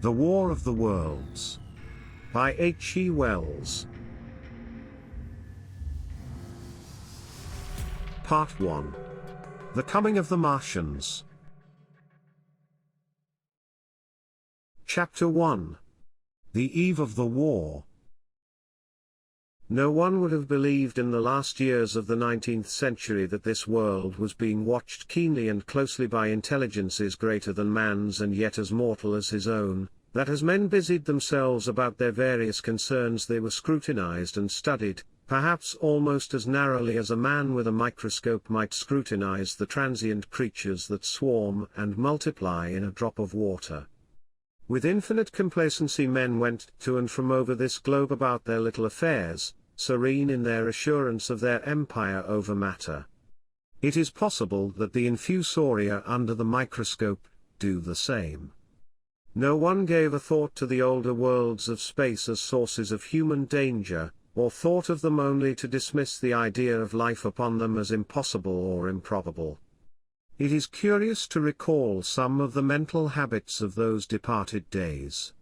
The War of the Worlds. By H.G. Wells. Part 1. The Coming of the Martians. Chapter 1. The Eve of the War. No one would have believed in the last years of the 19th century that this world was being watched keenly and closely by intelligences greater than man's and yet as mortal as his own, that as men busied themselves about their various concerns they were scrutinized and studied, perhaps almost as narrowly as a man with a microscope might scrutinize the transient creatures that swarm and multiply in a drop of water. With infinite complacency men went to and from over this globe about their little affairs, serene in their assurance of their empire over matter. It is possible that the infusoria under the microscope do the same. No one gave a thought to the older worlds of space as sources of human danger, or thought of them only to dismiss the idea of life upon them as impossible or improbable. It is curious to recall some of the mental habits of those departed days.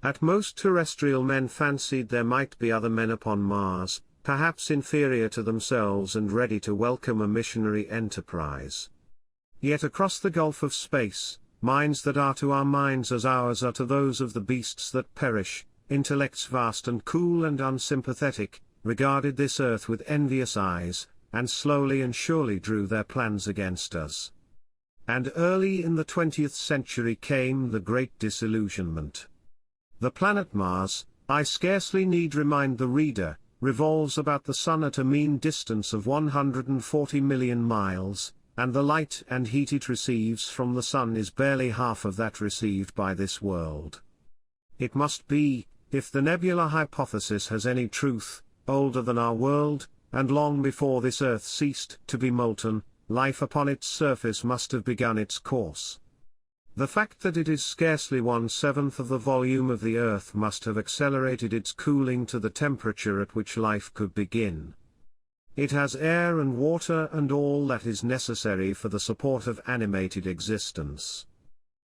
At most terrestrial men fancied there might be other men upon Mars, perhaps inferior to themselves and ready to welcome a missionary enterprise. Yet across the gulf of space, minds that are to our minds as ours are to those of the beasts that perish, intellects vast and cool and unsympathetic, regarded this earth with envious eyes, and slowly and surely drew their plans against us. And early in the 20th century came the great disillusionment. The planet Mars, I scarcely need remind the reader, revolves about the Sun at a mean distance of 140 million miles, and the light and heat it receives from the Sun is barely half of that received by this world. It must be, if the nebular hypothesis has any truth, older than our world, and long before this earth ceased to be molten, life upon its surface must have begun its course. The fact that it is scarcely 1/7 of the volume of the earth must have accelerated its cooling to the temperature at which life could begin. It has air and water and all that is necessary for the support of animated existence.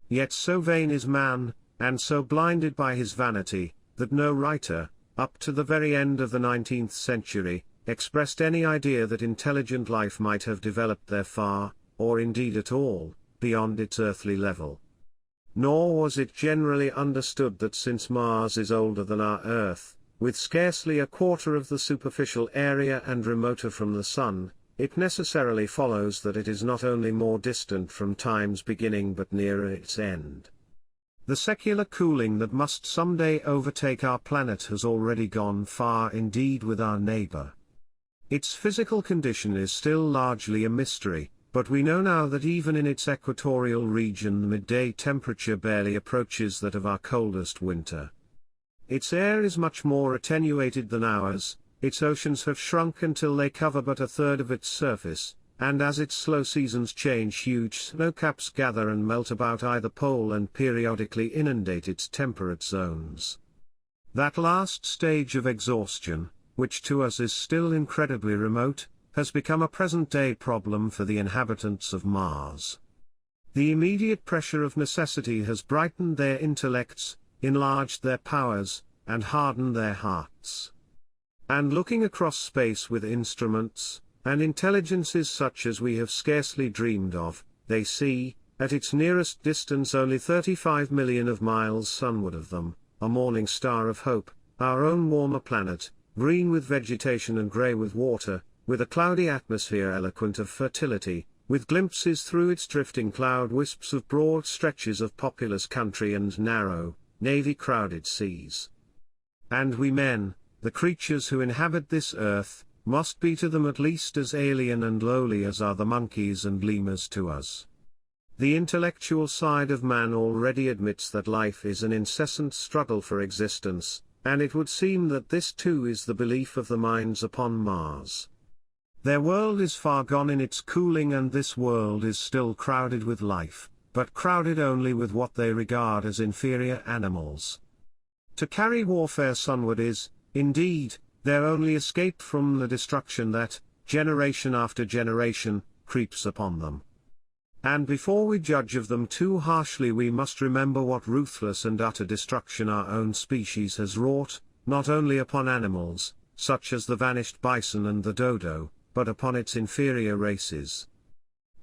Yet so vain is man, and so blinded by his vanity, that no writer, up to the very end of the 19th century, expressed any idea that intelligent life might have developed there far, or indeed at all, beyond its earthly level. Nor was it generally understood that since Mars is older than our Earth, with scarcely a quarter of the superficial area and remoter from the Sun, it necessarily follows that it is not only more distant from time's beginning but nearer its end. The secular cooling that must someday overtake our planet has already gone far indeed with our neighbor. Its physical condition is still largely a mystery, but we know now that even in its equatorial region the midday temperature barely approaches that of our coldest winter. Its air is much more attenuated than ours, its oceans have shrunk until they cover but a third of its surface, and as its slow seasons change huge snowcaps gather and melt about either pole and periodically inundate its temperate zones. That last stage of exhaustion, which to us is still incredibly remote, has become a present-day problem for the inhabitants of Mars. The immediate pressure of necessity has brightened their intellects, enlarged their powers, and hardened their hearts. And looking across space with instruments, and intelligences such as we have scarcely dreamed of, they see, at its nearest distance only 35 million of miles sunward of them, a morning star of hope, our own warmer planet, green with vegetation and grey with water, with a cloudy atmosphere eloquent of fertility, with glimpses through its drifting cloud wisps of broad stretches of populous country and narrow, navy-crowded seas. And we men, the creatures who inhabit this earth, must be to them at least as alien and lowly as are the monkeys and lemurs to us. The intellectual side of man already admits that life is an incessant struggle for existence, and it would seem that this too is the belief of the minds upon Mars. Their world is far gone in its cooling and this world is still crowded with life, but crowded only with what they regard as inferior animals. To carry warfare sunward is, indeed, their only escape from the destruction that, generation after generation, creeps upon them. And before we judge of them too harshly, we must remember what ruthless and utter destruction our own species has wrought, not only upon animals, such as the vanished bison and the dodo, but upon its inferior races.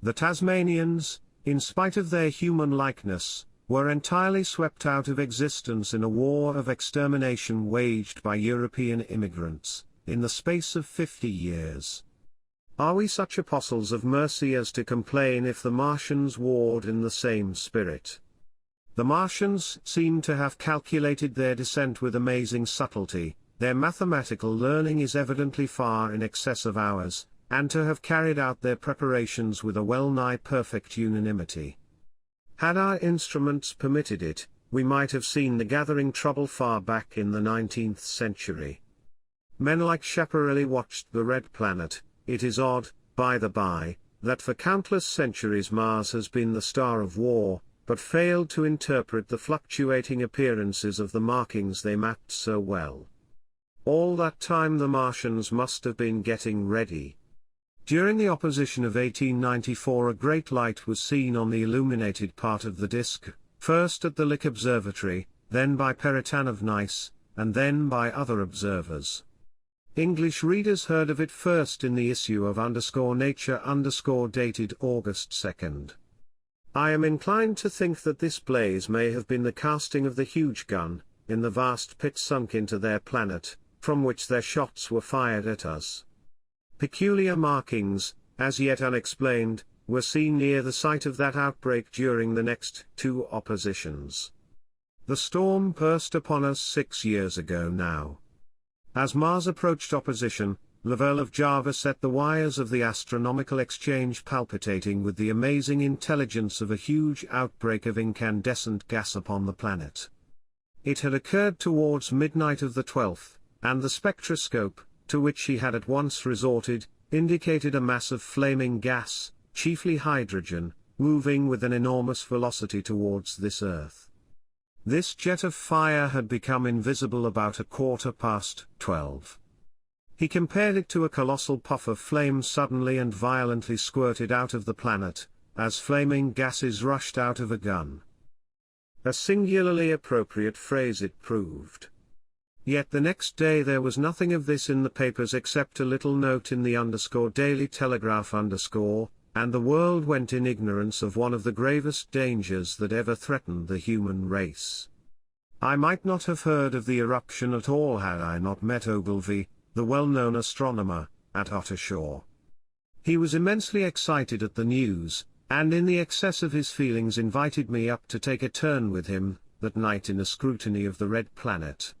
The Tasmanians, in spite of their human likeness, were entirely swept out of existence in a war of extermination waged by European immigrants, in the space of 50 years. Are we such apostles of mercy as to complain if the Martians warred in the same spirit? The Martians seem to have calculated their descent with amazing subtlety, their mathematical learning is evidently far in excess of ours, and to have carried out their preparations with a well-nigh perfect unanimity. Had our instruments permitted it, we might have seen the gathering trouble far back in the 19th century. Men like Schiaparelli watched the red planet. It is odd, by the by, that for countless centuries Mars has been the star of war, but failed to interpret the fluctuating appearances of the markings they mapped so well. All that time the Martians must have been getting ready. During the opposition of 1894 a great light was seen on the illuminated part of the disk, first at the Lick Observatory, then by Peritan of Nice, and then by other observers. English readers heard of it first in the issue of _Nature_ dated August 2nd. I am inclined to think that this blaze may have been the casting of the huge gun, in the vast pit sunk into their planet, from which their shots were fired at us. Peculiar markings, as yet unexplained, were seen near the site of that outbreak during the next two oppositions. The storm burst upon us 6 years ago now. As Mars approached opposition, Lovell of Java set the wires of the astronomical exchange palpitating with the amazing intelligence of a huge outbreak of incandescent gas upon the planet. It had occurred towards midnight of the 12th, and the spectroscope, to which he had at once resorted, indicated a mass of flaming gas, chiefly hydrogen, moving with an enormous velocity towards this Earth. This jet of fire had become invisible about 12:15. He compared it to a colossal puff of flame suddenly and violently squirted out of the planet, as flaming gases rushed out of a gun. A singularly appropriate phrase it proved. Yet the next day there was nothing of this in the papers except a little note in the _Daily Telegraph _, and the world went in ignorance of one of the gravest dangers that ever threatened the human race. I might not have heard of the eruption at all had I not met Ogilvy, the well-known astronomer, at Ottershaw. He was immensely excited at the news, and in the excess of his feelings invited me up to take a turn with him, that night in a scrutiny of the red planet.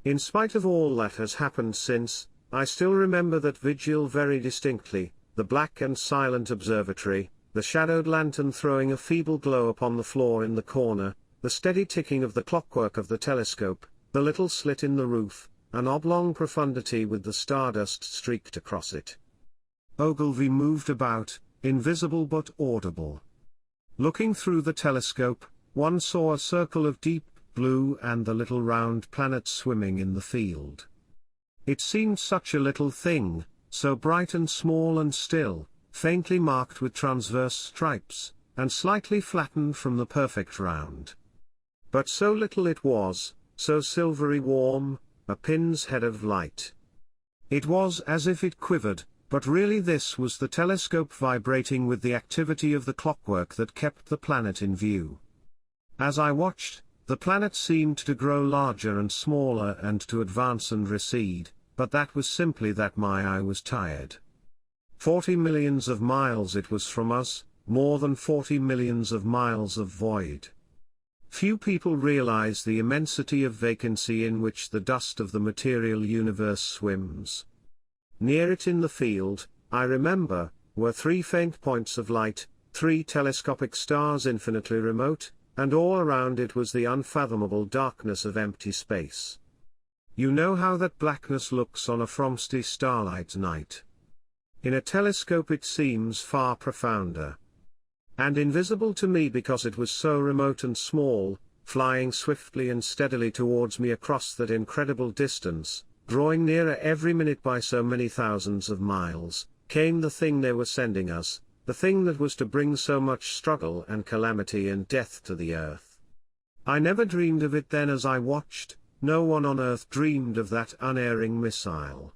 In spite of all that has happened since, I still remember that vigil very distinctly, the black and silent observatory, the shadowed lantern throwing a feeble glow upon the floor in the corner, the steady ticking of the clockwork of the telescope, the little slit in the roof, an oblong profundity with the stardust streaked across it. Ogilvy moved about, invisible but audible. Looking through the telescope, one saw a circle of deep blue and the little round planet swimming in the field. It seemed such a little thing, so bright and small and still, faintly marked with transverse stripes, and slightly flattened from the perfect round. But so little it was, so silvery warm, a pin's head of light. It was as if it quivered, but really this was the telescope vibrating with the activity of the clockwork that kept the planet in view. As I watched, the planet seemed to grow larger and smaller and to advance and recede, but that was simply that my eye was tired. 40 millions of miles it was from us, more than 40 millions of miles of void. Few people realize the immensity of vacancy in which the dust of the material universe swims. Near it in the field, I remember, were 3 faint points of light, 3 telescopic stars infinitely remote, and all around it was the unfathomable darkness of empty space. You know how that blackness looks on a frosty starlight night. In a telescope it seems far profounder. And invisible to me because it was so remote and small, flying swiftly and steadily towards me across that incredible distance, drawing nearer every minute by so many thousands of miles, came the thing they were sending us, the thing that was to bring so much struggle and calamity and death to the earth. I never dreamed of it then as I watched, no one on earth dreamed of that unerring missile.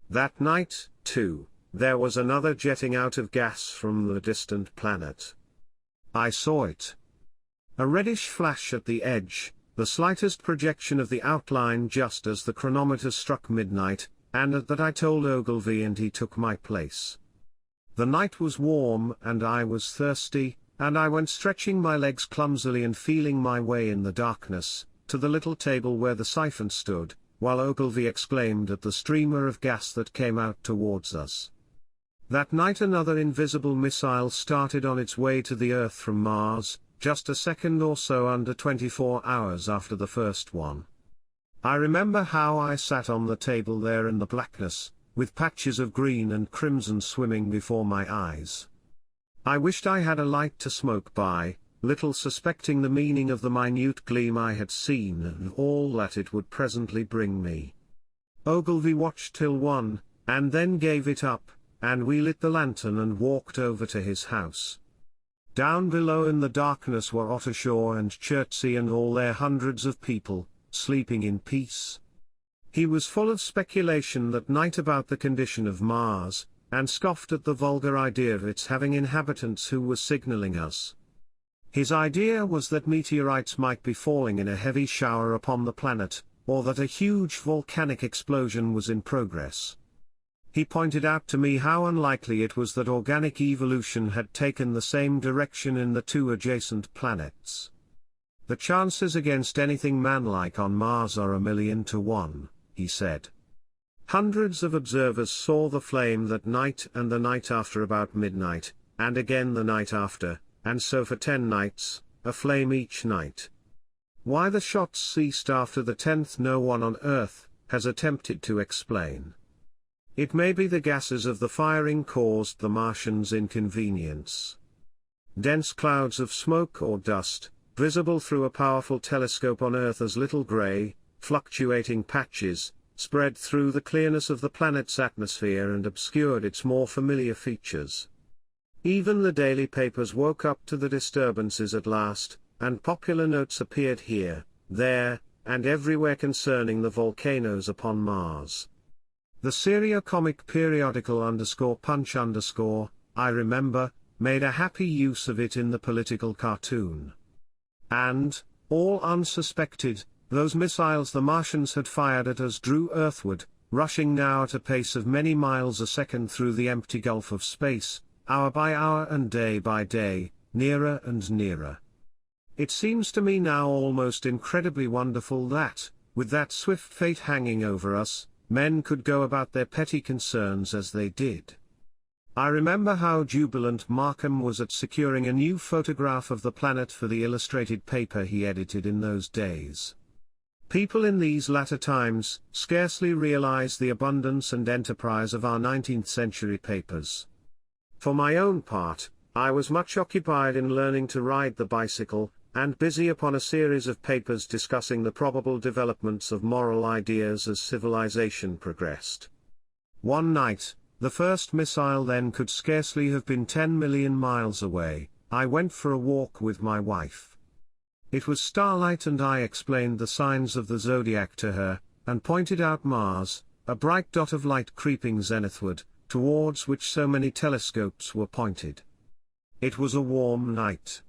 That night, too, there was another jetting out of gas from the distant planet. I saw it. A reddish flash at the edge, the slightest projection of the outline just as the chronometer struck midnight, and at that I told Ogilvy and he took my place. The night was warm and I was thirsty, and I went stretching my legs clumsily and feeling my way in the darkness, to the little table where the siphon stood, while Ogilvy exclaimed at the streamer of gas that came out towards us. That night another invisible missile started on its way to the Earth from Mars, just a second or so under 24 hours after the first one. I remember how I sat on the table there in the blackness, with patches of green and crimson swimming before my eyes. I wished I had a light to smoke by, little suspecting the meaning of the minute gleam I had seen and all that it would presently bring me. Ogilvy watched till 1, and then gave it up, and we lit the lantern and walked over to his house. Down below in the darkness were Ottershaw and Chertsey and all their hundreds of people, sleeping in peace. He was full of speculation that night about the condition of Mars, and scoffed at the vulgar idea of its having inhabitants who were signaling us. His idea was that meteorites might be falling in a heavy shower upon the planet, or that a huge volcanic explosion was in progress. He pointed out to me how unlikely it was that organic evolution had taken the same direction in the two adjacent planets. The chances against anything manlike on Mars are 1,000,000 to 1, he said. Hundreds of observers saw the flame that night and the night after about midnight, and again the night after, and so for 10 nights, a flame each night. Why the shots ceased after the 10th no one on Earth has attempted to explain. It may be the gases of the firing caused the Martians inconvenience. Dense clouds of smoke or dust, visible through a powerful telescope on Earth as little grey, fluctuating patches, spread through the clearness of the planet's atmosphere and obscured its more familiar features. Even the daily papers woke up to the disturbances at last, and popular notes appeared here, there, and everywhere concerning the volcanoes upon Mars. The serio-comic periodical _punch_, I remember, made a happy use of it in the political cartoon. And, all unsuspected, those missiles the Martians had fired at us drew earthward, rushing now at a pace of many miles a second through the empty gulf of space, hour by hour and day by day, nearer and nearer. It seems to me now almost incredibly wonderful that, with that swift fate hanging over us, men could go about their petty concerns as they did. I remember how jubilant Markham was at securing a new photograph of the planet for the illustrated paper he edited in those days. People in these latter times scarcely realize the abundance and enterprise of our 19th century papers. For my own part, I was much occupied in learning to ride the bicycle, and busy upon a series of papers discussing the probable developments of moral ideas as civilization progressed. One night, the first missile then could scarcely have been 10 million miles away, I went for a walk with my wife. It was starlight and I explained the signs of the zodiac to her, and pointed out Mars, a bright dot of light creeping zenithward, towards which so many telescopes were pointed. It was a warm night.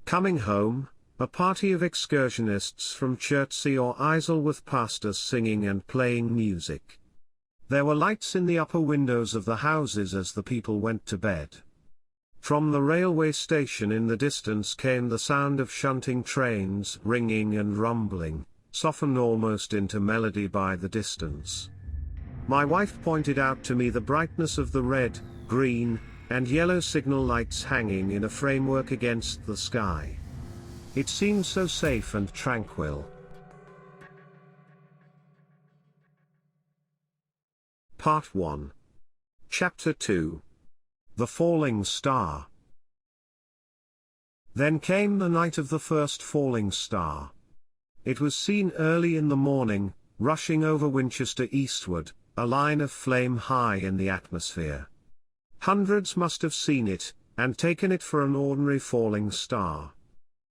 Coming home, a party of excursionists from Chertsey or Isleworth passed us singing and playing music. There were lights in the upper windows of the houses as the people went to bed. From the railway station in the distance came the sound of shunting trains ringing and rumbling, softened almost into melody by the distance. My wife pointed out to me the brightness of the red, green, and yellow signal lights hanging in a framework against the sky. It seemed so safe and tranquil. Part 1. Chapter 2. The Falling Star. Then came the night of the first falling star. It was seen early in the morning, rushing over Winchester eastward, a line of flame high in the atmosphere. Hundreds must have seen it, and taken it for an ordinary falling star.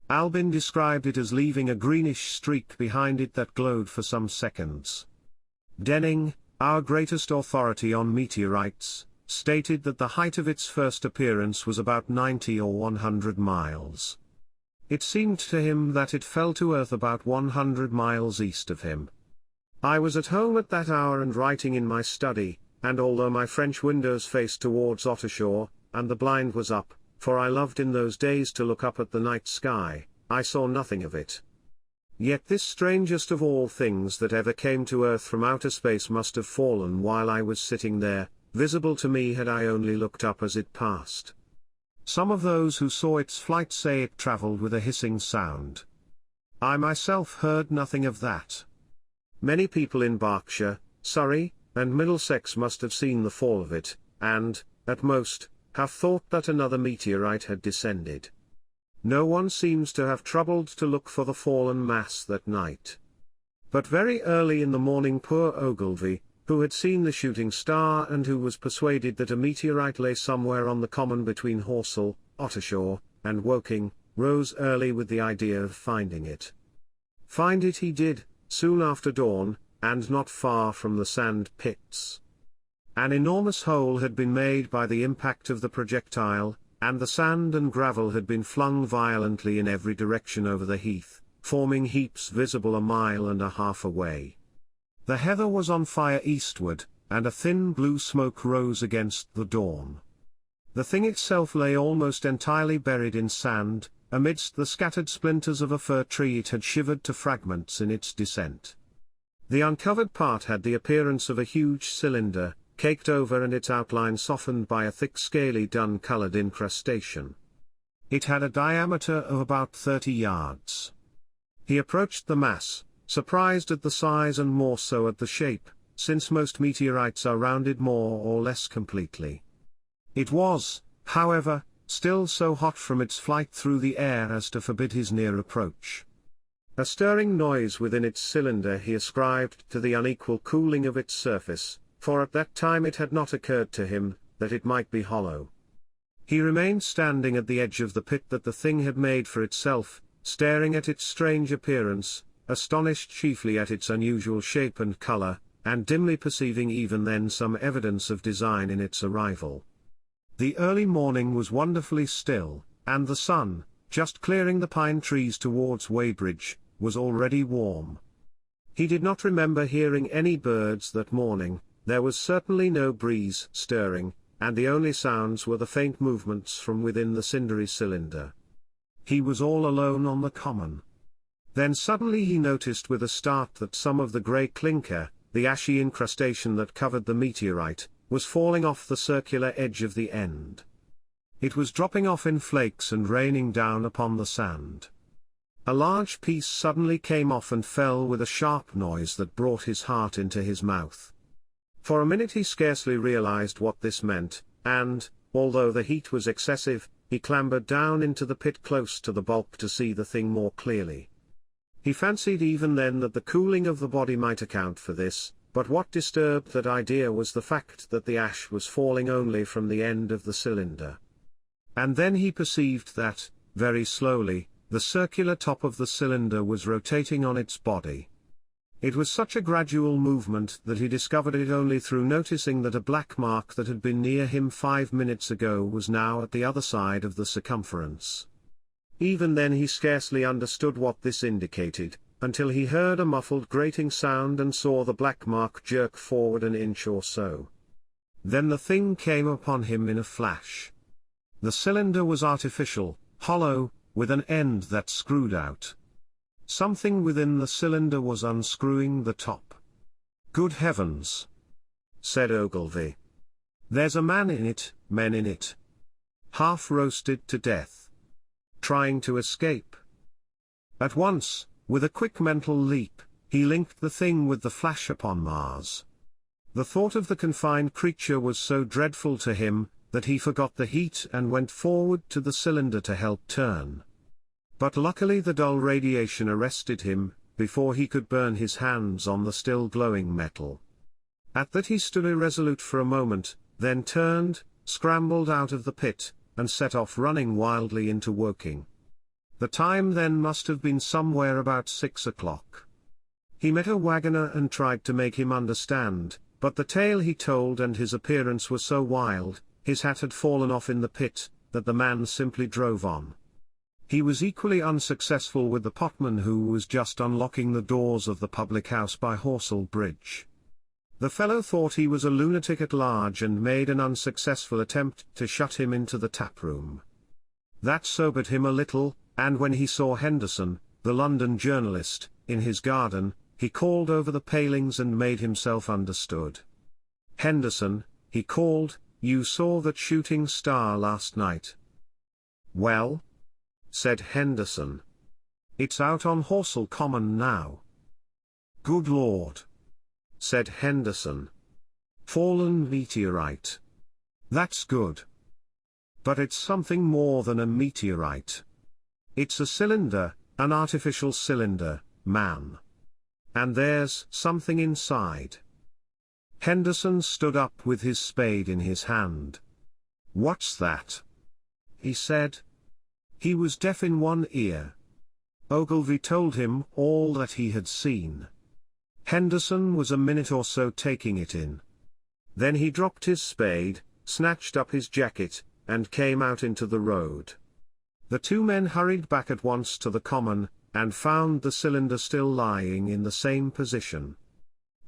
Albin described it as leaving a greenish streak behind it that glowed for some seconds. Denning, our greatest authority on meteorites, stated that the height of its first appearance was about 90 or 100 miles. It seemed to him that it fell to Earth about 100 miles east of him. I was at home at that hour and writing in my study, and although my French windows faced towards Ottershaw, and the blind was up, for I loved in those days to look up at the night sky, I saw nothing of it. Yet this strangest of all things that ever came to Earth from outer space must have fallen while I was sitting there, visible to me had I only looked up as it passed. Some of those who saw its flight say it travelled with a hissing sound. I myself heard nothing of that. Many people in Berkshire, Surrey, and Middlesex must have seen the fall of it, and, at most, have thought that another meteorite had descended. No one seems to have troubled to look for the fallen mass that night. But very early in the morning poor Ogilvy, who had seen the shooting star and who was persuaded that a meteorite lay somewhere on the common between Horsell, Ottershaw, and Woking, rose early with the idea of finding it. Find it he did, soon after dawn, and not far from the sand pits. An enormous hole had been made by the impact of the projectile, and the sand and gravel had been flung violently in every direction over the heath, forming heaps visible a mile and a half away. The heather was on fire eastward, and a thin blue smoke rose against the dawn. The thing itself lay almost entirely buried in sand. Amidst the scattered splinters of a fir tree it had shivered to fragments in its descent. The uncovered part had the appearance of a huge cylinder, caked over and its outline softened by a thick scaly dun-coloured incrustation. It had a diameter of about 30 yards. He approached the mass, surprised at the size and more so at the shape, since most meteorites are rounded more or less completely. It was, however, still so hot from its flight through the air as to forbid his near approach. A stirring noise within its cylinder he ascribed to the unequal cooling of its surface, for at that time it had not occurred to him that it might be hollow. He remained standing at the edge of the pit that the thing had made for itself, staring at its strange appearance, astonished chiefly at its unusual shape and color, and dimly perceiving even then some evidence of design in its arrival. The early morning was wonderfully still, and the sun, just clearing the pine trees towards Weybridge, was already warm. He did not remember hearing any birds that morning, there was certainly no breeze stirring, and the only sounds were the faint movements from within the cindery cylinder. He was all alone on the common. Then suddenly he noticed with a start that some of the grey clinker, the ashy incrustation that covered the meteorite, was falling off the circular edge of the end. It was dropping off in flakes and raining down upon the sand. A large piece suddenly came off and fell with a sharp noise that brought his heart into his mouth. For a minute he scarcely realized what this meant, and, although the heat was excessive, he clambered down into the pit close to the bulk to see the thing more clearly. He fancied even then that the cooling of the body might account for this, but what disturbed that idea was the fact that the ash was falling only from the end of the cylinder. And then he perceived that, very slowly, the circular top of the cylinder was rotating on its body. It was such a gradual movement that he discovered it only through noticing that a black mark that had been near him 5 minutes ago was now at the other side of the circumference. Even then he scarcely understood what this indicated, until he heard a muffled grating sound and saw the black mark jerk forward an inch or so. Then the thing came upon him in a flash. The cylinder was artificial, hollow, with an end that screwed out. Something within the cylinder was unscrewing the top. "Good heavens!" said Ogilvy. "There's a man in it, men in it. Half roasted to death. Trying to escape." At once, with a quick mental leap, he linked the thing with the flash upon Mars. The thought of the confined creature was so dreadful to him, that he forgot the heat and went forward to the cylinder to help turn. But luckily the dull radiation arrested him, before he could burn his hands on the still glowing metal. At that he stood irresolute for a moment, then turned, scrambled out of the pit, and set off running wildly into Woking. The time then must have been somewhere about 6 o'clock. He met a waggoner and tried to make him understand, but the tale he told and his appearance were so wild, his hat had fallen off in the pit, that the man simply drove on. He was equally unsuccessful with the potman who was just unlocking the doors of the public house by HORSELL bridge. The fellow thought he was a lunatic at large and made an unsuccessful attempt to shut him into the tap-room. That sobered him a little, and when he saw Henderson, the London journalist, in his garden, he called over the palings and made himself understood. "Henderson," he called, "you saw that shooting star last night?" "Well?" said Henderson. "It's out on HORSELL Common now." "Good Lord," said Henderson. "Fallen meteorite. That's good. But it's something more than a meteorite. It's a cylinder, an artificial cylinder, man. And there's something inside." Henderson stood up with his spade in his hand. "What's that?" he said. He was deaf in one ear. Ogilvy told him all that he had seen. Henderson was a minute or so taking it in. Then he dropped his spade, snatched up his jacket, and came out into the road. The two men hurried back at once to the common, and found the cylinder still lying in the same position.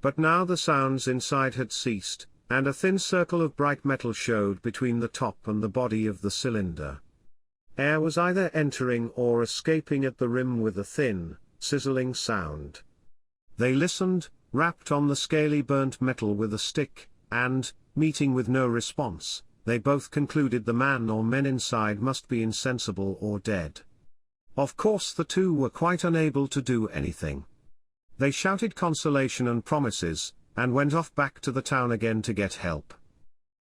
But now the sounds inside had ceased, and a thin circle of bright metal showed between the top and the body of the cylinder. Air was either entering or escaping at the rim with a thin, sizzling sound. They listened, rapped on the scaly burnt metal with a stick, and, meeting with no response, they both concluded the man or men inside must be insensible or dead. Of course the two were quite unable to do anything. They shouted consolation and promises, and went off back to the town again to get help.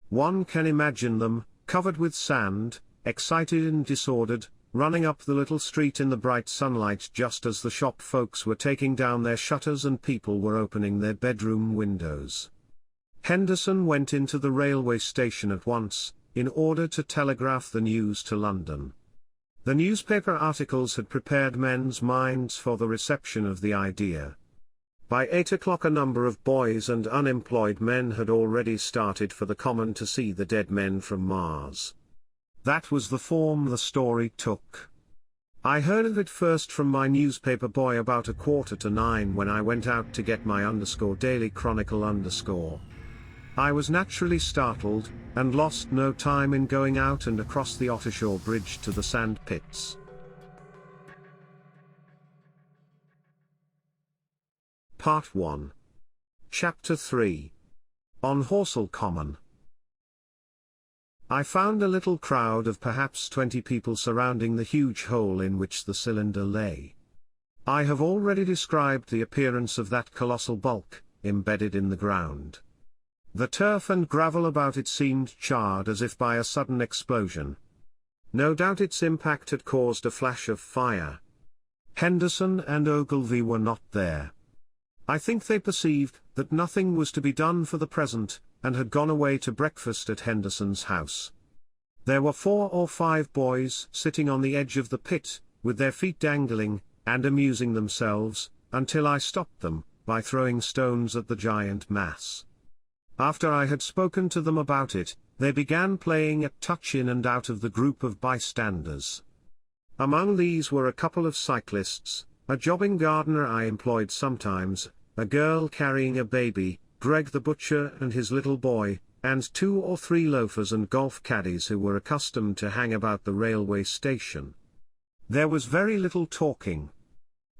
One can imagine them, covered with sand, excited and disordered, running up the little street in the bright sunlight just as the shop folks were taking down their shutters and people were opening their bedroom windows. Henderson went into the railway station at once, in order to telegraph the news to London. The newspaper articles had prepared men's minds for the reception of the idea. By 8 o'clock a number of boys and unemployed men had already started for the common to see the dead men from Mars. That was the form the story took. I heard of it first from my newspaper boy about 8:45 when I went out to get my _Daily Chronicle_. I was naturally startled, and lost no time in going out and across the Ottershaw Bridge to the sand pits. Part 1. Chapter 3. On HORSELL Common. I found a little crowd of perhaps 20 people surrounding the huge hole in which the cylinder lay. I have already described the appearance of that colossal bulk, embedded in the ground. The turf and gravel about it seemed charred as if by a sudden explosion. No doubt its impact had caused a flash of fire. Henderson and Ogilvy were not there. I think they perceived that nothing was to be done for the present, and had gone away to breakfast at Henderson's house. There were 4 or 5 boys sitting on the edge of the pit, with their feet dangling, and amusing themselves, until I stopped them, by throwing stones at the giant mass. After I had spoken to them about it, they began playing at touch in and out of the group of bystanders. Among these were a couple of cyclists, a jobbing gardener I employed sometimes, a girl carrying a baby, Greg the butcher and his little boy, and 2 or 3 loafers and golf caddies who were accustomed to hang about the railway station. There was very little talking.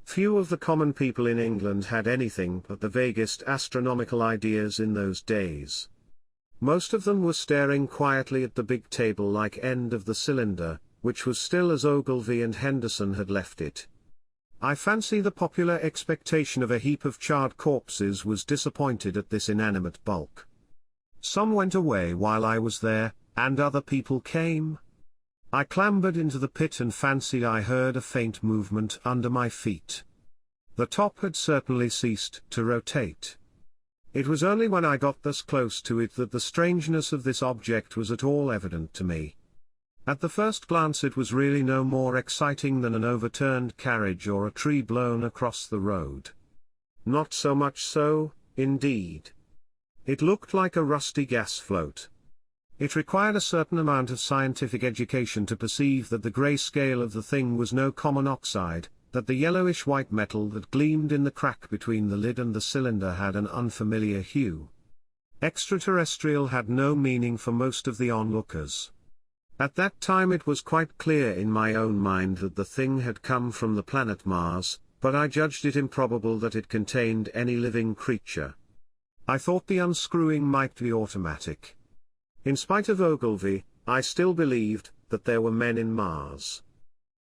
Few of the common people in England had anything but the vaguest astronomical ideas in those days. Most of them were staring quietly at the big table-like end of the cylinder, which was still as Ogilvy and Henderson had left it. I fancy the popular expectation of a heap of charred corpses was disappointed at this inanimate bulk. Some went away while I was there, and other people came. I clambered into the pit and fancied I heard a faint movement under my feet. The top had certainly ceased to rotate. It was only when I got thus close to it that the strangeness of this object was at all evident to me. At the first glance it was really no more exciting than an overturned carriage or a tree blown across the road. Not so much so, indeed. It looked like a rusty gas float. It required a certain amount of scientific education to perceive that the grey scale of the thing was no common oxide, that the yellowish-white metal that gleamed in the crack between the lid and the cylinder had an unfamiliar hue. Extraterrestrial had no meaning for most of the onlookers. At that time it was quite clear in my own mind that the thing had come from the planet Mars, but I judged it improbable that it contained any living creature. I thought the unscrewing might be automatic. In spite of Ogilvy, I still believed that there were men in Mars.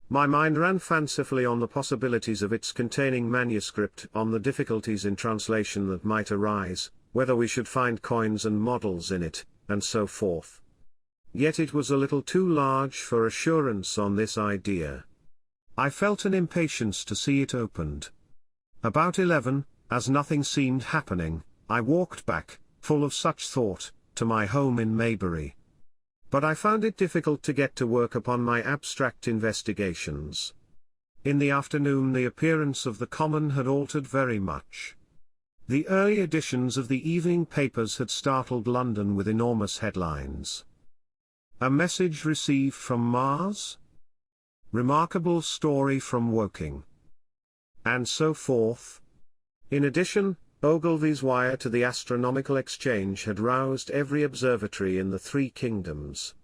My mind ran fancifully on the possibilities of its containing manuscript, on the difficulties in translation that might arise, whether we should find coins and models in it, and so forth. Yet it was a little too large for assurance on this idea. I felt an impatience to see it opened. About 11, as nothing seemed happening, I walked back, full of such thought, to my home in Maybury. But I found it difficult to get to work upon my abstract investigations. In the afternoon the appearance of the common had altered very much. The early editions of the evening papers had startled London with enormous headlines. A message received from Mars? Remarkable story from Woking. And so forth. In addition, Ogilvy's wire to the Astronomical Exchange had roused every observatory in the three kingdoms.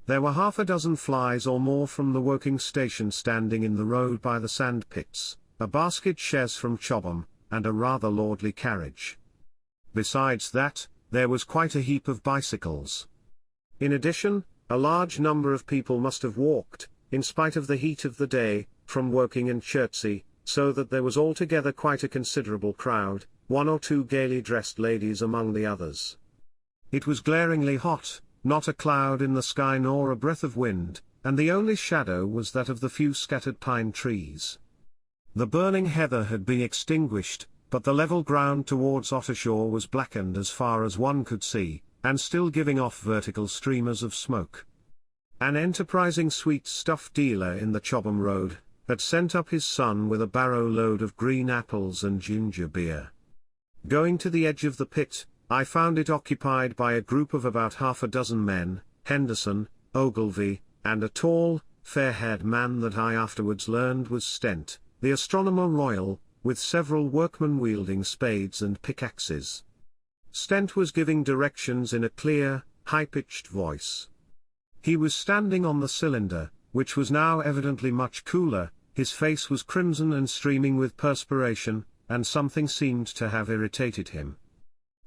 There were half a dozen flies or more from the Woking station standing in the road by the sand pits, a basket chaise from CHOBHAM, and a rather lordly carriage. Besides that, there was quite a heap of bicycles. In addition, a large number of people must have walked, in spite of the heat of the day, from Woking and Chertsey, so that there was altogether quite a considerable crowd, one or two gaily dressed ladies among the others. It was glaringly hot, not a cloud in the sky nor a breath of wind, and the only shadow was that of the few scattered pine trees. The burning heather had been extinguished, but the level ground towards Ottershaw was blackened as far as one could see, and still giving off vertical streamers of smoke. An enterprising sweet-stuff dealer in the Chobham Road had sent up his son with a barrow-load of green apples and ginger beer. Going to the edge of the pit, I found it occupied by a group of about half a dozen men, Henderson, Ogilvy, and a tall, fair-haired man that I afterwards learned was Stent, the astronomer royal, with several workmen wielding spades and pickaxes. Stent was giving directions in a clear, high-pitched voice. He was standing on the cylinder, which was now evidently much cooler, his face was crimson and streaming with perspiration, and something seemed to have irritated him.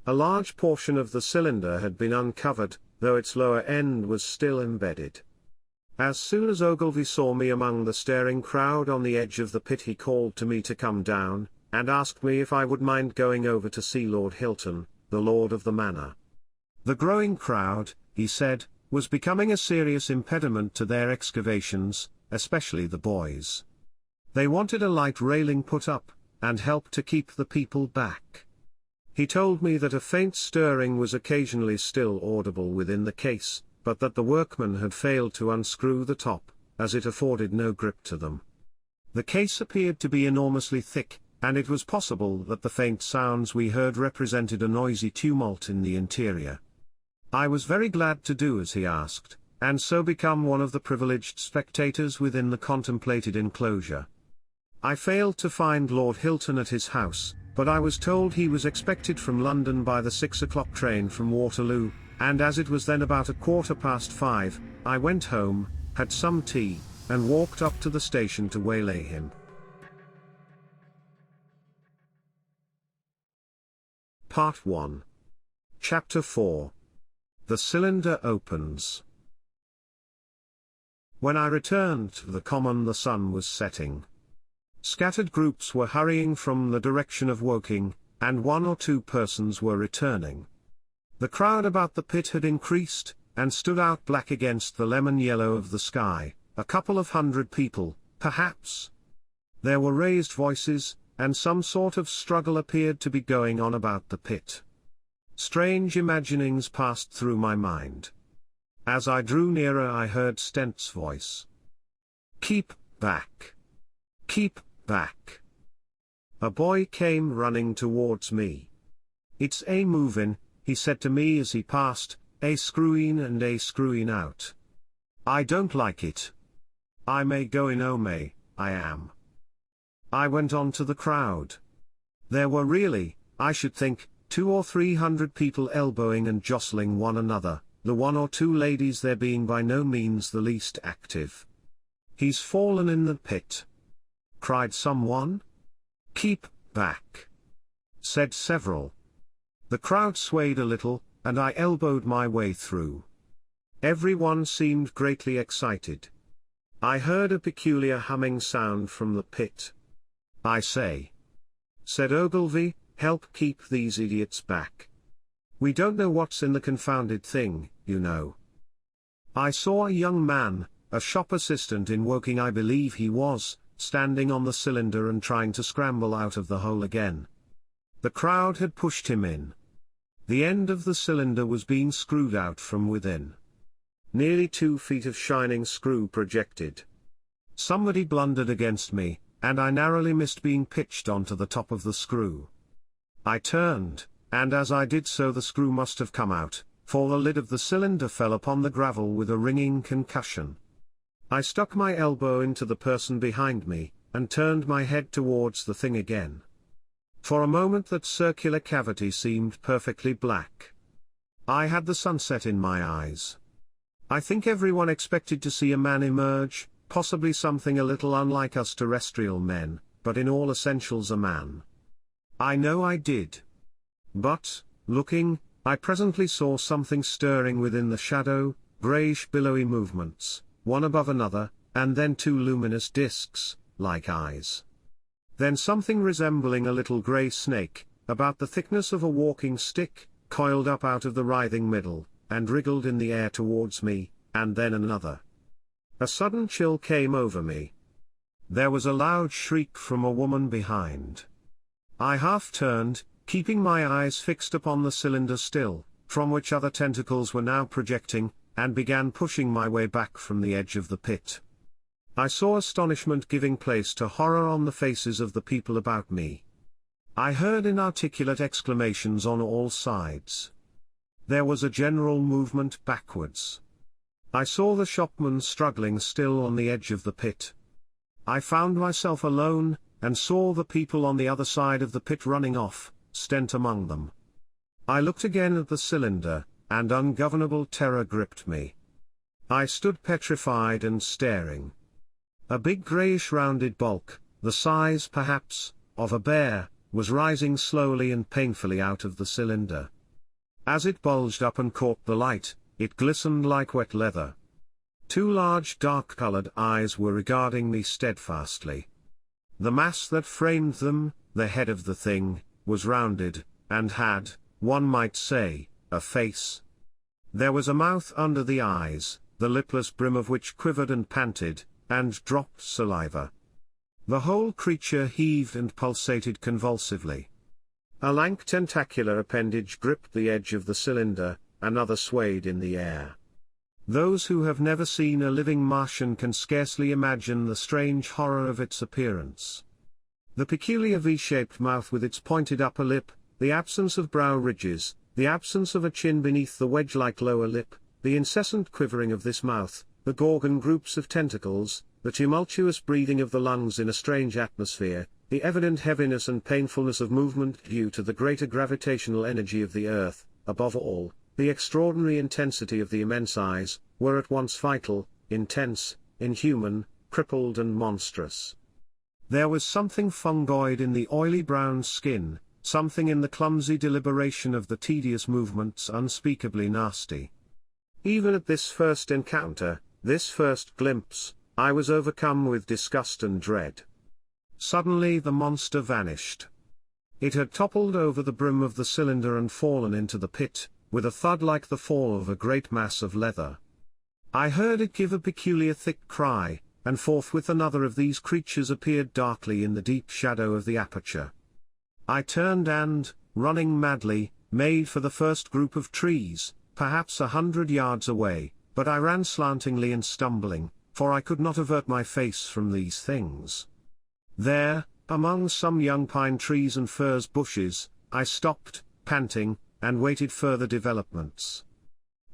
A large portion of the cylinder had been uncovered, though its lower end was still embedded. As soon as Ogilvy saw me among the staring crowd on the edge of the pit he called to me to come down, and asked me if I would mind going over to see Lord Hilton, the lord of the manor. The growing crowd, he said, was becoming a serious impediment to their excavations, especially the boys. They wanted a light railing put up, and help to keep the people back. He told me that a faint stirring was occasionally still audible within the case, but that the workmen had failed to unscrew the top, as it afforded no grip to them. The case appeared to be enormously thick, and it was possible that the faint sounds we heard represented a noisy tumult in the interior. I was very glad to do as he asked, and so become one of the privileged spectators within the contemplated enclosure. I failed to find Lord Hilton at his house, but I was told he was expected from London by the 6 o'clock train from Waterloo, and as it was then about 5:15, I went home, had some tea, and walked up to the station to waylay him. Part 1. Chapter 4. The cylinder opens. When I returned to the common the sun was setting. Scattered groups were hurrying from the direction of Woking, and one or two persons were returning. The crowd about the pit had increased, and stood out black against the lemon yellow of the sky, a couple of hundred people, perhaps. There were raised voices, and some sort of struggle appeared to be going on about the pit. Strange imaginings passed through my mind. As I drew nearer, I heard Stent's voice. "Keep back. Keep back." A boy came running towards me. "It's a movin'," he said to me as he passed, "a screwin' and a screwin' out. I don't like it. I may go in, oh may, I am." I went on to the crowd. There were really, I should think, 200 or 300 people elbowing and jostling one another, the 1 or 2 ladies there being by no means the least active. "He's fallen in the pit," cried someone. "Keep back," said several. The crowd swayed a little, and I elbowed my way through. Everyone seemed greatly excited. I heard a peculiar humming sound from the pit. "I say," said Ogilvy, "help keep these idiots back. We don't know what's in the confounded thing, you know." I saw a young man, a shop assistant in Woking I believe he was, standing on the cylinder and trying to scramble out of the hole again. The crowd had pushed him in. The end of the cylinder was being screwed out from within. Nearly 2 feet of shining screw projected. Somebody blundered against me, and I narrowly missed being pitched onto the top of the screw. I turned, and as I did so the screw must have come out, for the lid of the cylinder fell upon the gravel with a ringing concussion. I stuck my elbow into the person behind me, and turned my head towards the thing again. For a moment that circular cavity seemed perfectly black. I had the sunset in my eyes. I think everyone expected to see a man emerge, possibly something a little unlike us terrestrial men, but in all essentials a man. I know I did. But, looking, I presently saw something stirring within the shadow, greyish billowy movements, one above another, and then 2 luminous discs, like eyes. Then something resembling a little grey snake, about the thickness of a walking stick, coiled up out of the writhing middle, and wriggled in the air towards me, and then another. A sudden chill came over me. There was a loud shriek from a woman behind. I half turned, keeping my eyes fixed upon the cylinder still, from which other tentacles were now projecting, and began pushing my way back from the edge of the pit. I saw astonishment giving place to horror on the faces of the people about me. I heard inarticulate exclamations on all sides. There was a general movement backwards. I saw the shopman struggling still on the edge of the pit. I found myself alone, and saw the people on the other side of the pit running off, Stent among them. I looked again at the cylinder, and ungovernable terror gripped me. I stood petrified and staring. A big greyish rounded bulk, the size perhaps, of a bear, was rising slowly and painfully out of the cylinder. As it bulged up and caught the light, it glistened like wet leather. 2 large dark-coloured eyes were regarding me steadfastly. The mass that framed them, the head of the thing, was rounded, and had, one might say, a face. There was a mouth under the eyes, the lipless brim of which quivered and panted, and dropped saliva. The whole creature heaved and pulsated convulsively. A lank tentacular appendage gripped the edge of the cylinder, another swayed in the air. Those who have never seen a living Martian can scarcely imagine the strange horror of its appearance. The peculiar V-shaped mouth with its pointed upper lip, the absence of brow ridges, the absence of a chin beneath the wedge-like lower lip, the incessant quivering of this mouth, the gorgon groups of tentacles, the tumultuous breathing of the lungs in a strange atmosphere, the evident heaviness and painfulness of movement due to the greater gravitational energy of the Earth, above all, the extraordinary intensity of the immense eyes, were at once vital, intense, inhuman, crippled and monstrous. There was something fungoid in the oily brown skin, something in the clumsy deliberation of the tedious movements unspeakably nasty. Even at this first encounter, this first glimpse, I was overcome with disgust and dread. Suddenly the monster vanished. It had toppled over the brim of the cylinder and fallen into the pit, with a thud like the fall of a great mass of leather. I heard it give a peculiar thick cry, and forthwith another of these creatures appeared darkly in the deep shadow of the aperture. I turned and, running madly, made for the first group of trees, perhaps 100 yards away, but I ran slantingly and stumbling, for I could not avert my face from these things. There, among some young pine trees and furze bushes, I stopped, panting, and waited further developments.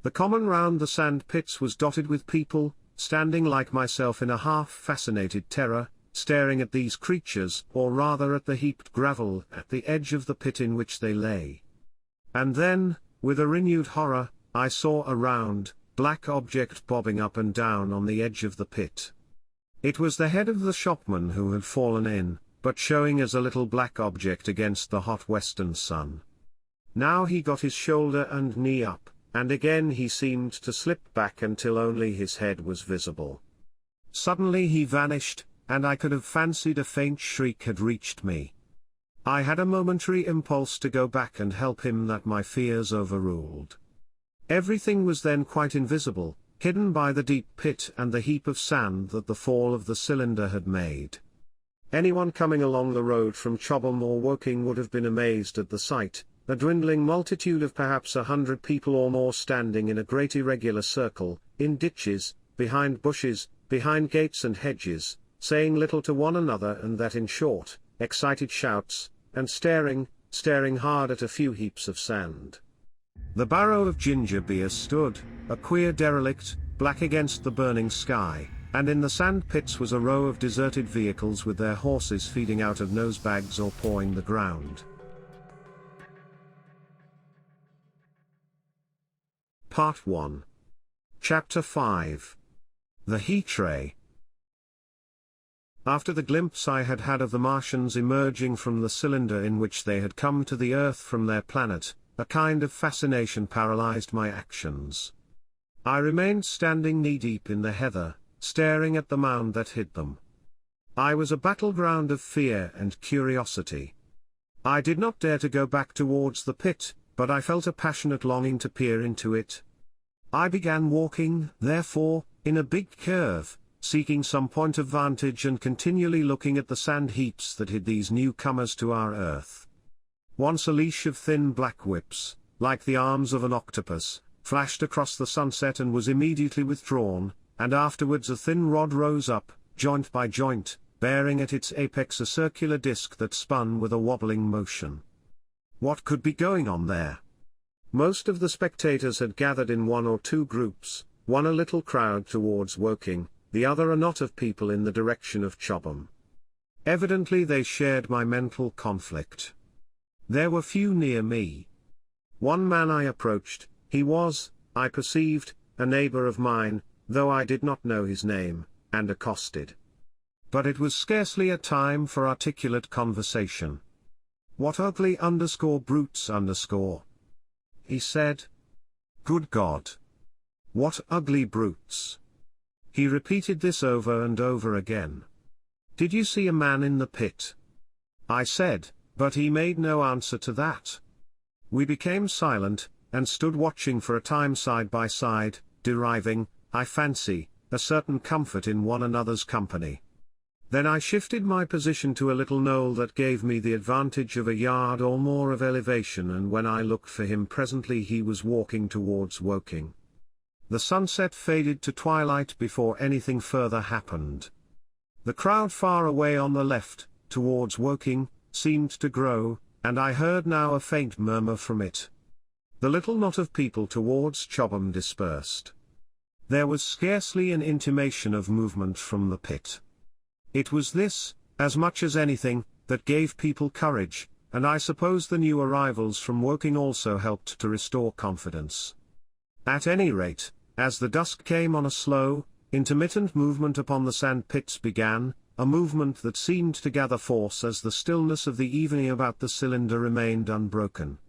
The common round the sand pits was dotted with people, standing like myself in a half-fascinated terror, staring at these creatures, or rather at the heaped gravel at the edge of the pit in which they lay. And then, with a renewed horror, I saw a round, black object bobbing up and down on the edge of the pit. It was the head of the shopman who had fallen in, but showing as a little black object against the hot western sun. Now he got his shoulder and knee up, and again he seemed to slip back until only his head was visible. Suddenly he vanished, and I could have fancied a faint shriek had reached me. I had a momentary impulse to go back and help him that my fears overruled. Everything was then quite invisible, hidden by the deep pit and the heap of sand that the fall of the cylinder had made. Anyone coming along the road from CHOBHAM or Woking would have been amazed at the sight, a dwindling multitude of perhaps 100 people or more standing in a great irregular circle, in ditches, behind bushes, behind gates and hedges, saying little to one another, and that in short, excited shouts, and staring hard at a few heaps of sand. The barrow of ginger beer stood, a queer derelict, black against the burning sky, and in the sand pits was a row of deserted vehicles with their horses feeding out of nosebags or pawing the ground. Part 1. Chapter 5. The Heat Ray. After the glimpse I had had of the Martians emerging from the cylinder in which they had come to the Earth from their planet, a kind of fascination paralyzed my actions. I remained standing knee-deep in the heather, staring at the mound that hid them. I was a battleground of fear and curiosity. I did not dare to go back towards the pit, but I felt a passionate longing to peer into it. I began walking, therefore, in a big curve, seeking some point of vantage and continually looking at the sand heaps that hid these newcomers to our Earth. Once a leash of thin black whips, like the arms of an octopus, flashed across the sunset and was immediately withdrawn, and afterwards a thin rod rose up, joint by joint, bearing at its apex a circular disc that spun with a wobbling motion. What could be going on there? Most of the spectators had gathered in one or two groups, one a little crowd towards Woking, the other a knot of people in the direction of CHOBHAM. Evidently they shared my mental conflict. There were few near me. One man I approached. He was, I perceived, a neighbor of mine, though I did not know his name, and accosted. But it was scarcely a time for articulate conversation. "What ugly _brutes _," he said. "Good God! What ugly brutes!" He repeated this over and over again. "Did you see a man in the pit?" I said, but he made no answer to that. We became silent, and stood watching for a time side by side, deriving, I fancy, a certain comfort in one another's company. Then I shifted my position to a little knoll that gave me the advantage of a yard or more of elevation, and when I looked for him presently he was walking towards Woking. The sunset faded to twilight before anything further happened. The crowd far away on the left, towards Woking, seemed to grow, and I heard now a faint murmur from it. The little knot of people towards CHOBHAM dispersed. There was scarcely an intimation of movement from the pit. It was this, as much as anything, that gave people courage, and I suppose the new arrivals from Woking also helped to restore confidence. At any rate, as the dusk came on, a slow, intermittent movement upon the sand pits began, a movement that seemed to gather force as the stillness of the evening about the cylinder remained unbroken.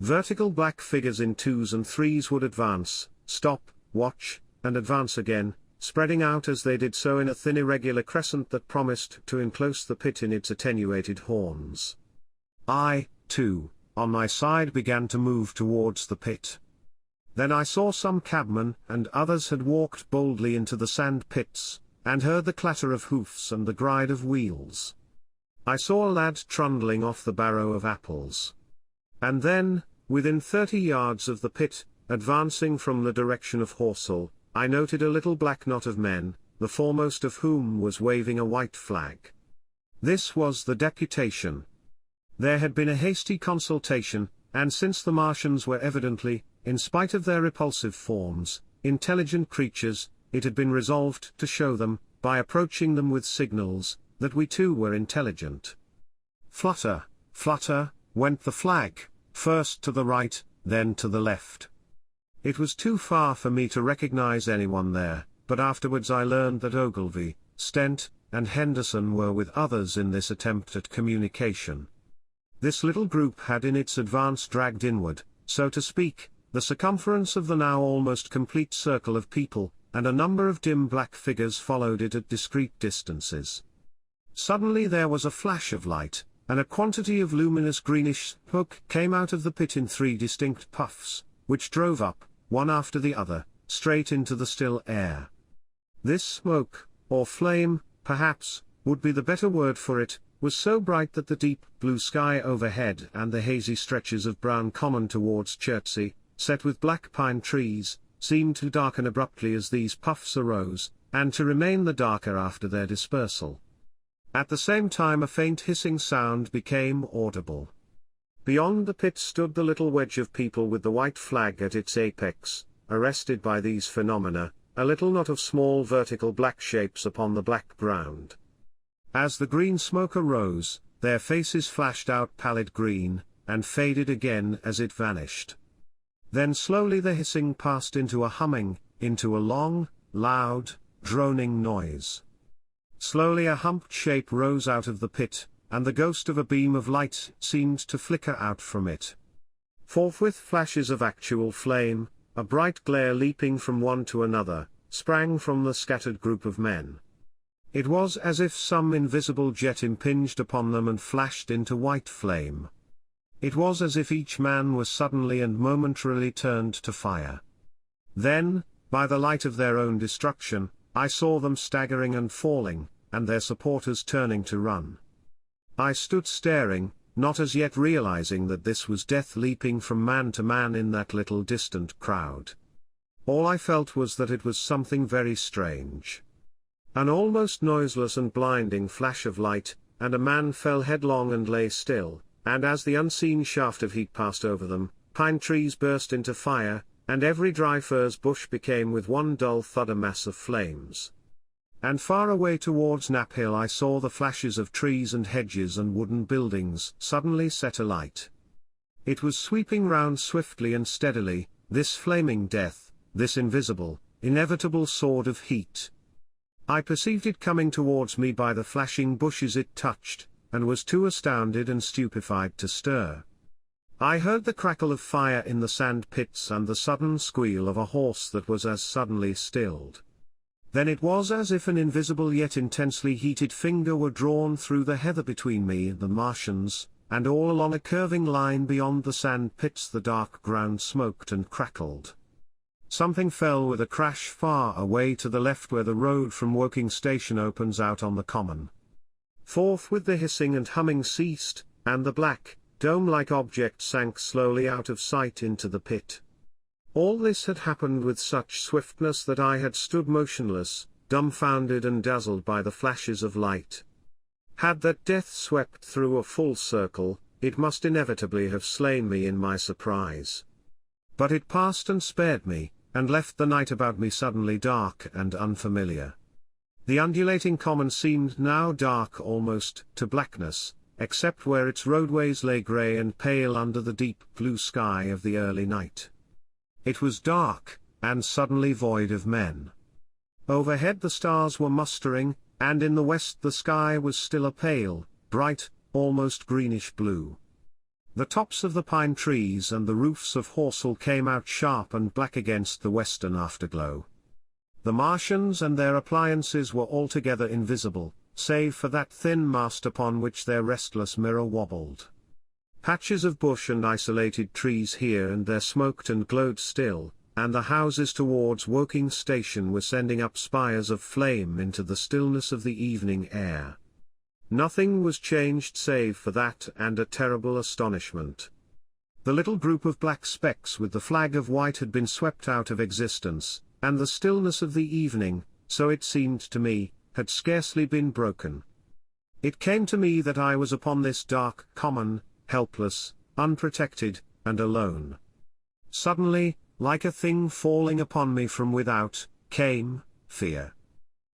Vertical black figures in twos and threes would advance, stop, watch, and advance again, spreading out as they did so in a thin irregular crescent that promised to enclose the pit in its attenuated horns. I, too, on my side began to move towards the pit. Then I saw some cabmen and others had walked boldly into the sand pits, and heard the clatter of hoofs and the gride of wheels. I saw a lad trundling off the barrow of apples. And then, within 30 yards of the pit, advancing from the direction of HORSELL, I noted a little black knot of men, the foremost of whom was waving a white flag. This was the deputation. There had been a hasty consultation, and since the Martians were evidently, in spite of their repulsive forms, intelligent creatures, it had been resolved to show them, by approaching them with signals, that we too were intelligent. Flutter, flutter, went the flag, first to the right, then to the left. It was too far for me to recognize anyone there, but afterwards I learned that Ogilvy, Stent, and Henderson were with others in this attempt at communication. This little group had in its advance dragged inward, so to speak, the circumference of the now almost complete circle of people, and a number of dim black figures followed it at discreet distances. Suddenly there was a flash of light, and a quantity of luminous greenish smoke came out of the pit in 3 distinct puffs, which drove up, one after the other, straight into the still air. This smoke, or flame, perhaps, would be the better word for it, was so bright that the deep blue sky overhead and the hazy stretches of brown common towards Chertsey, set with black pine trees, seemed to darken abruptly as these puffs arose, and to remain the darker after their dispersal. At the same time a faint hissing sound became audible. Beyond the pit stood the little wedge of people with the white flag at its apex, arrested by these phenomena, a little knot of small vertical black shapes upon the black ground. As the green smoke arose, their faces flashed out pallid green, and faded again as it vanished. Then slowly the hissing passed into a humming, into a long, loud, droning noise. Slowly a humped shape rose out of the pit, and the ghost of a beam of light seemed to flicker out from it. Forthwith flashes of actual flame, a bright glare leaping from one to another, sprang from the scattered group of men. It was as if some invisible jet impinged upon them and flashed into white flame. It was as if each man was suddenly and momentarily turned to fire. Then, by the light of their own destruction, I saw them staggering and falling, and their supporters turning to run. I stood staring, not as yet realizing that this was death leaping from man to man in that little distant crowd. All I felt was that it was something very strange. An almost noiseless and blinding flash of light, and a man fell headlong and lay still, and as the unseen shaft of heat passed over them, pine trees burst into fire, and every dry furze bush became with one dull thud a mass of flames. And far away towards Knapp Hill I saw the flashes of trees and hedges and wooden buildings suddenly set alight. It was sweeping round swiftly and steadily, this flaming death, this invisible, inevitable sword of heat. I perceived it coming towards me by the flashing bushes it touched, and was too astounded and stupefied to stir. I heard the crackle of fire in the sand pits and the sudden squeal of a horse that was as suddenly stilled. Then it was as if an invisible yet intensely heated finger were drawn through the heather between me and the Martians, and all along a curving line beyond the sand pits the dark ground smoked and crackled. Something fell with a crash far away to the left where the road from Woking station opens out on the common. Forthwith the hissing and humming ceased, and the black, dome-like object sank slowly out of sight into the pit. All this had happened with such swiftness that I had stood motionless, dumbfounded and dazzled by the flashes of light. Had that death swept through a full circle, it must inevitably have slain me in my surprise. But it passed and spared me, and left the night about me suddenly dark and unfamiliar. The undulating common seemed now dark almost to blackness, except where its roadways lay grey and pale under the deep blue sky of the early night. It was dark, and suddenly void of men. Overhead the stars were mustering, and in the west the sky was still a pale, bright, almost greenish blue. The tops of the pine trees and the roofs of HORSELL came out sharp and black against the western afterglow. The Martians and their appliances were altogether invisible, save for that thin mast upon which their restless mirror wobbled. Patches of bush and isolated trees here and there smoked and glowed still, and the houses towards Woking station were sending up spires of flame into the stillness of the evening air. Nothing was changed save for that and a terrible astonishment. The little group of black specks with the flag of white had been swept out of existence, and the stillness of the evening, so it seemed to me, had scarcely been broken. It came to me that I was upon this dark common, helpless, unprotected, and alone. Suddenly, like a thing falling upon me from without, came fear.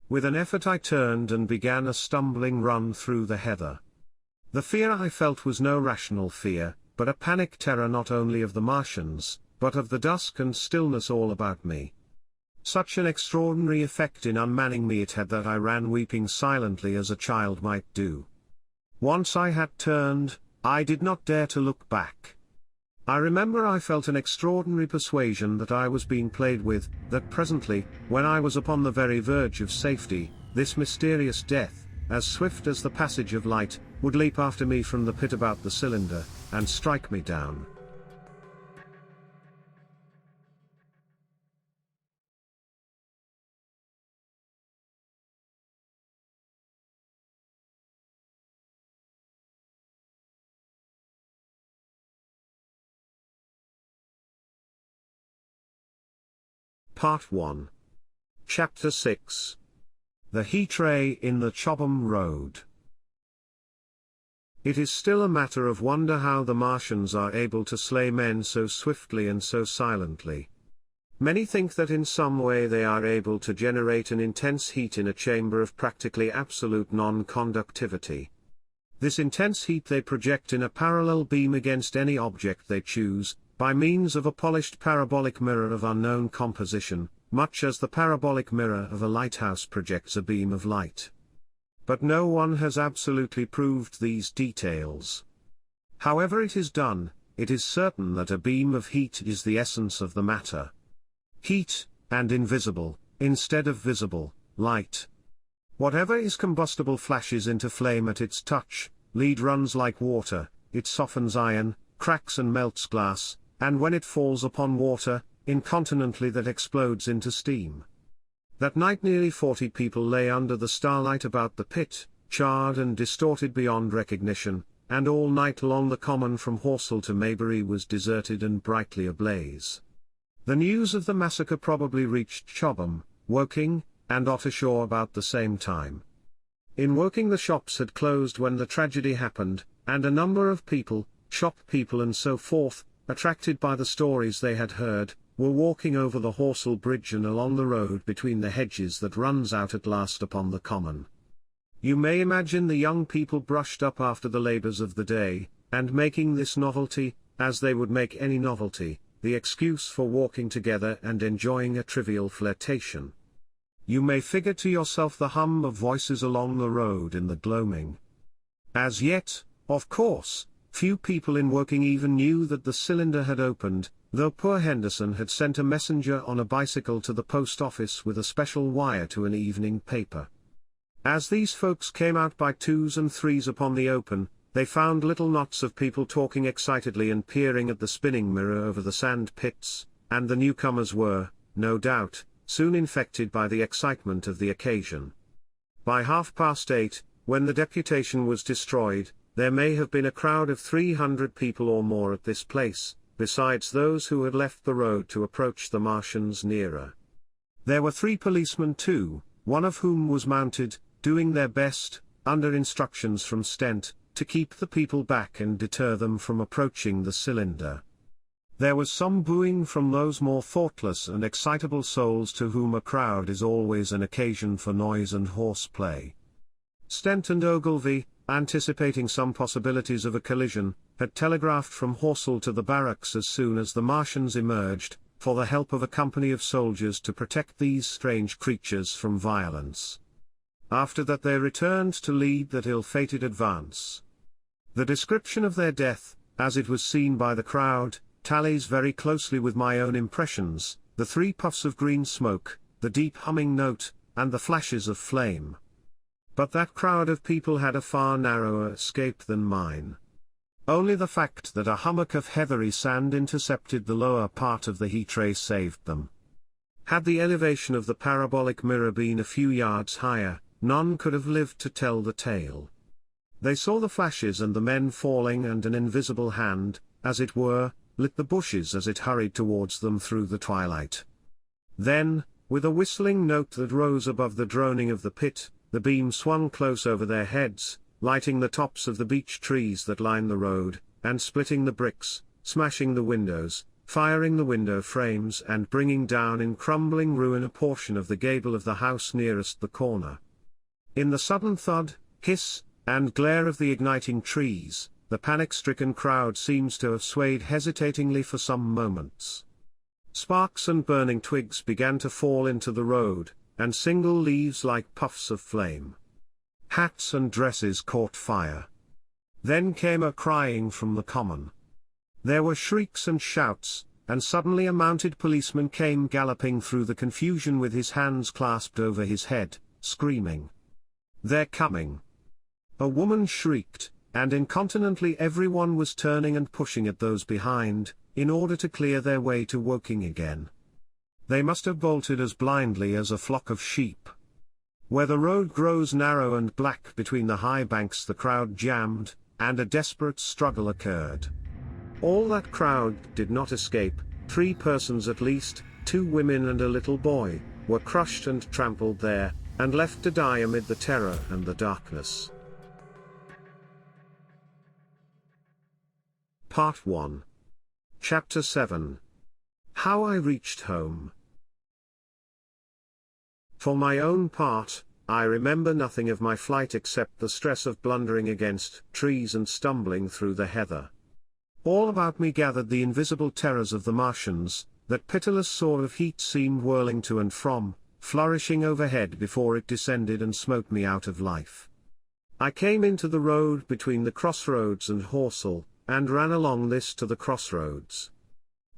With an effort I turned and began a stumbling run through the heather. The fear I felt was no rational fear, but a panic terror not only of the Martians, but of the dusk and stillness all about me. Such an extraordinary effect in unmanning me it had that I ran weeping silently as a child might do. Once I had turned, I did not dare to look back. I remember I felt an extraordinary persuasion that I was being played with, that presently, when I was upon the very verge of safety, this mysterious death, as swift as the passage of light, would leap after me from the pit about the cylinder, and strike me down. Part 1. Chapter 6. The heat ray in the CHOBHAM Road. It is still a matter of wonder how the Martians are able to slay men so swiftly and so silently. Many think that in some way they are able to generate an intense heat in a chamber of practically absolute non-conductivity. This intense heat they project in a parallel beam against any object they choose, by means of a polished parabolic mirror of unknown composition, much as the parabolic mirror of a lighthouse projects a beam of light. But no one has absolutely proved these details. However it is done, it is certain that a beam of heat is the essence of the matter. Heat, and invisible, instead of visible, light. Whatever is combustible flashes into flame at its touch, lead runs like water, it softens iron, cracks and melts glass, and when it falls upon water, incontinently that explodes into steam. That night nearly 40 people lay under the starlight about the pit, charred and distorted beyond recognition, and all night long the common from HORSELL to Maybury was deserted and brightly ablaze. The news of the massacre probably reached CHOBHAM, Woking, and Ottershaw about the same time. In Woking the shops had closed when the tragedy happened, and a number of people, shop people and so forth, attracted by the stories they had heard, were walking over the HORSELL bridge and along the road between the hedges that runs out at last upon the common. You may imagine the young people brushed up after the labours of the day, and making this novelty, as they would make any novelty, the excuse for walking together and enjoying a trivial flirtation. You may figure to yourself the hum of voices along the road in the gloaming. As yet, of course, few people in Woking even knew that the cylinder had opened, though poor Henderson had sent a messenger on a bicycle to the post office with a special wire to an evening paper. As these folks came out by twos and threes upon the open, they found little knots of people talking excitedly and peering at the spinning mirror over the sand pits, and the newcomers were, no doubt, soon infected by the excitement of the occasion. By 8:30, when the deputation was destroyed, there may have been a crowd of 300 people or more at this place, besides those who had left the road to approach the Martians nearer. There were 3 policemen too, one of whom was mounted, doing their best, under instructions from Stent, to keep the people back and deter them from approaching the cylinder. There was some booing from those more thoughtless and excitable souls to whom a crowd is always an occasion for noise and horseplay. Stent and Ogilvy, anticipating some possibilities of a collision, had telegraphed from HORSELL to the barracks as soon as the Martians emerged, for the help of a company of soldiers to protect these strange creatures from violence. After that they returned to lead that ill-fated advance. The description of their death, as it was seen by the crowd, tallies very closely with my own impressions, the 3 puffs of green smoke, the deep humming note, and the flashes of flame. But that crowd of people had a far narrower escape than mine. Only the fact that a hummock of heathery sand intercepted the lower part of the heat ray saved them. Had the elevation of the parabolic mirror been a few yards higher, none could have lived to tell the tale. They saw the flashes and the men falling and an invisible hand, as it were, lit the bushes as it hurried towards them through the twilight. Then, with a whistling note that rose above the droning of the pit, the beam swung close over their heads, lighting the tops of the beech trees that line the road, and splitting the bricks, smashing the windows, firing the window frames and bringing down in crumbling ruin a portion of the gable of the house nearest the corner. In the sudden thud, hiss, and glare of the igniting trees, the panic-stricken crowd seems to have swayed hesitatingly for some moments. Sparks and burning twigs began to fall into the road, and single leaves like puffs of flame. Hats and dresses caught fire. Then came a crying from the common. There were shrieks and shouts, and suddenly a mounted policeman came galloping through the confusion with his hands clasped over his head, screaming, "They're coming!" A woman shrieked, and incontinently everyone was turning and pushing at those behind, in order to clear their way to Woking again. They must have bolted as blindly as a flock of sheep. Where the road grows narrow and black between the high banks, the crowd jammed, and a desperate struggle occurred. All that crowd did not escape. 3 persons at least, 2 women and a little boy, were crushed and trampled there, and left to die amid the terror and the darkness. Part 1. Chapter 7. How I Reached Home. For my own part, I remember nothing of my flight except the stress of blundering against trees and stumbling through the heather. All about me gathered the invisible terrors of the Martians. That pitiless sword of heat seemed whirling to and from, flourishing overhead before it descended and smote me out of life. I came into the road between the crossroads and HORSELL, and ran along this to the crossroads.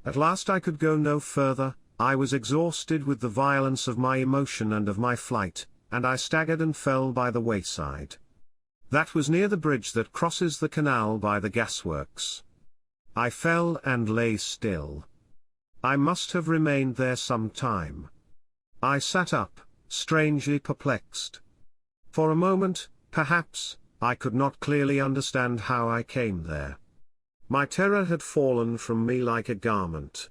At last I could go no further. I was exhausted with the violence of my emotion and of my flight, and I staggered and fell by the wayside. That was near the bridge that crosses the canal by the gasworks. I fell and lay still. I must have remained there some time. I sat up, strangely perplexed. For a moment, perhaps, I could not clearly understand how I came there. My terror had fallen from me like a garment.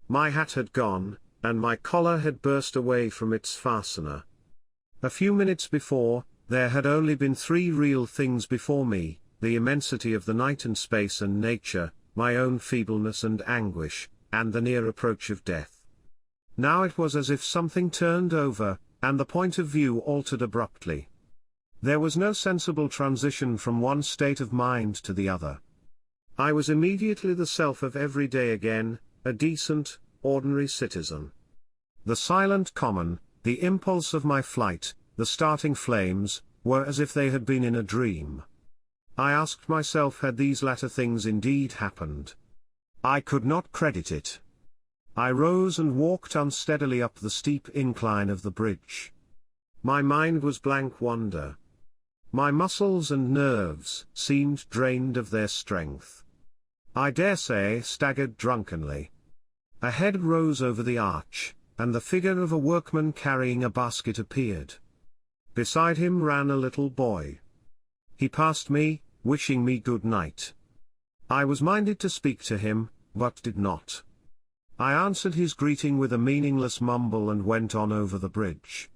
My hat had gone, and my collar had burst away from its fastener. A few minutes before, there had only been 3 real things before me: the immensity of the night and space and nature, my own feebleness and anguish, and the near approach of death. Now it was as if something turned over, and the point of view altered abruptly. There was no sensible transition from one state of mind to the other. I was immediately the self of every day again, a decent, ordinary citizen. The silent common, the impulse of my flight, the starting flames, were as if they had been in a dream. I asked myself, had these latter things indeed happened? I could not credit it. I rose and walked unsteadily up the steep incline of the bridge. My mind was blank wonder. My muscles and nerves seemed drained of their strength. I dare say staggered drunkenly. A head rose over the arch, and the figure of a workman carrying a basket appeared. Beside him ran a little boy. He passed me, wishing me good night. I was minded to speak to him, but did not. I answered his greeting with a meaningless mumble and went on over the bridge.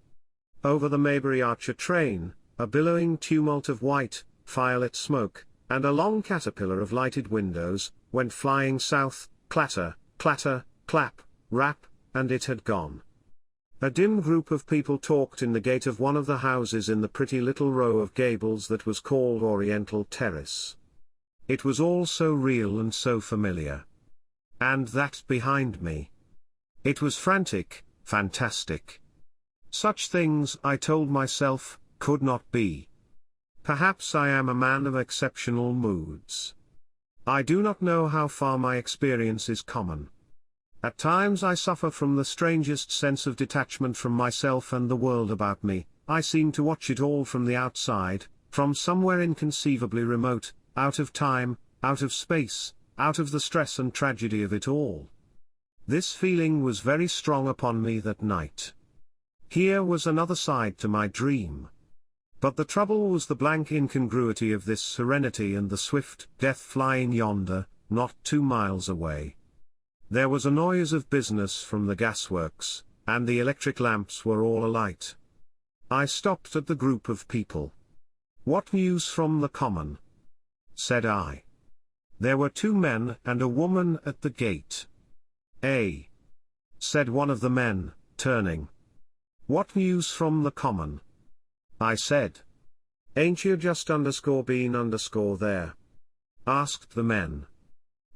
Over the Maybury Archer train, a billowing tumult of white, firelit smoke, and a long caterpillar of lighted windows, went flying south, clatter, clatter, clap, rap, and it had gone. A dim group of people talked in the gate of one of the houses in the pretty little row of gables that was called Oriental Terrace. It was all so real and so familiar. And that behind me. It was frantic, fantastic. Such things, I told myself, could not be. Perhaps I am a man of exceptional moods. I do not know how far my experience is common. At times I suffer from the strangest sense of detachment from myself and the world about me. I seem to watch it all from the outside, from somewhere inconceivably remote, out of time, out of space, out of the stress and tragedy of it all. This feeling was very strong upon me that night. Here was another side to my dream. But the trouble was the blank incongruity of this serenity and the swift death flying yonder, not 2 miles away. There was a noise of business from the gasworks, and the electric lamps were all alight. I stopped at the group of people. "What news from the common?" said I. There were 2 men and a woman at the gate. Said one of the men, turning. "What news from the common?" I said. "Ain't you just _been there?" asked the men.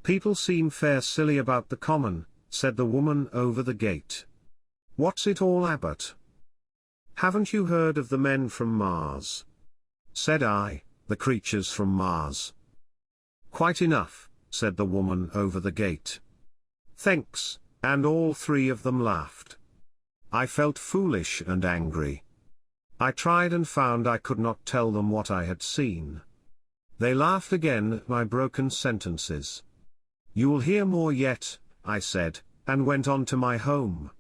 "People seem fair silly about the common," said the woman over the gate. "What's it all about?" "Haven't you heard of the men from Mars?" said I, "the creatures from Mars." "Quite enough," said the woman over the gate. "Thanks," and all 3 of them laughed. I felt foolish and angry. I tried and found I could not tell them what I had seen. They laughed again at my broken sentences. "You'll hear more yet," I said, and went on to my home.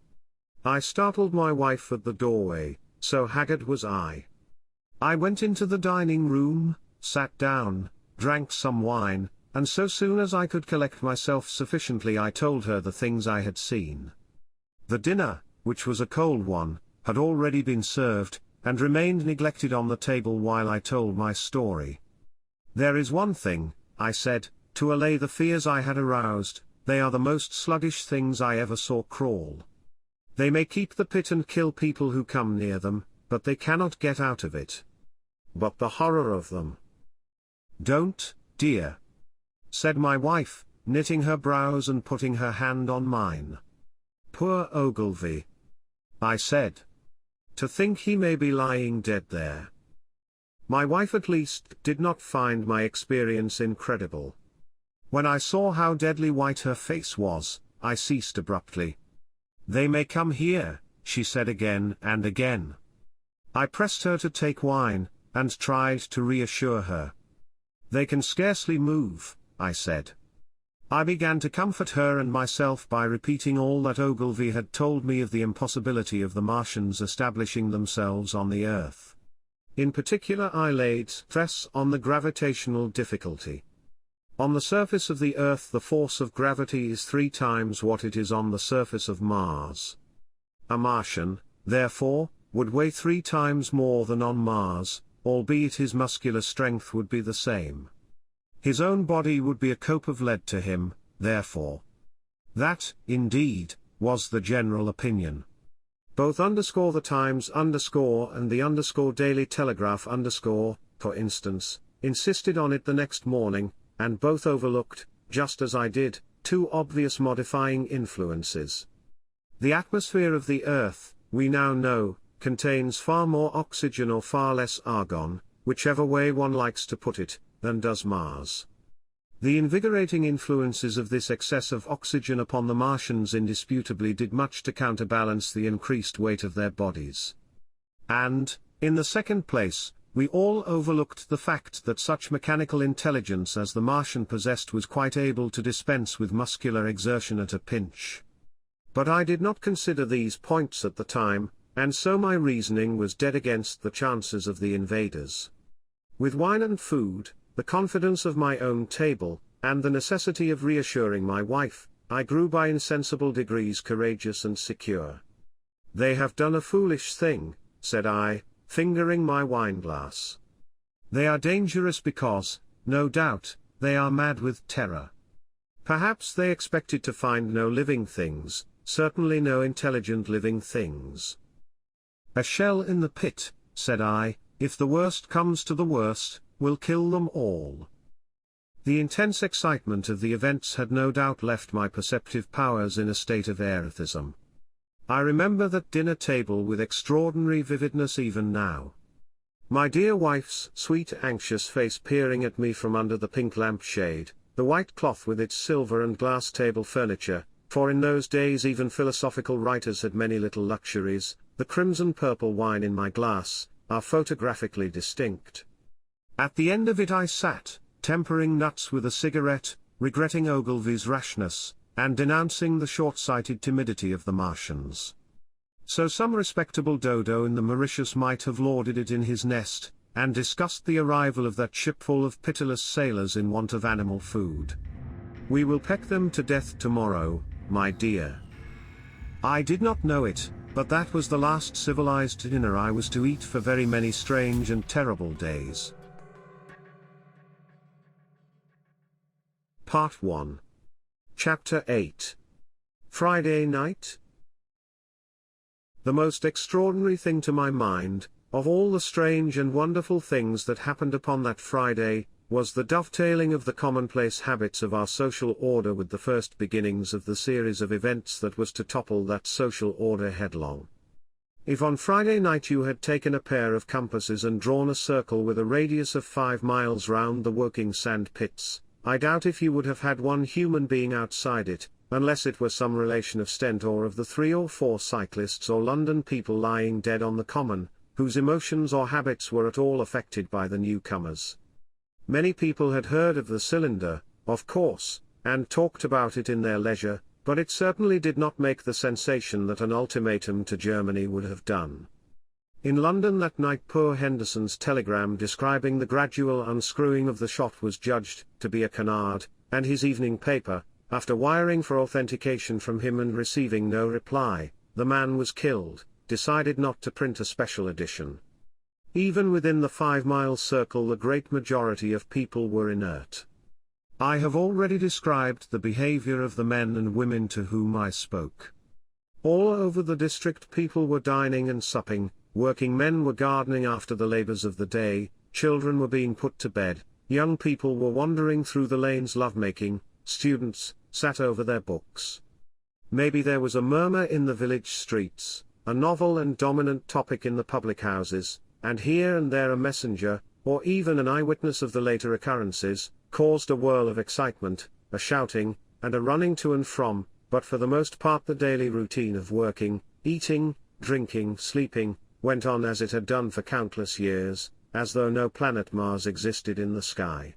I startled my wife at the doorway, so haggard was I. I went into the dining room, sat down, drank some wine, and so soon as I could collect myself sufficiently I told her the things I had seen. The dinner, which was a cold one, had already been served, and remained neglected on the table while I told my story. "There is one thing," I said, to allay the fears I had aroused, "they are the most sluggish things I ever saw crawl. They may keep the pit and kill people who come near them, but they cannot get out of it. But the horror of them." "Don't, dear," said my wife, knitting her brows and putting her hand on mine. "Poor Ogilvy," I said. "To think he may be lying dead there." My wife at least did not find my experience incredible. When I saw how deadly white her face was, I ceased abruptly. "They may come here," she said again and again. I pressed her to take wine, and tried to reassure her. "They can scarcely move," I said. I began to comfort her and myself by repeating all that Ogilvy had told me of the impossibility of the Martians establishing themselves on the Earth. In particular I laid stress on the gravitational difficulty. On the surface of the Earth the force of gravity is 3 times what it is on the surface of Mars. A Martian, therefore, would weigh 3 times more than on Mars, albeit his muscular strength would be the same. His own body would be a cope of lead to him, therefore. That, indeed, was the general opinion. Both _the Times_ and the Daily Telegraph _, for instance, insisted on it the next morning, and both overlooked, just as I did, 2 obvious modifying influences. The atmosphere of the Earth, we now know, contains far more oxygen or far less argon, whichever way one likes to put it, than does Mars. The invigorating influences of this excess of oxygen upon the Martians indisputably did much to counterbalance the increased weight of their bodies. And, in the second place, we all overlooked the fact that such mechanical intelligence as the Martian possessed was quite able to dispense with muscular exertion at a pinch. But I did not consider these points at the time, and so my reasoning was dead against the chances of the invaders. With wine and food, the confidence of my own table, and the necessity of reassuring my wife, I grew by insensible degrees courageous and secure. "They have done a foolish thing," said I, fingering my wineglass. "They are dangerous because, no doubt, they are mad with terror. Perhaps they expected to find no living things, certainly no intelligent living things." "A shell in the pit," said I, "if the worst comes to the worst, will kill them all." The intense excitement of the events had no doubt left my perceptive powers in a state of erethism. I remember that dinner table with extraordinary vividness even now. My dear wife's sweet anxious face peering at me from under the pink lampshade, the white cloth with its silver and glass table furniture, for in those days even philosophical writers had many little luxuries, the crimson-purple wine in my glass, are photographically distinct. At the end of it I sat, tempering nuts with a cigarette, regretting Ogilvy's rashness, and denouncing the short-sighted timidity of the Martians. So some respectable dodo in the Mauritius might have lauded it in his nest, and discussed the arrival of that shipful of pitiless sailors in want of animal food. We will peck them to death tomorrow, my dear. I did not know it, but that was the last civilized dinner I was to eat for very many strange and terrible days. Part 1. Chapter 8. Friday night? The most extraordinary thing to my mind, of all the strange and wonderful things that happened upon that Friday, was the dovetailing of the commonplace habits of our social order with the first beginnings of the series of events that was to topple that social order headlong. If on Friday night you had taken a pair of compasses and drawn a circle with a radius of 5 miles round the Woking sand pits, I doubt if you would have had one human being outside it, unless it were some relation of Stent or of the 3 or 4 cyclists or London people lying dead on the common, whose emotions or habits were at all affected by the newcomers. Many people had heard of the cylinder, of course, and talked about it in their leisure, but it certainly did not make the sensation that an ultimatum to Germany would have done. In London that night poor Henderson's telegram describing the gradual unscrewing of the shot was judged to be a canard, and his evening paper, after wiring for authentication from him and receiving no reply, the man was killed, decided not to print a special edition. Even within the 5-mile circle the great majority of people were inert. I have already described the behavior of the men and women to whom I spoke. All over the district people were dining and supping, working men were gardening after the labors of the day, children were being put to bed, young people were wandering through the lanes lovemaking, students sat over their books. Maybe there was a murmur in the village streets, a novel and dominant topic in the public houses, and here and there a messenger, or even an eyewitness of the later occurrences, caused a whirl of excitement, a shouting, and a running to and from, but for the most part the daily routine of working, eating, drinking, sleeping, went on as it had done for countless years, as though no planet Mars existed in the sky.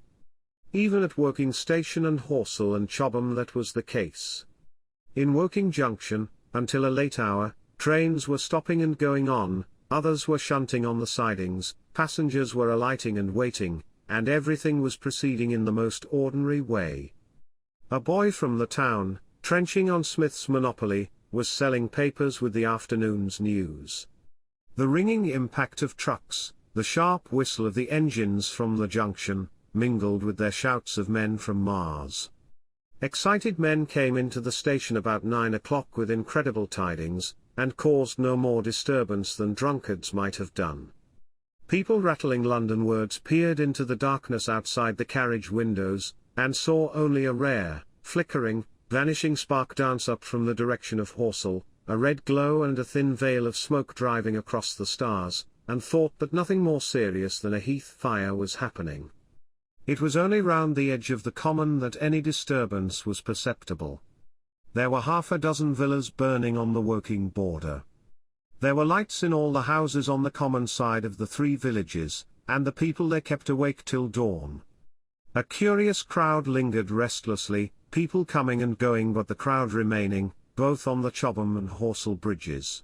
Even at Woking Station and HORSELL and CHOBHAM that was the case. In Woking Junction, until a late hour, trains were stopping and going on, others were shunting on the sidings, passengers were alighting and waiting, and everything was proceeding in the most ordinary way. A boy from the town, trenching on Smith's Monopoly, was selling papers with the afternoon's news. The ringing impact of trucks, the sharp whistle of the engines from the junction, mingled with their shouts of men from Mars. Excited men came into the station about 9 o'clock with incredible tidings, and caused no more disturbance than drunkards might have done. People rattling London words peered into the darkness outside the carriage windows, and saw only a rare, flickering, vanishing spark dance up from the direction of HORSELL, a red glow and a thin veil of smoke driving across the stars, and thought that nothing more serious than a heath fire was happening. It was only round the edge of the common that any disturbance was perceptible. There were half a dozen villas burning on the Woking border. There were lights in all the houses on the common side of the 3 villages, and the people there kept awake till dawn. A curious crowd lingered restlessly, people coming and going but the crowd remaining, both on the CHOBHAM and HORSELL bridges.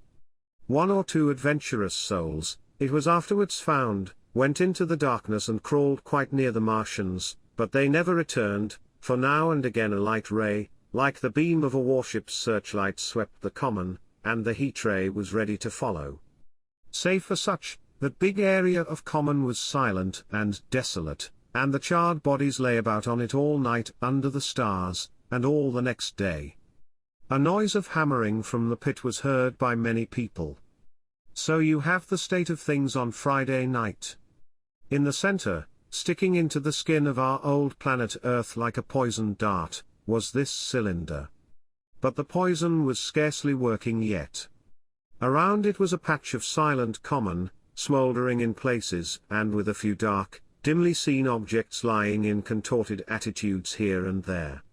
1 or 2 adventurous souls, it was afterwards found, went into the darkness and crawled quite near the Martians, but they never returned, for now and again a light ray, like the beam of a warship's searchlight, swept the common, and the heat ray was ready to follow. Save for such, that big area of common was silent and desolate, and the charred bodies lay about on it all night under the stars, and all the next day. A noise of hammering from the pit was heard by many people. So you have the state of things on Friday night. In the center, sticking into the skin of our old planet Earth like a poisoned dart, was this cylinder. But the poison was scarcely working yet. Around it was a patch of silent common, smouldering in places and with a few dark, dimly seen objects lying in contorted attitudes here and there.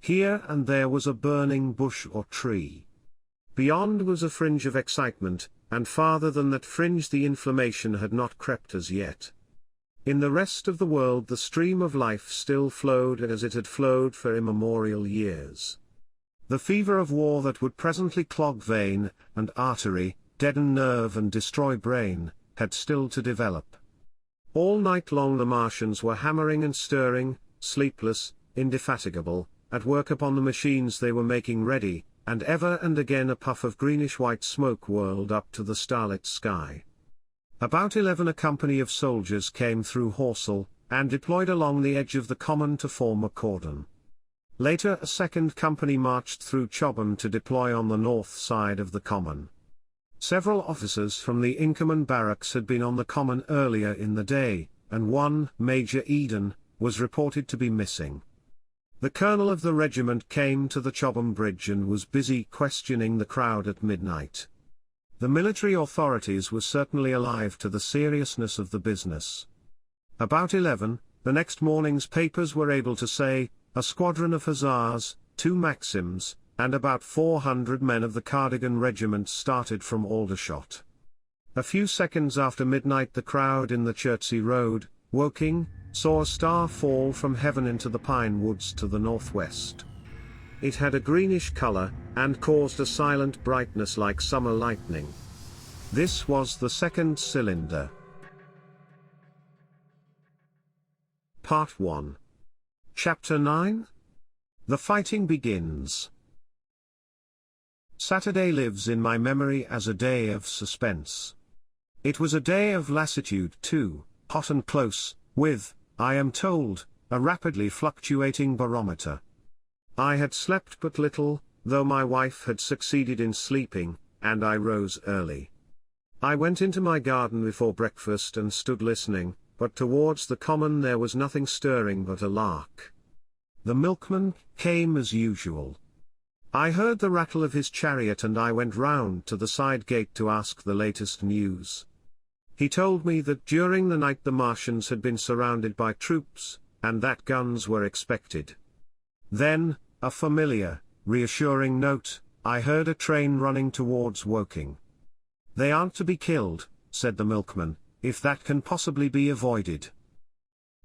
Here and there was a burning bush or tree. Beyond was a fringe of excitement, and farther than that fringe the inflammation had not crept as yet. In the rest of the world the stream of life still flowed as it had flowed for immemorial years. The fever of war that would presently clog vein and artery, deaden nerve and destroy brain, had still to develop. All night long the Martians were hammering and stirring, sleepless, indefatigable, at work upon the machines they were making ready, and ever and again a puff of greenish-white smoke whirled up to the starlit sky. About 11 a company of soldiers came through HORSELL, and deployed along the edge of the common to form a cordon. Later a second company marched through CHOBHAM to deploy on the north side of the common. Several officers from the Inkerman barracks had been on the common earlier in the day, and one, Major Eden, was reported to be missing. The colonel of the regiment came to the CHOBHAM bridge and was busy questioning the crowd at midnight. The military authorities were certainly alive to the seriousness of the business. About 11, the next morning's papers were able to say, a squadron of hussars, 2 Maxims, and about 400 men of the Cardigan regiment started from Aldershot. A few seconds after midnight the crowd in the Chertsey Road, Woking, saw a star fall from heaven into the pine woods to the northwest. It had a greenish color, and caused a silent brightness like summer lightning. This was the second cylinder. Part 1. Chapter 9? The Fighting Begins. Saturday lives in my memory as a day of suspense. It was a day of lassitude too, hot and close, with, I am told, a rapidly fluctuating barometer. I had slept but little, though my wife had succeeded in sleeping, and I rose early. I went into my garden before breakfast and stood listening, but towards the common there was nothing stirring but a lark. The milkman came as usual. I heard the rattle of his chariot and I went round to the side gate to ask the latest news. He told me that during the night the Martians had been surrounded by troops, and that guns were expected. Then, a familiar, reassuring note, I heard a train running towards Woking. They aren't to be killed, said the milkman, if that can possibly be avoided.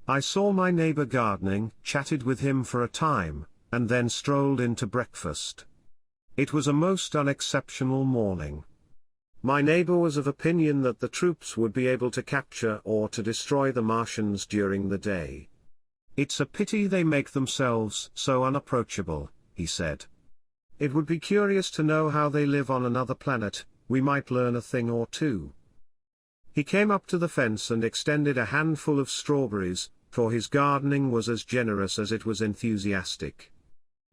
I saw my neighbour gardening, chatted with him for a time, and then strolled into breakfast. It was a most unexceptional morning. My neighbour was of opinion that the troops would be able to capture or to destroy the Martians during the day. It's a pity they make themselves so unapproachable, he said. It would be curious to know how they live on another planet, we might learn a thing or two. He came up to the fence and extended a handful of strawberries, for his gardening was as generous as it was enthusiastic.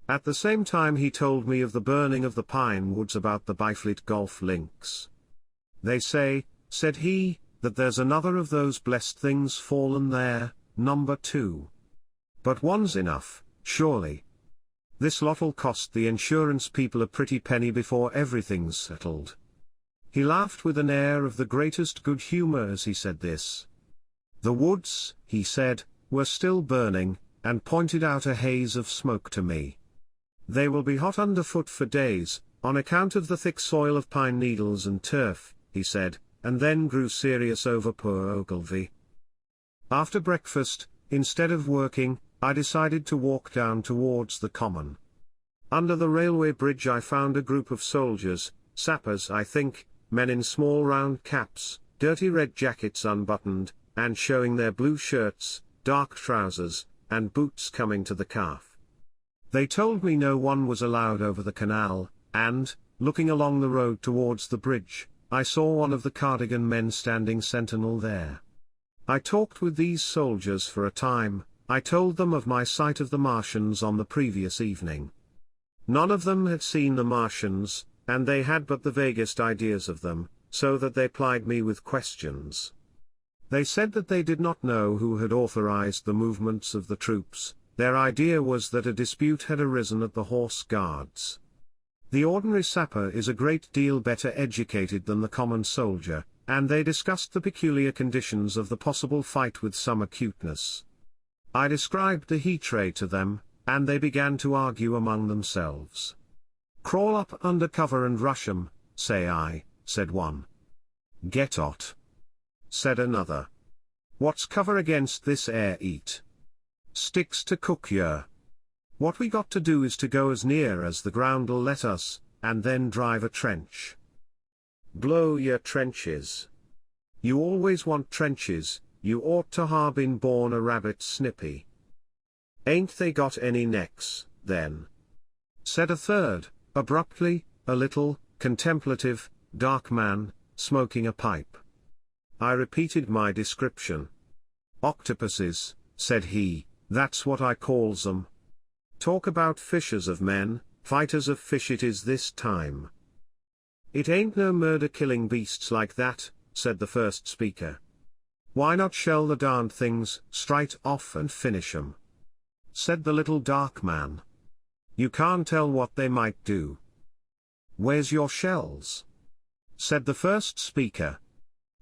At the same time he told me of the burning of the pine woods about the Byfleet golf links. They say, said he, that there's another of those blessed things fallen there, number 2. But one's enough, surely. This lot'll cost the insurance people a pretty penny before everything's settled. He laughed with an air of the greatest good humour as he said this. The woods, he said, were still burning, and pointed out a haze of smoke to me. They will be hot underfoot for days, on account of the thick soil of pine needles and turf, he said, and then grew serious over poor Ogilvy. After breakfast, instead of working, I decided to walk down towards the common. Under the railway bridge I found a group of soldiers, sappers I think, men in small round caps, dirty red jackets unbuttoned, and showing their blue shirts, dark trousers, and boots coming to the calf. They told me no one was allowed over the canal, and, looking along the road towards the bridge, I saw one of the Cardigan men standing sentinel there. I talked with these soldiers for a time. I told them of my sight of the Martians on the previous evening. None of them had seen the Martians, and they had but the vaguest ideas of them, so that they plied me with questions. They said that they did not know who had authorized the movements of the troops. Their idea was that a dispute had arisen at the Horse Guards. The ordinary sapper is a great deal better educated than the common soldier, and they discussed the peculiar conditions of the possible fight with some acuteness. I described the heat ray to them, and they began to argue among themselves. Crawl up under cover and rush 'em, say I, said one. Get hot, said another. What's cover against this air heat? Sticks to cook yer. What we got to do is to go as near as the ground'll let us, and then drive a trench. Blow your trenches. You always want trenches, you ought to ha' been born a rabbit snippy. Ain't they got any necks? then," said a third, abruptly, a little, contemplative, dark man, smoking a pipe. I repeated my description. "Octopuses," said he, "that's what I calls 'em. Talk about fishers of men, fighters of fish it is this time." "It ain't no murder-killing beasts like that," said the first speaker. "Why not shell the darned things straight off and finish 'em?" said the little dark man. "You can't tell what they might do." "Where's your shells?" said the first speaker.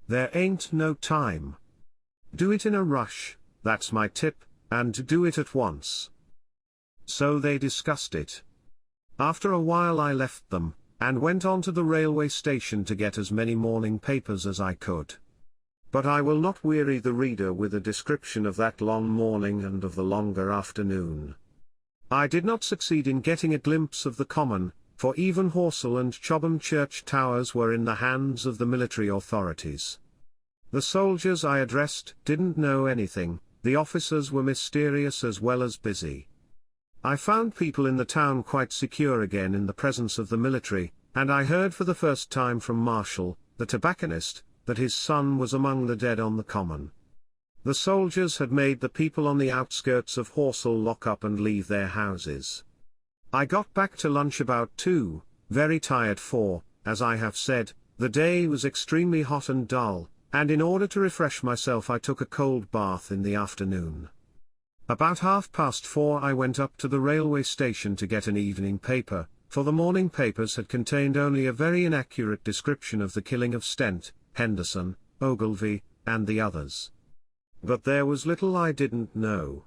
"There ain't no time. Do it in a rush, that's my tip, and do it at once." So they discussed it. After a while I left them, and went on to the railway station to get as many morning papers as I could. But I will not weary the reader with a description of that long morning and of the longer afternoon. I did not succeed in getting a glimpse of the common, for even HORSELL and CHOBHAM church towers were in the hands of the military authorities. The soldiers I addressed didn't know anything, the officers were mysterious as well as busy. I found people in the town quite secure again in the presence of the military, and I heard for the first time from Marshall, the tobacconist, that his son was among the dead on the common. The soldiers had made the people on the outskirts of HORSELL lock up and leave their houses. I got back to lunch about 2, very tired for, as I have said, the day was extremely hot and dull, and in order to refresh myself I took a cold bath in the afternoon. About 4:30 I went up to the railway station to get an evening paper, for the morning papers had contained only a very inaccurate description of the killing of Stent, Henderson, Ogilvy, and the others. But there was little I didn't know.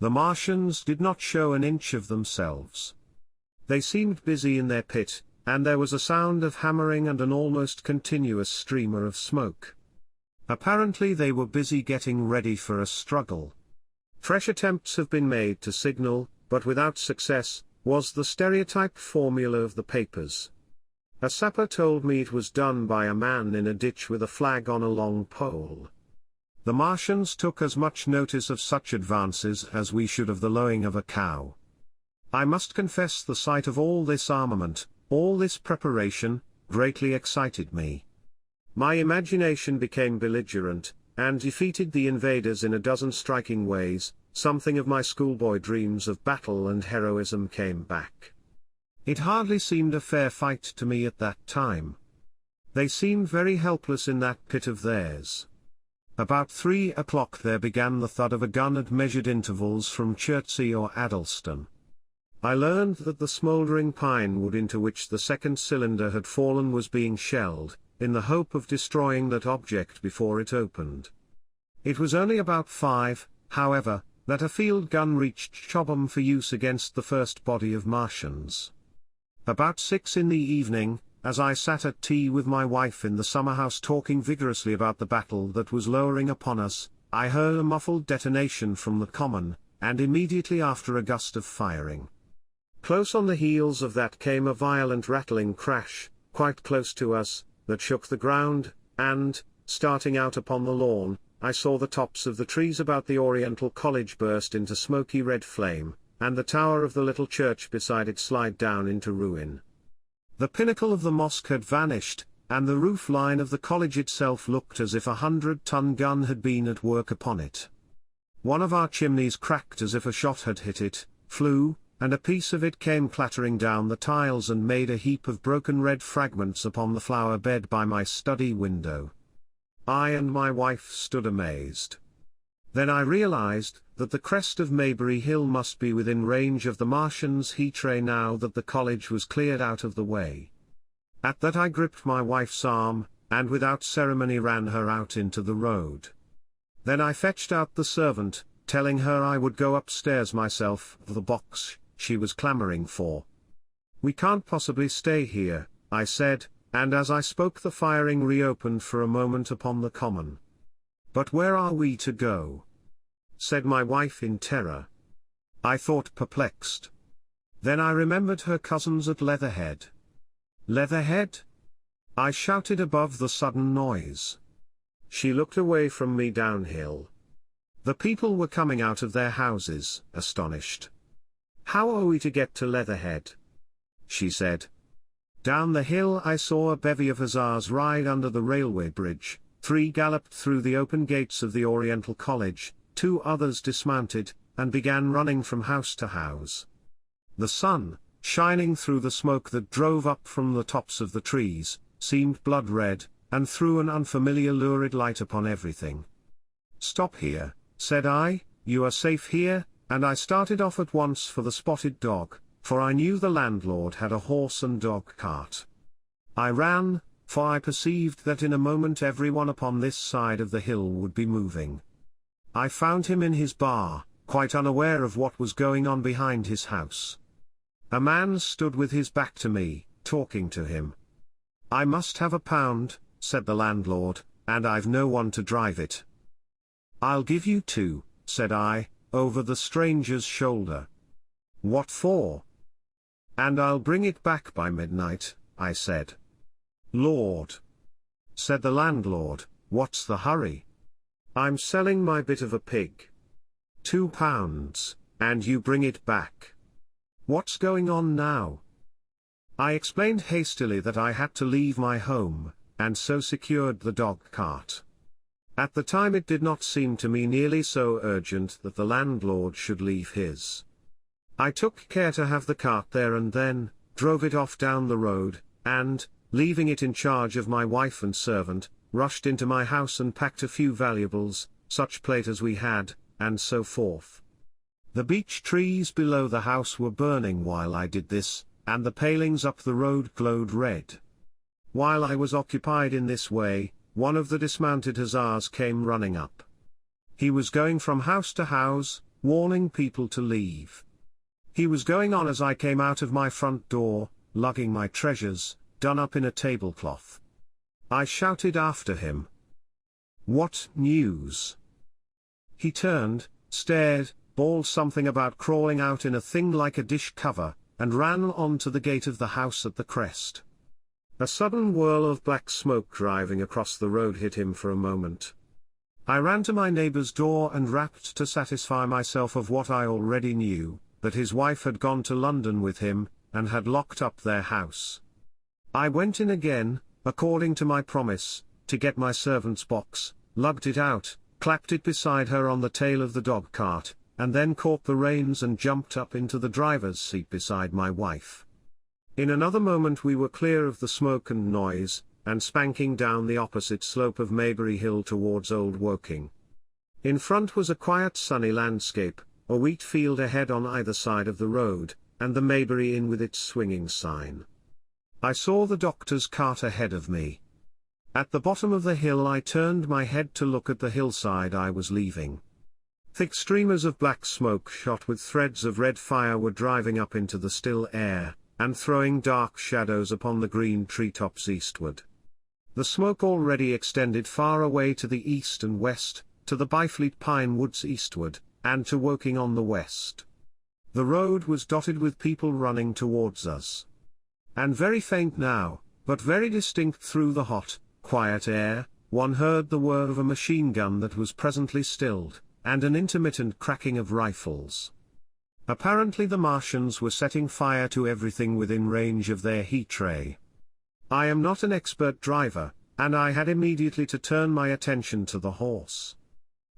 The Martians did not show an inch of themselves. They seemed busy in their pit, and there was a sound of hammering and an almost continuous streamer of smoke. Apparently they were busy getting ready for a struggle. Fresh attempts have been made to signal, but without success, was the stereotyped formula of the papers. A sapper told me it was done by a man in a ditch with a flag on a long pole. The Martians took as much notice of such advances as we should of the lowing of a cow. I must confess the sight of all this armament, all this preparation, greatly excited me. My imagination became belligerent, and defeated the invaders in a dozen striking ways. Something of my schoolboy dreams of battle and heroism came back. It hardly seemed a fair fight to me at that time. They seemed very helpless in that pit of theirs. About 3 o'clock there began the thud of a gun at measured intervals from Chertsey or Addlestone. I learned that the smouldering pine wood into which the second cylinder had fallen was being shelled, in the hope of destroying that object before it opened. It was only about 5, however, that a field gun reached CHOBHAM for use against the first body of Martians. About 6 in the evening, as I sat at tea with my wife in the summer house talking vigorously about the battle that was lowering upon us, I heard a muffled detonation from the common, and immediately after a gust of firing. Close on the heels of that came a violent rattling crash, quite close to us, that shook the ground, and, starting out upon the lawn, I saw the tops of the trees about the Oriental College burst into smoky red flame, and the tower of the little church beside it slide down into ruin. The pinnacle of the mosque had vanished, and the roof line of the college itself looked as if a 100-ton gun had been at work upon it. One of our chimneys cracked as if a shot had hit it, flew, and a piece of it came clattering down the tiles and made a heap of broken red fragments upon the flower bed by my study window. I and my wife stood amazed. Then I realized that the crest of Maybury Hill must be within range of the Martians' heat ray now that the college was cleared out of the way. At that I gripped my wife's arm, and without ceremony ran her out into the road. Then I fetched out the servant, telling her I would go upstairs myself for the box she was clamoring for. "We can't possibly stay here," I said, and as I spoke the firing reopened for a moment upon the common. "But where are we to go?" said my wife in terror. I thought perplexed. Then I remembered her cousins at Leatherhead. "Leatherhead?" I shouted above the sudden noise. She looked away from me downhill. The people were coming out of their houses, astonished. "How are we to get to Leatherhead?" she said. Down the hill I saw a bevy of hussars ride under the railway bridge. 3 galloped through the open gates of the Oriental College, 2 others dismounted, and began running from house to house. The sun, shining through the smoke that drove up from the tops of the trees, seemed blood red, and threw an unfamiliar lurid light upon everything. "Stop here," said I, "you are safe here," and I started off at once for the Spotted Dog, for I knew the landlord had a horse and dog cart. I ran, for I perceived that in a moment everyone upon this side of the hill would be moving. I found him in his bar, quite unaware of what was going on behind his house. A man stood with his back to me, talking to him. "I must have £1," said the landlord, "and I've no one to drive it." "I'll give you 2, said I, over the stranger's shoulder. "What for?" "And I'll bring it back by midnight," I said. "Lord," said the landlord, "what's the hurry?" "I'm selling my bit of a pig." £2, and you bring it back. What's going on now?" I explained hastily that I had to leave my home, and so secured the dog cart. At the time it did not seem to me nearly so urgent that the landlord should leave his. I took care to have the cart there and then, drove it off down the road, and, leaving it in charge of my wife and servant, rushed into my house and packed a few valuables, such plate as we had, and so forth. The beech trees below the house were burning while I did this, and the palings up the road glowed red. While I was occupied in this way, one of the dismounted hussars came running up. He was going from house to house, warning people to leave. He was going on as I came out of my front door, lugging my treasures, done up in a tablecloth. I shouted after him. "What news?" He turned, stared, bawled something about crawling out in a thing like a dish cover, and ran on to the gate of the house at the crest. A sudden whirl of black smoke driving across the road hit him for a moment. I ran to my neighbour's door and rapped to satisfy myself of what I already knew, that his wife had gone to London with him, and had locked up their house. I went in again, according to my promise, to get my servant's box, lugged it out, clapped it beside her on the tail of the dog cart, and then caught the reins and jumped up into the driver's seat beside my wife. In another moment we were clear of the smoke and noise, and spanking down the opposite slope of Maybury Hill towards Old Woking. In front was a quiet sunny landscape, a wheat field ahead on either side of the road, and the Maybury Inn with its swinging sign. I saw the doctor's cart ahead of me. At the bottom of the hill I turned my head to look at the hillside I was leaving. Thick streamers of black smoke shot with threads of red fire were driving up into the still air, and throwing dark shadows upon the green treetops eastward. The smoke already extended far away to the east and west, to the Byfleet pine woods eastward, and to Woking on the west. The road was dotted with people running towards us. And very faint now, but very distinct through the hot, quiet air, one heard the whir of a machine gun that was presently stilled, and an intermittent cracking of rifles. Apparently the Martians were setting fire to everything within range of their heat ray. I am not an expert driver, and I had immediately to turn my attention to the horse.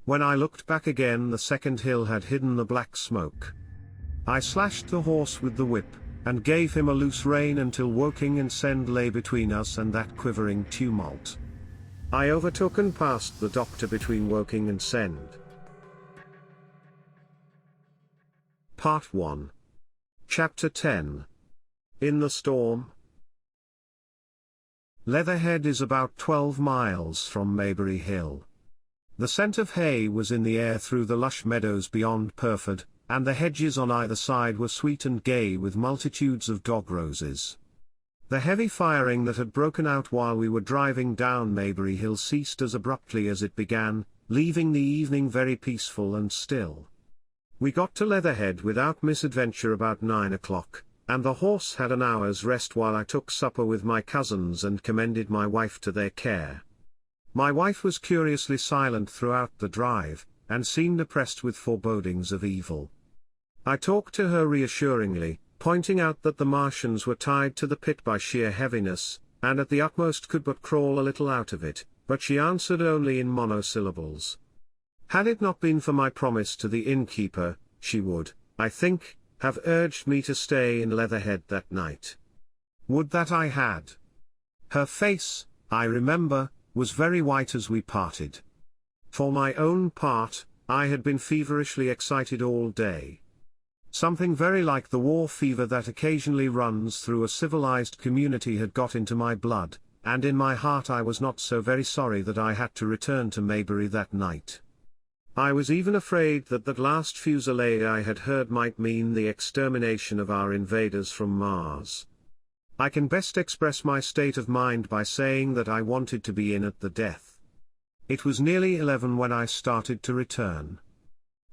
When I looked back again, the second hill had hidden the black smoke. I slashed the horse with the whip, and gave him a loose rein until Woking and Send lay between us and that quivering tumult. I overtook and passed the doctor between Woking and Send. Part 1. Chapter 10. In the Storm. Leatherhead is about 12 miles from Maybury Hill. The scent of hay was in the air through the lush meadows beyond Purford, and the hedges on either side were sweet and gay with multitudes of dog roses. The heavy firing that had broken out while we were driving down Maybury Hill ceased as abruptly as it began, leaving the evening very peaceful and still. We got to Leatherhead without misadventure about 9 o'clock, and the horse had an hour's rest while I took supper with my cousins and commended my wife to their care. My wife was curiously silent throughout the drive, and seemed oppressed with forebodings of evil. I talked to her reassuringly, pointing out that the Martians were tied to the pit by sheer heaviness, and at the utmost could but crawl a little out of it, but she answered only in monosyllables. Had it not been for my promise to the innkeeper, she would, I think, have urged me to stay in Leatherhead that night. Would that I had. Her face, I remember, was very white as we parted. For my own part, I had been feverishly excited all day. Something very like the war fever that occasionally runs through a civilized community had got into my blood, and in my heart I was not so very sorry that I had to return to Maybury that night. I was even afraid that that last fusillade I had heard might mean the extermination of our invaders from Mars. I can best express my state of mind by saying that I wanted to be in at the death. It was nearly 11 when I started to return.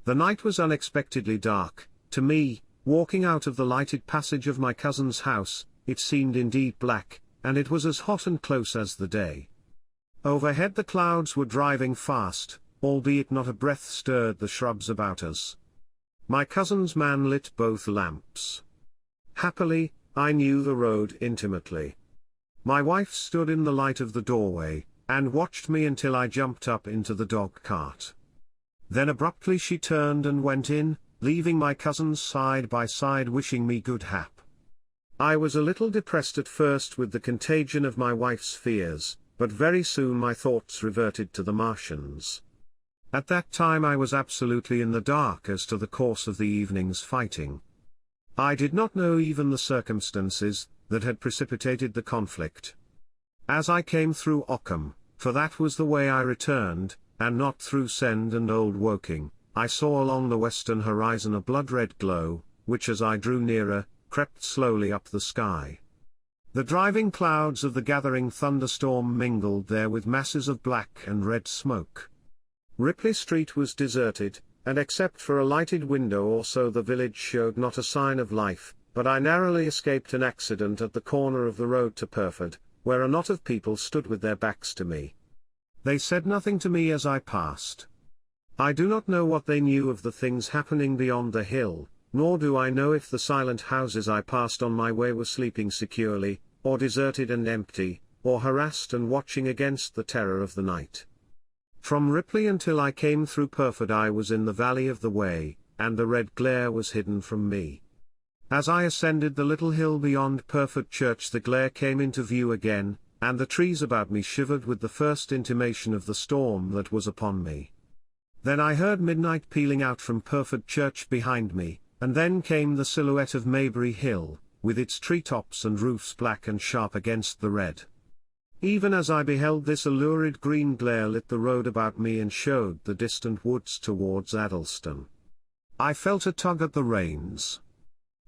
The night was unexpectedly dark. To me, walking out of the lighted passage of my cousin's house, it seemed indeed black, and it was as hot and close as the day. Overhead the clouds were driving fast, albeit not a breath stirred the shrubs about us. My cousin's man lit both lamps. Happily, I knew the road intimately. My wife stood in the light of the doorway, and watched me until I jumped up into the dog cart. Then abruptly she turned and went in, leaving my cousins side by side wishing me good hap. I was a little depressed at first with the contagion of my wife's fears, but very soon my thoughts reverted to the Martians. At that time I was absolutely in the dark as to the course of the evening's fighting. I did not know even the circumstances that had precipitated the conflict. As I came through Ockham, for that was the way I returned, and not through Send and Old Woking, I saw along the western horizon a blood-red glow, which as I drew nearer, crept slowly up the sky. The driving clouds of the gathering thunderstorm mingled there with masses of black and red smoke. Ripley Street was deserted, and except for a lighted window or so the village showed not a sign of life, but I narrowly escaped an accident at the corner of the road to Purford, where a knot of people stood with their backs to me. They said nothing to me as I passed. I do not know what they knew of the things happening beyond the hill, nor do I know if the silent houses I passed on my way were sleeping securely, or deserted and empty, or harassed and watching against the terror of the night. From Ripley until I came through Purford I was in the valley of the Wey, and the red glare was hidden from me. As I ascended the little hill beyond Purford Church the glare came into view again, and the trees about me shivered with the first intimation of the storm that was upon me. Then I heard midnight pealing out from Purford Church behind me, and then came the silhouette of Maybury Hill, with its treetops and roofs black and sharp against the red. Even as I beheld this, a lurid green glare lit the road about me and showed the distant woods towards Addlestone. I felt a tug at the reins.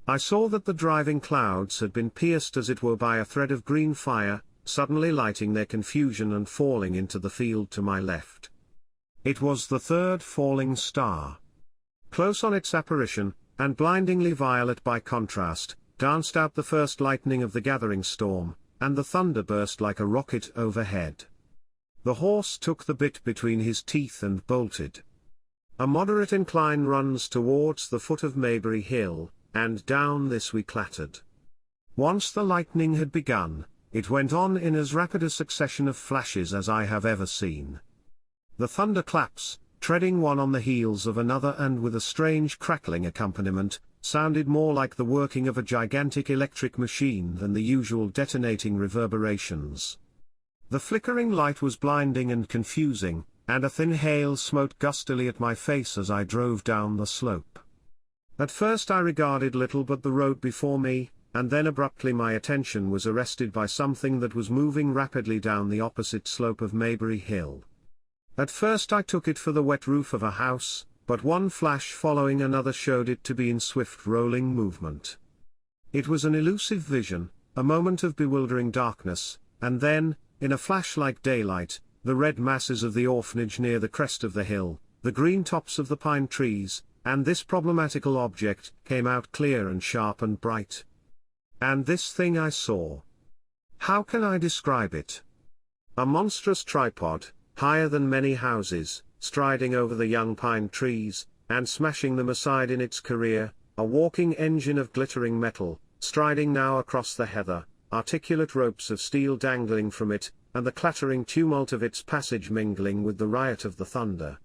I saw that the driving clouds had been pierced as it were by a thread of green fire, suddenly lighting their confusion and falling into the field to my left. It was the third falling star. Close on its apparition, and blindingly violet by contrast, danced out the first lightning of the gathering storm, and the thunder burst like a rocket overhead. The horse took the bit between his teeth and bolted. A moderate incline runs towards the foot of Maybury Hill, and down this we clattered. Once the lightning had begun, it went on in as rapid a succession of flashes as I have ever seen. The thunderclaps, treading one on the heels of another and with a strange crackling accompaniment, sounded more like the working of a gigantic electric machine than the usual detonating reverberations. The flickering light was blinding and confusing, and a thin hail smote gustily at my face as I drove down the slope. At first I regarded little but the road before me, and then abruptly my attention was arrested by something that was moving rapidly down the opposite slope of Maybury Hill. At first I took it for the wet roof of a house, but one flash following another showed it to be in swift rolling movement. It was an elusive vision, a moment of bewildering darkness, and then, in a flash like daylight, the red masses of the orphanage near the crest of the hill, the green tops of the pine trees, and this problematical object, came out clear and sharp and bright. And this thing I saw. How can I describe it? A monstrous tripod, higher than many houses, striding over the young pine trees, and smashing them aside in its career, a walking engine of glittering metal, striding now across the heather, articulate ropes of steel dangling from it, and the clattering tumult of its passage mingling with the riot of the thunder.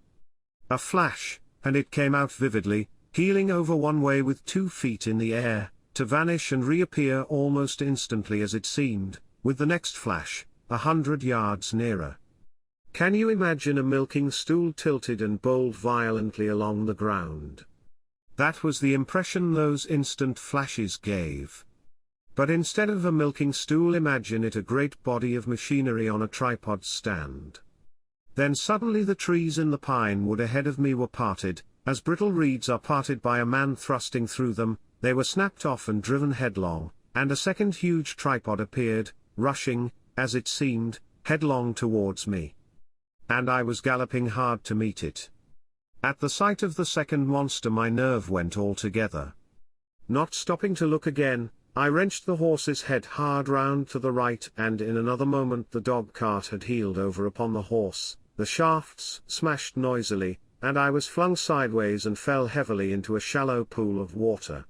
A flash, and it came out vividly, heeling over one way with 2 feet in the air, to vanish and reappear almost instantly as it seemed, with the next flash, 100 yards nearer. Can you imagine a milking stool tilted and bowled violently along the ground? That was the impression those instant flashes gave. But instead of a milking stool, imagine it a great body of machinery on a tripod stand. Then suddenly the trees in the pine wood ahead of me were parted, as brittle reeds are parted by a man thrusting through them. They were snapped off and driven headlong, and a second huge tripod appeared, rushing, as it seemed, headlong towards me. And I was galloping hard to meet it. At the sight of the second monster my nerve went altogether. Not stopping to look again, I wrenched the horse's head hard round to the right, and in another moment the dog-cart had heeled over upon the horse, the shafts smashed noisily, and I was flung sideways and fell heavily into a shallow pool of water.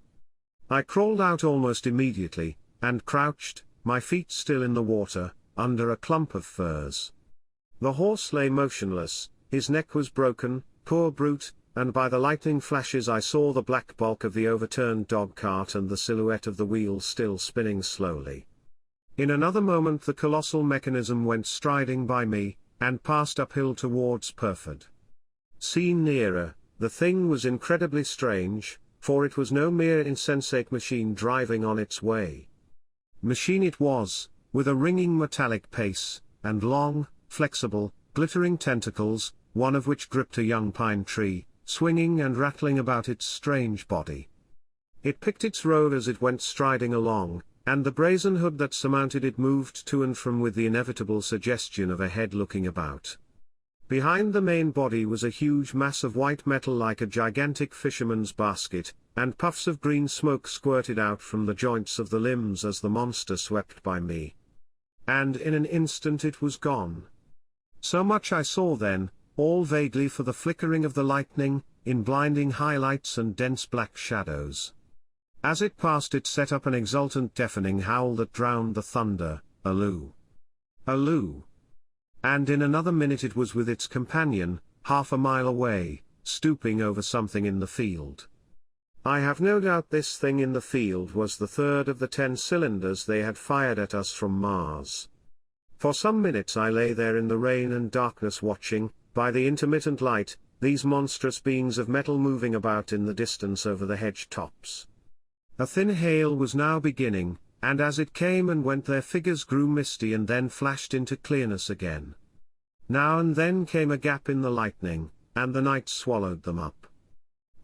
I crawled out almost immediately, and crouched, my feet still in the water, under a clump of firs. The horse lay motionless, his neck was broken, poor brute, and by the lightning flashes I saw the black bulk of the overturned dog-cart and the silhouette of the wheels still spinning slowly. In another moment the colossal mechanism went striding by me, and passed uphill towards Purford. Seen nearer, the thing was incredibly strange, for it was no mere insensate machine driving on its way. Machine it was, with a ringing metallic pace, and long, flexible, glittering tentacles, one of which gripped a young pine tree, swinging and rattling about its strange body. It picked its road as it went striding along, and the brazen hood that surmounted it moved to and from with the inevitable suggestion of a head looking about. Behind the main body was a huge mass of white metal like a gigantic fisherman's basket, and puffs of green smoke squirted out from the joints of the limbs as the monster swept by me. And in an instant it was gone. So much I saw then, all vaguely for the flickering of the lightning, in blinding highlights and dense black shadows. As it passed it set up an exultant deafening howl that drowned the thunder, Alloo! Alloo! And in another minute it was with its companion, half a mile away, stooping over something in the field. I have no doubt this thing in the field was the third of the 10 cylinders they had fired at us from Mars. For some minutes I lay there in the rain and darkness watching, by the intermittent light, these monstrous beings of metal moving about in the distance over the hedge tops. A thin hail was now beginning, and as it came and went their figures grew misty and then flashed into clearness again. Now and then came a gap in the lightning, and the night swallowed them up.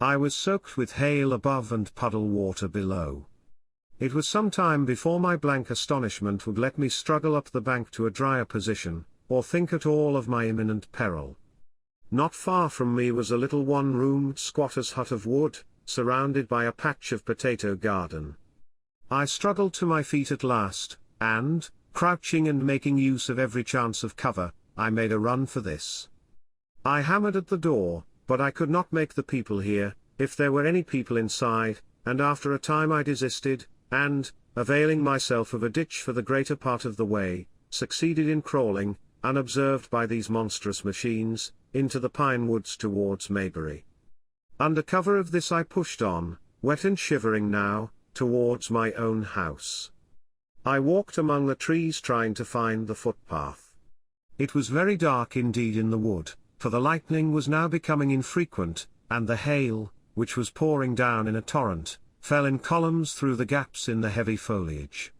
I was soaked with hail above and puddle water below. It was some time before my blank astonishment would let me struggle up the bank to a drier position, or think at all of my imminent peril. Not far from me was a little one-roomed squatter's hut of wood, surrounded by a patch of potato garden. I struggled to my feet at last, and, crouching and making use of every chance of cover, I made a run for this. I hammered at the door, but I could not make the people hear, if there were any people inside, and after a time I desisted, and, availing myself of a ditch for the greater part of the way, succeeded in crawling, unobserved by these monstrous machines, into the pine woods towards Maybury. Under cover of this I pushed on, wet and shivering now, towards my own house. I walked among the trees trying to find the footpath. It was very dark indeed in the wood, for the lightning was now becoming infrequent, and the hail, which was pouring down in a torrent, fell in columns through the gaps in the heavy foliage.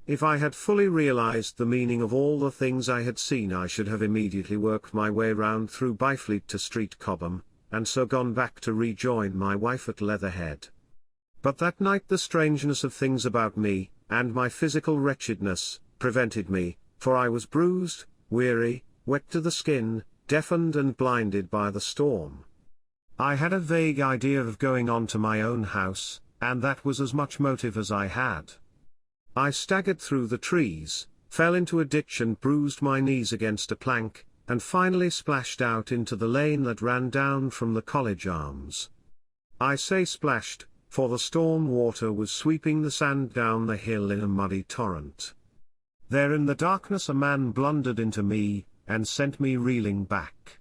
If I had fully realized the meaning of all the things I had seen, I should have immediately worked my way round through Byfleet to Street Cobham, and so gone back to rejoin my wife at Leatherhead. But that night the strangeness of things about me, and my physical wretchedness, prevented me, for I was bruised, weary, wet to the skin, deafened and blinded by the storm. I had a vague idea of going on to my own house, and that was as much motive as I had. I staggered through the trees, fell into a ditch and bruised my knees against a plank, and finally splashed out into the lane that ran down from the College Arms. I say splashed, for the storm water was sweeping the sand down the hill in a muddy torrent. There in the darkness a man blundered into me, and sent me reeling back.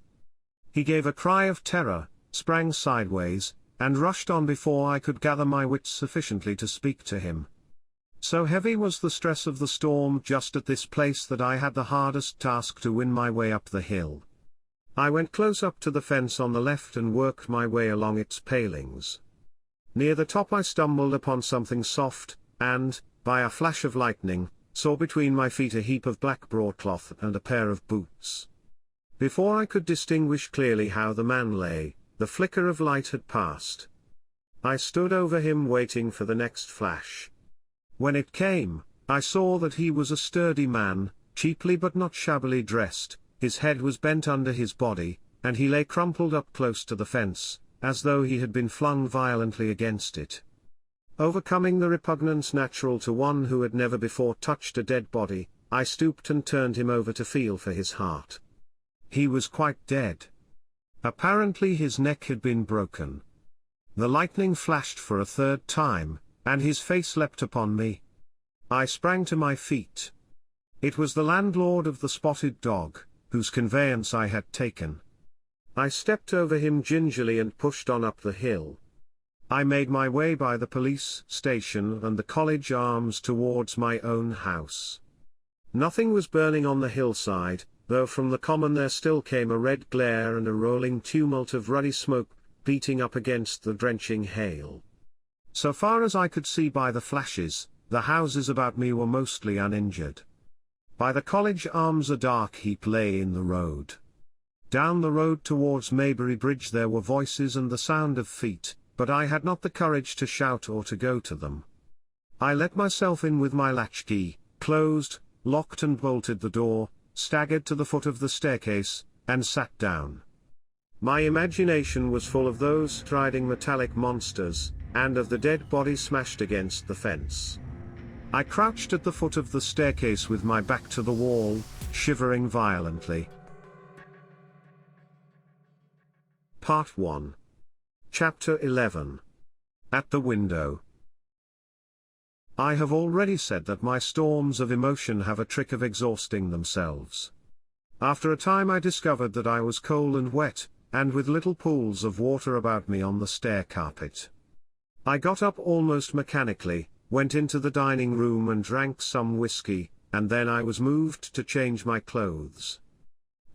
He gave a cry of terror, sprang sideways, and rushed on before I could gather my wits sufficiently to speak to him. So heavy was the stress of the storm just at this place that I had the hardest task to win my way up the hill. I went close up to the fence on the left and worked my way along its palings. Near the top I stumbled upon something soft, and, by a flash of lightning, saw between my feet a heap of black broadcloth and a pair of boots. Before I could distinguish clearly how the man lay, the flicker of light had passed. I stood over him waiting for the next flash. When it came, I saw that he was a sturdy man, cheaply but not shabbily dressed. His head was bent under his body, and he lay crumpled up close to the fence, as though he had been flung violently against it. Overcoming the repugnance natural to one who had never before touched a dead body, I stooped and turned him over to feel for his heart. He was quite dead. Apparently his neck had been broken. The lightning flashed for a third time, and his face leapt upon me. I sprang to my feet. It was the landlord of the Spotted Dog, whose conveyance I had taken. I stepped over him gingerly and pushed on up the hill. I made my way by the police station and the College Arms towards my own house. Nothing was burning on the hillside, though from the common there still came a red glare and a rolling tumult of ruddy smoke, beating up against the drenching hail. So far as I could see by the flashes, the houses about me were mostly uninjured. By the College Arms a dark heap lay in the road. Down the road towards Maybury Bridge there were voices and the sound of feet, but I had not the courage to shout or to go to them. I let myself in with my latchkey, closed, locked and bolted the door, staggered to the foot of the staircase, and sat down. My imagination was full of those striding metallic monsters, and of the dead body smashed against the fence. I crouched at the foot of the staircase with my back to the wall, shivering violently. Part 1. Chapter 11. At the Window. I have already said that my storms of emotion have a trick of exhausting themselves. After a time I discovered that I was cold and wet, and with little pools of water about me on the stair carpet. I got up almost mechanically, went into the dining room and drank some whiskey, and then I was moved to change my clothes.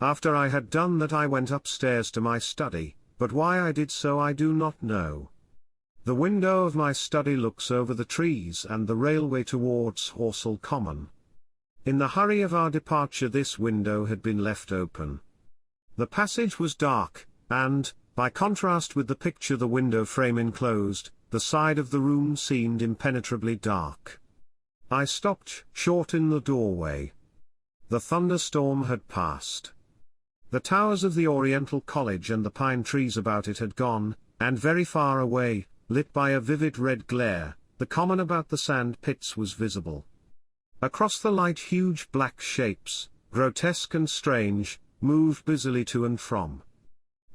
After I had done that I went upstairs to my study, but why I did so I do not know. The window of my study looks over the trees and the railway towards HORSELL Common. In the hurry of our departure this window had been left open. The passage was dark, and, by contrast with the picture the window frame enclosed, the side of the room seemed impenetrably dark. I stopped short in the doorway. The thunderstorm had passed. The towers of the Oriental College and the pine trees about it had gone, and very far away, lit by a vivid red glare, the common about the sand pits was visible. Across the light huge black shapes, grotesque and strange, moved busily to and from.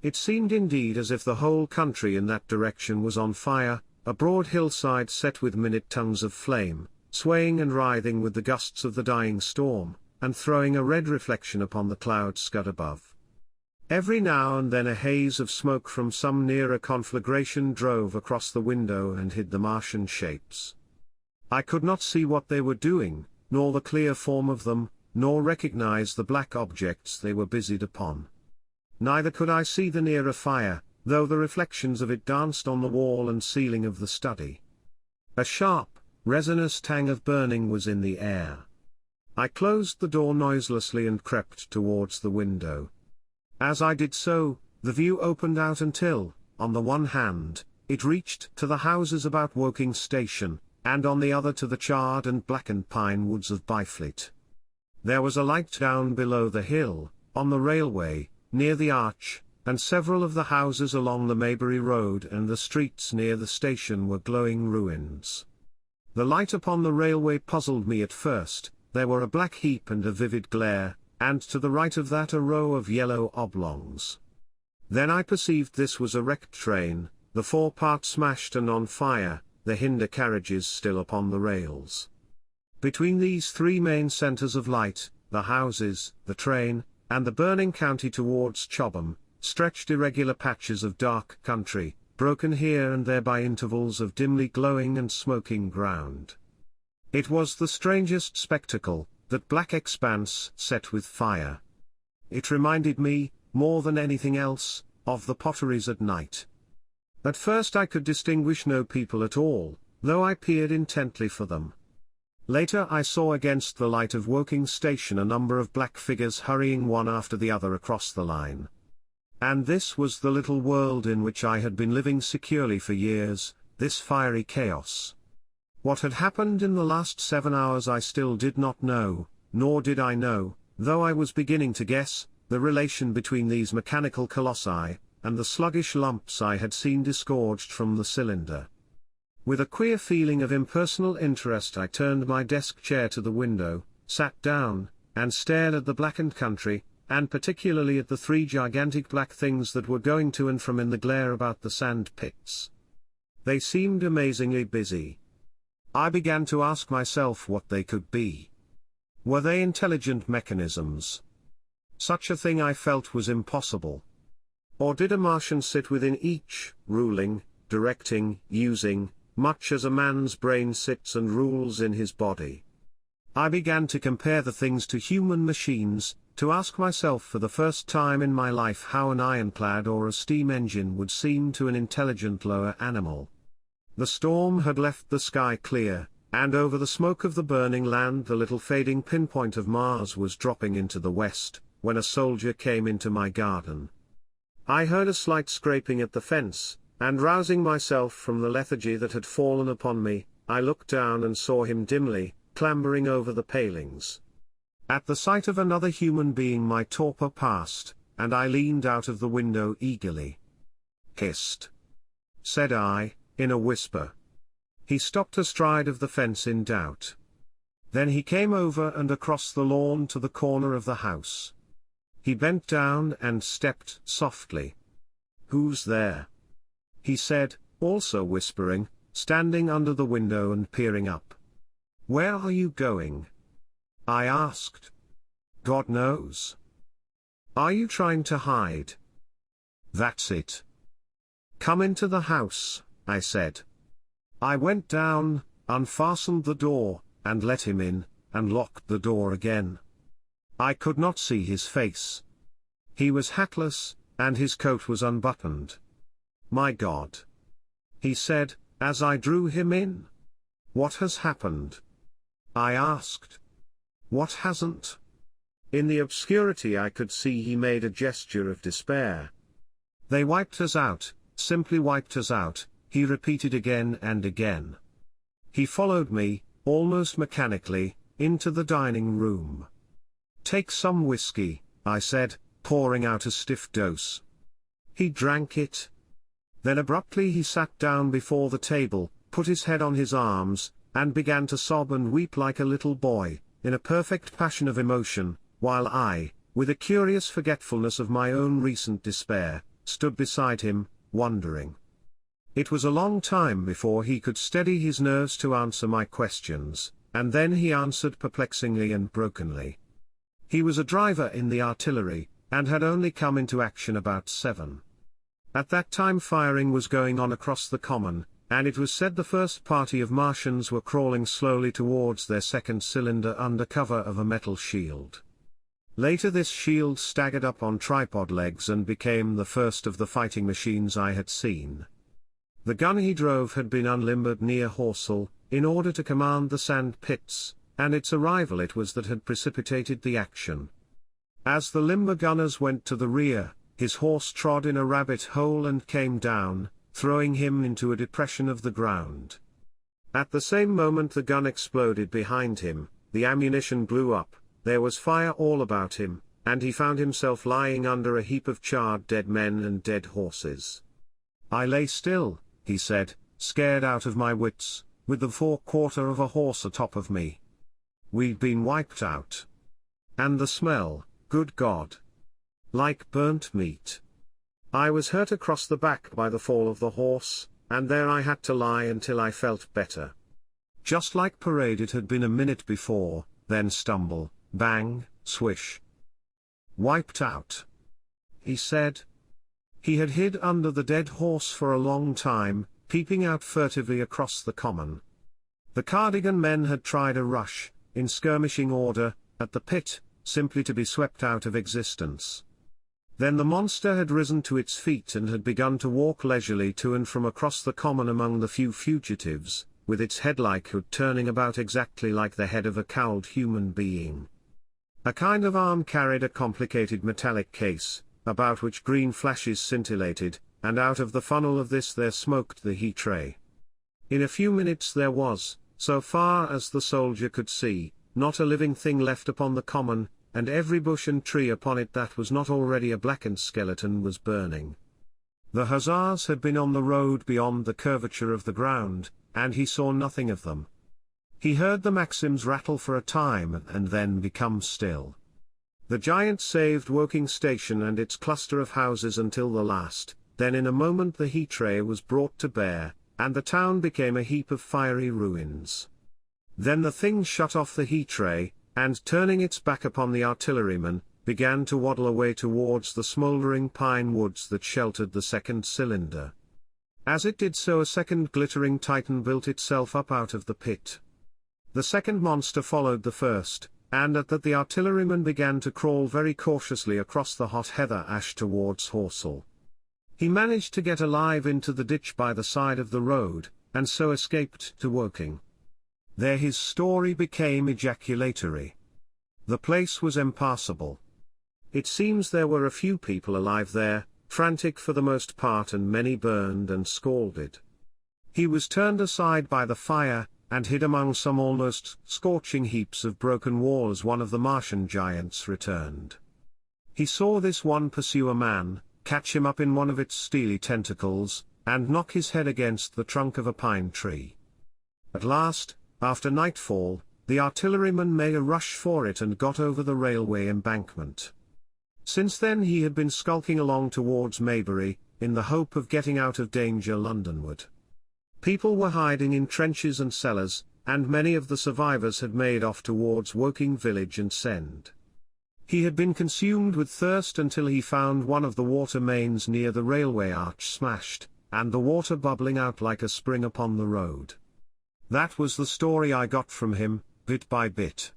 It seemed indeed as if the whole country in that direction was on fire, a broad hillside set with minute tongues of flame, swaying and writhing with the gusts of the dying storm, and throwing a red reflection upon the cloud scud above. Every now and then a haze of smoke from some nearer conflagration drove across the window and hid the Martian shapes. I could not see what they were doing, nor the clear form of them, nor recognize the black objects they were busied upon. Neither could I see the nearer fire, though the reflections of it danced on the wall and ceiling of the study. A sharp, resinous tang of burning was in the air. I closed the door noiselessly and crept towards the window. As I did so, the view opened out until, on the one hand, it reached to the houses about Woking Station, and on the other to the charred and blackened pine woods of Byfleet. There was a light down below the hill, on the railway, near the arch, and several of the houses along the Maybury Road and the streets near the station were glowing ruins. The light upon the railway puzzled me at first. There were a black heap and a vivid glare, and to the right of that a row of yellow oblongs. Then I perceived this was a wrecked train, the forepart smashed and on fire, the hinder carriages still upon the rails. Between these three main centres of light, the houses, the train, and the burning county towards CHOBHAM, stretched irregular patches of dark country, broken here and there by intervals of dimly glowing and smoking ground. It was the strangest spectacle, that black expanse set with fire. It reminded me, more than anything else, of the potteries at night. At first I could distinguish no people at all, though I peered intently for them. Later I saw against the light of Woking station a number of black figures hurrying one after the other across the line. And this was the little world in which I had been living securely for years, this fiery chaos. What had happened in the last 7 hours I still did not know, nor did I know, though I was beginning to guess, the relation between these mechanical colossi, and the sluggish lumps I had seen disgorged from the cylinder. With a queer feeling of impersonal interest I turned my desk chair to the window, sat down, and stared at the blackened country, and particularly at the three gigantic black things that were going to and from in the glare about the sand pits. They seemed amazingly busy. I began to ask myself what they could be. Were they intelligent mechanisms? Such a thing I felt was impossible. Or did a Martian sit within each, ruling, directing, using, much as a man's brain sits and rules in his body? I began to compare the things to human machines, to ask myself for the first time in my life how an ironclad or a steam engine would seem to an intelligent lower animal. The storm had left the sky clear, and over the smoke of the burning land the little fading pinpoint of Mars was dropping into the west, when a soldier came into my garden. I heard a slight scraping at the fence, and rousing myself from the lethargy that had fallen upon me, I looked down and saw him dimly, clambering over the palings. At the sight of another human being my torpor passed, and I leaned out of the window eagerly. "Hist!" said I, in a whisper. He stopped astride of the fence in doubt. Then he came over and across the lawn to the corner of the house. He bent down and stepped softly. "Who's there?" he said, also whispering, standing under the window and peering up. "Where are you going?" I asked. "God knows." "Are you trying to hide?" "That's it." "Come into the house," I said. I went down, unfastened the door, and let him in, and locked the door again. I could not see his face. He was hatless, and his coat was unbuttoned. "My God!" he said, as I drew him in. "What has happened?" I asked. "What hasn't?" In the obscurity I could see he made a gesture of despair. "They wiped us out, simply wiped us out," he repeated again and again. He followed me, almost mechanically, into the dining room. "Take some whiskey," I said, pouring out a stiff dose. He drank it. Then abruptly he sat down before the table, put his head on his arms, and began to sob and weep like a little boy, in a perfect passion of emotion, while I, with a curious forgetfulness of my own recent despair, stood beside him, wondering. It was a long time before he could steady his nerves to answer my questions, and then he answered perplexingly and brokenly. He was a driver in the artillery, and had only come into action about 7. At that time firing was going on across the common, and it was said the first party of Martians were crawling slowly towards their second cylinder under cover of a metal shield. Later this shield staggered up on tripod legs and became the first of the fighting machines I had seen. The gun he drove had been unlimbered near HORSELL, in order to command the sand pits, and its arrival it was that had precipitated the action. As the limber gunners went to the rear, his horse trod in a rabbit hole and came down, throwing him into a depression of the ground. At the same moment the gun exploded behind him, the ammunition blew up, there was fire all about him, and he found himself lying under a heap of charred dead men and dead horses. "I lay still," he said, "scared out of my wits, with the forequarter of a horse atop of me. We'd been wiped out. And the smell, good God! Like burnt meat. I was hurt across the back by the fall of the horse, and there I had to lie until I felt better. Just like parade it had been a minute before, then stumble, bang, swish. Wiped out, he said. He had hid under the dead horse for a long time, peeping out furtively across the common. The Cardigan men had tried a rush, in skirmishing order, at the pit, simply to be swept out of existence. Then the monster had risen to its feet and had begun to walk leisurely to and from across the common among the few fugitives, with its head like hood turning about exactly like the head of a cowled human being. A kind of arm carried a complicated metallic case, about which green flashes scintillated, and out of the funnel of this there smoked the heat ray. In a few minutes there was, so far as the soldier could see, not a living thing left upon the common, and every bush and tree upon it that was not already a blackened skeleton was burning. The hussars had been on the road beyond the curvature of the ground, and he saw nothing of them. He heard the Maxims rattle for a time and then become still. The giant saved Woking station and its cluster of houses until the last, then in a moment the heat ray was brought to bear, and the town became a heap of fiery ruins. Then the thing shut off the heat ray, and turning its back upon the artilleryman, began to waddle away towards the smouldering pine woods that sheltered the second cylinder. As it did so a second glittering titan built itself up out of the pit. The second monster followed the first, and at that the artilleryman began to crawl very cautiously across the hot heather ash towards HORSELL. He managed to get alive into the ditch by the side of the road, and so escaped to Woking. There his story became ejaculatory. The place was impassable. It seems there were a few people alive there, frantic for the most part, and many burned and scalded. He was turned aside by the fire, and hid among some almost scorching heaps of broken wall as one of the Martian giants returned. He saw this one pursue a man, catch him up in one of its steely tentacles, and knock his head against the trunk of a pine tree. At last, after nightfall, the artilleryman made a rush for it and got over the railway embankment. Since then he had been skulking along towards Maybury, in the hope of getting out of danger Londonward. People were hiding in trenches and cellars, and many of the survivors had made off towards Woking village and Send. He had been consumed with thirst until he found one of the water mains near the railway arch smashed, and the water bubbling out like a spring upon the road. That was the story I got from him, bit by bit.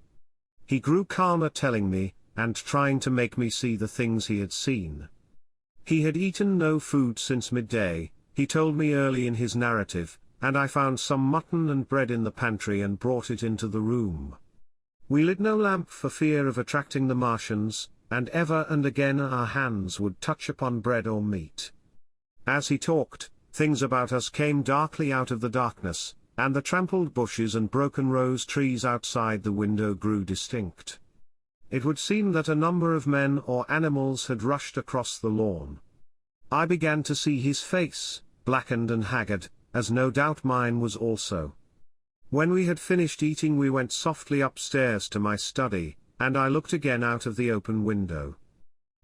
He grew calmer telling me, and trying to make me see the things he had seen. He had eaten no food since midday, he told me early in his narrative, and I found some mutton and bread in the pantry and brought it into the room. We lit no lamp for fear of attracting the Martians, and ever and again our hands would touch upon bread or meat. As he talked, things about us came darkly out of the darkness, and the trampled bushes and broken rose trees outside the window grew distinct. It would seem that a number of men or animals had rushed across the lawn. I began to see his face, blackened and haggard, as no doubt mine was also. When we had finished eating we went softly upstairs to my study, and I looked again out of the open window.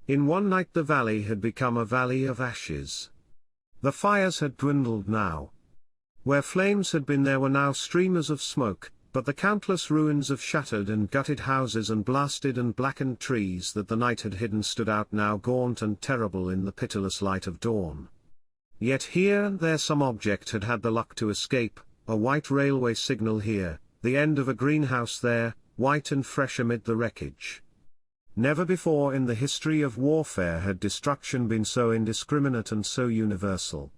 In one night the valley had become a valley of ashes. The fires had dwindled now. Where flames had been there were now streamers of smoke, but the countless ruins of shattered and gutted houses and blasted and blackened trees that the night had hidden stood out now gaunt and terrible in the pitiless light of dawn. Yet here and there some object had had the luck to escape, a white railway signal here, the end of a greenhouse there, white and fresh amid the wreckage. Never before in the history of warfare had destruction been so indiscriminate and so universal.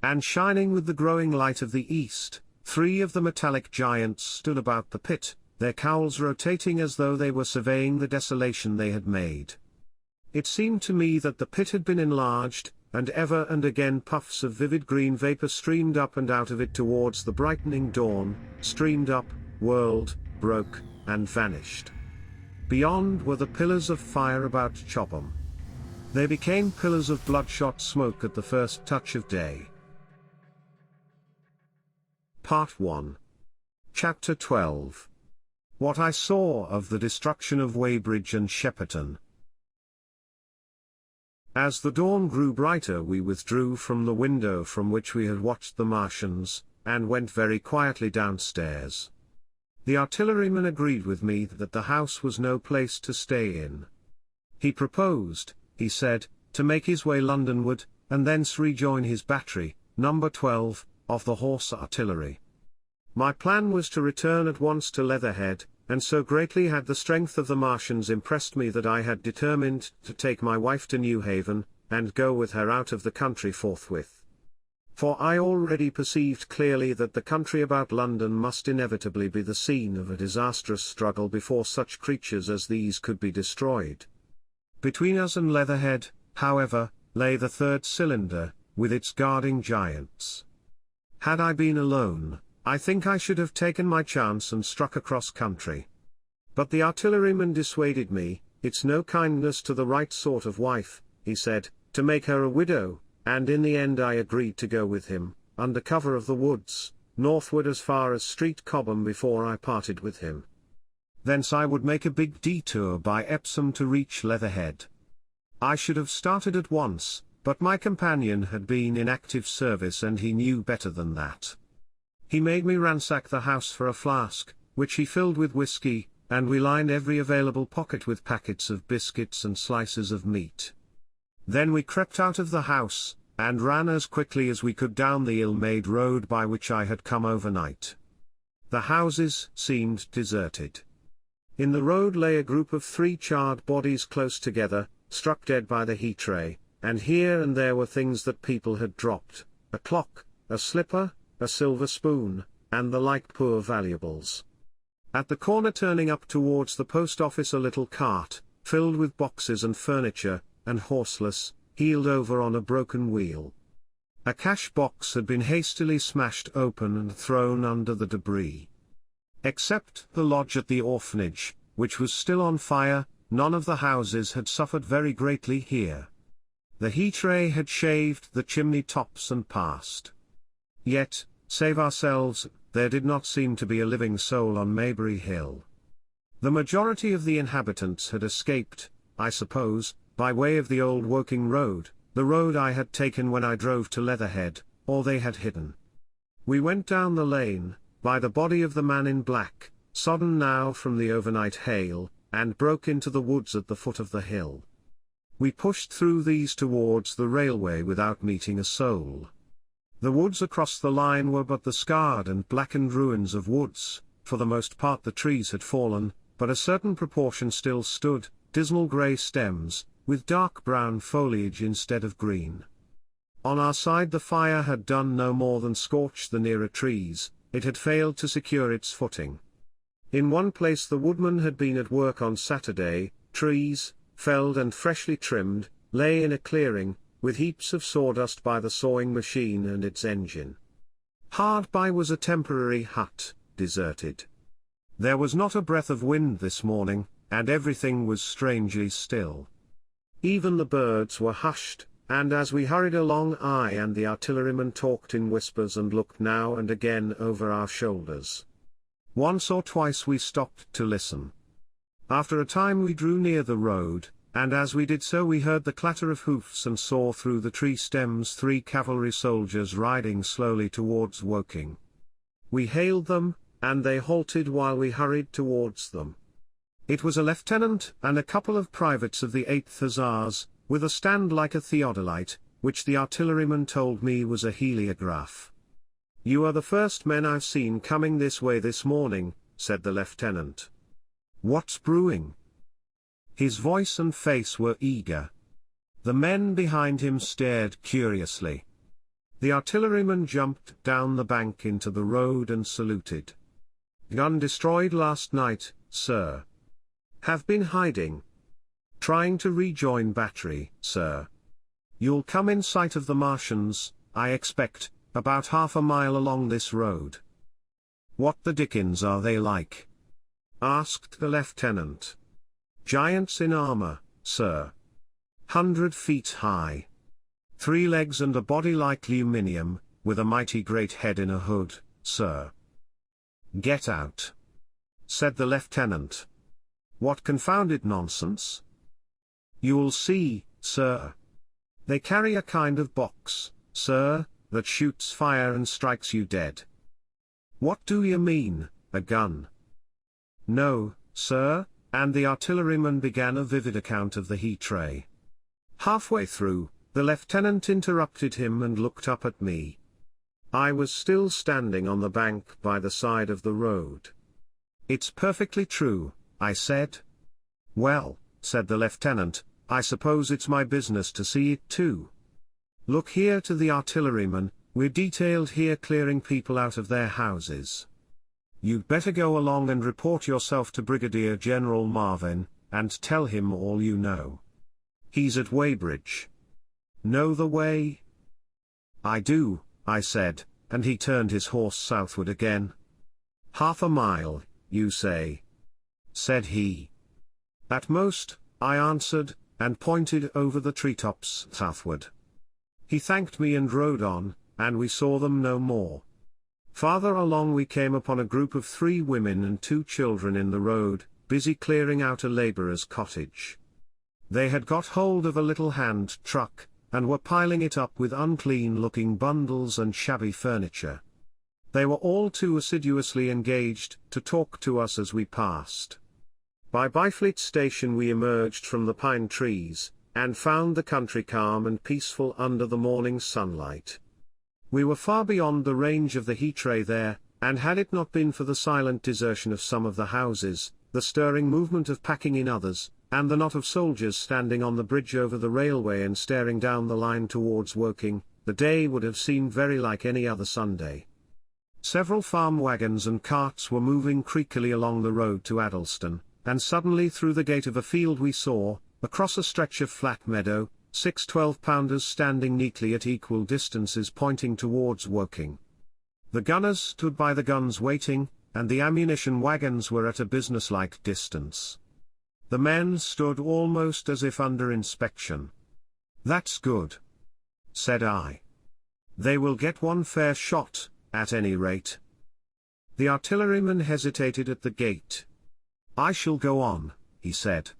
And shining with the growing light of the east, 3 of the metallic giants stood about the pit, their cowls rotating as though they were surveying the desolation they had made. It seemed to me that the pit had been enlarged, and ever and again puffs of vivid green vapor streamed up and out of it towards the brightening dawn, streamed up, whirled, broke, and vanished. Beyond were the pillars of fire about CHOBHAM. They became pillars of bloodshot smoke at the first touch of day. Part 1. Chapter 12. What I saw of the destruction of Weybridge and Shepperton. As the dawn grew brighter, we withdrew from the window from which we had watched the Martians, and went very quietly downstairs. The artilleryman agreed with me that the house was no place to stay in. He proposed, he said, to make his way Londonward, and thence rejoin his battery, number 12, of the Horse Artillery. My plan was to return at once to Leatherhead, and so greatly had the strength of the Martians impressed me that I had determined to take my wife to Newhaven, and go with her out of the country forthwith. For I already perceived clearly that the country about London must inevitably be the scene of a disastrous struggle before such creatures as these could be destroyed. Between us and Leatherhead, however, lay the third cylinder, with its guarding giants. Had I been alone, I think I should have taken my chance and struck across country. But the artilleryman dissuaded me. It's no kindness to the right sort of wife, he said, to make her a widow, and in the end I agreed to go with him, under cover of the woods, northward as far as Street Cobham before I parted with him. Thence I would make a big detour by Epsom to reach Leatherhead. I should have started at once, but my companion had been in active service and he knew better than that. He made me ransack the house for a flask, which he filled with whiskey, and we lined every available pocket with packets of biscuits and slices of meat. Then we crept out of the house, and ran as quickly as we could down the ill-made road by which I had come overnight. The houses seemed deserted. In the road lay a group of 3 charred bodies close together, struck dead by the heat ray, and here and there were things that people had dropped, a clock, a slipper, a silver spoon, and the like poor valuables. At the corner turning up towards the post office a little cart, filled with boxes and furniture, and horseless, heeled over on a broken wheel. A cash box had been hastily smashed open and thrown under the debris. Except the lodge at the orphanage, which was still on fire, none of the houses had suffered very greatly here. The heat ray had shaved the chimney tops and passed. Yet, save ourselves, there did not seem to be a living soul on Maybury Hill. The majority of the inhabitants had escaped, I suppose, by way of the old Woking road, the road I had taken when I drove to Leatherhead, or they had hidden. We went down the lane, by the body of the man in black, sodden now from the overnight hail, and broke into the woods at the foot of the hill. We pushed through these towards the railway without meeting a soul. The woods across the line were but the scarred and blackened ruins of woods. For the most part the trees had fallen, but a certain proportion still stood, dismal grey stems, with dark brown foliage instead of green. On our side the fire had done no more than scorch the nearer trees, it had failed to secure its footing. In one place the woodman had been at work on Saturday. Trees, felled and freshly trimmed, lay in a clearing, with heaps of sawdust by the sawing machine and its engine. Hard by was a temporary hut, deserted. There was not a breath of wind this morning, and everything was strangely still. Even the birds were hushed, and as we hurried along I and the artilleryman talked in whispers and looked now and again over our shoulders. Once or twice we stopped to listen. After a time we drew near the road, and as we did so we heard the clatter of hoofs and saw through the tree stems 3 cavalry soldiers riding slowly towards Woking. We hailed them, and they halted while we hurried towards them. It was a lieutenant and a couple of privates of the 8th Hussars, with a stand like a theodolite, which the artilleryman told me was a heliograph. "You are the first men I've seen coming this way this morning," said the lieutenant. "What's brewing?" His voice and face were eager. The men behind him stared curiously. The artilleryman jumped down the bank into the road and saluted. "Gun destroyed last night, sir." "Have been hiding." "Trying to rejoin battery, sir." "You'll come in sight of the Martians, I expect, about half a mile along this road." "What the dickens are they like?" asked the lieutenant. "Giants in armor, sir. 100 feet high. 3 legs and a body like aluminium, with a mighty great head in a hood, sir." "Get out," said the lieutenant. "What confounded nonsense?" "You'll see, sir." They carry a kind of box, sir, that shoots fire and strikes you dead. What do you mean, a gun? No, sir, and the artilleryman began a vivid account of the heat ray. Halfway through, the lieutenant interrupted him and looked up at me. I was still standing on the bank by the side of the road. It's perfectly true, I said. Well, said the lieutenant, I suppose it's my business to see it too. Look here to the artilleryman, we're detailed here clearing people out of their houses. You'd better go along and report yourself to Brigadier General Marvin, and tell him all you know. He's at Weybridge. Know the way? I do, I said, and he turned his horse southward again. Half a mile, you say? Said he. At most, I answered, and pointed over the treetops southward. He thanked me and rode on, and we saw them no more. Farther along we came upon a group of 3 women and 2 children in the road, busy clearing out a labourer's cottage. They had got hold of a little hand truck, and were piling it up with unclean-looking bundles and shabby furniture. They were all too assiduously engaged to talk to us as we passed. By Byfleet Station we emerged from the pine trees, and found the country calm and peaceful under the morning sunlight. We were far beyond the range of the heat ray there, and had it not been for the silent desertion of some of the houses, the stirring movement of packing in others, and the knot of soldiers standing on the bridge over the railway and staring down the line towards Woking, the day would have seemed very like any other Sunday. Several farm wagons and carts were moving creakily along the road to Addlestone, and suddenly through the gate of a field we saw, across a stretch of flat meadow, 6 12-pounders standing neatly at equal distances pointing towards Woking. The gunners stood by the guns waiting, and the ammunition wagons were at a businesslike distance. The men stood almost as if under inspection. That's good, said I. They will get one fair shot, at any rate. The artilleryman hesitated at the gate. I shall go on, he said.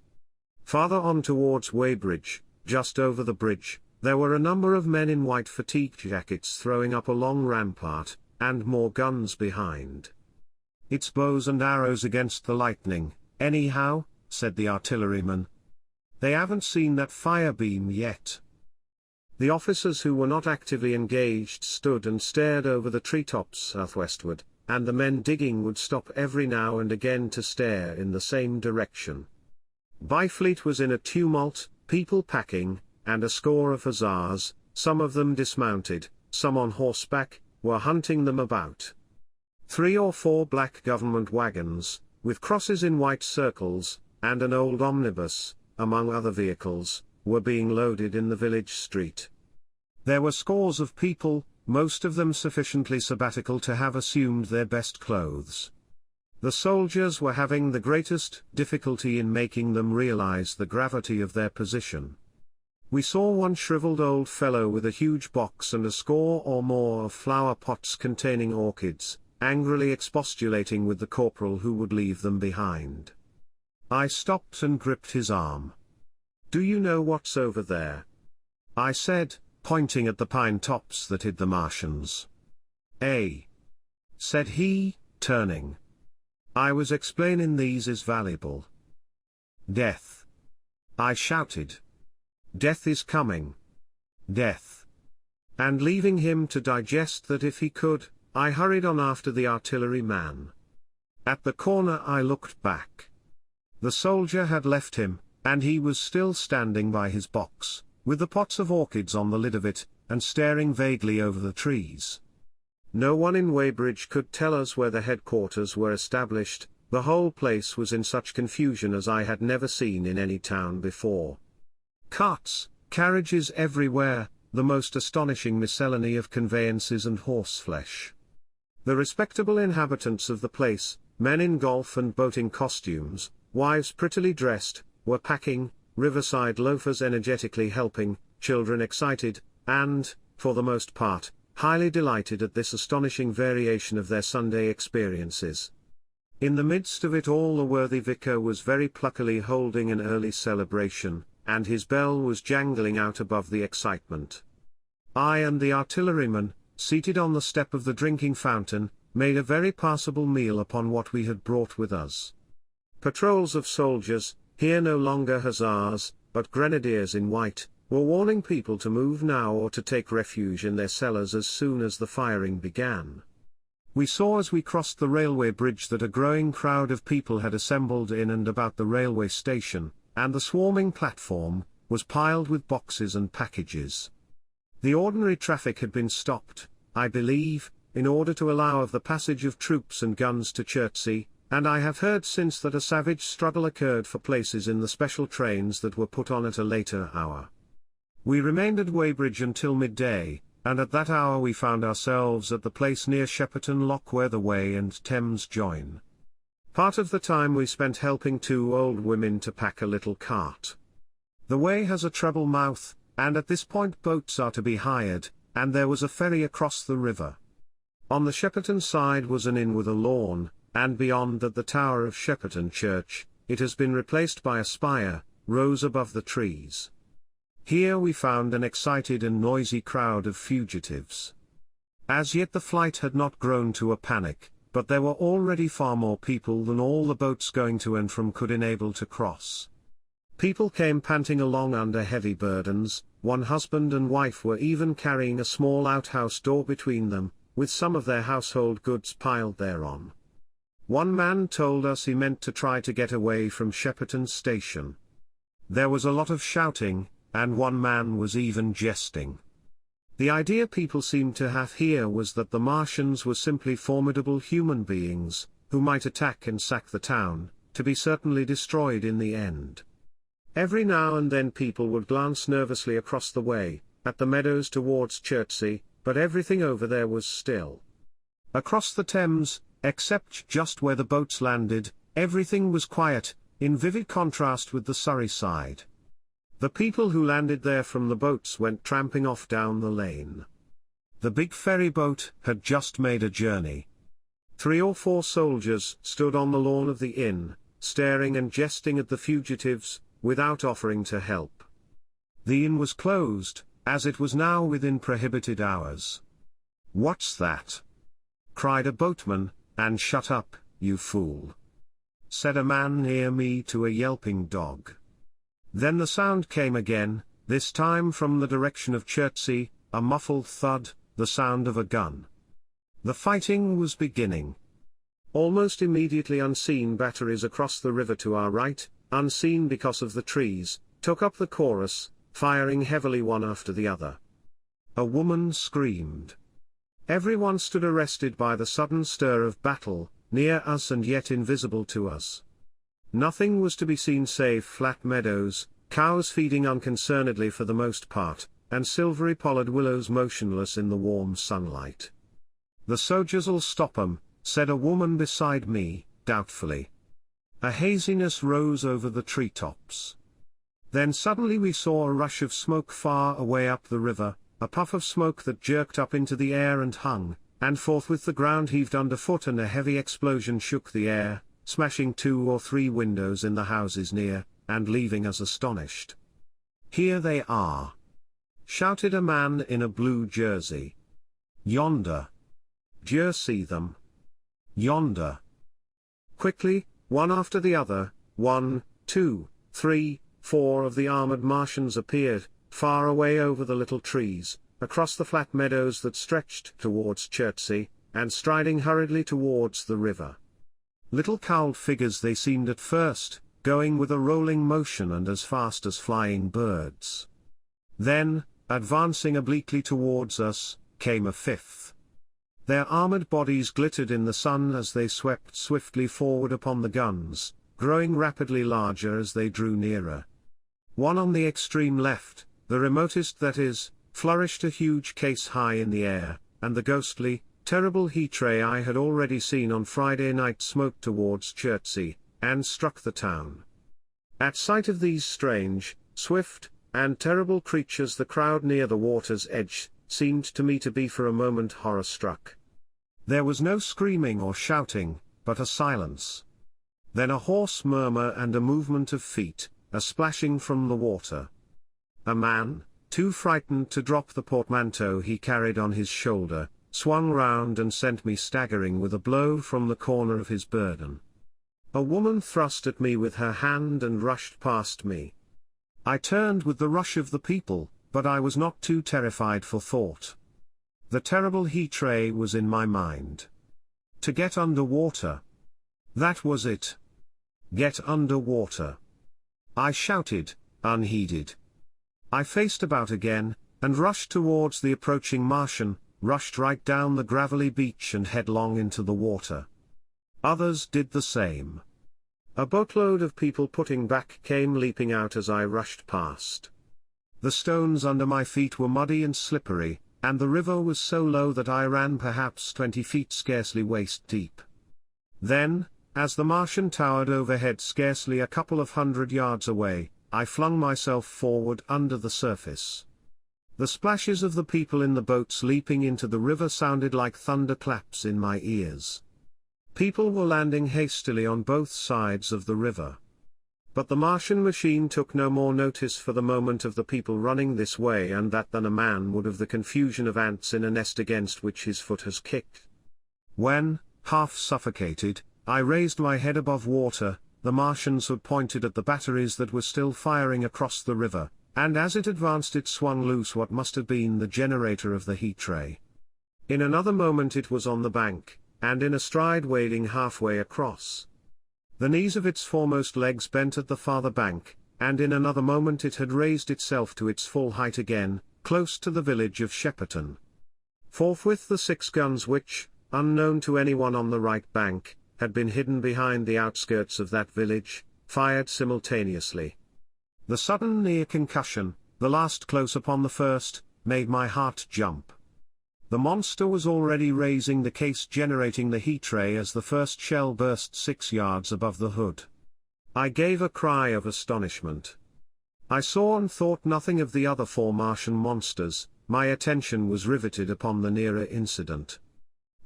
Farther on towards Weybridge, just over the bridge, there were a number of men in white fatigue jackets throwing up a long rampart, and more guns behind. It's bows and arrows against the lightning, anyhow, said the artilleryman. They haven't seen that fire beam yet. The officers who were not actively engaged stood and stared over the treetops southwestward, and the men digging would stop every now and again to stare in the same direction. Byfleet was in a tumult, people packing, and a score of hussars, some of them dismounted, some on horseback, were hunting them about. 3 or 4 black government wagons, with crosses in white circles, and an old omnibus, among other vehicles, were being loaded in the village street. There were scores of people, most of them sufficiently sabbatical to have assumed their best clothes. The soldiers were having the greatest difficulty in making them realize the gravity of their position. We saw one shriveled old fellow with a huge box and a score or more of flower pots containing orchids, angrily expostulating with the corporal who would leave them behind. I stopped and gripped his arm. Do you know what's over there? I said, pointing at the pine tops that hid the Martians. Said he, turning. I was explainin' these is valuable. Death. I shouted. Death is coming. Death. And leaving him to digest that if he could, I hurried on after the artillery man. At the corner I looked back. The soldier had left him, and he was still standing by his box, with the pots of orchids on the lid of it, and staring vaguely over the trees. No one in Weybridge could tell us where the headquarters were established, the whole place was in such confusion as I had never seen in any town before. Carts, carriages everywhere, the most astonishing miscellany of conveyances and horseflesh. The respectable inhabitants of the place, men in golf and boating costumes, wives prettily dressed, were packing, riverside loafers energetically helping, children excited, and, for the most part, highly delighted at this astonishing variation of their Sunday experiences. In the midst of it all the worthy vicar was very pluckily holding an early celebration, and his bell was jangling out above the excitement. I and the artilleryman, seated on the step of the drinking fountain, made a very passable meal upon what we had brought with us. Patrols of soldiers, here no longer hussars, but grenadiers in white, were warning people to move now or to take refuge in their cellars as soon as the firing began. We saw as we crossed the railway bridge that a growing crowd of people had assembled in and about the railway station, and the swarming platform was piled with boxes and packages. The ordinary traffic had been stopped, I believe, in order to allow of the passage of troops and guns to Chertsey, and I have heard since that a savage struggle occurred for places in the special trains that were put on at a later hour. We remained at Weybridge until midday, and at that hour we found ourselves at the place near Shepperton Lock where the Wey and Thames join. Part of the time we spent helping two old women to pack a little cart. The Wey has a treble mouth, and at this point boats are to be hired, and there was a ferry across the river. On the Shepperton side was an inn with a lawn, and beyond that the tower of Shepperton Church, it has been replaced by a spire, rose above the trees. Here we found an excited and noisy crowd of fugitives. As yet the flight had not grown to a panic, but there were already far more people than all the boats going to and from could enable to cross. People came panting along under heavy burdens, one husband and wife were even carrying a small outhouse door between them, with some of their household goods piled thereon. One man told us he meant to try to get away from Shepperton Station. There was a lot of shouting, and one man was even jesting. The idea people seemed to have here was that the Martians were simply formidable human beings, who might attack and sack the town, to be certainly destroyed in the end. Every now and then people would glance nervously across the way, at the meadows towards Chertsey, but everything over there was still. Across the Thames, except just where the boats landed, everything was quiet, in vivid contrast with the Surrey side. The people who landed there from the boats went tramping off down the lane. The big ferry boat had just made a journey. 3 or 4 soldiers stood on the lawn of the inn, staring and jesting at the fugitives, without offering to help. The inn was closed, as it was now within prohibited hours. "What's that?" cried a boatman, and "Shut up, you fool," said a man near me to a yelping dog. Then the sound came again, this time from the direction of Chertsey, a muffled thud, the sound of a gun. The fighting was beginning. Almost immediately unseen batteries across the river to our right, unseen because of the trees, took up the chorus, firing heavily one after the other. A woman screamed. Everyone stood arrested by the sudden stir of battle, near us and yet invisible to us. Nothing was to be seen save flat meadows, cows feeding unconcernedly for the most part, and silvery pollard willows motionless in the warm sunlight. "The soldiers'll stop 'em," said a woman beside me, doubtfully. A haziness rose over the treetops. Then suddenly we saw a rush of smoke far away up the river, a puff of smoke that jerked up into the air and hung, and forthwith the ground heaved underfoot and a heavy explosion shook the air, smashing 2 or 3 windows in the houses near, and leaving us astonished. "Here they are!" shouted a man in a blue jersey. "Yonder! D'ye see them? Yonder!" Quickly, one after the other, 1, 2, 3, 4 of the armored Martians appeared, far away over the little trees, across the flat meadows that stretched towards Chertsey, and striding hurriedly towards the river. Little cowled figures they seemed at first, going with a rolling motion and as fast as flying birds. Then, advancing obliquely towards us, came a 5th. Their armored bodies glittered in the sun as they swept swiftly forward upon the guns, growing rapidly larger as they drew nearer. One on the extreme left, the remotest that is, flourished a huge case high in the air, and the ghostly, terrible heat ray I had already seen on Friday night smoked towards Chertsey, and struck the town. At sight of these strange, swift, and terrible creatures the crowd near the water's edge seemed to me to be for a moment horror-struck. There was no screaming or shouting, but a silence. Then a hoarse murmur and a movement of feet, a splashing from the water. A man, too frightened to drop the portmanteau he carried on his shoulder, swung round and sent me staggering with a blow from the corner of his burden. A woman thrust at me with her hand and rushed past me. I turned with the rush of the people, but I was not too terrified for thought. The terrible heat ray was in my mind. To get under water. That was it. Get under water. I shouted, unheeded. I faced about again, and rushed towards the approaching Martian, rushed right down the gravelly beach and headlong into the water. Others did the same. A boatload of people putting back came leaping out as I rushed past. The stones under my feet were muddy and slippery, and the river was so low that I ran perhaps 20 feet scarcely waist deep. Then, as the Martian towered overhead scarcely a couple of 100 yards away, I flung myself forward under the surface. The splashes of the people in the boats leaping into the river sounded like thunderclaps in my ears. People were landing hastily on both sides of the river. But the Martian machine took no more notice for the moment of the people running this way and that than a man would of the confusion of ants in a nest against which his foot has kicked. When, half suffocated, I raised my head above water, the Martians had pointed at the batteries that were still firing across the river, and as it advanced it swung loose what must have been the generator of the heat ray. In another moment it was on the bank, and in a stride wading halfway across. The knees of its foremost legs bent at the farther bank, and in another moment it had raised itself to its full height again, close to the village of Shepperton. Forthwith the 6 guns which, unknown to anyone on the right bank, had been hidden behind the outskirts of that village, fired simultaneously. The sudden near concussion, the last close upon the first, made my heart jump. The monster was already raising the case generating the heat ray as the first shell burst 6 yards above the hood. I gave a cry of astonishment. I saw and thought nothing of the other 4 Martian monsters, my attention was riveted upon the nearer incident.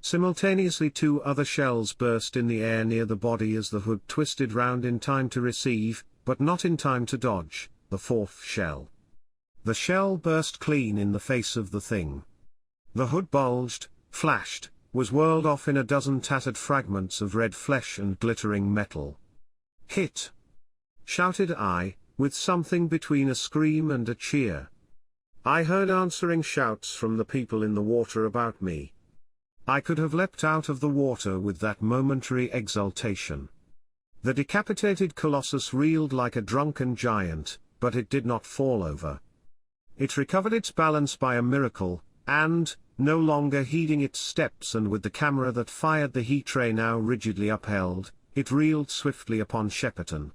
Simultaneously 2 other shells burst in the air near the body as the hood twisted round in time to receive, but not in time to dodge, the 4th shell. The shell burst clean in the face of the thing. The hood bulged, flashed, was whirled off in a dozen tattered fragments of red flesh and glittering metal. "Hit!" shouted I, with something between a scream and a cheer. I heard answering shouts from the people in the water about me. I could have leapt out of the water with that momentary exultation. The decapitated colossus reeled like a drunken giant, but it did not fall over. It recovered its balance by a miracle, and, no longer heeding its steps and with the camera that fired the heat ray now rigidly upheld, it reeled swiftly upon Shepperton.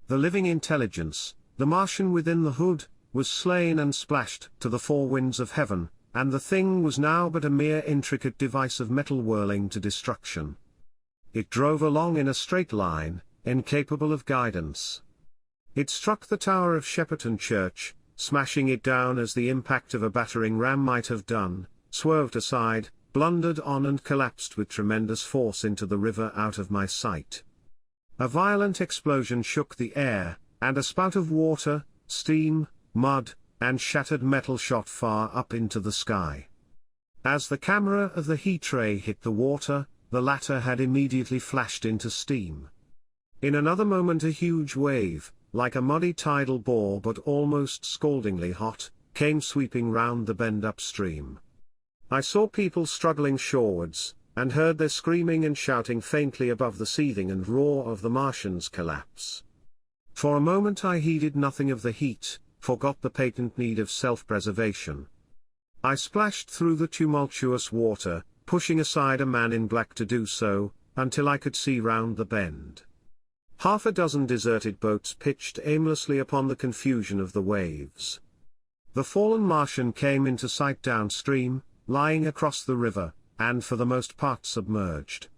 The living intelligence, the Martian within the hood, was slain and splashed to the 4 winds of heaven, and the thing was now but a mere intricate device of metal whirling to destruction. It drove along in a straight line, incapable of guidance. It struck the tower of Shepperton Church, smashing it down as the impact of a battering ram might have done, swerved aside, blundered on and collapsed with tremendous force into the river out of my sight. A violent explosion shook the air, and a spout of water, steam, mud, and shattered metal shot far up into the sky. As the camera of the heat ray hit the water, the latter had immediately flashed into steam. In another moment a huge wave, like a muddy tidal bore but almost scaldingly hot, came sweeping round the bend upstream. I saw people struggling shorewards, and heard their screaming and shouting faintly above the seething and roar of the Martian's collapse. For a moment I heeded nothing of the heat, forgot the patent need of self-preservation. I splashed through the tumultuous water, pushing aside a man in black to do so, until I could see round the bend. Half a dozen deserted boats pitched aimlessly upon the confusion of the waves. The fallen Martian came into sight downstream, lying across the river, and for the most part submerged.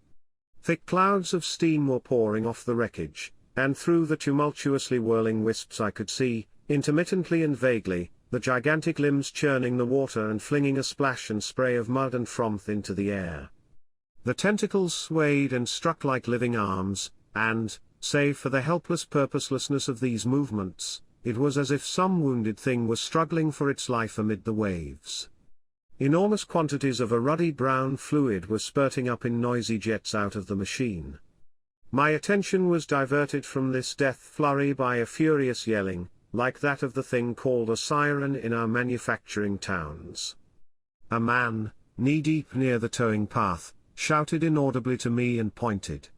Thick clouds of steam were pouring off the wreckage, and through the tumultuously whirling wisps I could see, intermittently and vaguely, the gigantic limbs churning the water and flinging a splash and spray of mud and froth into the air. The tentacles swayed and struck like living arms, and, save for the helpless purposelessness of these movements. It was as if some wounded thing was struggling for its life amid the waves. Enormous quantities of a ruddy brown fluid were spurting up in noisy jets out of the machine. My attention was diverted from this death flurry by a furious yelling, like that of the thing called a siren in our manufacturing towns. A man, knee-deep near the towing path, shouted inaudibly to me and pointed.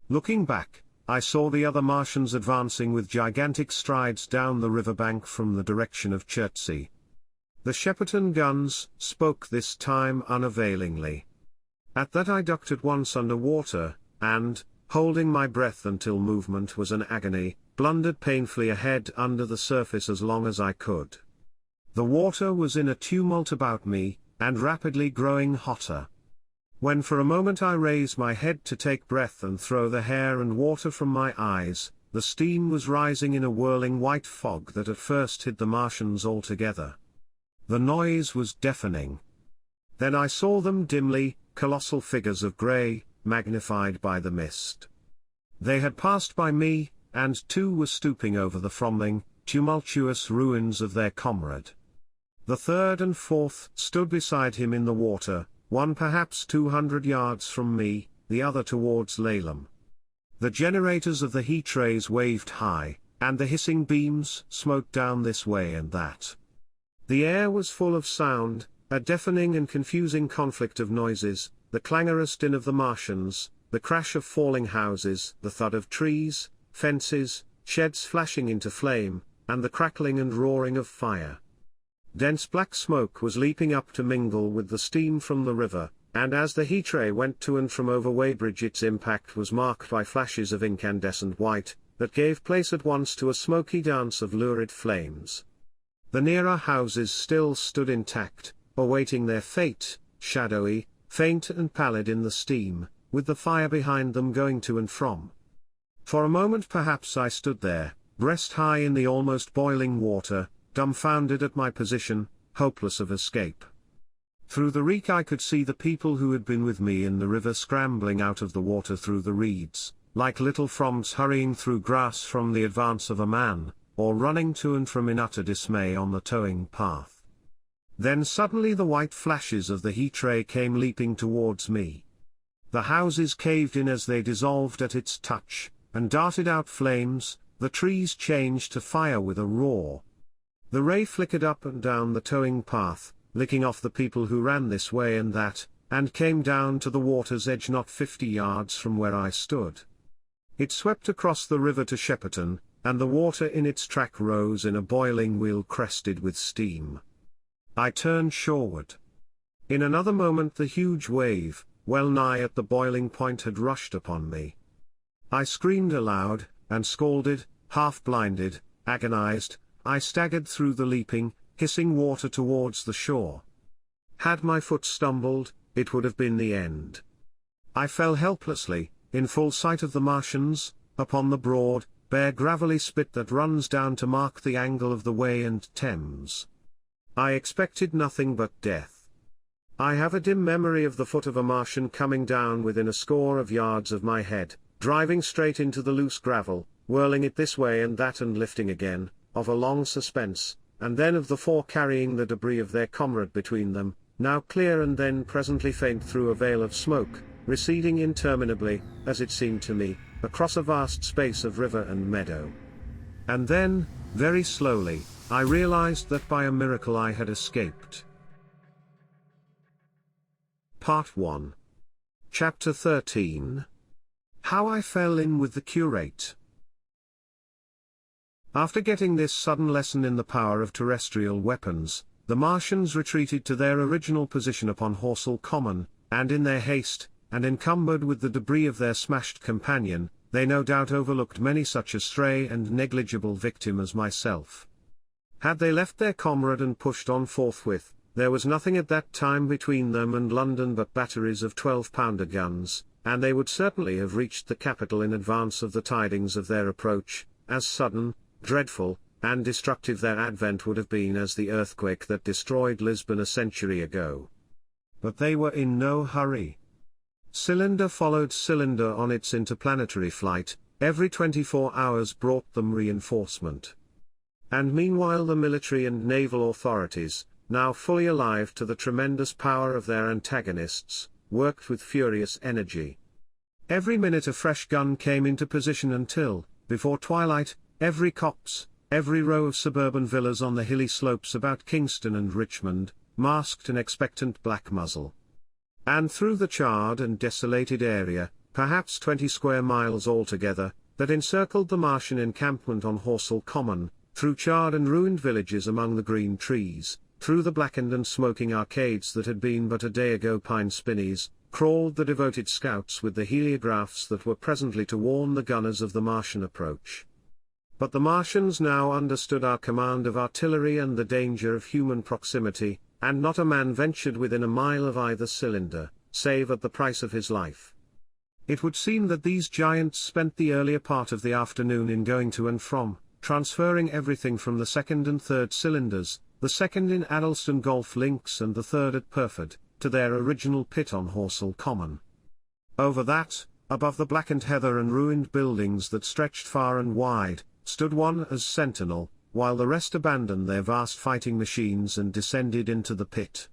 Looking back, I saw the other Martians advancing with gigantic strides down the riverbank from the direction of Chertsey. The Shepperton guns spoke this time unavailingly. At that I ducked at once under water, and, holding my breath until movement was an agony, blundered painfully ahead under the surface as long as I could. The water was in a tumult about me, and rapidly growing hotter. When for a moment I raised my head to take breath and throw the hair and water from my eyes, the steam was rising in a whirling white fog that at first hid the Martians altogether. The noise was deafening. Then I saw them dimly, colossal figures of grey, magnified by the mist. They had passed by me, and two were stooping over the frothing, tumultuous ruins of their comrade. The third and fourth stood beside him in the water, one perhaps 200 yards from me, the other towards Laleham. The generators of the heat rays waved high, and the hissing beams smote down this way and that. The air was full of sound, a deafening and confusing conflict of noises, the clangorous din of the Martians, the crash of falling houses, the thud of trees, fences, sheds flashing into flame, and the crackling and roaring of fire. Dense black smoke was leaping up to mingle with the steam from the river, and as the heat ray went to and from over Weybridge its impact was marked by flashes of incandescent white, that gave place at once to a smoky dance of lurid flames. The nearer houses still stood intact, awaiting their fate, shadowy, faint and pallid in the steam, with the fire behind them going to and from. For a moment perhaps I stood there, breast high in the almost boiling water, dumbfounded at my position, hopeless of escape. Through the reek I could see the people who had been with me in the river scrambling out of the water through the reeds, like little froms hurrying through grass from the advance of a man, or running to and from in utter dismay on the towing path. Then suddenly the white flashes of the heat ray came leaping towards me. The houses caved in as they dissolved at its touch, and darted out flames, the trees changed to fire with a roar. The ray flickered up and down the towing path, licking off the people who ran this way and that, and came down to the water's edge not 50 yards from where I stood. It swept across the river to Shepperton, and the water in its track rose in a boiling wheel crested with steam. I turned shoreward. In another moment the huge wave, well nigh at the boiling point, had rushed upon me. I screamed aloud, and scalded, half-blinded, agonized, I staggered through the leaping, hissing water towards the shore. Had my foot stumbled, it would have been the end. I fell helplessly, in full sight of the Martians, upon the broad, bare gravelly spit that runs down to mark the angle of the Wey and Thames. I expected nothing but death. I have a dim memory of the foot of a Martian coming down within a score of yards of my head, driving straight into the loose gravel, whirling it this way and that and lifting again, of a long suspense, and then of the four carrying the debris of their comrade between them, now clear and then presently faint through a veil of smoke, receding interminably, as it seemed to me, across a vast space of river and meadow. And then, very slowly, I realized that by a miracle I had escaped. Part 1. Chapter 13. How I Fell in with the Curate. After getting this sudden lesson in the power of terrestrial weapons, the Martians retreated to their original position upon HORSELL Common, and in their haste, and encumbered with the debris of their smashed companion, they no doubt overlooked many such a stray and negligible victim as myself. Had they left their comrade and pushed on forthwith, there was nothing at that time between them and London but batteries of 12-pounder guns, and they would certainly have reached the capital in advance of the tidings of their approach, as sudden, dreadful, and destructive their advent would have been as the earthquake that destroyed Lisbon a century ago. But they were in no hurry. Cylinder followed cylinder on its interplanetary flight, every 24 hours brought them reinforcement. And meanwhile the military and naval authorities, now fully alive to the tremendous power of their antagonists, worked with furious energy. Every minute a fresh gun came into position until, before twilight, every copse, every row of suburban villas on the hilly slopes about Kingston and Richmond, masked an expectant black muzzle. And through the charred and desolated area, perhaps 20 square miles altogether, that encircled the Martian encampment on HORSELL Common, through charred and ruined villages among the green trees, through the blackened and smoking arcades that had been but a day ago pine spinneys, crawled the devoted scouts with the heliographs that were presently to warn the gunners of the Martian approach. But the Martians now understood our command of artillery and the danger of human proximity, and not a man ventured within a mile of either cylinder, save at the price of his life. It would seem that these giants spent the earlier part of the afternoon in going to and from, transferring everything from the second and third cylinders, the second in Addlestone Golf Links and the third at Purford, to their original pit on HORSELL Common. Over that, above the blackened heather and ruined buildings that stretched far and wide, stood one as sentinel, while the rest abandoned their vast fighting machines and descended into the pit.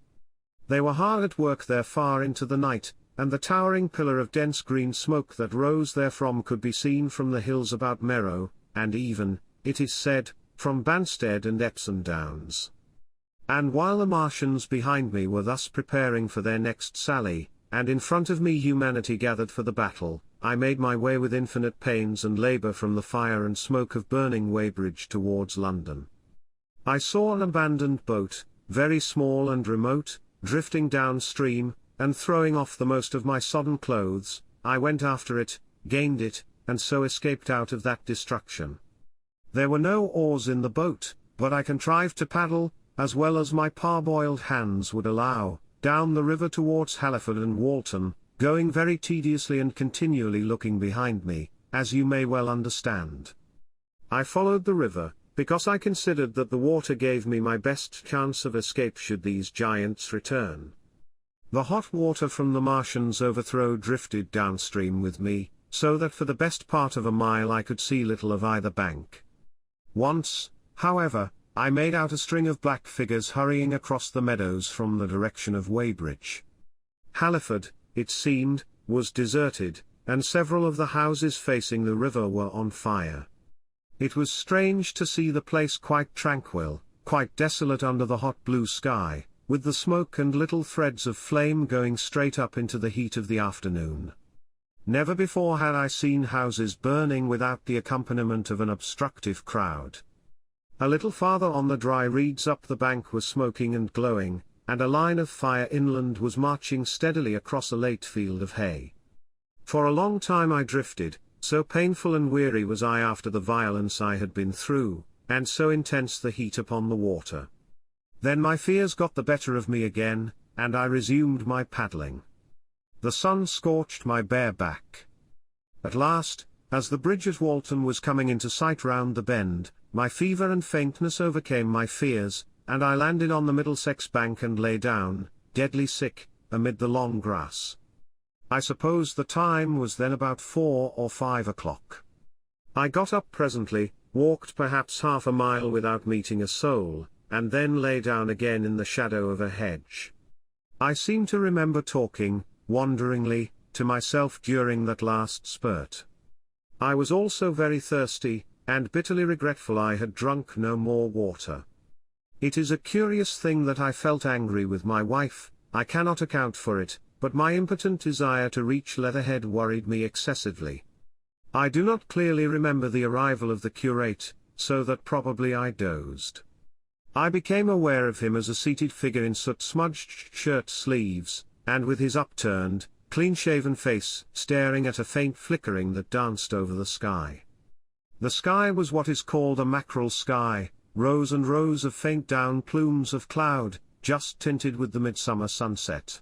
They were hard at work there far into the night, and the towering pillar of dense green smoke that rose therefrom could be seen from the hills about Merrow, and even, it is said, from Banstead and Epsom Downs. And while the Martians behind me were thus preparing for their next sally, and in front of me humanity gathered for the battle, I made my way with infinite pains and labour from the fire and smoke of burning Weybridge towards London. I saw an abandoned boat, very small and remote, drifting downstream, and throwing off the most of my sodden clothes, I went after it, gained it, and so escaped out of that destruction. There were no oars in the boat, but I contrived to paddle, as well as my parboiled hands would allow, down the river towards Halliford and Walton, going very tediously and continually looking behind me, as you may well understand. I followed the river, because I considered that the water gave me my best chance of escape should these giants return. The hot water from the Martians' overthrow drifted downstream with me, so that for the best part of a mile I could see little of either bank. Once, however, I made out a string of black figures hurrying across the meadows from the direction of Weybridge. Halliford, it seemed, was deserted, and several of the houses facing the river were on fire. It was strange to see the place quite tranquil, quite desolate under the hot blue sky, with the smoke and little threads of flame going straight up into the heat of the afternoon. Never before had I seen houses burning without the accompaniment of an obstructive crowd. A little farther on the dry reeds up the bank was smoking and glowing, and a line of fire inland was marching steadily across a late field of hay. For a long time I drifted, so painful and weary was I after the violence I had been through, and so intense the heat upon the water. Then my fears got the better of me again, and I resumed my paddling. The sun scorched my bare back. At last, as the bridge at Walton was coming into sight round the bend, my fever and faintness overcame my fears, and I landed on the Middlesex bank and lay down, deadly sick, amid the long grass. I suppose the time was then about 4 or 5 o'clock. I got up presently, walked perhaps half a mile without meeting a soul, and then lay down again in the shadow of a hedge. I seem to remember talking, wanderingly, to myself during that last spurt. I was also very thirsty, and bitterly regretful I had drunk no more water. It is a curious thing that I felt angry with my wife. I cannot account for it, but my impotent desire to reach Leatherhead worried me excessively. I do not clearly remember the arrival of the curate, so that probably I dozed. I became aware of him as a seated figure in soot-smudged shirt sleeves, and with his upturned, clean-shaven face staring at a faint flickering that danced over the sky. The sky was what is called a mackerel sky, rows and rows of faint down plumes of cloud, just tinted with the midsummer sunset.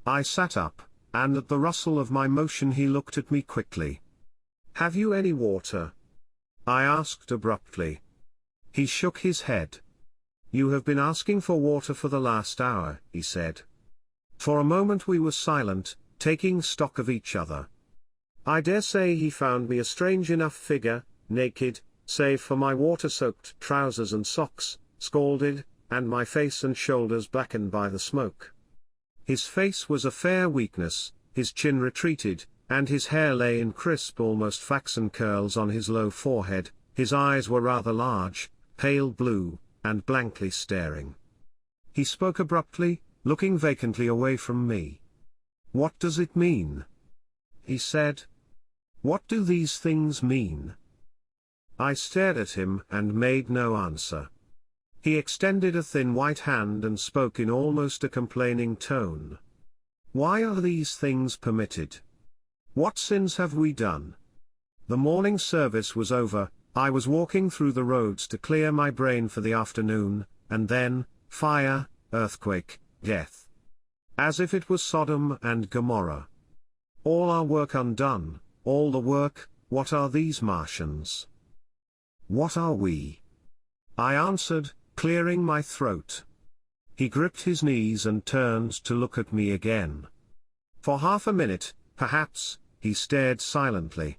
I sat up, and at the rustle of my motion he looked at me quickly. "Have you any water?" I asked abruptly. He shook his head. "You have been asking for water for the last hour," he said. For a moment we were silent, taking stock of each other. I dare say he found me a strange enough figure, naked, save for my water-soaked trousers and socks, scalded, and my face and shoulders blackened by the smoke. His face was a fair weakness, his chin retreated, and his hair lay in crisp almost flaxen curls on his low forehead. His eyes were rather large, pale blue, and blankly staring. He spoke abruptly, looking vacantly away from me. "What does it mean?" he said. "What do these things mean?" I stared at him and made no answer. He extended a thin white hand and spoke in almost a complaining tone. "Why are these things permitted? What sins have we done?" The morning service was over. I was walking through the roads to clear my brain for the afternoon, and then, fire, earthquake, death. As if it was Sodom and Gomorrah. All our work undone, all the work. What are these Martians? What are we? I answered, clearing my throat. He gripped his knees and turned to look at me again. For half a minute, perhaps, he stared silently.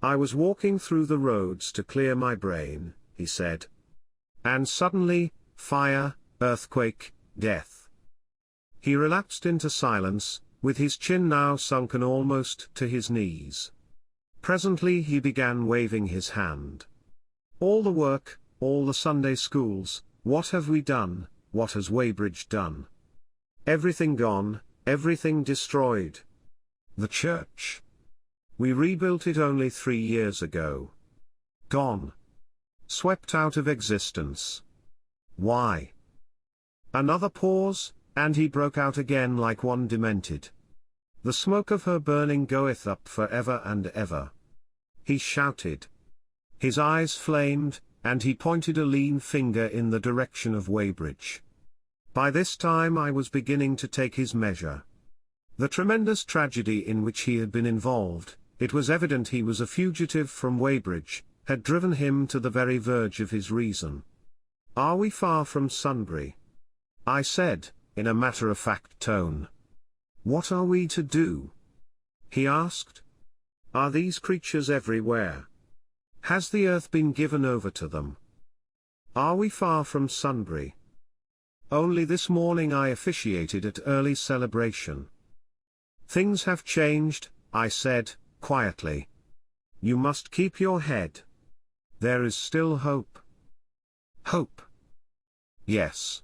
"I was walking through the roads to clear my brain," he said. "And suddenly, fire, earthquake, death." He relapsed into silence, with his chin now sunken almost to his knees. Presently he began waving his hand. "All the work, all the Sunday schools, what have we done, what has Weybridge done? Everything gone, everything destroyed. The church. We rebuilt it only 3 years ago. Gone. Swept out of existence. Why?" Another pause, and he broke out again like one demented. "The smoke of her burning goeth up for ever and ever," he shouted. His eyes flamed, and he pointed a lean finger in the direction of Weybridge. By this time I was beginning to take his measure. The tremendous tragedy in which he had been involved, it was evident he was a fugitive from Weybridge, had driven him to the very verge of his reason. "Are we far from Sunbury?" I said, in a matter-of-fact tone. "What are we to do?" he asked. "Are these creatures everywhere? Has the earth been given over to them? Are we far from Sunbury?" "Only this morning I officiated at early celebration." "Things have changed," I said, quietly. "You must keep your head. There is still hope." "Hope?" "Yes.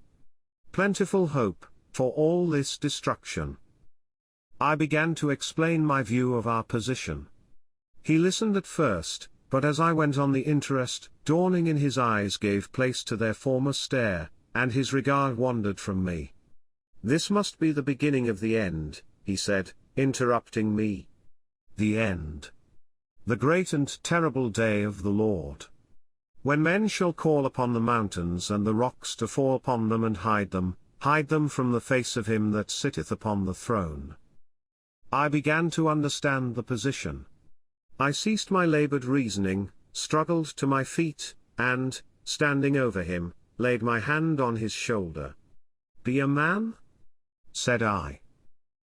Plentiful hope, for all this destruction." I began to explain my view of our position. He listened at first, but as I went on the interest dawning in his eyes gave place to their former stare, and his regard wandered from me. "This must be the beginning of the end," he said, interrupting me. "The end. The great and terrible day of the Lord. When men shall call upon the mountains and the rocks to fall upon them and hide them from the face of him that sitteth upon the throne." I began to understand the position. I ceased my labored reasoning, struggled to my feet, and, standing over him, laid my hand on his shoulder. "Be a man?" said I.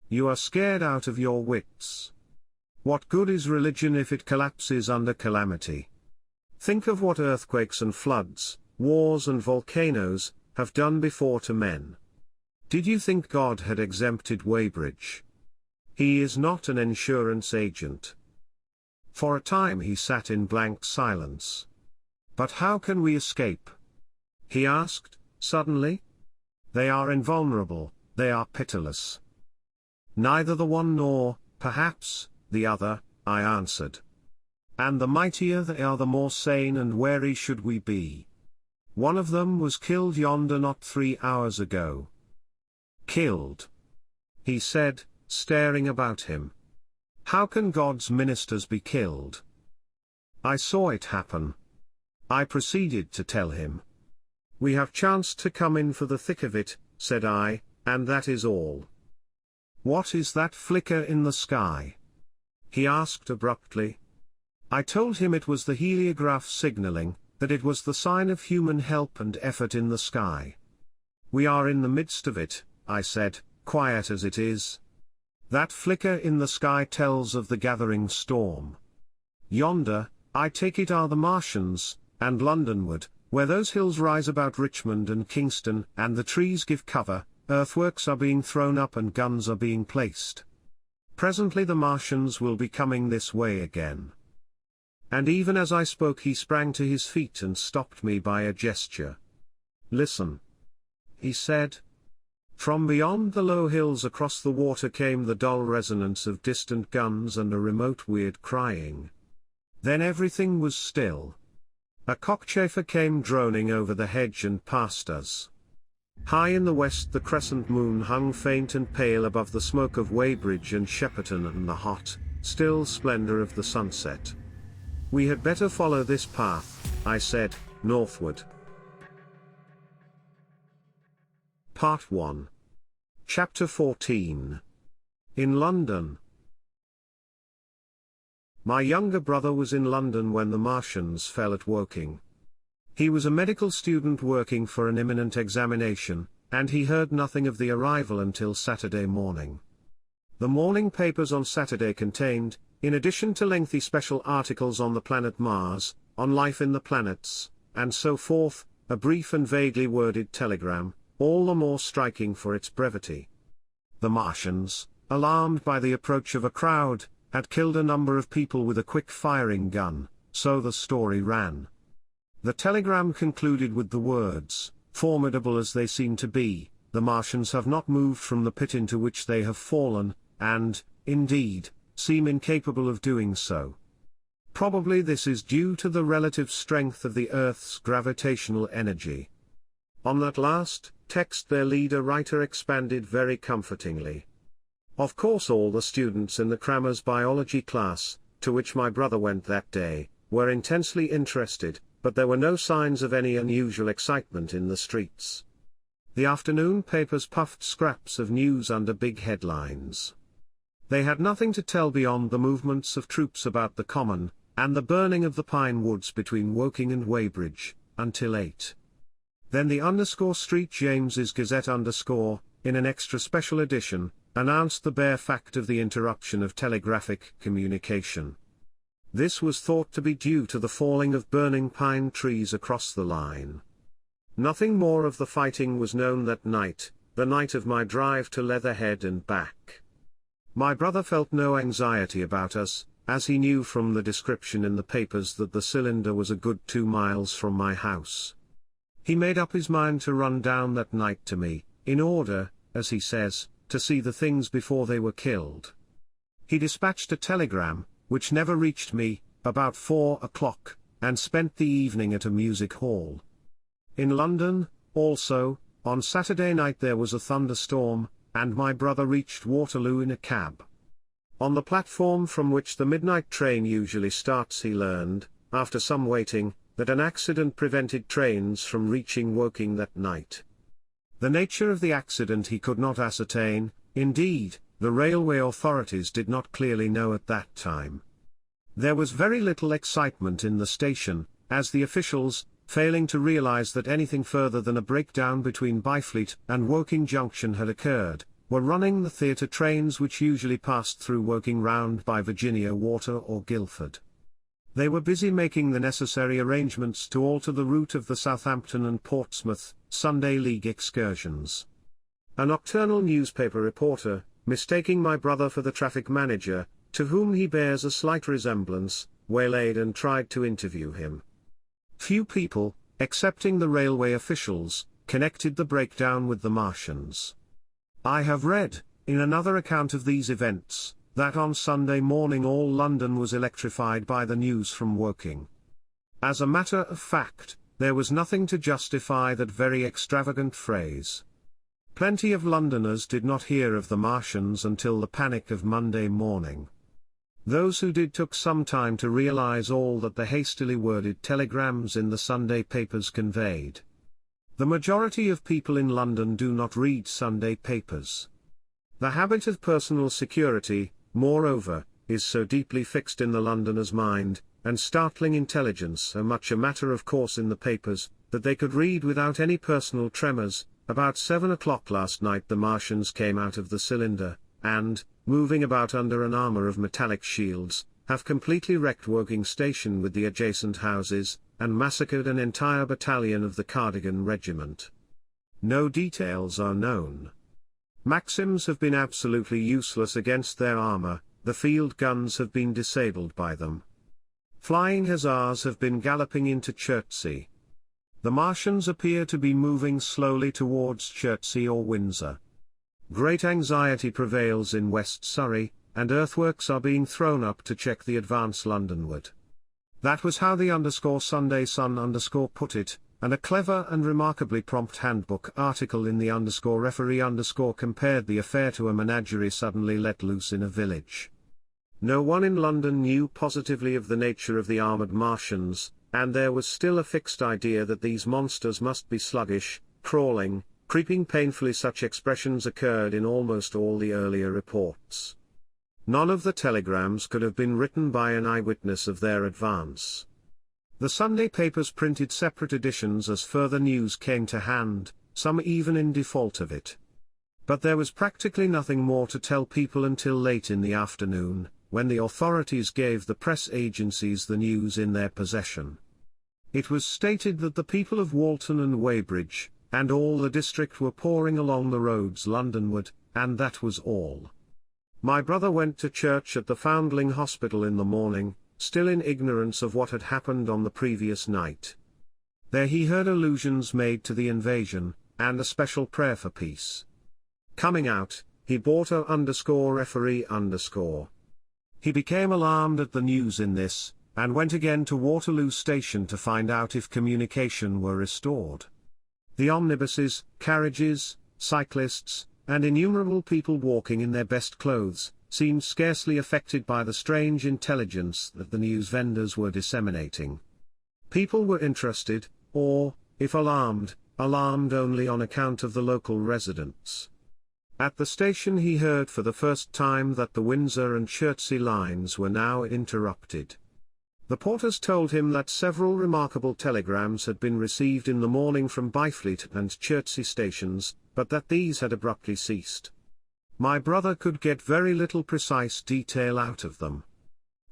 "You are scared out of your wits. What good is religion if it collapses under calamity? Think of what earthquakes and floods, wars and volcanoes, have done before to men. Did you think God had exempted Weybridge? He is not an insurance agent." For a time he sat in blank silence. "But how can we escape?" he asked, suddenly. "They are invulnerable, they are pitiless." "Neither the one nor, perhaps, the other," I answered. "And the mightier they are the more sane and wary should we be. One of them was killed yonder not 3 hours ago." "Killed?" he said, staring about him. "How can God's ministers be killed?" "I saw it happen," I proceeded to tell him. "We have chanced to come in for the thick of it," said I, "and that is all." "What is that flicker in the sky?" he asked abruptly. I told him it was the heliograph signaling, that it was the sign of human help and effort in the sky. "We are in the midst of it," I said, "quiet as it is. That flicker in the sky tells of the gathering storm. Yonder, I take it, are the Martians, and Londonward, where those hills rise about Richmond and Kingston, and the trees give cover, earthworks are being thrown up and guns are being placed. Presently the Martians will be coming this way again. And even as I spoke he sprang to his feet and stopped me by a gesture. Listen, he said. From beyond the low hills across the water came the dull resonance of distant guns and a remote weird crying. Then everything was still. A cockchafer came droning over the hedge and past us. High in the west the crescent moon hung faint and pale above the smoke of Weybridge and Shepperton and the hot, still splendor of the sunset. We had better follow this path, I said, northward. Part 1. Chapter 14. In London. My younger brother was in London when the Martians fell at Woking. He was a medical student working for an imminent examination, and he heard nothing of the arrival until Saturday morning. The morning papers on Saturday contained, in addition to lengthy special articles on the planet Mars, on life in the planets, and so forth, a brief and vaguely worded telegram, all the more striking for its brevity. The Martians, alarmed by the approach of a crowd, had killed a number of people with a quick-firing gun, so the story ran. The telegram concluded with the words, "Formidable as they seem to be, the Martians have not moved from the pit into which they have fallen, and, indeed, seem incapable of doing so. Probably this is due to the relative strength of the Earth's gravitational energy." On that last text their leader-writer expanded very comfortingly. Of course all the students in the crammer's biology class, to which my brother went that day, were intensely interested, but there were no signs of any unusual excitement in the streets. The afternoon papers puffed scraps of news under big headlines. They had nothing to tell beyond the movements of troops about the common, and the burning of the pine woods between Woking and Weybridge, until 8. Then the _Street James's Gazette _ in an extra special edition, announced the bare fact of the interruption of telegraphic communication. This was thought to be due to the falling of burning pine trees across the line. Nothing more of the fighting was known that night, the night of my drive to Leatherhead and back. My brother felt no anxiety about us, as he knew from the description in the papers that the cylinder was a good 2 miles from my house. He made up his mind to run down that night to me, in order, as he says, to see the things before they were killed. He dispatched a telegram, which never reached me, about 4 o'clock, and spent the evening at a music hall. In London, also, on Saturday night there was a thunderstorm, and my brother reached Waterloo in a cab. On the platform from which the midnight train usually starts he learned, after some waiting, that an accident prevented trains from reaching Woking that night. The nature of the accident he could not ascertain, indeed, the railway authorities did not clearly know at that time. There was very little excitement in the station, as the officials, failing to realize that anything further than a breakdown between Byfleet and Woking Junction had occurred, were running the theatre trains which usually passed through Woking round by Virginia Water or Guildford. They were busy making the necessary arrangements to alter the route of the Southampton and Portsmouth Sunday League excursions. A nocturnal newspaper reporter, mistaking my brother for the traffic manager, to whom he bears a slight resemblance, waylaid and tried to interview him. Few people, excepting the railway officials, connected the breakdown with the Martians. I have read, in another account of these events, that on Sunday morning all London was electrified by the news from Woking. As a matter of fact, there was nothing to justify that very extravagant phrase. Plenty of Londoners did not hear of the Martians until the panic of Monday morning. Those who did took some time to realize all that the hastily worded telegrams in the Sunday papers conveyed. The majority of people in London do not read Sunday papers. The habit of personal security, moreover, is so deeply fixed in the Londoner's mind, and startling intelligence so much a matter of course in the papers, that they could read without any personal tremors. About 7 o'clock last night the Martians came out of the cylinder, and, moving about under an armour of metallic shields, have completely wrecked Woking Station with the adjacent houses, and massacred an entire battalion of the Cardigan Regiment. No details are known. Maxims have been absolutely useless against their armour, the field guns have been disabled by them. Flying hussars have been galloping into Chertsey. The Martians appear to be moving slowly towards Chertsey or Windsor. Great anxiety prevails in West Surrey, and earthworks are being thrown up to check the advance Londonward. That was how the _Sunday Sun put it, and a clever and remarkably prompt handbook article in the _referee compared the affair to a menagerie suddenly let loose in a village. No one in London knew positively of the nature of the armoured Martians, and there was still a fixed idea that these monsters must be sluggish, crawling, creeping painfully. Such expressions occurred in almost all the earlier reports. None of the telegrams could have been written by an eyewitness of their advance. The Sunday papers printed separate editions as further news came to hand, some even in default of it. But there was practically nothing more to tell people until late in the afternoon, when the authorities gave the press agencies the news in their possession. It was stated that the people of Walton and Weybridge, and all the district were pouring along the roads Londonward, and that was all. My brother went to church at the Foundling Hospital in the morning, still in ignorance of what had happened on the previous night. There he heard allusions made to the invasion, and a special prayer for peace. Coming out, he bought _referee _. He became alarmed at the news in this, and went again to Waterloo Station to find out if communication were restored. The omnibuses, carriages, cyclists, and innumerable people walking in their best clothes, seemed scarcely affected by the strange intelligence that the news vendors were disseminating. People were interested, or, if alarmed, alarmed only on account of the local residents. At the station he heard for the first time that the Windsor and Chertsey lines were now interrupted. The porters told him that several remarkable telegrams had been received in the morning from Byfleet and Chertsey stations, but that these had abruptly ceased. My brother could get very little precise detail out of them.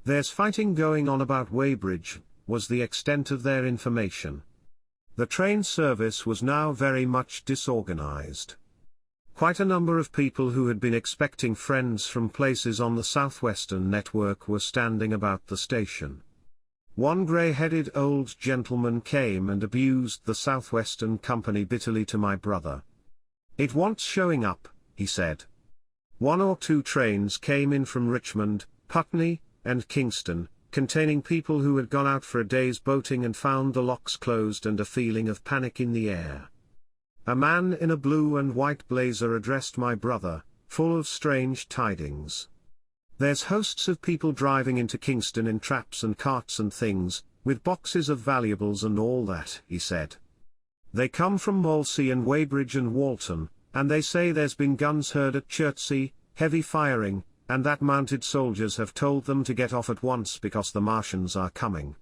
"There's fighting going on about Weybridge," was the extent of their information. The train service was now very much disorganized. Quite a number of people who had been expecting friends from places on the Southwestern network were standing about the station. One grey-headed old gentleman came and abused the Southwestern Company bitterly to my brother. "It wants showing up," he said. 1 or 2 trains came in from Richmond, Putney, and Kingston, containing people who had gone out for a day's boating and found the locks closed and a feeling of panic in the air. A man in a blue and white blazer addressed my brother, full of strange tidings. "There's hosts of people driving into Kingston in traps and carts and things, with boxes of valuables and all that," he said. "They come from Molesey and Weybridge and Walton, and they say there's been guns heard at Chertsey, heavy firing, and that mounted soldiers have told them to get off at once because the Martians are coming.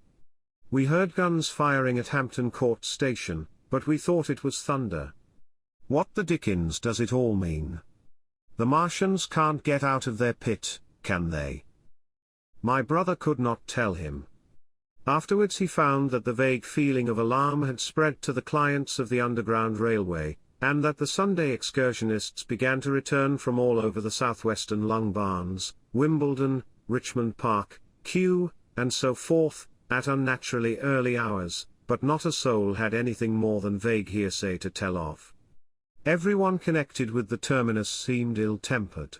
We heard guns firing at Hampton Court Station, but we thought it was thunder. What the dickens does it all mean? The Martians can't get out of their pit, can they?" My brother could not tell him. Afterwards he found that the vague feeling of alarm had spread to the clients of the Underground Railway, and that the Sunday excursionists began to return from all over the southwestern Lung Barns, Wimbledon, Richmond Park, Kew, and so forth, at unnaturally early hours, but not a soul had anything more than vague hearsay to tell of. Everyone connected with the terminus seemed ill-tempered.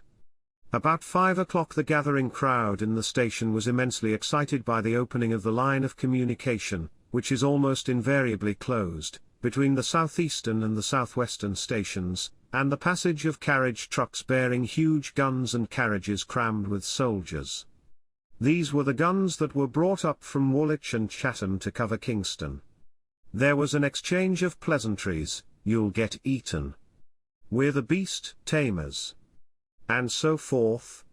About 5 o'clock the gathering crowd in the station was immensely excited by the opening of the line of communication, which is almost invariably closed, between the southeastern and the southwestern stations, and the passage of carriage trucks bearing huge guns and carriages crammed with soldiers. These were the guns that were brought up from Woolwich and Chatham to cover Kingston. There was an exchange of pleasantries, "You'll get eaten. We're the beast tamers," and so forth.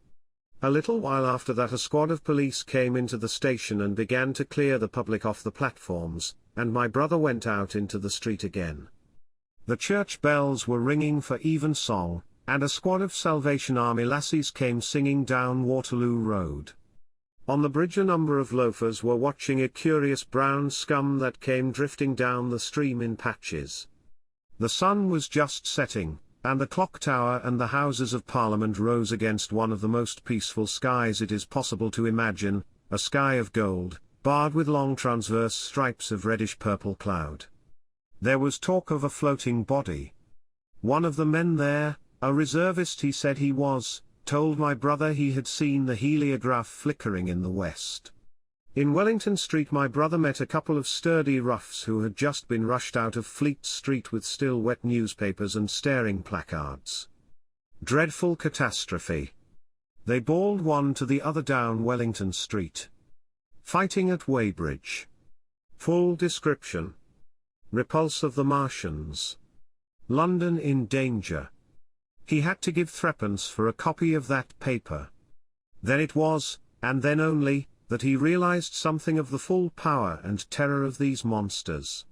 A little while after that a squad of police came into the station and began to clear the public off the platforms, and my brother went out into the street again. The church bells were ringing for evensong, and a squad of Salvation Army lassies came singing down Waterloo Road. On the bridge a number of loafers were watching a curious brown scum that came drifting down the stream in patches. The sun was just setting, and the clock tower and the Houses of Parliament rose against one of the most peaceful skies it is possible to imagine, a sky of gold, barred with long transverse stripes of reddish-purple cloud. There was talk of a floating body. One of the men there, a reservist he said he was, told my brother he had seen the heliograph flickering in the west. In Wellington Street my brother met a couple of sturdy roughs who had just been rushed out of Fleet Street with still wet newspapers and staring placards. Dreadful catastrophe. They bawled one to the other down Wellington Street. Fighting at Weybridge. Full description. Repulse of the Martians. London in danger. He had to give threepence for a copy of that paper. Then it was, and then only, that he realized something of the full power and terror of these monsters.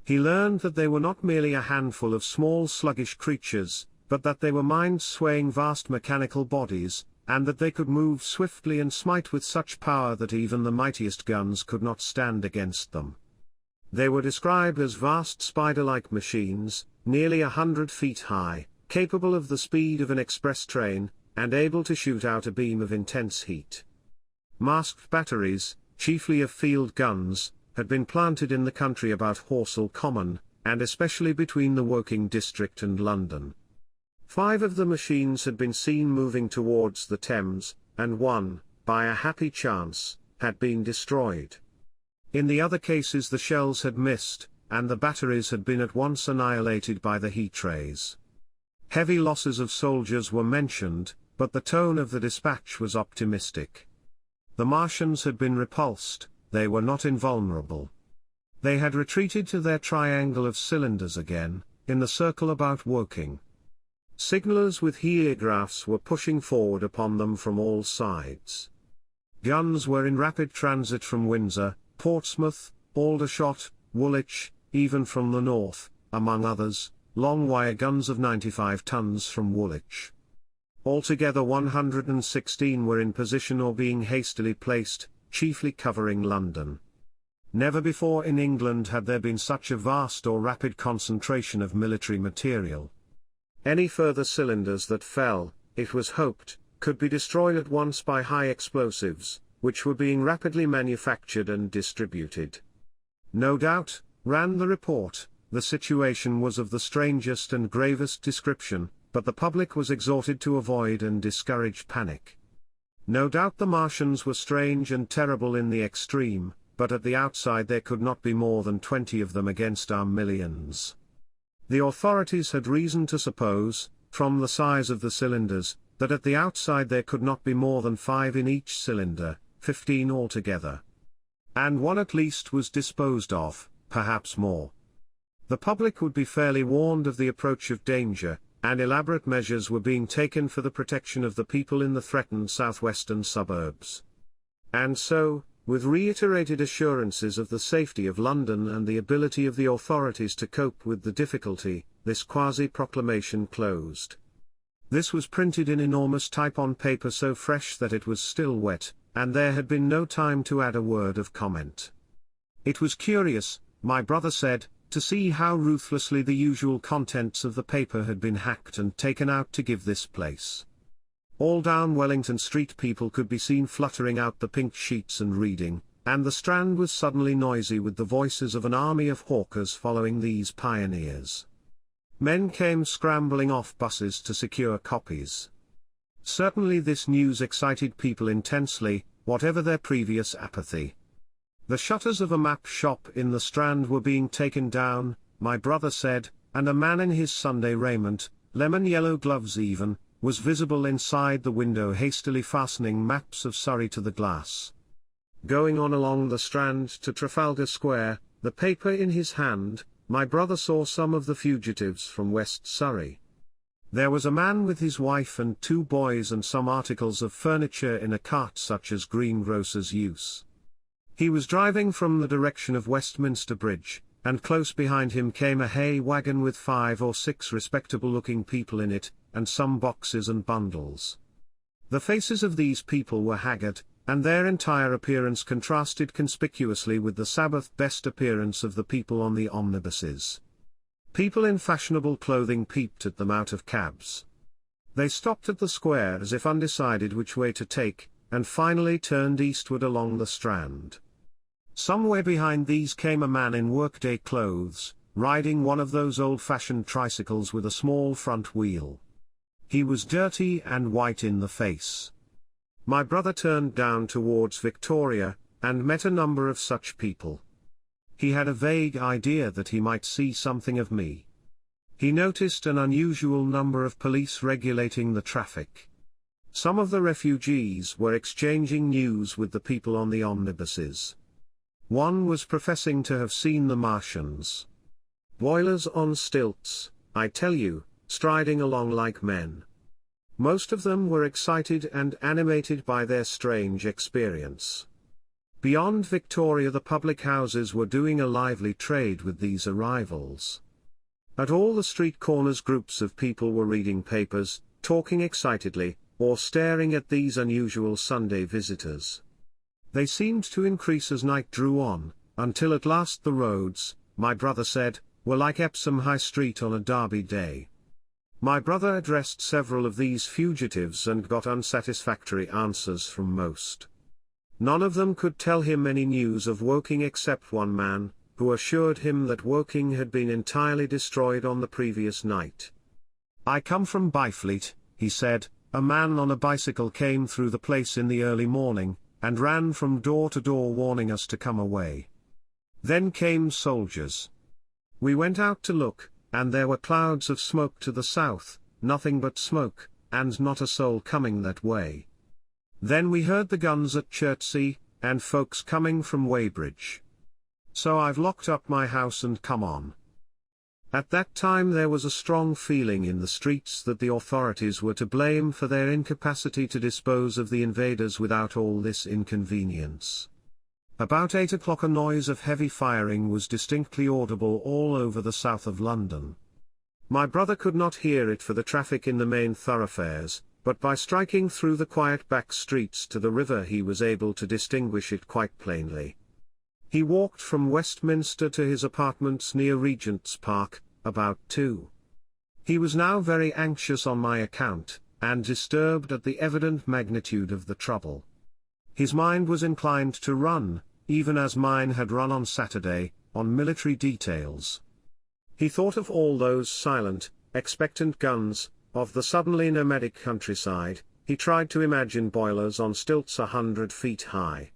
He learned that they were not merely a handful of small sluggish creatures, but that they were mind-swaying vast mechanical bodies, and that they could move swiftly and smite with such power that even the mightiest guns could not stand against them. They were described as vast spider-like machines, nearly 100 feet high, capable of the speed of an express train, and able to shoot out a beam of intense heat. Masked batteries, chiefly of field guns, had been planted in the country about HORSELL Common, and especially between the Woking district and London. 5 of the machines had been seen moving towards the Thames, and one, by a happy chance, had been destroyed. In the other cases the shells had missed, and the batteries had been at once annihilated by the heat rays. Heavy losses of soldiers were mentioned, but the tone of the dispatch was optimistic. The Martians had been repulsed, they were not invulnerable. They had retreated to their triangle of cylinders again, in the circle about Woking. Signallers with heliographs were pushing forward upon them from all sides. Guns were in rapid transit from Windsor, Portsmouth, Aldershot, Woolwich, even from the north, among others, long wire guns of 95 tons from Woolwich. Altogether 116 were in position or being hastily placed, chiefly covering London. Never before in England had there been such a vast or rapid concentration of military material. Any further cylinders that fell, it was hoped, could be destroyed at once by high explosives, which were being rapidly manufactured and distributed. No doubt, ran the report, the situation was of the strangest and gravest description, but the public was exhorted to avoid and discourage panic. No doubt the Martians were strange and terrible in the extreme, but at the outside there could not be more than 20 of them against our millions. The authorities had reason to suppose, from the size of the cylinders, that at the outside there could not be more than 5 in each cylinder, 15 altogether. And one at least was disposed of, perhaps more. The public would be fairly warned of the approach of danger, and elaborate measures were being taken for the protection of the people in the threatened southwestern suburbs. And so, with reiterated assurances of the safety of London and the ability of the authorities to cope with the difficulty, this quasi-proclamation closed. This was printed in enormous type on paper so fresh that it was still wet, and there had been no time to add a word of comment. It was curious, my brother said, to see how ruthlessly the usual contents of the paper had been hacked and taken out to give this place. All down Wellington Street people could be seen fluttering out the pink sheets and reading, and the Strand was suddenly noisy with the voices of an army of hawkers following these pioneers. Men came scrambling off buses to secure copies. Certainly this news excited people intensely, whatever their previous apathy. The shutters of a map shop in the Strand were being taken down, my brother said, and a man in his Sunday raiment, lemon-yellow gloves even, was visible inside the window hastily fastening maps of Surrey to the glass. Going on along the Strand to Trafalgar Square, the paper in his hand, my brother saw some of the fugitives from West Surrey. There was a man with his wife and 2 boys and some articles of furniture in a cart such as greengrocers use. He was driving from the direction of Westminster Bridge, and close behind him came a hay wagon with 5 or 6 respectable-looking people in it, and some boxes and bundles. The faces of these people were haggard, and their entire appearance contrasted conspicuously with the Sabbath-best appearance of the people on the omnibuses. People in fashionable clothing peeped at them out of cabs. They stopped at the square as if undecided which way to take, and finally turned eastward along the Strand. Somewhere behind these came a man in workday clothes, riding one of those old-fashioned tricycles with a small front wheel. He was dirty and white in the face. My brother turned down towards Victoria, and met a number of such people. He had a vague idea that he might see something of me. He noticed an unusual number of police regulating the traffic. Some of the refugees were exchanging news with the people on the omnibuses. One was professing to have seen the Martians. Boilers on stilts, I tell you, striding along like men. Most of them were excited and animated by their strange experience. Beyond Victoria the public houses were doing a lively trade with these arrivals. At all the street corners groups of people were reading papers, talking excitedly, or staring at these unusual Sunday visitors. They seemed to increase as night drew on, until at last the roads, my brother said, were like Epsom High Street on a Derby day. My brother addressed several of these fugitives and got unsatisfactory answers from most. None of them could tell him any news of Woking except one man, who assured him that Woking had been entirely destroyed on the previous night. I come from Byfleet, he said. A man on a bicycle came through the place in the early morning, and ran from door to door warning us to come away. Then came soldiers. We went out to look, and there were clouds of smoke to the south, nothing but smoke, and not a soul coming that way. Then we heard the guns at Chertsey, and folks coming from Weybridge. So I've locked up my house and come on. At that time there was a strong feeling in the streets that the authorities were to blame for their incapacity to dispose of the invaders without all this inconvenience. About 8 o'clock a noise of heavy firing was distinctly audible all over the south of London. My brother could not hear it for the traffic in the main thoroughfares, but by striking through the quiet back streets to the river he was able to distinguish it quite plainly. He walked from Westminster to his apartments near Regent's Park, about 2. He was now very anxious on my account, and disturbed at the evident magnitude of the trouble. His mind was inclined to run, even as mine had run on Saturday, on military details. He thought of all those silent, expectant guns, of the suddenly nomadic countryside. He tried to imagine boilers on stilts 100 feet high.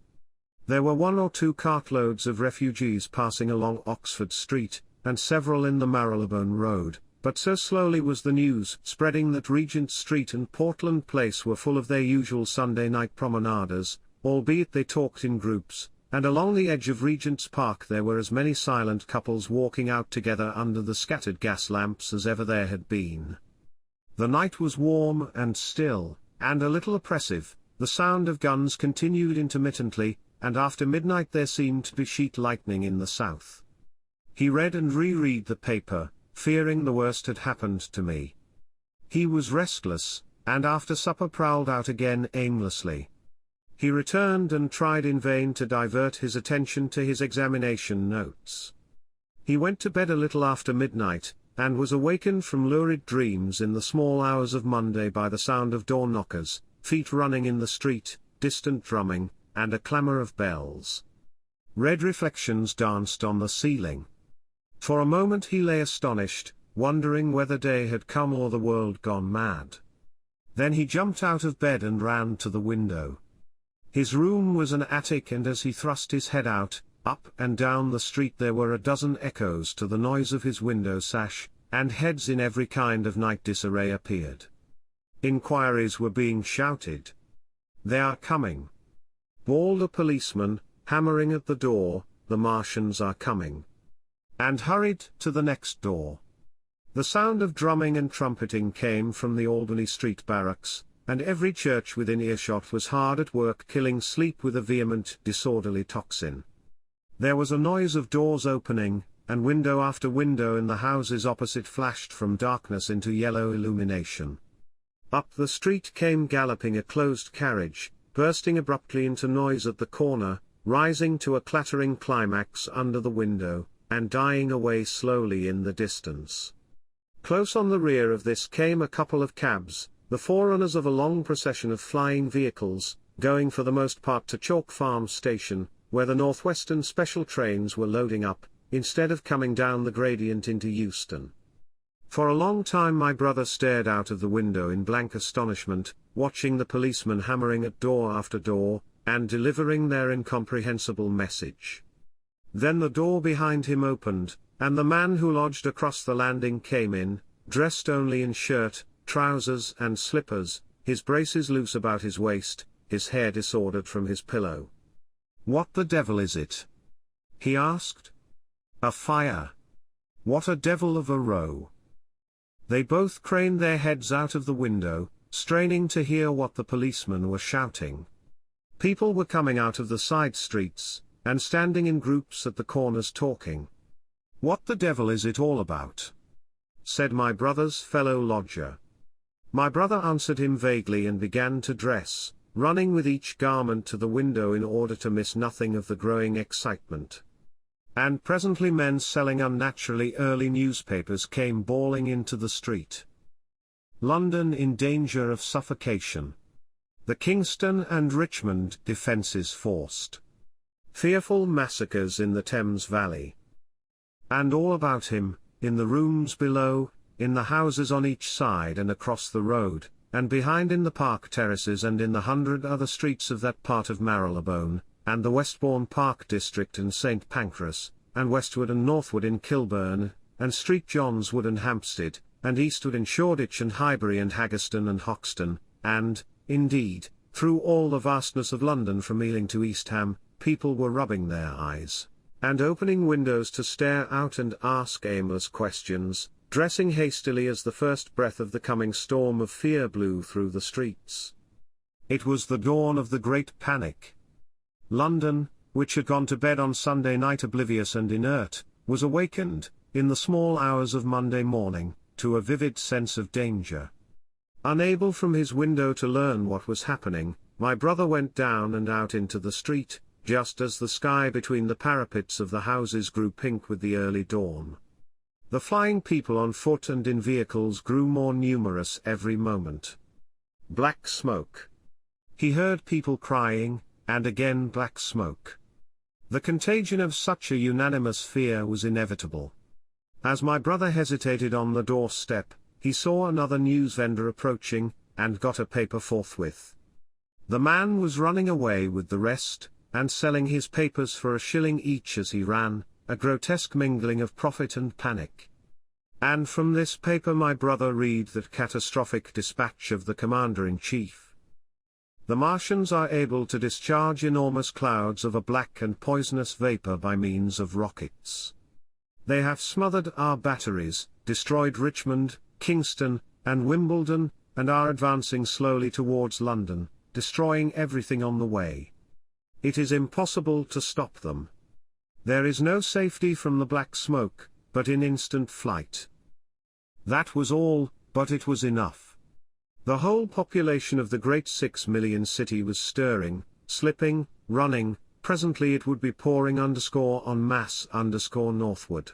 There were 1 or 2 cartloads of refugees passing along Oxford Street, and several in the Marylebone Road, but so slowly was the news spreading that Regent Street and Portland Place were full of their usual Sunday night promenaders, albeit they talked in groups, and along the edge of Regent's Park there were as many silent couples walking out together under the scattered gas lamps as ever there had been. The night was warm and still, and a little oppressive. The sound of guns continued intermittently, and after midnight there seemed to be sheet lightning in the south. He read and reread the paper, fearing the worst had happened to me. He was restless, and after supper prowled out again aimlessly. He returned and tried in vain to divert his attention to his examination notes. He went to bed a little after midnight, and was awakened from lurid dreams in the small hours of Monday by the sound of door knockers, feet running in the street, distant drumming, and a clamour of bells. Red reflections danced on the ceiling. For a moment he lay astonished, wondering whether day had come or the world gone mad. Then he jumped out of bed and ran to the window. His room was an attic, and as he thrust his head out, up and down the street there were a dozen echoes to the noise of his window sash, and heads in every kind of night disarray appeared. Inquiries were being shouted. "They are coming!" bawled a policeman, hammering at the door. "The Martians are coming!" and hurried to the next door. The sound of drumming and trumpeting came from the Albany Street barracks, and every church within earshot was hard at work killing sleep with a vehement, disorderly tocsin. There was a noise of doors opening, and window after window in the houses opposite flashed from darkness into yellow illumination. Up the street came galloping a closed carriage, bursting abruptly into noise at the corner, rising to a clattering climax under the window, and dying away slowly in the distance. Close on the rear of this came a couple of cabs, the forerunners of a long procession of flying vehicles, going for the most part to Chalk Farm Station, where the Northwestern special trains were loading up, instead of coming down the gradient into Euston. For a long time my brother stared out of the window in blank astonishment, watching the policemen hammering at door after door, and delivering their incomprehensible message. Then the door behind him opened, and the man who lodged across the landing came in, dressed only in shirt, trousers and slippers, his braces loose about his waist, his hair disordered from his pillow. "What the devil is it?" he asked. "A fire. What a devil of a row." They both craned their heads out of the window, straining to hear what the policemen were shouting. People were coming out of the side streets, and standing in groups at the corners talking. "What the devil is it all about?" said my brother's fellow lodger. My brother answered him vaguely and began to dress, running with each garment to the window in order to miss nothing of the growing excitement. And presently men selling unnaturally early newspapers came bawling into the street. London in danger of suffocation. The Kingston and Richmond defences forced. Fearful massacres in the Thames Valley. And all about him, in the rooms below, in the houses on each side and across the road, and behind in the park terraces and in the 100 other streets of that part of Marylebone, and the Westbourne Park district and St Pancras, and westward and northward in Kilburn, and Street Johns Wood and Hampstead, and eastward in Shoreditch and Highbury and Haggerston and Hoxton, and, indeed, through all the vastness of London from Ealing to East Ham, people were rubbing their eyes, and opening windows to stare out and ask aimless questions, dressing hastily as the first breath of the coming storm of fear blew through the streets. It was the dawn of the Great Panic. London, which had gone to bed on Sunday night oblivious and inert, was awakened, in the small hours of Monday morning, to a vivid sense of danger. Unable from his window to learn what was happening, my brother went down and out into the street, just as the sky between the parapets of the houses grew pink with the early dawn. The flying people on foot and in vehicles grew more numerous every moment. Black smoke. He heard people crying, and again black smoke. The contagion of such a unanimous fear was inevitable. As my brother hesitated on the doorstep, he saw another news vendor approaching, and got a paper forthwith. The man was running away with the rest, and selling his papers for a shilling each as he ran, a grotesque mingling of profit and panic. And from this paper my brother read that catastrophic dispatch of the Commander-in-Chief. The Martians are able to discharge enormous clouds of a black and poisonous vapor by means of rockets. They have smothered our batteries, destroyed Richmond, Kingston, and Wimbledon, and are advancing slowly towards London, destroying everything on the way. It is impossible to stop them. There is no safety from the black smoke, but in instant flight. That was all, but it was enough. The whole population of the great 6 million city was stirring, slipping, running, presently it would be pouring _en masse _northward.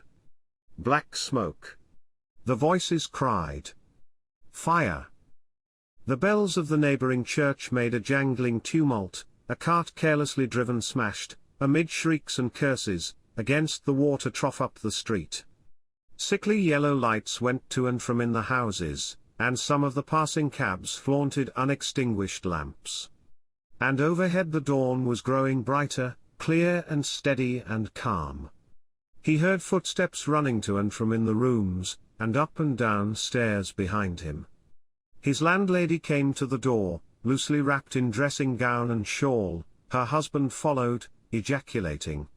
Black smoke. The voices cried. Fire. The bells of the neighboring church made a jangling tumult, a cart carelessly driven smashed, amid shrieks and curses, against the water trough up the street. Sickly yellow lights went to and from in the houses, and some of the passing cabs flaunted unextinguished lamps. And overhead the dawn was growing brighter, clear and steady and calm. He heard footsteps running to and from in the rooms, and up and down stairs behind him. His landlady came to the door, loosely wrapped in dressing gown and shawl, her husband followed, ejaculating.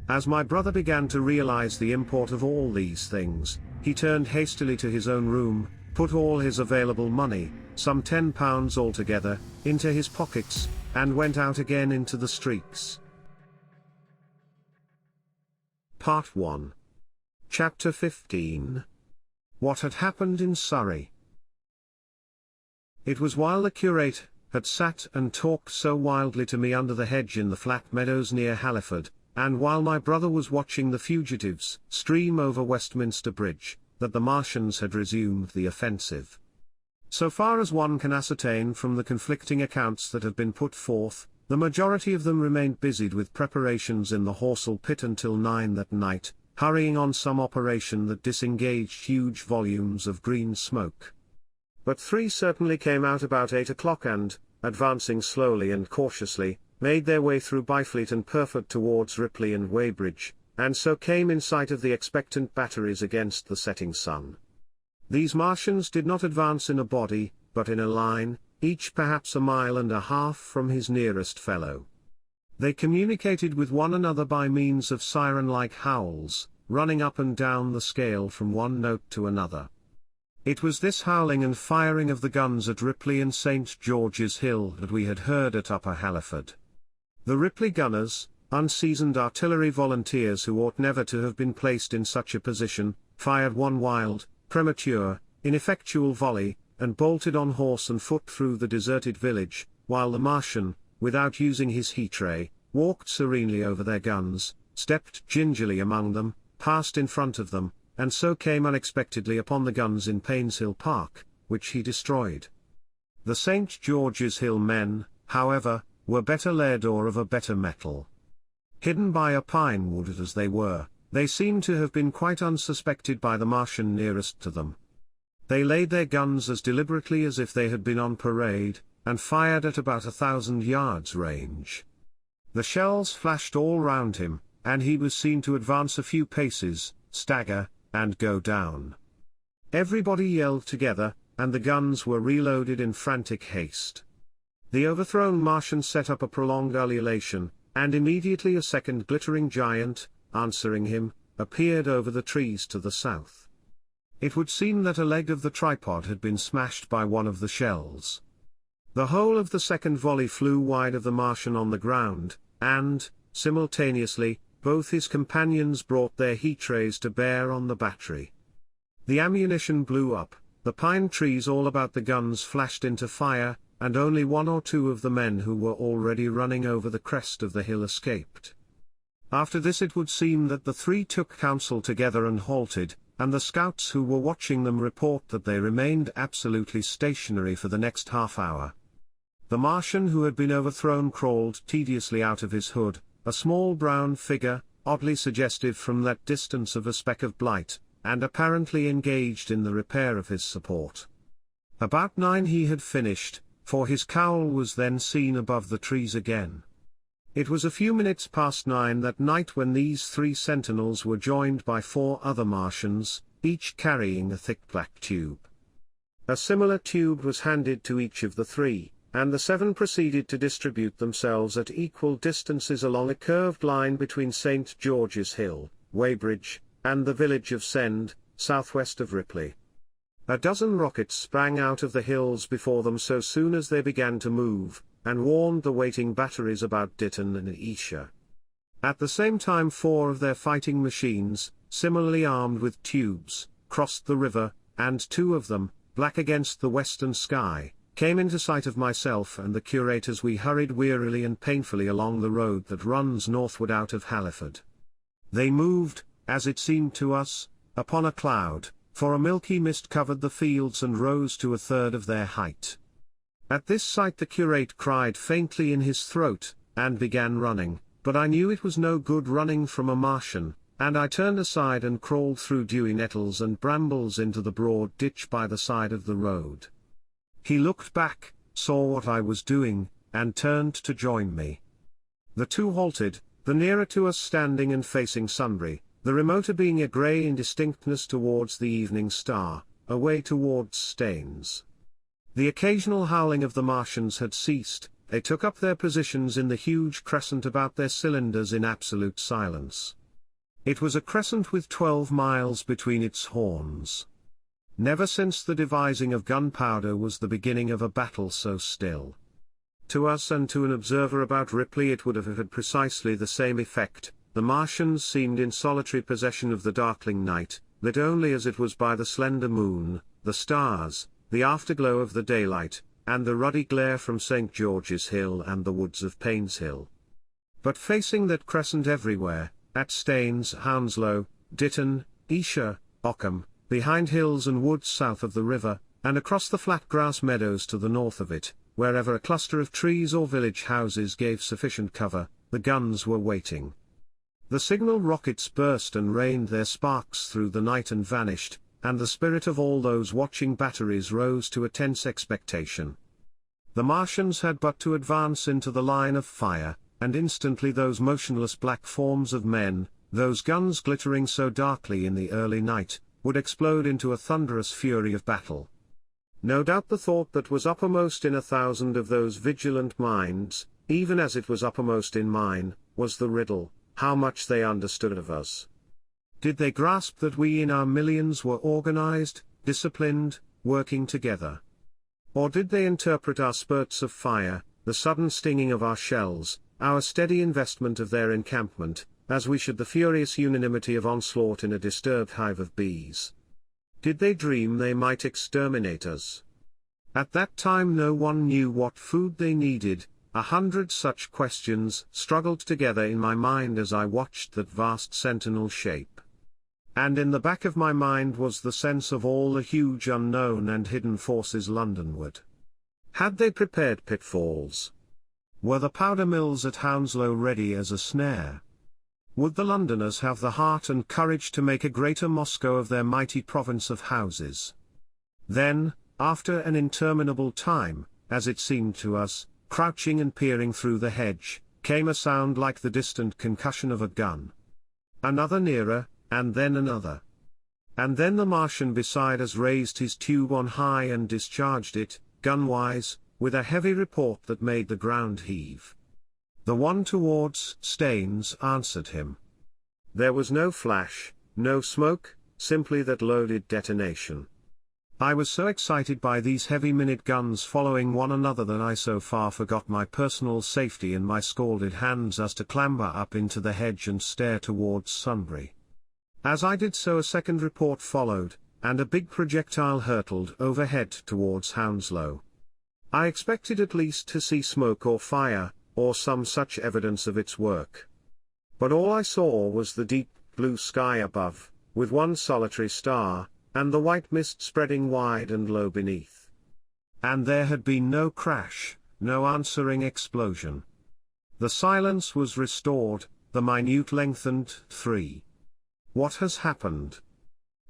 As my brother began to realize the import of all these things, he turned hastily to his own room, put all his available money, some £10 altogether, into his pockets, and went out again into the streets. Part 1. Chapter 15. What had happened in Surrey. It was while the curate had sat and talked so wildly to me under the hedge in the flat meadows near Halliford, and while my brother was watching the fugitives stream over Westminster Bridge, that the Martians had resumed the offensive. So far as one can ascertain from the conflicting accounts that have been put forth, the majority of them remained busied with preparations in the HORSELL pit until 9 that night, hurrying on some operation that disengaged huge volumes of green smoke. But 3 certainly came out about 8 o'clock and, advancing slowly and cautiously, made their way through Byfleet and Purford towards Ripley and Weybridge, and so came in sight of the expectant batteries against the setting sun. These Martians did not advance in a body, but in a line, each perhaps 1.5 miles from his nearest fellow. They communicated with one another by means of siren-like howls, running up and down the scale from one note to another. It was this howling and firing of the guns at Ripley and St. George's Hill that we had heard at Upper Halliford. The Ripley gunners, unseasoned artillery volunteers who ought never to have been placed in such a position, fired one wild, premature, ineffectual volley, and bolted on horse and foot through the deserted village, while the Martian, without using his heat ray, walked serenely over their guns, stepped gingerly among them, passed in front of them, and so came unexpectedly upon the guns in Painshill Park, which he destroyed. The St. George's Hill men, however, were better led or of a better mettle. Hidden by a pine wood as they were, they seemed to have been quite unsuspected by the Martian nearest to them. They laid their guns as deliberately as if they had been on parade, and fired at about 1,000 yards range. The shells flashed all round him, and he was seen to advance a few paces, stagger, and go down. Everybody yelled together, and the guns were reloaded in frantic haste. The overthrown Martian set up a prolonged ululation, and immediately a second glittering giant, answering him, appeared over the trees to the south. It would seem that a leg of the tripod had been smashed by one of the shells. The whole of the second volley flew wide of the Martian on the ground, and, simultaneously, both his companions brought their heat rays to bear on the battery. The ammunition blew up, the pine trees all about the guns flashed into fire, and only 1 or 2 of the men who were already running over the crest of the hill escaped. After this it would seem that the 3 took counsel together and halted, and the scouts who were watching them report that they remained absolutely stationary for the next half hour. The Martian who had been overthrown crawled tediously out of his hood, a small brown figure, oddly suggestive from that distance of a speck of blight, and apparently engaged in the repair of his support. About 9 he had finished, for his cowl was then seen above the trees again. It was a few minutes past 9 that night when these 3 sentinels were joined by 4 other Martians, each carrying a thick black tube. A similar tube was handed to each of the 3, and the 7 proceeded to distribute themselves at equal distances along a curved line between St. George's Hill, Weybridge, and the village of Send, southwest of Ripley. A dozen rockets sprang out of the hills before them so soon as they began to move, and warned the waiting batteries about Ditton and Esher. At the same time 4 of their fighting machines, similarly armed with tubes, crossed the river, and 2 of them, black against the western sky, came into sight of myself and the curate as we hurried wearily and painfully along the road that runs northward out of Halliford. They moved, as it seemed to us, upon a cloud, for a milky mist covered the fields and rose to 1/3 of their height. At this sight the curate cried faintly in his throat, and began running, but I knew it was no good running from a Martian, and I turned aside and crawled through dewy nettles and brambles into the broad ditch by the side of the road. He looked back, saw what I was doing, and turned to join me. The 2 halted, the nearer to us standing and facing Sunbury, the remoter being a grey indistinctness towards the evening star, away towards Staines. The occasional howling of the Martians had ceased, they took up their positions in the huge crescent about their cylinders in absolute silence. It was a crescent with 12 miles between its horns. Never since the devising of gunpowder was the beginning of a battle so still. To us and to an observer about Ripley it would have had precisely the same effect, the Martians seemed in solitary possession of the darkling night, lit only as it was by the slender moon, the stars, the afterglow of the daylight, and the ruddy glare from St. George's Hill and the woods of Payne's Hill. But facing that crescent everywhere, at Staines, Hounslow, Ditton, Esher, Ockham, behind hills and woods south of the river, and across the flat grass meadows to the north of it, wherever a cluster of trees or village houses gave sufficient cover, the guns were waiting. The signal rockets burst and rained their sparks through the night and vanished, and the spirit of all those watching batteries rose to a tense expectation. The Martians had but to advance into the line of fire, and instantly those motionless black forms of men, those guns glittering so darkly in the early night, would explode into a thunderous fury of battle. No doubt the thought that was uppermost in 1,000 of those vigilant minds, even as it was uppermost in mine, was the riddle: how much they understood of us. Did they grasp that we in our millions were organized, disciplined, working together? Or did they interpret our spurts of fire, the sudden stinging of our shells, our steady investment of their encampment, as we should the furious unanimity of onslaught in a disturbed hive of bees? Did they dream they might exterminate us? At that time no one knew what food they needed. 100 such questions struggled together in my mind as I watched that vast sentinel shape. And in the back of my mind was the sense of all the huge unknown and hidden forces Londonward. Had they prepared pitfalls? Were the powder mills at Hounslow ready as a snare? Would the Londoners have the heart and courage to make a greater Moscow of their mighty province of houses? Then, after an interminable time, as it seemed to us, crouching and peering through the hedge, came a sound like the distant concussion of a gun. Another nearer, and then another. And then the Martian beside us raised his tube on high and discharged it, gunwise, with a heavy report that made the ground heave. The one towards Staines answered him. There was no flash, no smoke, simply that loaded detonation. I was so excited by these heavy minute guns following one another that I so far forgot my personal safety and my scalded hands as to clamber up into the hedge and stare towards Sunbury. As I did so a second report followed, and a big projectile hurtled overhead towards Hounslow. I expected at least to see smoke or fire, or some such evidence of its work. But all I saw was the deep blue sky above, with one solitary star, and the white mist spreading wide and low beneath. And there had been no crash, no answering explosion. The silence was restored, the minute lengthened. 3. What has happened?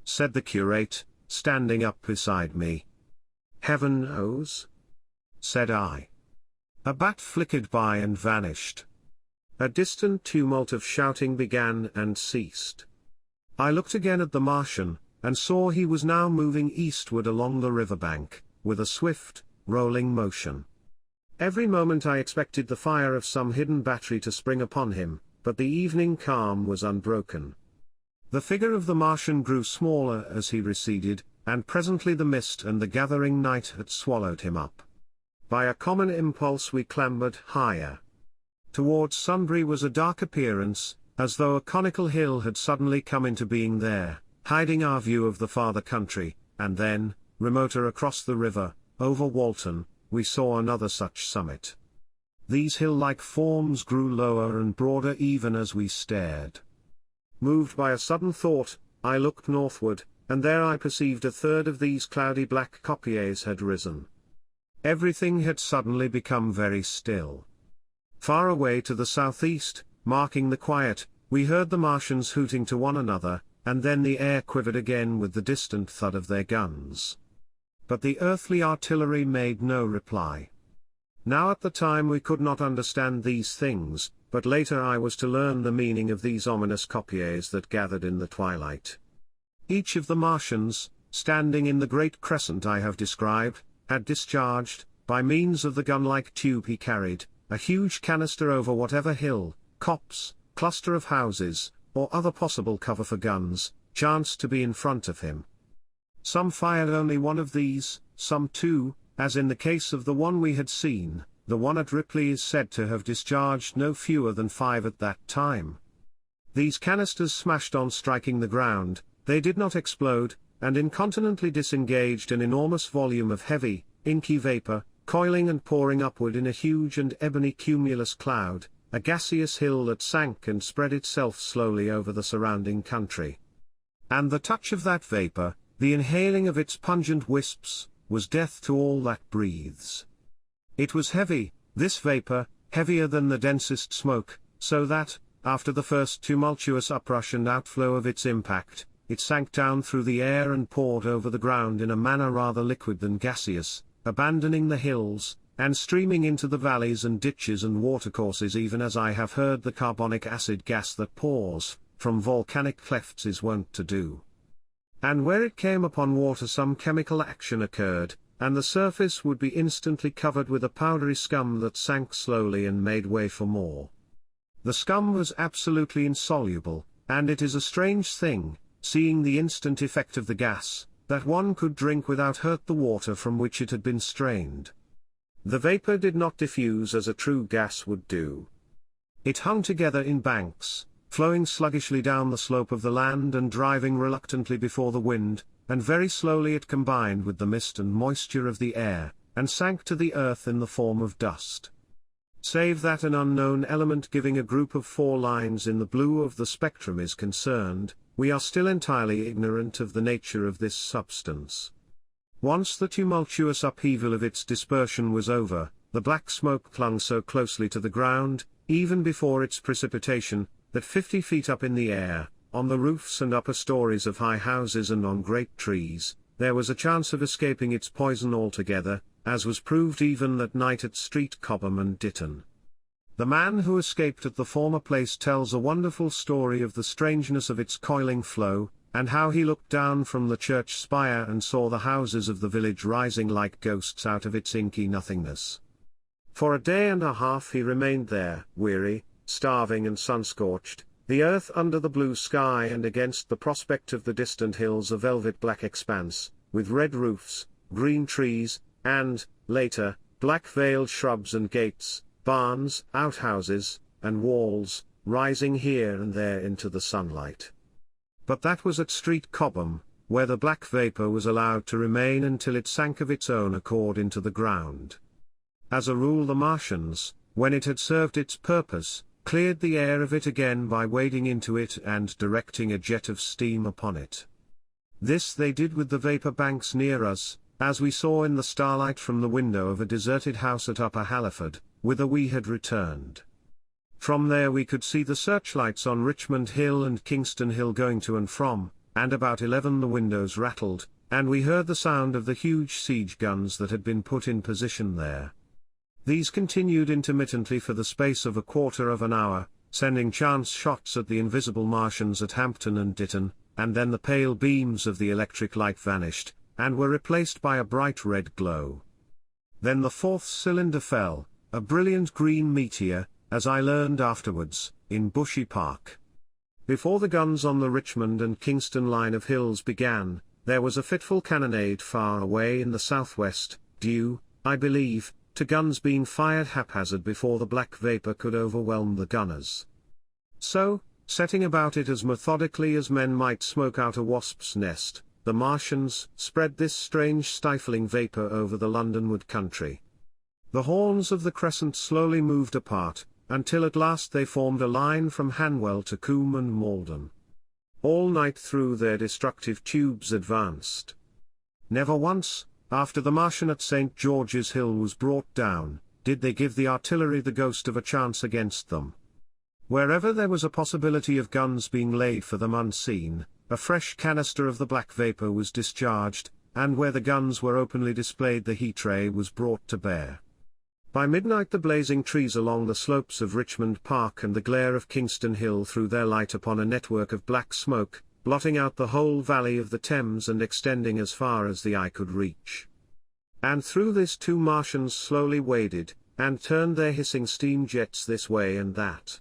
Said the curate, standing up beside me. Heaven knows, said I. A bat flickered by and vanished. A distant tumult of shouting began and ceased. I looked again at the Martian, and saw he was now moving eastward along the riverbank, with a swift, rolling motion. Every moment I expected the fire of some hidden battery to spring upon him, but the evening calm was unbroken. The figure of the Martian grew smaller as he receded, and presently the mist and the gathering night had swallowed him up. By a common impulse we clambered higher. Towards Sunbury was a dark appearance, as though a conical hill had suddenly come into being there, hiding our view of the farther country, and then, remoter across the river, over Walton, we saw another such summit. These hill-like forms grew lower and broader even as we stared. Moved by a sudden thought, I looked northward, and there I perceived a third of these cloudy black copiers had risen. Everything had suddenly become very still. Far away to the southeast, marking the quiet, we heard the Martians hooting to one another, and then the air quivered again with the distant thud of their guns. But the earthly artillery made no reply. Now at the time we could not understand these things, but later I was to learn the meaning of these ominous copiers that gathered in the twilight. Each of the Martians, standing in the great crescent I have described, had discharged, by means of the gun-like tube he carried, a huge canister over whatever hill, copse, cluster of houses, or other possible cover for guns, chanced to be in front of him. Some fired only one of these, some two, as in the case of the one we had seen. The one at Ripley is said to have discharged no fewer than 5 at that time. These canisters smashed on striking the ground, they did not explode, and incontinently disengaged an enormous volume of heavy, inky vapor, coiling and pouring upward in a huge and ebony cumulus cloud, a gaseous hill that sank and spread itself slowly over the surrounding country. And the touch of that vapor, the inhaling of its pungent wisps, was death to all that breathes. It was heavy, this vapor, heavier than the densest smoke, so that, after the first tumultuous uprush and outflow of its impact, it sank down through the air and poured over the ground in a manner rather liquid than gaseous, abandoning the hills, and streaming into the valleys and ditches and watercourses, even as I have heard the carbonic acid gas that pours from volcanic clefts is wont to do. And where it came upon water some chemical action occurred, and the surface would be instantly covered with a powdery scum that sank slowly and made way for more. The scum was absolutely insoluble, and it is a strange thing, seeing the instant effect of the gas, that one could drink without hurt the water from which it had been strained. The vapor did not diffuse as a true gas would do. It hung together in banks, flowing sluggishly down the slope of the land and driving reluctantly before the wind, and very slowly it combined with the mist and moisture of the air, and sank to the earth in the form of dust. Save that an unknown element giving a group of 4 lines in the blue of the spectrum is concerned, we are still entirely ignorant of the nature of this substance. Once the tumultuous upheaval of its dispersion was over, the black smoke clung so closely to the ground, even before its precipitation, that 50 feet up in the air, on the roofs and upper stories of high houses and on great trees, there was a chance of escaping its poison altogether, as was proved even that night at Street Cobham and Ditton. The man who escaped at the former place tells a wonderful story of the strangeness of its coiling flow, and how he looked down from the church spire and saw the houses of the village rising like ghosts out of its inky nothingness. For a day and a half he remained there, weary, starving and sun-scorched, the earth under the blue sky and against the prospect of the distant hills a velvet black expanse, with red roofs, green trees, and, later, black-veiled shrubs and gates, barns, outhouses, and walls, rising here and there into the sunlight. But that was at Street Cobham, where the black vapor was allowed to remain until it sank of its own accord into the ground. As a rule the Martians, when it had served its purpose, cleared the air of it again by wading into it and directing a jet of steam upon it. This they did with the vapor banks near us, as we saw in the starlight from the window of a deserted house at Upper Halliford, whither we had returned. From there we could see the searchlights on Richmond Hill and Kingston Hill going to and from, and about 11 the windows rattled, and we heard the sound of the huge siege guns that had been put in position there. These continued intermittently for the space of a quarter of an hour, sending chance shots at the invisible Martians at Hampton and Ditton, and then the pale beams of the electric light vanished, and were replaced by a bright red glow. Then the 4th cylinder fell, a brilliant green meteor, as I learned afterwards, in Bushy Park. Before the guns on the Richmond and Kingston line of hills began, there was a fitful cannonade far away in the southwest, due, I believe, to guns being fired haphazard before the black vapor could overwhelm the gunners. So, setting about it as methodically as men might smoke out a wasp's nest, the Martians spread this strange stifling vapor over the Londonward country. The horns of the crescent slowly moved apart, until at last they formed a line from Hanwell to Coombe and Malden. All night through their destructive tubes advanced. Never once, after the Martian at St. George's Hill was brought down, did they give the artillery the ghost of a chance against them. Wherever there was a possibility of guns being laid for them unseen, a fresh canister of the black vapor was discharged, and where the guns were openly displayed the heat ray was brought to bear. By midnight the blazing trees along the slopes of Richmond Park and the glare of Kingston Hill threw their light upon a network of black smoke, blotting out the whole valley of the Thames and extending as far as the eye could reach. And through this 2 Martians slowly waded, and turned their hissing steam jets this way and that.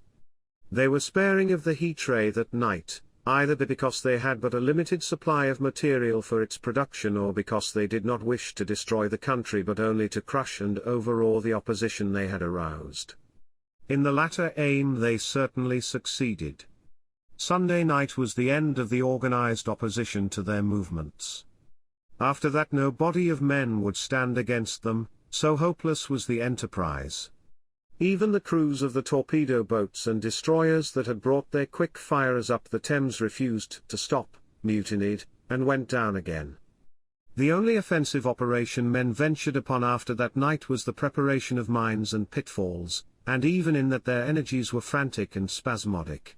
They were sparing of the heat ray that night, either because they had but a limited supply of material for its production or because they did not wish to destroy the country but only to crush and overawe the opposition they had aroused. In the latter aim they certainly succeeded. Sunday night was the end of the organized opposition to their movements. After that no body of men would stand against them, so hopeless was the enterprise. Even the crews of the torpedo boats and destroyers that had brought their quick firers up the Thames refused to stop, mutinied, and went down again. The only offensive operation men ventured upon after that night was the preparation of mines and pitfalls, and even in that their energies were frantic and spasmodic.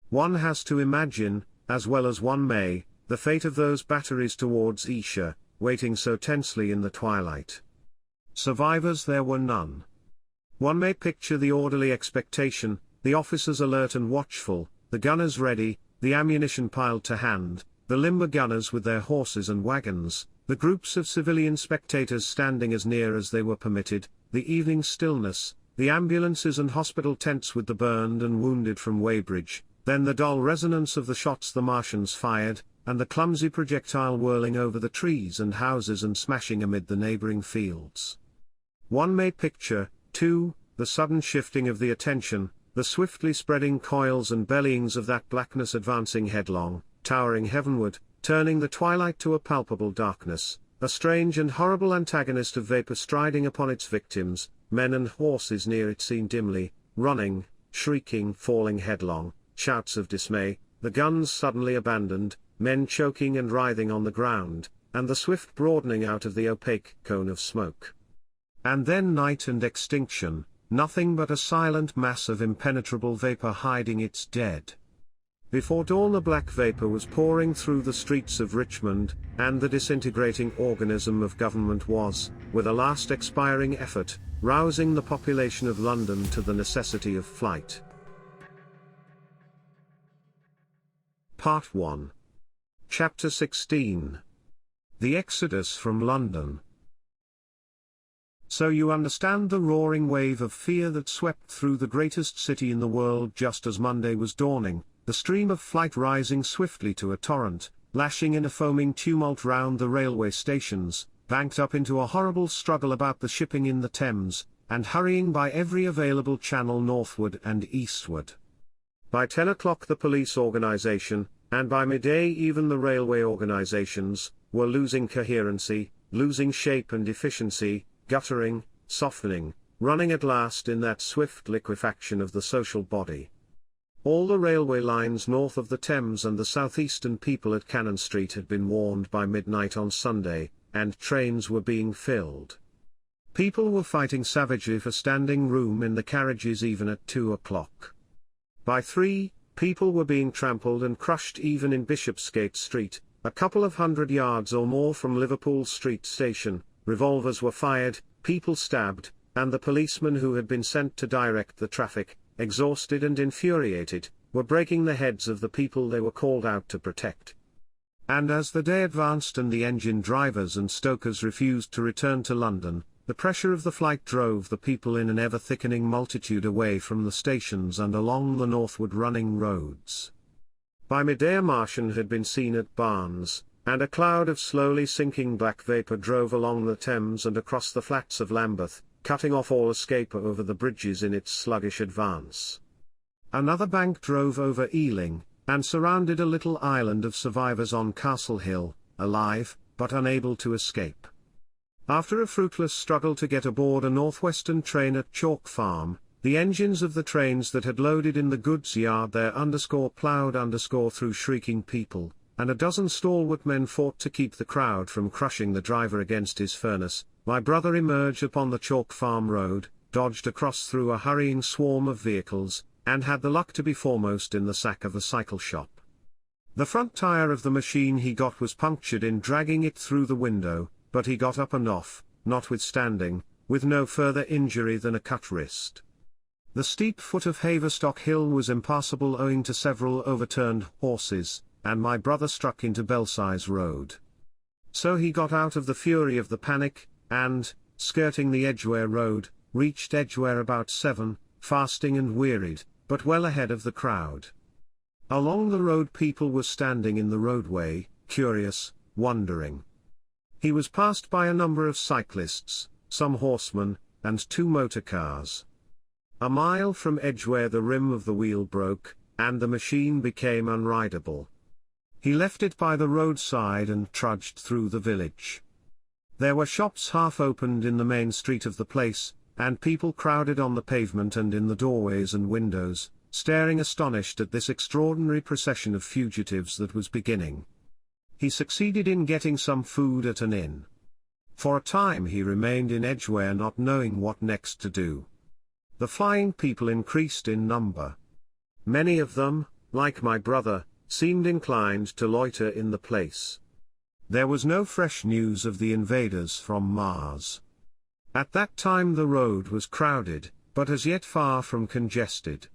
One has to imagine, as well as one may, the fate of those batteries towards Esher, waiting so tensely in the twilight. Survivors there were none. One may picture the orderly expectation, the officers alert and watchful, the gunners ready, the ammunition piled to hand, the limber gunners with their horses and wagons, the groups of civilian spectators standing as near as they were permitted, the evening stillness, the ambulances and hospital tents with the burned and wounded from Weybridge, then the dull resonance of the shots the Martians fired, and the clumsy projectile whirling over the trees and houses and smashing amid the neighboring fields. One may picture, too, the sudden shifting of the attention, the swiftly spreading coils and bellyings of that blackness advancing headlong, towering heavenward, turning the twilight to a palpable darkness, a strange and horrible antagonist of vapor striding upon its victims, men and horses near it seen dimly, running, shrieking, falling headlong, shouts of dismay, the guns suddenly abandoned, men choking and writhing on the ground, and the swift broadening out of the opaque cone of smoke. And then night and extinction, nothing but a silent mass of impenetrable vapor hiding its dead. Before dawn the black vapor was pouring through the streets of Richmond, and the disintegrating organism of government was, with a last expiring effort, rousing the population of London to the necessity of flight. Part 1. Chapter 16. The Exodus from London. So you understand the roaring wave of fear that swept through the greatest city in the world just as Monday was dawning, the stream of flight rising swiftly to a torrent, lashing in a foaming tumult round the railway stations, banked up into a horrible struggle about the shipping in the Thames, and hurrying by every available channel northward and eastward. By 10 o'clock the police organization, and by midday even the railway organizations, were losing coherency, losing shape and efficiency, guttering, softening, running at last in that swift liquefaction of the social body. All the railway lines north of the Thames and the southeastern people at Cannon Street had been warned by midnight on Sunday, and trains were being filled. People were fighting savagely for standing room in the carriages even at 2 o'clock. By 3, people were being trampled and crushed even in Bishopsgate Street, a couple of 100 yards or more from Liverpool Street Station. Revolvers were fired, people stabbed, and the policemen who had been sent to direct the traffic, exhausted and infuriated, were breaking the heads of the people they were called out to protect. And as the day advanced and the engine drivers and stokers refused to return to London, the pressure of the flight drove the people in an ever-thickening multitude away from the stations and along the northward running roads. By midday a Martian had been seen at Barnes, and a cloud of slowly sinking black vapour drove along the Thames and across the flats of Lambeth, cutting off all escape over the bridges in its sluggish advance. Another bank drove over Ealing, and surrounded a little island of survivors on Castle Hill, alive, but unable to escape. After a fruitless struggle to get aboard a northwestern train at Chalk Farm, the engines of the trains that had loaded in the goods yard there ploughed through shrieking people, and a dozen stalwart men fought to keep the crowd from crushing the driver against his furnace. My brother emerged upon the Chalk Farm road, dodged across through a hurrying swarm of vehicles, and had the luck to be foremost in the sack of a cycle shop. The front tire of the machine he got was punctured in dragging it through the window, but he got up and off, notwithstanding, with no further injury than a cut wrist. The steep foot of Haverstock Hill was impassable owing to several overturned horses, and my brother struck into Belsize Road. So he got out of the fury of the panic, and, skirting the Edgware Road, reached Edgware about 7, fasting and wearied, but well ahead of the crowd. Along the road people were standing in the roadway, curious, wondering. He was passed by a number of cyclists, some horsemen, and 2 motor cars. A mile from Edgware the rim of the wheel broke, and the machine became unrideable. He left it by the roadside and trudged through the village. There were shops half opened in the main street of the place, and people crowded on the pavement and in the doorways and windows, staring astonished at this extraordinary procession of fugitives that was beginning. He succeeded in getting some food at an inn. For a time he remained in Edgware not knowing what next to do. The flying people increased in number. Many of them, like my brother, seemed inclined to loiter in the place. There was no fresh news of the invaders from Mars. At that time the road was crowded, but as yet far from congested.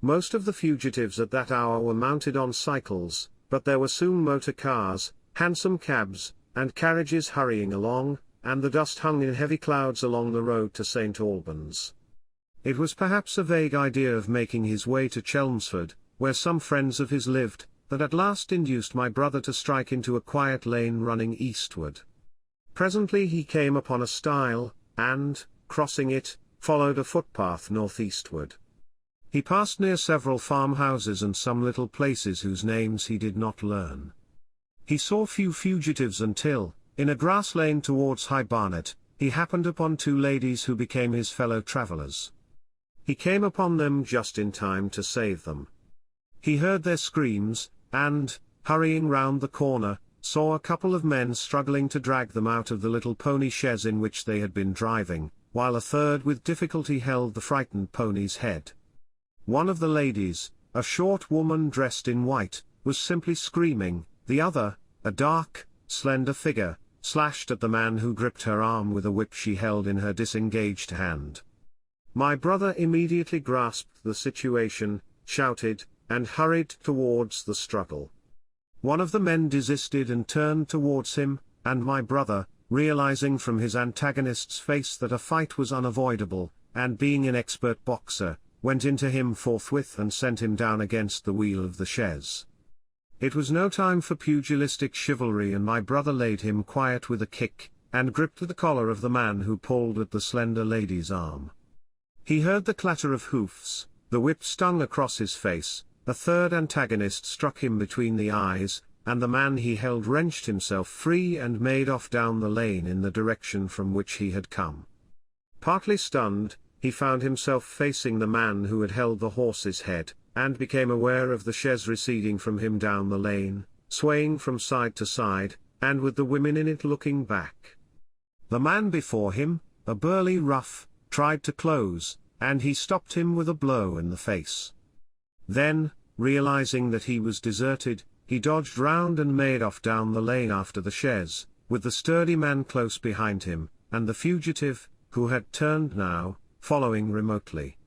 Most of the fugitives at that hour were mounted on cycles, but there were soon motor cars, hansom cabs, and carriages hurrying along, and the dust hung in heavy clouds along the road to St. Albans. It was perhaps a vague idea of making his way to Chelmsford, where some friends of his lived, that at last induced my brother to strike into a quiet lane running eastward. Presently he came upon a stile, and, crossing it, followed a footpath northeastward. He passed near several farmhouses and some little places whose names he did not learn. He saw few fugitives until, in a grass lane towards High Barnet, he happened upon two ladies who became his fellow travellers. He came upon them just in time to save them. He heard their screams, and, hurrying round the corner, saw a couple of men struggling to drag them out of the little pony chaise in which they had been driving, while a third with difficulty held the frightened pony's head. One of the ladies, a short woman dressed in white, was simply screaming, the other, a dark, slender figure, slashed at the man who gripped her arm with a whip she held in her disengaged hand. My brother immediately grasped the situation, shouted, and hurried towards the struggle. One of the men desisted and turned towards him, and my brother, realizing from his antagonist's face that a fight was unavoidable, and being an expert boxer, went into him forthwith and sent him down against the wheel of the chaise. It was no time for pugilistic chivalry, and my brother laid him quiet with a kick, and gripped the collar of the man who pulled at the slender lady's arm. He heard the clatter of hoofs, the whip stung across his face, a third antagonist struck him between the eyes, and the man he held wrenched himself free and made off down the lane in the direction from which he had come. Partly stunned, he found himself facing the man who had held the horse's head, and became aware of the chaise receding from him down the lane, swaying from side to side, and with the women in it looking back. The man before him, a burly rough, tried to close, and he stopped him with a blow in the face. Then, realizing that he was deserted, he dodged round and made off down the lane after the chaise, with the sturdy man close behind him, and the fugitive, who had turned now, following remotely.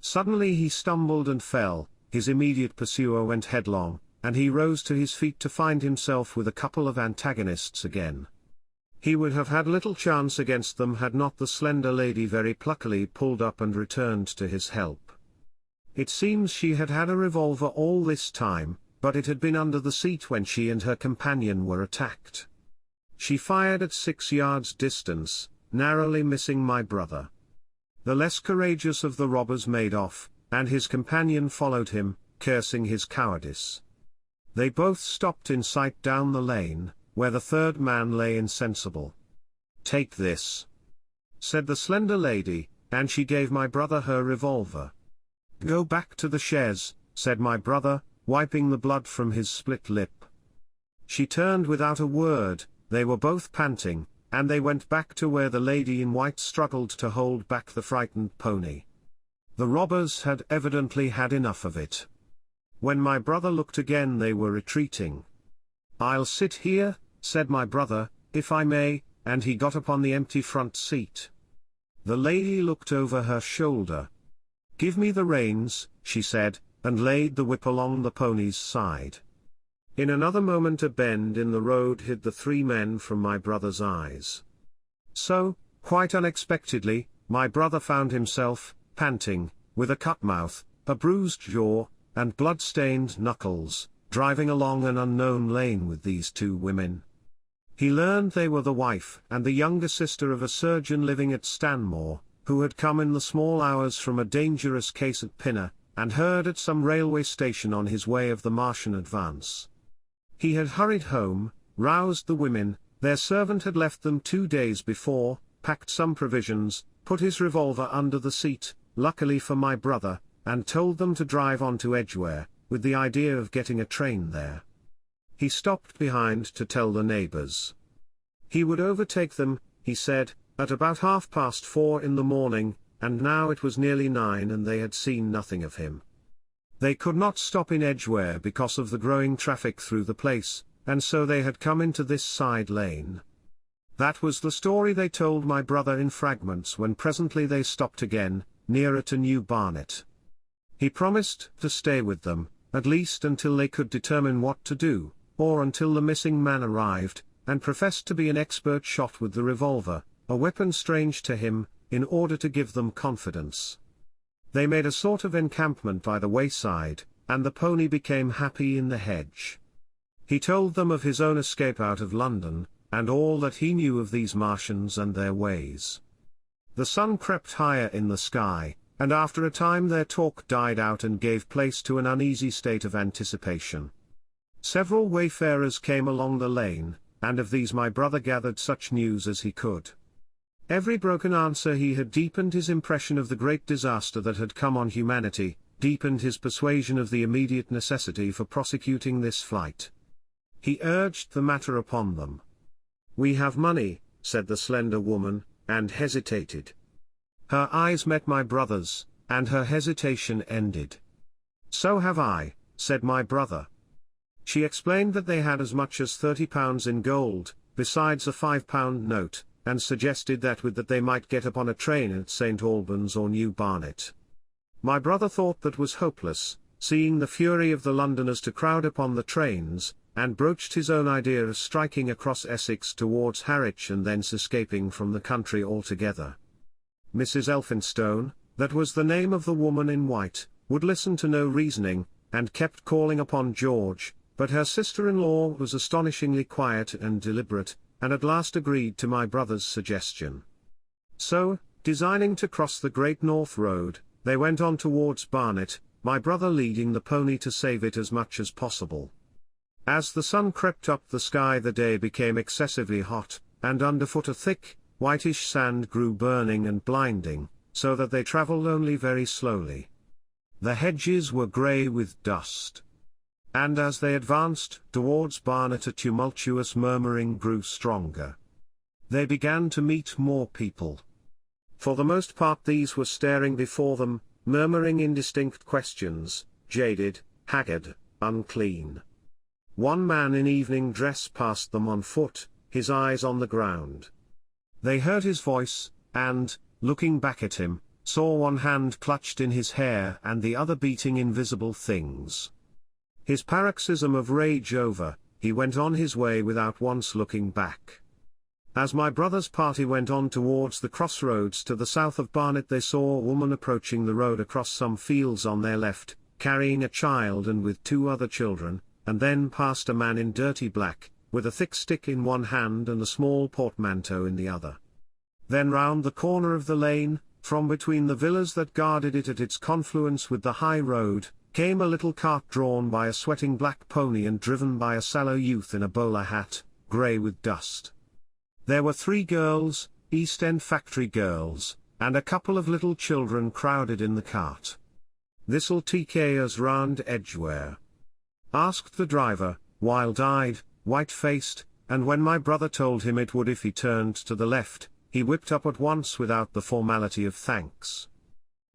Suddenly he stumbled and fell, his immediate pursuer went headlong, and he rose to his feet to find himself with a couple of antagonists again. He would have had little chance against them had not the slender lady very pluckily pulled up and returned to his help. It seems she had had a revolver all this time, but it had been under the seat when she and her companion were attacked. She fired at 6 yards distance, narrowly missing my brother. The less courageous of the robbers made off, and his companion followed him, cursing his cowardice. They both stopped in sight down the lane, where the third man lay insensible. "Take this," said the slender lady, and she gave my brother her revolver. "Go back to the chaise," said my brother, wiping the blood from his split lip. She turned without a word, they were both panting, and they went back to where the lady in white struggled to hold back the frightened pony. The robbers had evidently had enough of it. When my brother looked again they were retreating. "I'll sit here," said my brother, "if I may," and he got upon the empty front seat. The lady looked over her shoulder. "Give me the reins," she said, and laid the whip along the pony's side. In another moment a bend in the road hid the 3 men from my brother's eyes. So, quite unexpectedly, my brother found himself, panting, with a cut mouth, a bruised jaw, and blood-stained knuckles, driving along an unknown lane with these 2 women. He learned they were the wife and the younger sister of a surgeon living at Stanmore, who had come in the small hours from a dangerous case at Pinner, and heard at some railway station on his way of the Martian advance. He had hurried home, roused the women, their servant had left them 2 days before, packed some provisions, put his revolver under the seat, luckily for my brother, and told them to drive on to Edgware, with the idea of getting a train there. He stopped behind to tell the neighbours. He would overtake them, he said, at about 4:30 in the morning, and now it was nearly 9 and they had seen nothing of him. They could not stop in Edgware because of the growing traffic through the place, and so they had come into this side lane. That was the story they told my brother in fragments when presently they stopped again, nearer to New Barnet. He promised to stay with them, at least until they could determine what to do, or until the missing man arrived, and professed to be an expert shot with the revolver, a weapon strange to him, in order to give them confidence. They made a sort of encampment by the wayside, and the pony became happy in the hedge. He told them of his own escape out of London, and all that he knew of these Martians and their ways. The sun crept higher in the sky, and after a time their talk died out and gave place to an uneasy state of anticipation. Several wayfarers came along the lane, and of these my brother gathered such news as he could. Every broken answer he had deepened his impression of the great disaster that had come on humanity, deepened his persuasion of the immediate necessity for prosecuting this flight. He urged the matter upon them. "We have money," said the slender woman, and hesitated. Her eyes met my brother's, and her hesitation ended. "So have I," said my brother. She explained that they had as much as £30 in gold, besides a £5 note, and suggested that with that they might get upon a train at St. Albans or New Barnet. My brother thought that was hopeless, seeing the fury of the Londoners to crowd upon the trains, and broached his own idea of striking across Essex towards Harwich and thence escaping from the country altogether. Mrs. Elphinstone, that was the name of the woman in white, would listen to no reasoning, and kept calling upon George, but her sister-in-law was astonishingly quiet and deliberate, and at last agreed to my brother's suggestion. So, designing to cross the Great North Road, they went on towards Barnet, my brother leading the pony to save it as much as possible. As the sun crept up the sky the day became excessively hot, and underfoot a thick, whitish sand grew burning and blinding, so that they travelled only very slowly. The hedges were grey with dust. And as they advanced towards Barnet a tumultuous murmuring grew stronger. They began to meet more people. For the most part these were staring before them, murmuring indistinct questions, jaded, haggard, unclean. One man in evening dress passed them on foot, his eyes on the ground. They heard his voice, and, looking back at him, saw one hand clutched in his hair and the other beating invisible things. His paroxysm of rage over, he went on his way without once looking back. As my brother's party went on towards the crossroads to the south of Barnet they saw a woman approaching the road across some fields on their left, carrying a child and with 2 other children, and then passed a man in dirty black, with a thick stick in one hand and a small portmanteau in the other. Then round the corner of the lane, from between the villas that guarded it at its confluence with the high road, came a little cart drawn by a sweating black pony and driven by a sallow youth in a bowler hat, grey with dust. There were 3 girls, East End factory girls, and a couple of little children crowded in the cart. "This'll take us round Edgware?" asked the driver, wild-eyed, white-faced, and when my brother told him it would if he turned to the left, he whipped up at once without the formality of thanks.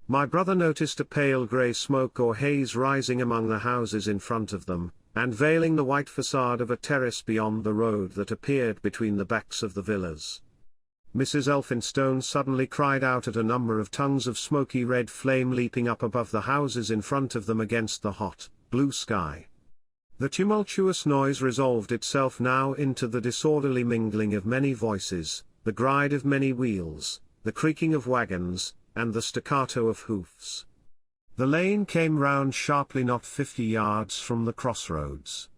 My brother noticed a pale grey smoke or haze rising among the houses in front of them, and veiling the white facade of a terrace beyond the road that appeared between the backs of the villas. Mrs. Elphinstone suddenly cried out at a number of tongues of smoky red flame leaping up above the houses in front of them against the hot, blue sky. The tumultuous noise resolved itself now into the disorderly mingling of many voices, the gride of many wheels, the creaking of wagons, and the staccato of hoofs. The lane came round sharply not 50 yards from the crossroads.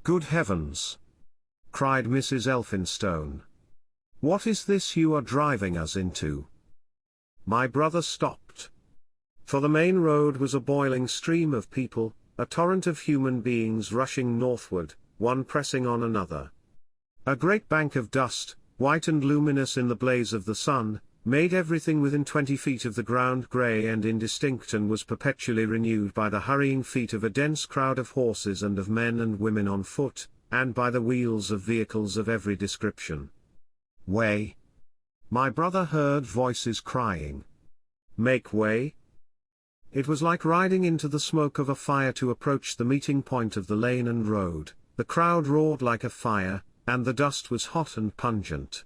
"Good heavens!" cried Mrs. Elphinstone. "What is this you are driving us into?" My brother stopped. For the main road was a boiling stream of people, a torrent of human beings rushing northward, one pressing on another. A great bank of dust, white and luminous in the blaze of the sun, made everything within 20 feet of the ground grey and indistinct, and was perpetually renewed by the hurrying feet of a dense crowd of horses and of men and women on foot, and by the wheels of vehicles of every description. "Way!" My brother heard voices crying. "Make way!" It was like riding into the smoke of a fire to approach the meeting point of the lane and road. The crowd roared like a fire, and the dust was hot and pungent.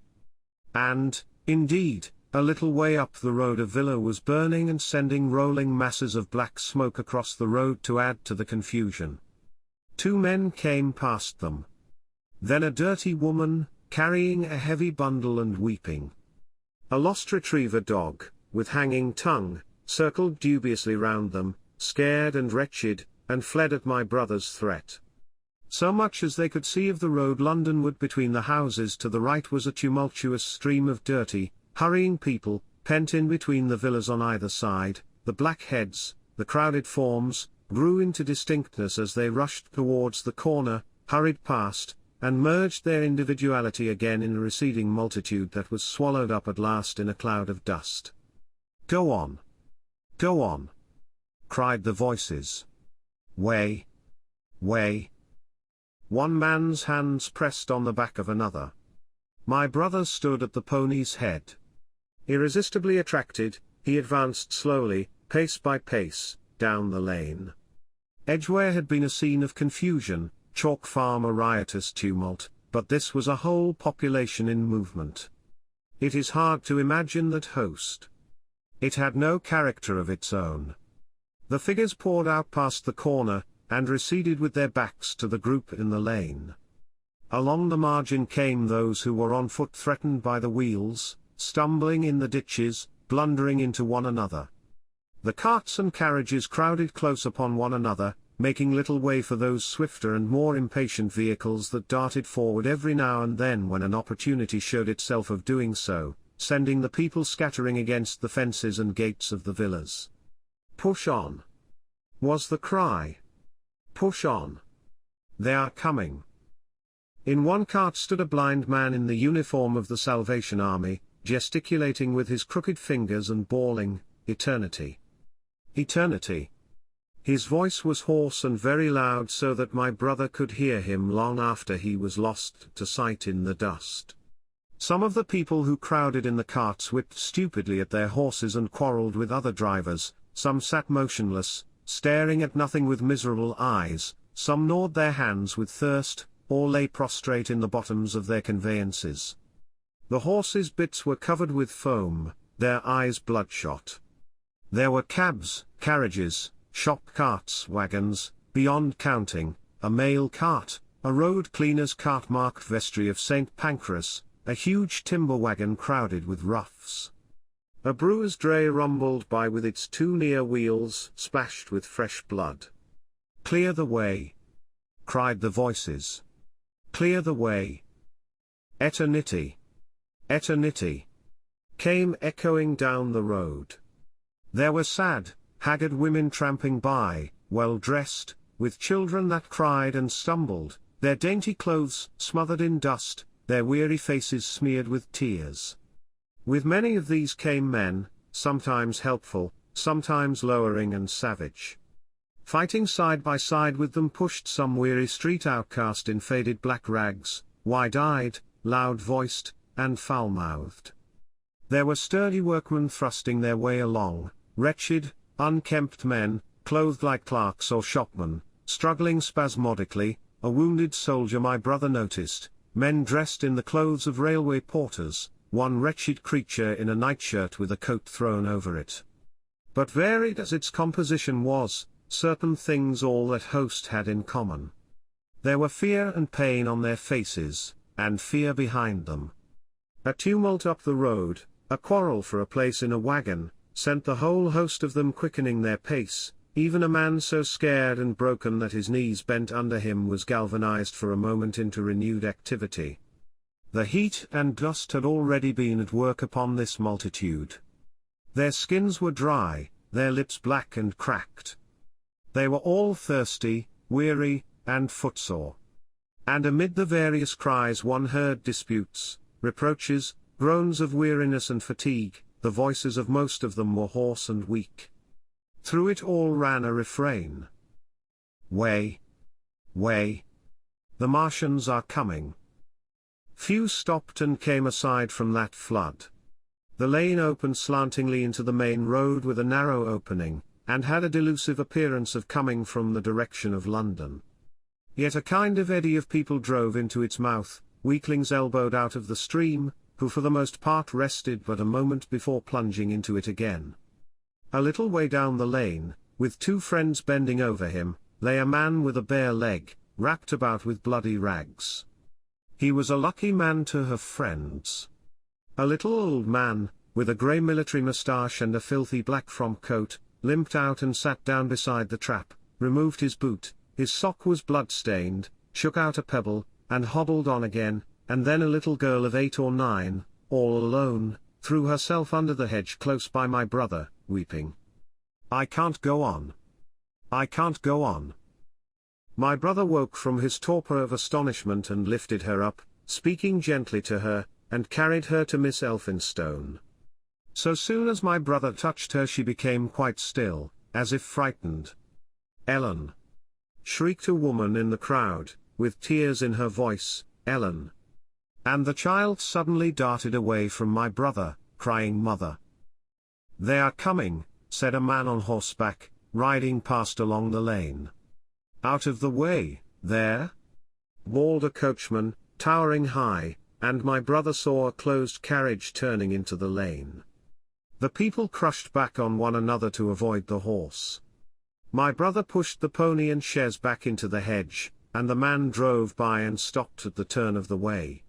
And, indeed, a little way up the road a villa was burning and sending rolling masses of black smoke across the road to add to the confusion. 2 men came past them. Then a dirty woman, carrying a heavy bundle and weeping. A lost retriever dog, with hanging tongue, circled dubiously round them, scared and wretched, and fled at my brother's threat. So much as they could see of the road Londonward between the houses to the right was a tumultuous stream of dirty, hurrying people, pent in between the villas on either side. The black heads, the crowded forms, grew into distinctness as they rushed towards the corner, hurried past, and merged their individuality again in a receding multitude that was swallowed up at last in a cloud of dust. "Go on! Go on!" cried the voices. "Way! Way!" One man's hands pressed on the back of another. My brother stood at the pony's head. Irresistibly attracted, he advanced slowly, pace by pace, down the lane. Edgware had been a scene of confusion, Chalk Farm a riotous tumult, but this was a whole population in movement. It is hard to imagine that host. It had no character of its own. The figures poured out past the corner, and receded with their backs to the group in the lane. Along the margin came those who were on foot, threatened by the wheels, stumbling in the ditches, blundering into one another. The carts and carriages crowded close upon one another, making little way for those swifter and more impatient vehicles that darted forward every now and then when an opportunity showed itself of doing so, sending the people scattering against the fences and gates of the villas. "Push on!" was the cry. "Push on! They are coming!" In one cart stood a blind man in the uniform of the Salvation Army, gesticulating with his crooked fingers and bawling, "Eternity! Eternity!" His voice was hoarse and very loud, so that my brother could hear him long after he was lost to sight in the dust. Some of the people who crowded in the carts whipped stupidly at their horses and quarreled with other drivers. Some sat motionless, staring at nothing with miserable eyes. Some gnawed their hands with thirst, or lay prostrate in the bottoms of their conveyances. The horses' bits were covered with foam, their eyes bloodshot. There were cabs, carriages, shop carts, wagons, beyond counting, a mail cart, a road cleaner's cart marked Vestry of St. Pancras, a huge timber wagon crowded with roughs. A brewer's dray rumbled by with its 2 near wheels splashed with fresh blood. "Clear the way!" cried the voices. "Clear the way!" "Eternity! Eternity!" came echoing down the road. There were sad, haggard women tramping by, well dressed, with children that cried and stumbled, their dainty clothes smothered in dust, their weary faces smeared with tears. With many of these came men, sometimes helpful, sometimes lowering and savage. Fighting side by side with them pushed some weary street outcast in faded black rags, wide-eyed, loud-voiced, and foul-mouthed. There were sturdy workmen thrusting their way along, wretched, unkempt men, clothed like clerks or shopmen, struggling spasmodically, a wounded soldier my brother noticed, men dressed in the clothes of railway porters, one wretched creature in a nightshirt with a coat thrown over it. But varied as its composition was, certain things all that host had in common. There were fear and pain on their faces, and fear behind them. A tumult up the road, a quarrel for a place in a wagon, sent the whole host of them quickening their pace. Even a man so scared and broken that his knees bent under him was galvanized for a moment into renewed activity. The heat and dust had already been at work upon this multitude. Their skins were dry, their lips black and cracked. They were all thirsty, weary, and footsore. And amid the various cries one heard disputes, reproaches, groans of weariness and fatigue. The voices of most of them were hoarse and weak. Through it all ran a refrain. Way! Way! The Martians are coming! Few stopped and came aside from that flood. The lane opened slantingly into the main road with a narrow opening, and had a delusive appearance of coming from the direction of London. Yet a kind of eddy of people drove into its mouth, weaklings elbowed out of the stream, who for the most part rested but a moment before plunging into it again. A little way down the lane, with two friends bending over him, lay a man with a bare leg, wrapped about with bloody rags. He was a lucky man to have friends. A little old man, with a grey military moustache and a filthy black frock coat, limped out and sat down beside the trap, removed his boot, his sock was blood-stained, shook out a pebble, and hobbled on again. And then a little girl of 8 or 9, all alone, threw herself under the hedge close by my brother, weeping. "I can't go on. I can't go on." My brother woke from his torpor of astonishment and lifted her up, speaking gently to her, and carried her to Miss Elphinstone. So soon as my brother touched her she became quite still, as if frightened. "Ellen!" shrieked a woman in the crowd, with tears in her voice, "Ellen!" And the child suddenly darted away from my brother, crying "Mother!" "They are coming," said a man on horseback, riding past along the lane. "Out of the way, there!" bawled a coachman, towering high, and my brother saw a closed carriage turning into the lane. The people crushed back on one another to avoid the horse. My brother pushed the pony and chaise back into the hedge, and the man drove by and stopped at the turn of the way.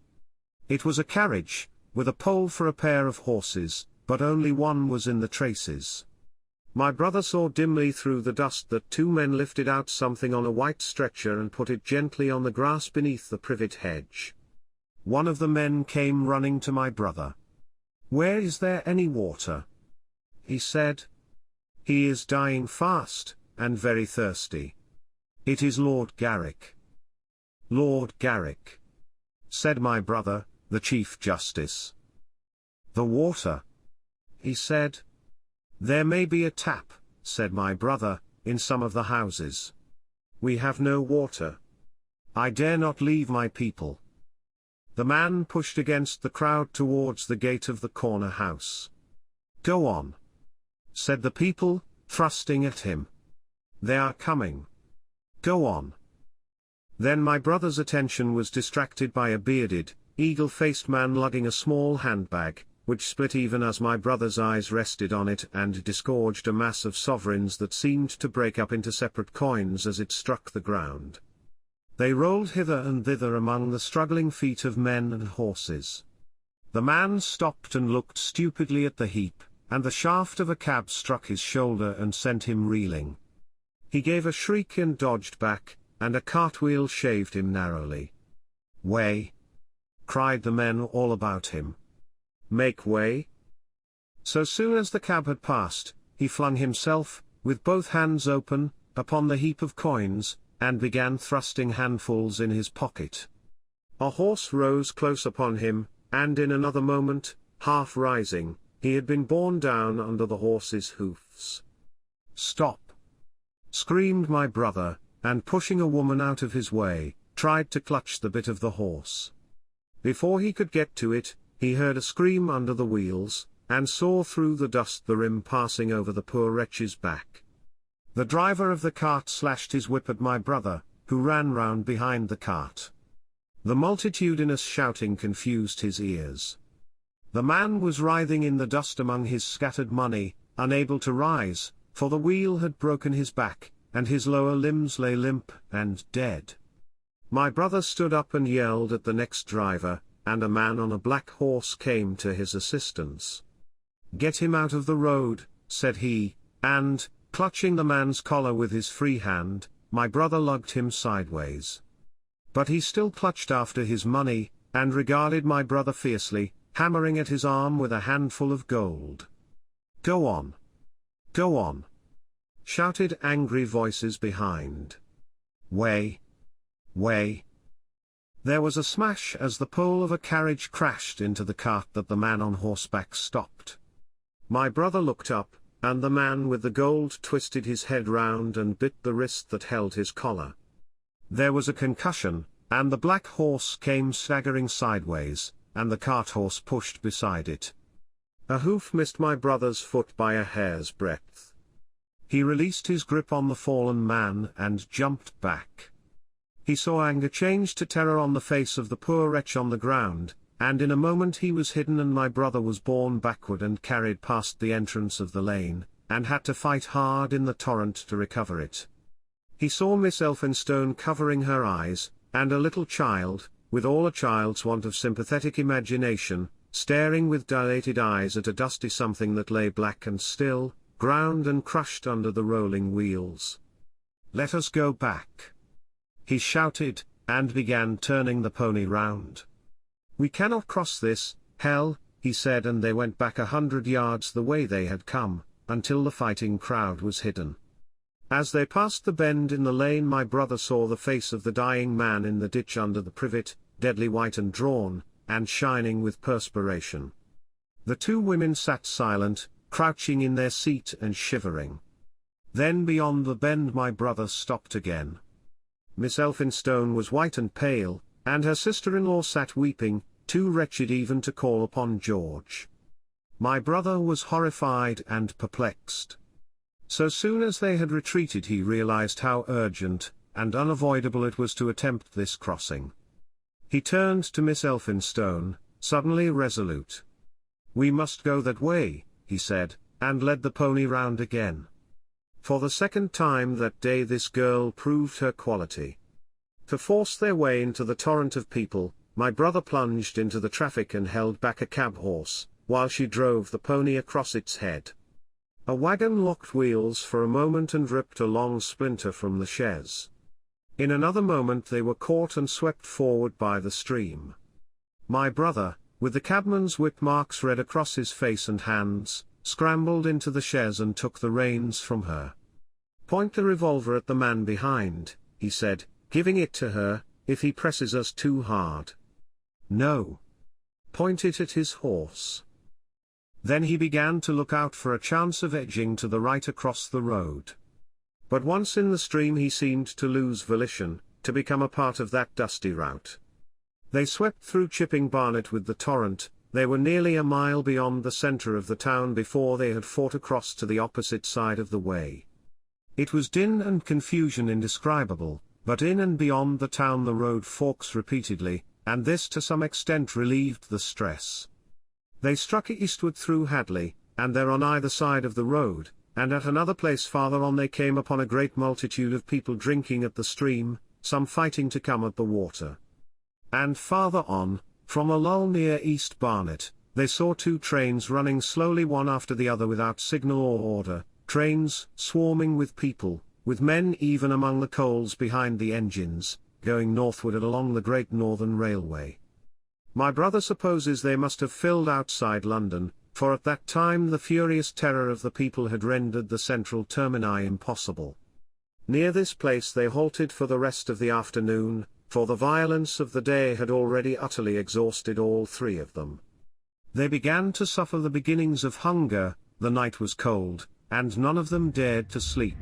It was a carriage, with a pole for a pair of horses, but only one was in the traces. My brother saw dimly through the dust that two men lifted out something on a white stretcher and put it gently on the grass beneath the privet hedge. One of the men came running to my brother. "Where is there any water?" he said. "He is dying fast, and very thirsty. It is Lord Garrick." "Lord Garrick," said my brother, the Chief Justice. "The water," he said. "There may be a tap," said my brother, "in some of the houses. We have no water. I dare not leave my people." The man pushed against the crowd towards the gate of the corner house. "Go on," said the people, thrusting at him. "They are coming. Go on." Then my brother's attention was distracted by a bearded, eagle-faced man lugging a small handbag, which split even as my brother's eyes rested on it and disgorged a mass of sovereigns that seemed to break up into separate coins as it struck the ground. They rolled hither and thither among the struggling feet of men and horses. The man stopped and looked stupidly at the heap, and the shaft of a cab struck his shoulder and sent him reeling. He gave a shriek and dodged back, and a cartwheel shaved him narrowly. "Way!" cried the men all about him. "Make way!" So soon as the cab had passed, he flung himself, with both hands open, upon the heap of coins, and began thrusting handfuls in his pocket. A horse rose close upon him, and in another moment, half rising, he had been borne down under the horse's hoofs. "Stop!" screamed my brother, and pushing a woman out of his way, tried to clutch the bit of the horse. Before he could get to it, he heard a scream under the wheels, and saw through the dust the rim passing over the poor wretch's back. The driver of the cart slashed his whip at my brother, who ran round behind the cart. The multitudinous shouting confused his ears. The man was writhing in the dust among his scattered money, unable to rise, for the wheel had broken his back, and his lower limbs lay limp and dead. My brother stood up and yelled at the next driver, and a man on a black horse came to his assistance. "Get him out of the road," said he, and, clutching the man's collar with his free hand, my brother lugged him sideways. But he still clutched after his money, and regarded my brother fiercely, hammering at his arm with a handful of gold. "Go on! go on!" shouted angry voices behind. "Way! Way!" There was a smash as the pole of a carriage crashed into the cart that the man on horseback stopped. My brother looked up, and the man with the gold twisted his head round and bit the wrist that held his collar. There was a concussion, and the black horse came staggering sideways, and the cart horse pushed beside it. A hoof missed my brother's foot by a hair's breadth. He released his grip on the fallen man and jumped back. He saw anger change to terror on the face of the poor wretch on the ground, and in a moment he was hidden and my brother was borne backward and carried past the entrance of the lane, and had to fight hard in the torrent to recover it. He saw Miss Elphinstone covering her eyes, and a little child, with all a child's want of sympathetic imagination, staring with dilated eyes at a dusty something that lay black and still, ground and crushed under the rolling wheels. "Let us go back!" he shouted, and began turning the pony round. "We cannot cross this hell," he said, and they went back 100 yards the way they had come, until the fighting crowd was hidden. As they passed the bend in the lane, my brother saw the face of the dying man in the ditch under the privet, deadly white and drawn, and shining with perspiration. The two women sat silent, crouching in their seat and shivering. Then beyond the bend my brother stopped again. Miss Elphinstone was white and pale, and her sister-in-law sat weeping, too wretched even to call upon George. My brother was horrified and perplexed. So soon as they had retreated he realized how urgent and unavoidable it was to attempt this crossing. He turned to Miss Elphinstone, suddenly resolute. "We must go that way," he said, and led the pony round again. For the second time that day this girl proved her quality. To force their way into the torrent of people, my brother plunged into the traffic and held back a cab horse, while she drove the pony across its head. A wagon locked wheels for a moment and ripped a long splinter from the chaise. In another moment they were caught and swept forward by the stream. My brother, with the cabman's whip marks red across his face and hands, scrambled into the chaise and took the reins from her. "Point the revolver at the man behind," he said, giving it to her, "if he presses us too hard." "No. Point it at his horse." Then he began to look out for a chance of edging to the right across the road. But once in the stream he seemed to lose volition, to become a part of that dusty route. They swept through Chipping Barnet with the torrent. They were nearly a mile beyond the centre of the town before they had fought across to the opposite side of the way. It was din and confusion indescribable, but in and beyond the town the road forks repeatedly, and this to some extent relieved the stress. They struck eastward through Hadley, and there on either side of the road, and at another place farther on they came upon a great multitude of people drinking at the stream, some fighting to come at the water. And farther on, from a lull near East Barnet, they saw two trains running slowly one after the other without signal or order, trains swarming with people, with men even among the coals behind the engines, going northward along the Great Northern Railway. My brother supposes they must have filled outside London, for at that time the furious terror of the people had rendered the central termini impossible. Near this place they halted for the rest of the afternoon, for the violence of the day had already utterly exhausted all three of them. They began to suffer the beginnings of hunger, the night was cold, and none of them dared to sleep.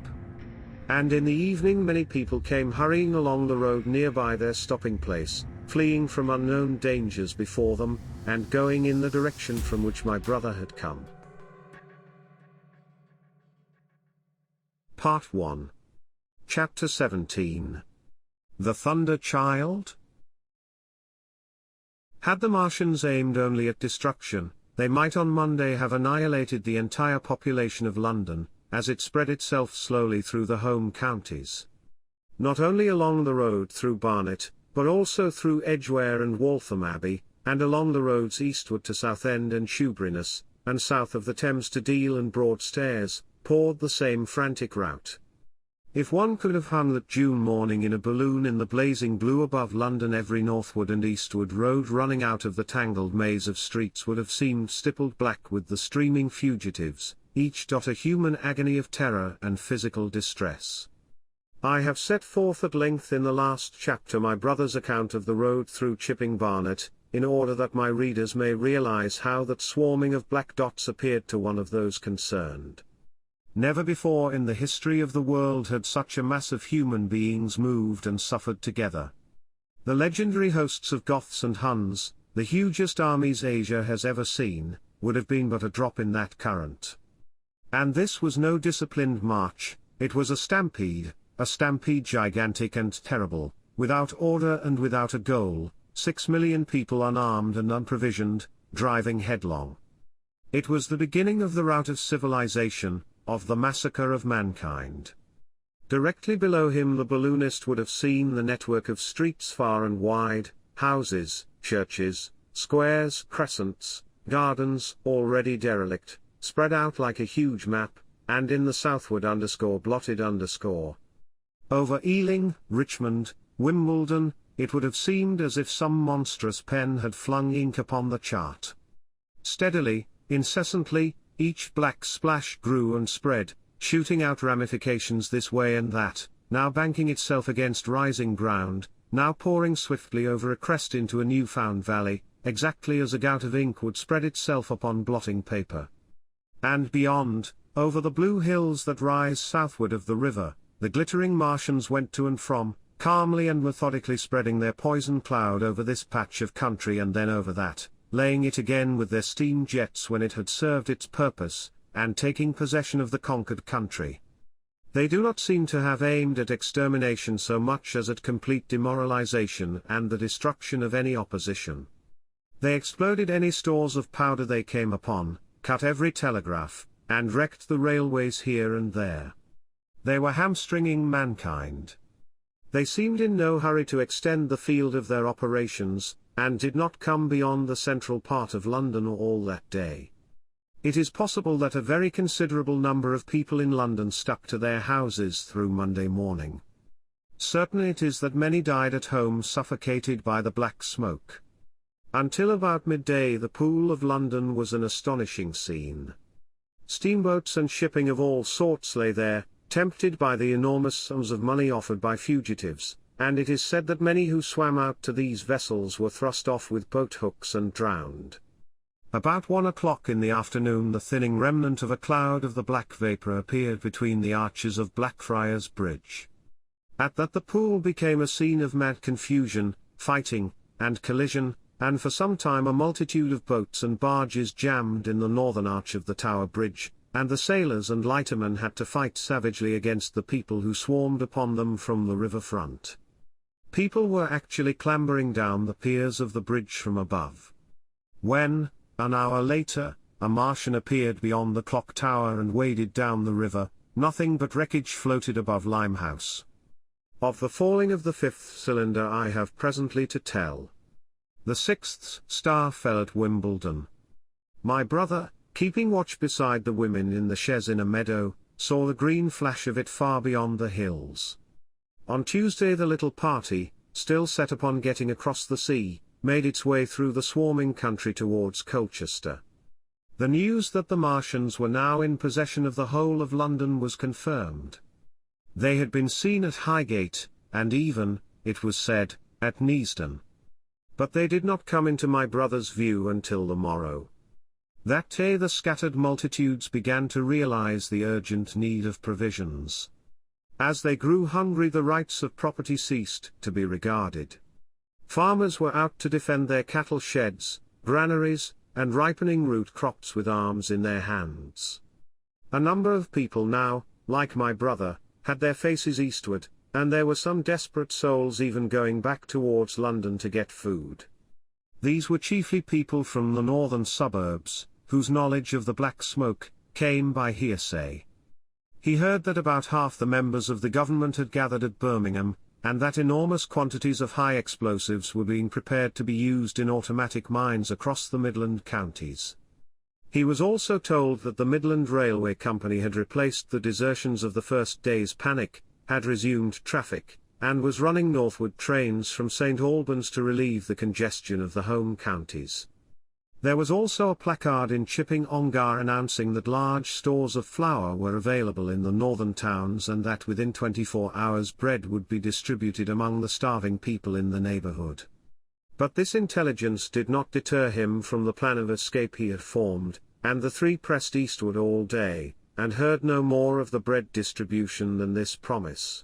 And in the evening many people came hurrying along the road nearby their stopping place, fleeing from unknown dangers before them, and going in the direction from which my brother had come. Part 1. Chapter 17. The Thunder Child? Had the Martians aimed only at destruction, they might on Monday have annihilated the entire population of London, as it spread itself slowly through the home counties. Not only along the road through Barnet, but also through Edgware and Waltham Abbey, and along the roads eastward to Southend and Shoeburyness, and south of the Thames to Deal and Broadstairs, poured the same frantic rout. If one could have hung that June morning in a balloon in the blazing blue above London, every northward and eastward road running out of the tangled maze of streets would have seemed stippled black with the streaming fugitives, each a human agony of terror and physical distress. I have set forth at length in the last chapter my brother's account of the road through Chipping Barnet, in order that my readers may realize how that swarming of black dots appeared to one of those concerned. Never before in the history of the world had such a mass of human beings moved and suffered together. The legendary hosts of Goths and Huns, the hugest armies Asia has ever seen, would have been but a drop in that current. And this was no disciplined march, it was a stampede gigantic and terrible, without order and without a goal, 6 million people unarmed and unprovisioned, driving headlong. It was the beginning of the rout of civilization, of the massacre of mankind. Directly below him the balloonist would have seen the network of streets far and wide, houses, churches, squares, crescents, gardens, already derelict, spread out like a huge map, and in the southward blotted over Ealing, Richmond, Wimbledon, it would have seemed as if some monstrous pen had flung ink upon the chart. Steadily, incessantly, each black splash grew and spread, shooting out ramifications this way and that, now banking itself against rising ground, now pouring swiftly over a crest into a new-found valley, exactly as a gout of ink would spread itself upon blotting paper. And beyond, over the blue hills that rise southward of the river, the glittering Martians went to and from, calmly and methodically spreading their poison cloud over this patch of country and then over that, laying it again with their steam jets when it had served its purpose, and taking possession of the conquered country. They do not seem to have aimed at extermination so much as at complete demoralization and the destruction of any opposition. They exploded any stores of powder they came upon, cut every telegraph, and wrecked the railways here and there. They were hamstringing mankind. They seemed in no hurry to extend the field of their operations, and did not come beyond the central part of London all that day. It is possible that a very considerable number of people in London stuck to their houses through Monday morning. Certain it is that many died at home suffocated by the black smoke. Until about midday the Pool of London was an astonishing scene. Steamboats and shipping of all sorts lay there, tempted by the enormous sums of money offered by fugitives, and it is said that many who swam out to these vessels were thrust off with boat hooks and drowned. About 1 o'clock in the afternoon the thinning remnant of a cloud of the black vapour appeared between the arches of Blackfriars Bridge. At that the Pool became a scene of mad confusion, fighting, and collision, and for some time a multitude of boats and barges jammed in the northern arch of the Tower Bridge, and the sailors and lightermen had to fight savagely against the people who swarmed upon them from the river front. People were actually clambering down the piers of the bridge from above. When, an hour later, a Martian appeared beyond the clock tower and waded down the river, nothing but wreckage floated above Limehouse. Of the falling of the fifth cylinder I have presently to tell. The sixth star fell at Wimbledon. My brother, keeping watch beside the women in the chaise in a meadow, saw the green flash of it far beyond the hills. On Tuesday the little party, still set upon getting across the sea, made its way through the swarming country towards Colchester. The news that the Martians were now in possession of the whole of London was confirmed. They had been seen at Highgate, and even, it was said, at Neasden. But they did not come into my brother's view until the morrow. That day the scattered multitudes began to realize the urgent need of provisions. As they grew hungry the rights of property ceased to be regarded. Farmers were out to defend their cattle sheds, granaries, and ripening root crops with arms in their hands. A number of people now, like my brother, had their faces eastward, and there were some desperate souls even going back towards London to get food. These were chiefly people from the northern suburbs, whose knowledge of the black smoke came by hearsay. He heard that about half the members of the government had gathered at Birmingham, and that enormous quantities of high explosives were being prepared to be used in automatic mines across the Midland counties. He was also told that the Midland Railway Company had replaced the desertions of the first day's panic, had resumed traffic, and was running northward trains from St Albans to relieve the congestion of the home counties. There was also a placard in Chipping Ongar announcing that large stores of flour were available in the northern towns and that within 24 hours bread would be distributed among the starving people in the neighborhood. But this intelligence did not deter him from the plan of escape he had formed, and the three pressed eastward all day, and heard no more of the bread distribution than this promise.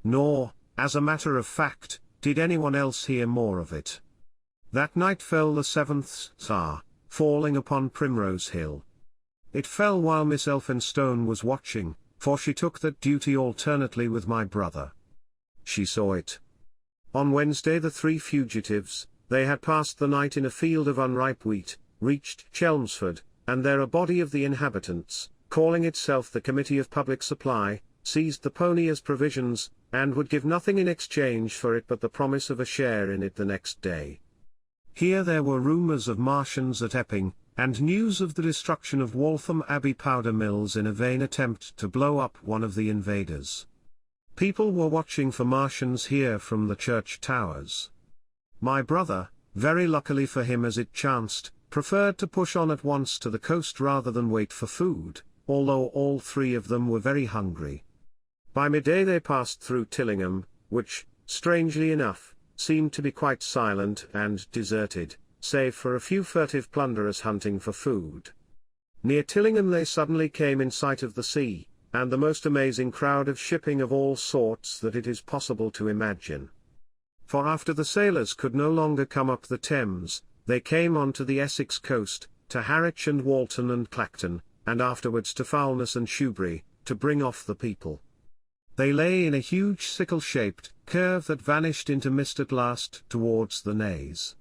Nor, as a matter of fact, did anyone else hear more of it. That night fell the seventh star, falling upon Primrose Hill. It fell while Miss Elphinstone was watching, for she took that duty alternately with my brother. She saw it. On Wednesday the three fugitives, they had passed the night in a field of unripe wheat, reached Chelmsford, and there a body of the inhabitants, calling itself the Committee of Public Supply, seized the pony as provisions, and would give nothing in exchange for it but the promise of a share in it the next day. Here there were rumours of Martians at Epping, and news of the destruction of Waltham Abbey powder mills in a vain attempt to blow up one of the invaders. People were watching for Martians here from the church towers. My brother, very luckily for him as it chanced, preferred to push on at once to the coast rather than wait for food, although all three of them were very hungry. By midday they passed through Tillingham, which, strangely enough, seemed to be quite silent and deserted, save for a few furtive plunderers hunting for food. Near Tillingham they suddenly came in sight of the sea, and the most amazing crowd of shipping of all sorts that it is possible to imagine. For after the sailors could no longer come up the Thames, they came on to the Essex coast, to Harwich and Walton and Clacton, and afterwards to Foulness and Shoebury, to bring off the people. They lay in a huge sickle-shaped curve that vanished into mist at last towards the Naze.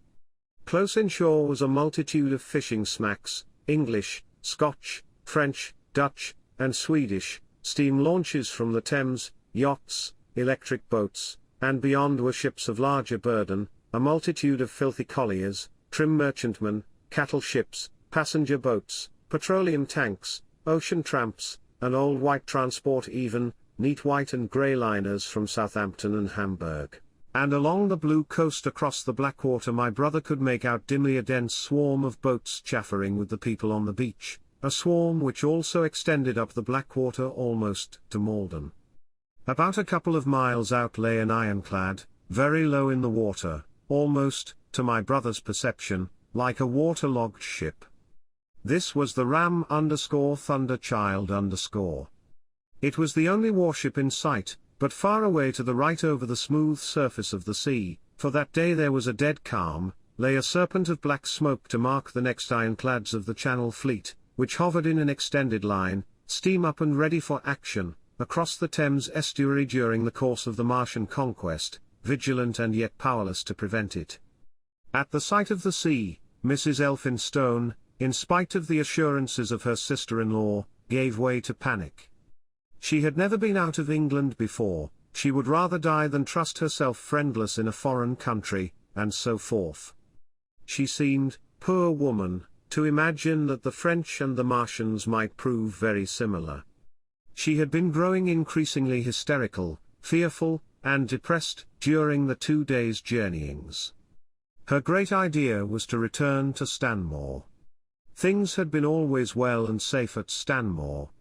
Close inshore was a multitude of fishing smacks, English, Scotch, French, Dutch, and Swedish, steam launches from the Thames, yachts, electric boats, and beyond were ships of larger burden, a multitude of filthy colliers, trim merchantmen, cattle ships, passenger boats, petroleum tanks, ocean tramps, an old white transport even, neat white and grey liners from Southampton and Hamburg. And along the blue coast across the Blackwater my brother could make out dimly a dense swarm of boats chaffering with the people on the beach, a swarm which also extended up the Blackwater almost to Malden. About a couple of miles out lay an ironclad, very low in the water, almost, to my brother's perception, like a waterlogged ship. This was the Ram_Thunderchild_. It was the only warship in sight, but far away to the right over the smooth surface of the sea, for that day there was a dead calm, lay a serpent of black smoke to mark the next ironclads of the Channel Fleet, which hovered in an extended line, steam up and ready for action, across the Thames estuary during the course of the Martian conquest, vigilant and yet powerless to prevent it. At the sight of the sea, Mrs. Elphinstone, in spite of the assurances of her sister-in-law, gave way to panic. She had never been out of England before, she would rather die than trust herself friendless in a foreign country, and so forth. She seemed, poor woman, to imagine that the French and the Martians might prove very similar. She had been growing increasingly hysterical, fearful, and depressed during the 2 days' journeyings. Her great idea was to return to Stanmore. Things had been always well and safe at Stanmore.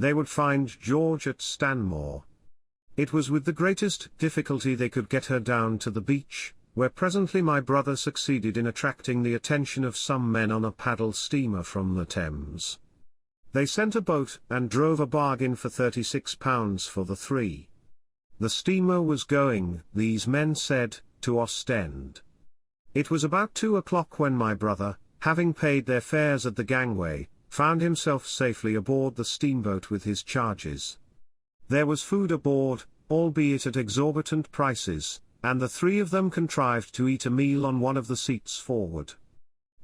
They would find George at Stanmore. It was with the greatest difficulty they could get her down to the beach, where presently my brother succeeded in attracting the attention of some men on a paddle steamer from the Thames. They sent a boat and drove a bargain for £36 for the three. The steamer was going, these men said, to Ostend. It was about 2 o'clock when my brother, having paid their fares at the gangway, found himself safely aboard the steamboat with his charges. There was food aboard, albeit at exorbitant prices, and the three of them contrived to eat a meal on one of the seats forward.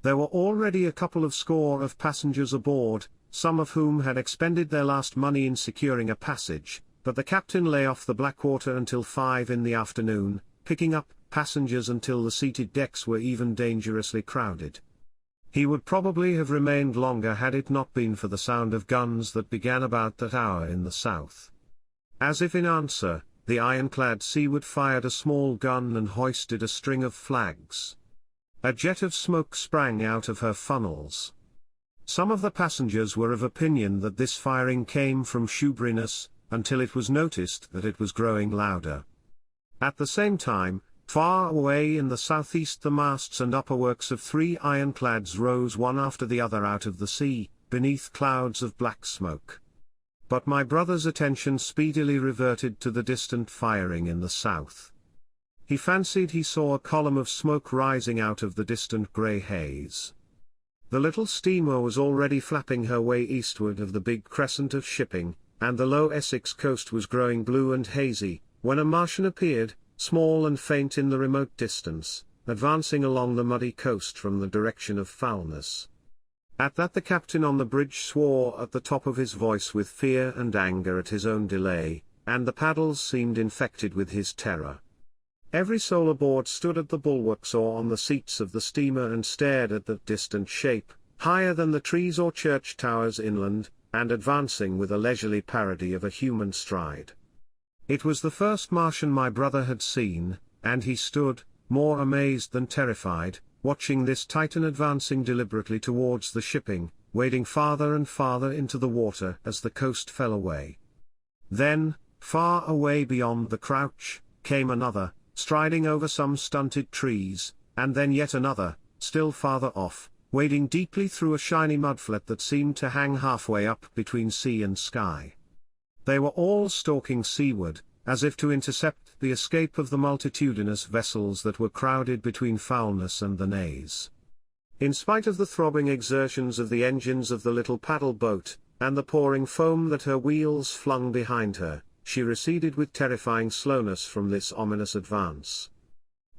There were already a couple of score of passengers aboard, some of whom had expended their last money in securing a passage, but the captain lay off the Blackwater until 5 in the afternoon, picking up passengers until the seated decks were even dangerously crowded. He would probably have remained longer had it not been for the sound of guns that began about that hour in the south. As if in answer, the ironclad seaward fired a small gun and hoisted a string of flags. A jet of smoke sprang out of her funnels. Some of the passengers were of opinion that this firing came from Shoeburyness, until it was noticed that it was growing louder. At the same time, far away in the southeast the masts and upperworks of 3 ironclads rose one after the other out of the sea, beneath clouds of black smoke. But my brother's attention speedily reverted to the distant firing in the south. He fancied he saw a column of smoke rising out of the distant grey haze. The little steamer was already flapping her way eastward of the big crescent of shipping, and the low Essex coast was growing blue and hazy, when a Martian appeared, small and faint in the remote distance, advancing along the muddy coast from the direction of Foulness. At that the captain on the bridge swore at the top of his voice with fear and anger at his own delay, and the paddles seemed infected with his terror. Every soul aboard stood at the bulwarks or on the seats of the steamer and stared at that distant shape, higher than the trees or church towers inland, and advancing with a leisurely parody of a human stride. It was the first Martian my brother had seen, and he stood, more amazed than terrified, watching this Titan advancing deliberately towards the shipping, wading farther and farther into the water as the coast fell away. Then, far away beyond the crouch, came another, striding over some stunted trees, and then yet another, still farther off, wading deeply through a shiny mudflat that seemed to hang halfway up between sea and sky. They were all stalking seaward, as if to intercept the escape of the multitudinous vessels that were crowded between Foulness and the Naze. In spite of the throbbing exertions of the engines of the little paddle boat, and the pouring foam that her wheels flung behind her, she receded with terrifying slowness from this ominous advance.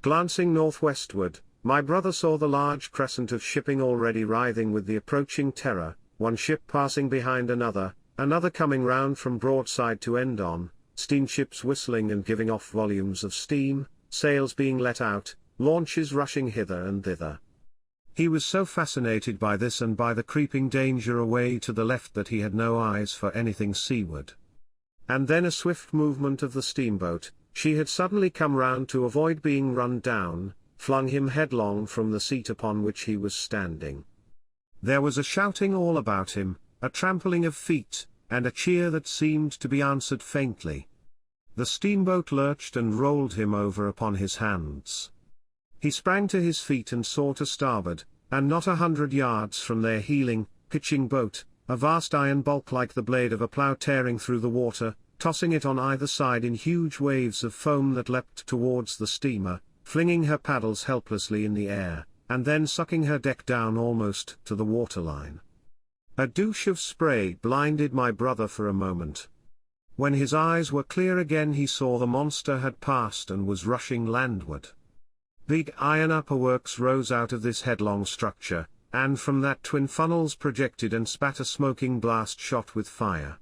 Glancing northwestward, my brother saw the large crescent of shipping already writhing with the approaching terror, one ship passing behind another, another coming round from broadside to end on, steamships whistling and giving off volumes of steam, sails being let out, launches rushing hither and thither. He was so fascinated by this and by the creeping danger away to the left that he had no eyes for anything seaward. And then a swift movement of the steamboat, she had suddenly come round to avoid being run down, flung him headlong from the seat upon which he was standing. There was a shouting all about him, a trampling of feet, and a cheer that seemed to be answered faintly. The steamboat lurched and rolled him over upon his hands. He sprang to his feet and saw to starboard, and not 100 yards from their heeling, pitching boat, a vast iron bulk like the blade of a plough tearing through the water, tossing it on either side in huge waves of foam that leapt towards the steamer, flinging her paddles helplessly in the air, and then sucking her deck down almost to the waterline. A douche of spray blinded my brother for a moment. When his eyes were clear again he saw the monster had passed and was rushing landward. Big iron upperworks rose out of this headlong structure, and from that twin funnels projected and spat a smoking blast shot with fire.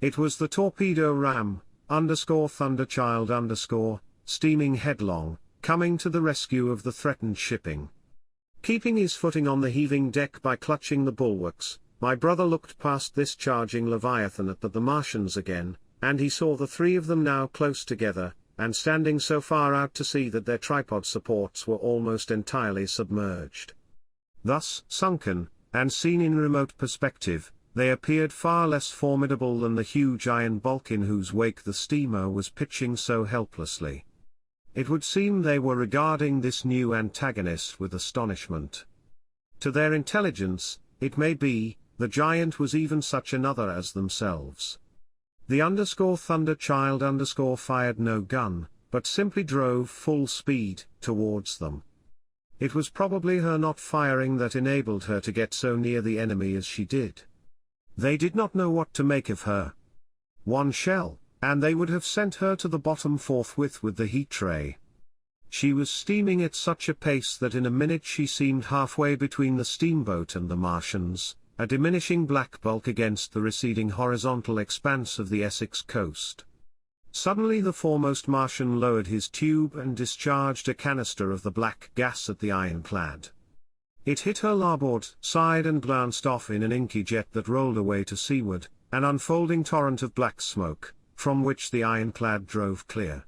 It was the torpedo ram, _Thunderchild_, steaming headlong, coming to the rescue of the threatened shipping. Keeping his footing on the heaving deck by clutching the bulwarks, my brother looked past this charging Leviathan at the Martians again, and he saw the 3 of them now close together, and standing so far out to sea that their tripod supports were almost entirely submerged. Thus sunken, and seen in remote perspective, they appeared far less formidable than the huge iron bulk in whose wake the steamer was pitching so helplessly. It would seem they were regarding this new antagonist with astonishment. To their intelligence, it may be, the giant was even such another as themselves. The _Thunderchild_ fired no gun, but simply drove full speed towards them. It was probably her not firing that enabled her to get so near the enemy as she did. They did not know what to make of her. One shell, and they would have sent her to the bottom forthwith with the heat ray. She was steaming at such a pace that in a minute she seemed halfway between the steamboat and the Martians, a diminishing black bulk against the receding horizontal expanse of the Essex coast. Suddenly the foremost Martian lowered his tube and discharged a canister of the black gas at the ironclad. It hit her larboard side and glanced off in an inky jet that rolled away to seaward, an unfolding torrent of black smoke, from which the ironclad drove clear.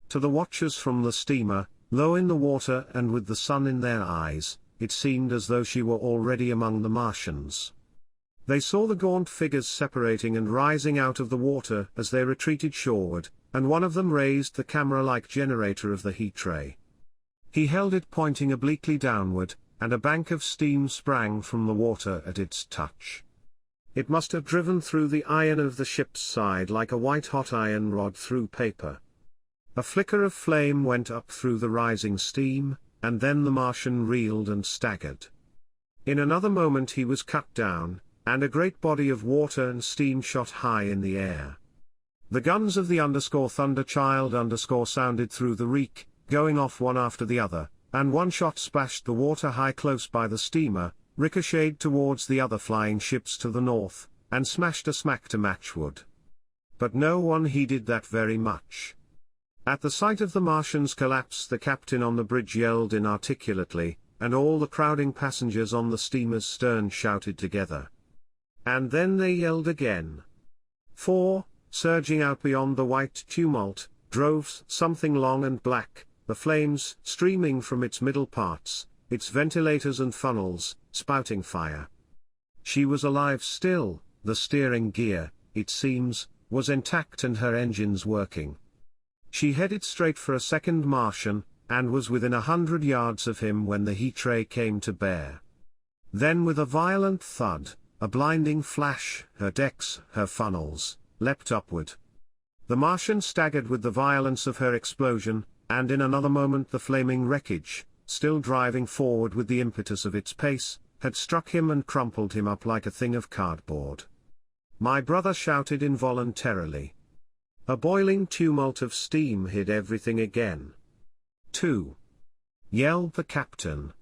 To the watchers from the steamer, Low in the water and with the sun in their eyes, it seemed as though she were already among the Martians. They saw the gaunt figures separating and rising out of the water as they retreated shoreward, and one of them raised the camera-like generator of the heat ray. He held it pointing obliquely downward, and a bank of steam sprang from the water at its touch. It must have driven through the iron of the ship's side like a white-hot iron rod through paper. A flicker of flame went up through the rising steam, and then the Martian reeled and staggered. In another moment he was cut down, and a great body of water and steam shot high in the air. The guns of the _Thunderchild_ sounded through the reek, going off one after the other, and one shot splashed the water high close by the steamer, ricocheted towards the other flying ships to the north, and smashed a smack to matchwood. But no one heeded that very much. At the sight of the Martians' collapse, the captain on the bridge yelled inarticulately, and all the crowding passengers on the steamer's stern shouted together. And then they yelled again. For, surging out beyond the white tumult, drove something long and black, the flames streaming from its middle parts, its ventilators and funnels, spouting fire. She was alive still, the steering gear, it seems, was intact and her engines working. She headed straight for a second Martian, and was within 100 yards of him when the heat ray came to bear. Then with a violent thud, a blinding flash, her decks, her funnels, leapt upward. The Martian staggered with the violence of her explosion, and in another moment the flaming wreckage, still driving forward with the impetus of its pace, had struck him and crumpled him up like a thing of cardboard. My brother shouted involuntarily. A boiling tumult of steam hid everything again. 2. Yelled the captain.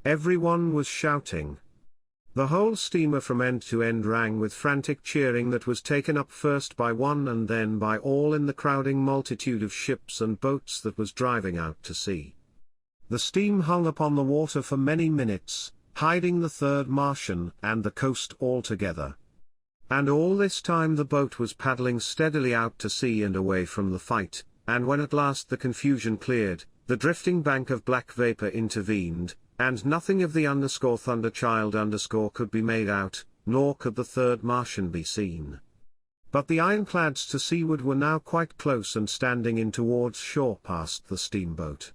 Everyone was shouting. The whole steamer from end to end rang with frantic cheering that was taken up first by one and then by all in the crowding multitude of ships and boats that was driving out to sea. The steam hung upon the water for many minutes, hiding the third Martian and the coast altogether. And all this time the boat was paddling steadily out to sea and away from the fight, and when at last the confusion cleared, the drifting bank of black vapor intervened, and nothing of the _Thunderchild_ could be made out, nor could the third Martian be seen. But the ironclads to seaward were now quite close and standing in towards shore past the steamboat.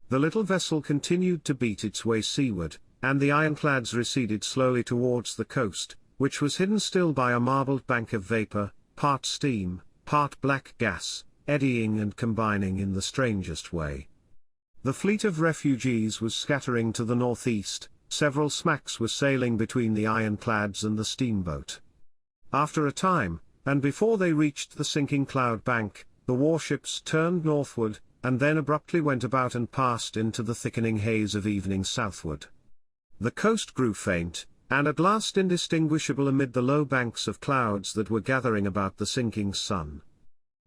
The little vessel continued to beat its way seaward, and the ironclads receded slowly towards the coast, which was hidden still by a marbled bank of vapor, part steam, part black gas, eddying and combining in the strangest way. The fleet of refugees was scattering to the northeast, several smacks were sailing between the ironclads and the steamboat. After a time, and before they reached the sinking cloud bank, the warships turned northward, and then abruptly went about and passed into the thickening haze of evening southward. The coast grew faint, and at last indistinguishable amid the low banks of clouds that were gathering about the sinking sun.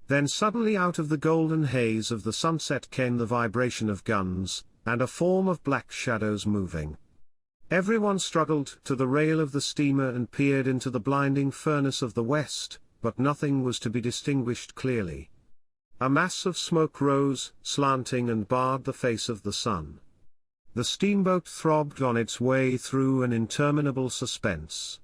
Then suddenly out of the golden haze of the sunset came the vibration of guns, and a form of black shadows moving. Everyone struggled to the rail of the steamer and peered into the blinding furnace of the west, but nothing was to be distinguished clearly. A mass of smoke rose, slanting and barred the face of the sun. The steamboat throbbed on its way through an interminable suspense.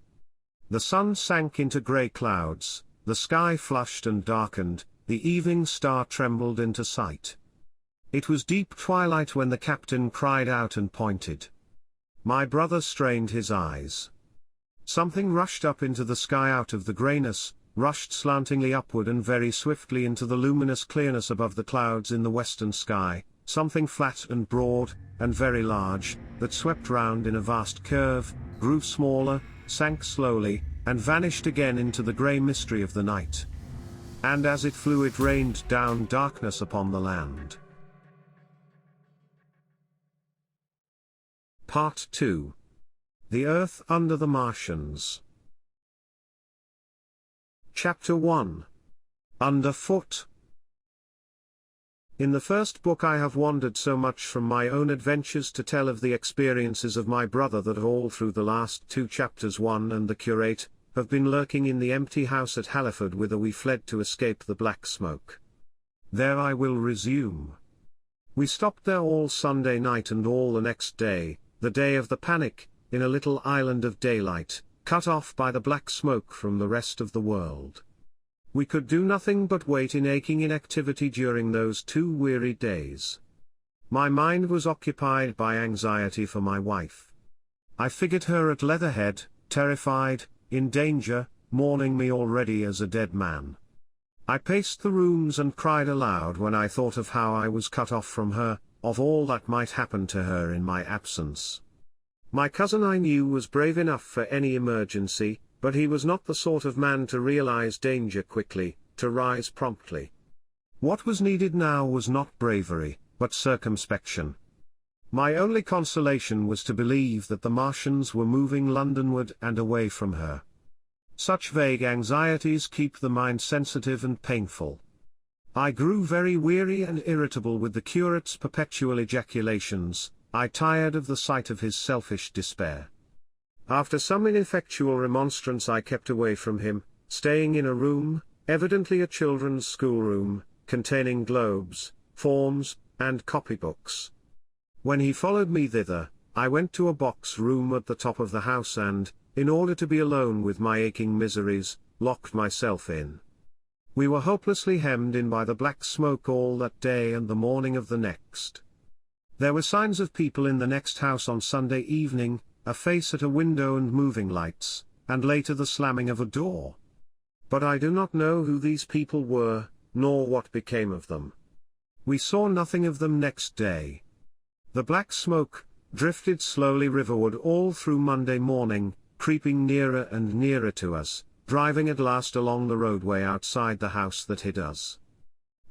The sun sank into grey clouds, the sky flushed and darkened, the evening star trembled into sight. It was deep twilight when the captain cried out and pointed. My brother strained his eyes. Something rushed up into the sky out of the greyness, rushed slantingly upward and very swiftly into the luminous clearness above the clouds in the western sky, something flat and broad, and very large, that swept round in a vast curve, grew smaller, sank slowly, and vanished again into the grey mystery of the night. And as it flew it rained down darkness upon the land. Part 2. The Earth Under the Martians. Chapter 1. Underfoot. In the first book I have wandered so much from my own adventures to tell of the experiences of my brother that all through the last 2 chapters 1 and the curate, have been lurking in the empty house at Halliford whither we fled to escape the black smoke. There I will resume. We stopped there all Sunday night and all the next day, the day of the panic, in a little island of daylight, cut off by the black smoke from the rest of the world. We could do nothing but wait in aching inactivity during those 2 weary days. My mind was occupied by anxiety for my wife. I figured her at Leatherhead, terrified, in danger, mourning me already as a dead man. I paced the rooms and cried aloud when I thought of how I was cut off from her, of all that might happen to her in my absence. My cousin I knew was brave enough for any emergency, but he was not the sort of man to realize danger quickly, to rise promptly. What was needed now was not bravery, but circumspection. My only consolation was to believe that the Martians were moving Londonward and away from her. Such vague anxieties keep the mind sensitive and painful. I grew very weary and irritable with the curate's perpetual ejaculations. I tired of the sight of his selfish despair. After some ineffectual remonstrance I kept away from him, staying in a room, evidently a children's schoolroom, containing globes, forms, and copybooks. When he followed me thither, I went to a box room at the top of the house and, in order to be alone with my aching miseries, locked myself in. We were hopelessly hemmed in by the black smoke all that day and the morning of the next. There were signs of people in the next house on Sunday evening, a face at a window and moving lights, and later the slamming of a door. But I do not know who these people were, nor what became of them. We saw nothing of them next day. The black smoke drifted slowly riverward all through Monday morning, creeping nearer and nearer to us, driving at last along the roadway outside the house that hid us.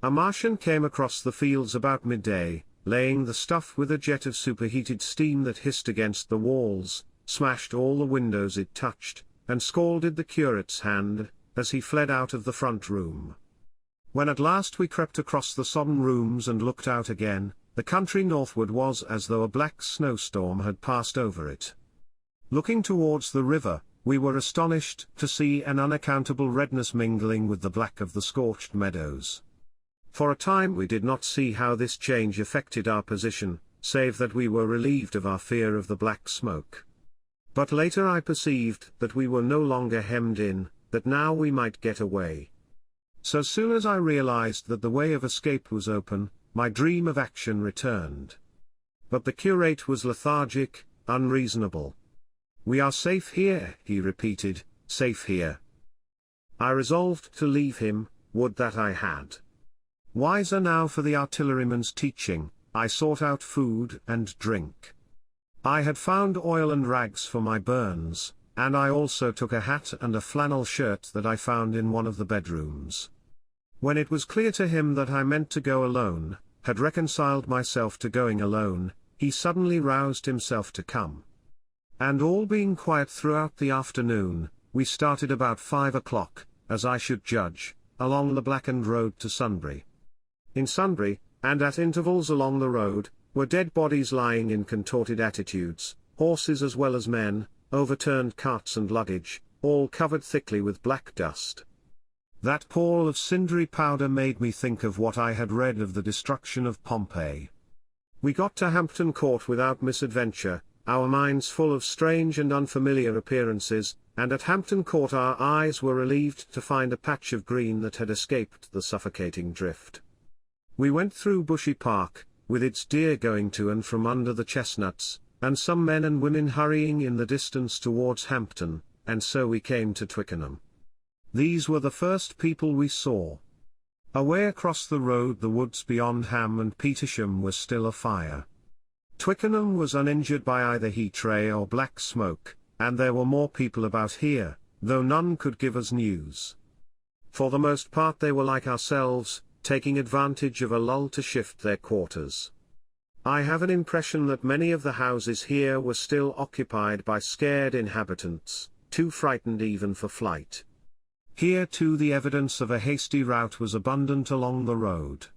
A Martian came across the fields about midday, laying the stuff with a jet of superheated steam that hissed against the walls, smashed all the windows it touched, and scalded the curate's hand, as he fled out of the front room. When at last we crept across the sodden rooms and looked out again, the country northward was as though a black snowstorm had passed over it. Looking towards the river, we were astonished to see an unaccountable redness mingling with the black of the scorched meadows. For a time we did not see how this change affected our position, save that we were relieved of our fear of the black smoke. But later I perceived that we were no longer hemmed in, that now we might get away. So soon as I realized that the way of escape was open, my dream of action returned. But the curate was lethargic, unreasonable. "We are safe here," he repeated, "safe here." I resolved to leave him, would that I had. Wiser now for the artilleryman's teaching, I sought out food and drink. I had found oil and rags for my burns, and I also took a hat and a flannel shirt that I found in one of the bedrooms. When it was clear to him that I meant to go alone, had reconciled myself to going alone, he suddenly roused himself to come. And all being quiet throughout the afternoon, we started about 5 o'clock, as I should judge, along the blackened road to Sunbury. In Sunbury, and at intervals along the road, were dead bodies lying in contorted attitudes, horses as well as men, overturned carts and luggage, all covered thickly with black dust. That pall of cindery powder made me think of what I had read of the destruction of Pompeii. We got to Hampton Court without misadventure, our minds full of strange and unfamiliar appearances, and at Hampton Court our eyes were relieved to find a patch of green that had escaped the suffocating drift. We went through Bushy Park, with its deer going to and from under the chestnuts, and some men and women hurrying in the distance towards Hampton, and so we came to Twickenham. These were the first people we saw. Away across the road the woods beyond Ham and Petersham were still afire. Twickenham was uninjured by either heat ray or black smoke, and there were more people about here, though none could give us news. For the most part they were like ourselves, taking advantage of a lull to shift their quarters. I have an impression that many of the houses here were still occupied by scared inhabitants, too frightened even for flight. Here too the evidence of a hasty rout was abundant along the road.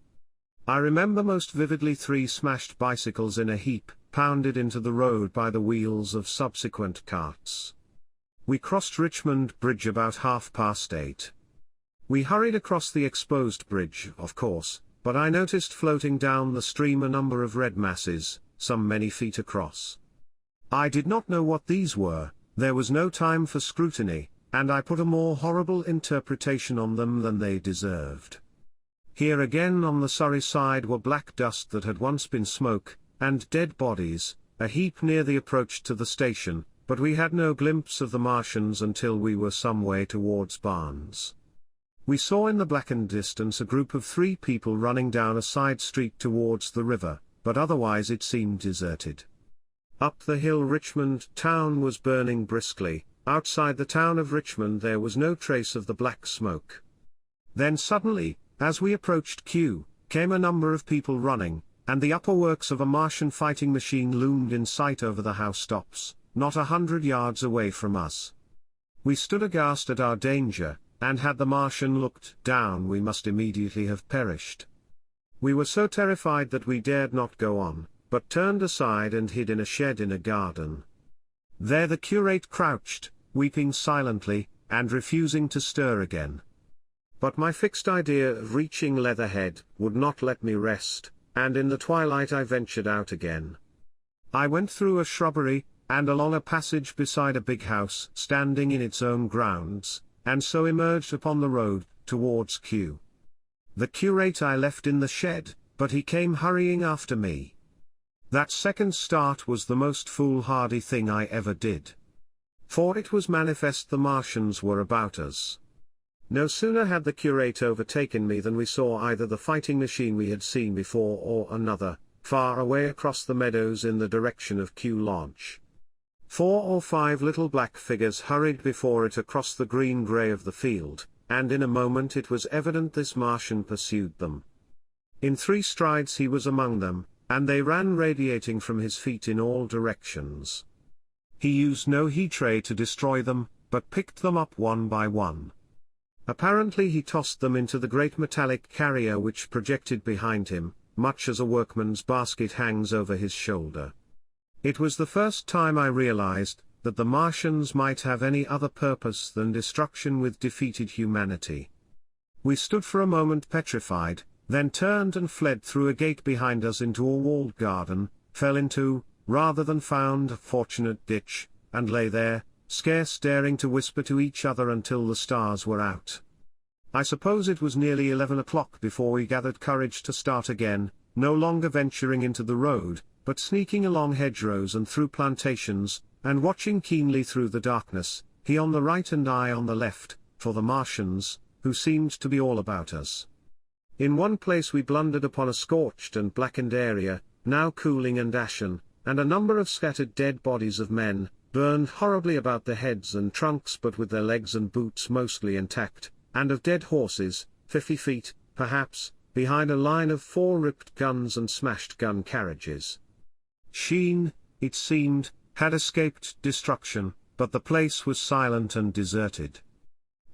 I remember most vividly 3 smashed bicycles in a heap, pounded into the road by the wheels of subsequent carts. We crossed Richmond Bridge about 8:30. We hurried across the exposed bridge, of course, but I noticed floating down the stream a number of red masses, some many feet across. I did not know what these were, there was no time for scrutiny, and I put a more horrible interpretation on them than they deserved. Here again on the Surrey side were black dust that had once been smoke, and dead bodies, a heap near the approach to the station, but we had no glimpse of the Martians until we were some way towards Barnes. We saw in the blackened distance a group of 3 people running down a side street towards the river, but otherwise it seemed deserted. Up the hill Richmond town was burning briskly, outside the town of Richmond there was no trace of the black smoke. Then suddenly, as we approached Kew, came a number of people running, and the upper works of a Martian fighting machine loomed in sight over the housetops, not 100 yards away from us. We stood aghast at our danger, and had the Martian looked down we must immediately have perished. We were so terrified that we dared not go on, but turned aside and hid in a shed in a garden. There the curate crouched, weeping silently, and refusing to stir again. But my fixed idea of reaching Leatherhead would not let me rest, and in the twilight I ventured out again. I went through a shrubbery, and along a passage beside a big house standing in its own grounds, and so emerged upon the road, towards Kew. The curate I left in the shed, but he came hurrying after me. That second start was the most foolhardy thing I ever did. For it was manifest the Martians were about us. No sooner had the curate overtaken me than we saw either the fighting machine we had seen before or another, far away across the meadows in the direction of Kew Lodge. 4 or 5 little black figures hurried before it across the green-grey of the field, and in a moment it was evident this Martian pursued them. In 3 strides he was among them, and they ran radiating from his feet in all directions. He used no heat ray to destroy them, but picked them up one by one. Apparently he tossed them into the great metallic carrier which projected behind him, much as a workman's basket hangs over his shoulder. It was the first time I realized that the Martians might have any other purpose than destruction with defeated humanity. We stood for a moment petrified, then turned and fled through a gate behind us into a walled garden, fell into, rather than found, a fortunate ditch, and lay there, scarce daring to whisper to each other until the stars were out. I suppose it was nearly 11 o'clock before we gathered courage to start again, no longer venturing into the road, but sneaking along hedgerows and through plantations, and watching keenly through the darkness, he on the right and I on the left, for the Martians, who seemed to be all about us. In one place we blundered upon a scorched and blackened area, now cooling and ashen, and a number of scattered dead bodies of men, burned horribly about their heads and trunks but with their legs and boots mostly intact, and of dead horses, 50 feet, perhaps, behind a line of 4 ripped guns and smashed gun carriages. Sheen, it seemed, had escaped destruction, but the place was silent and deserted.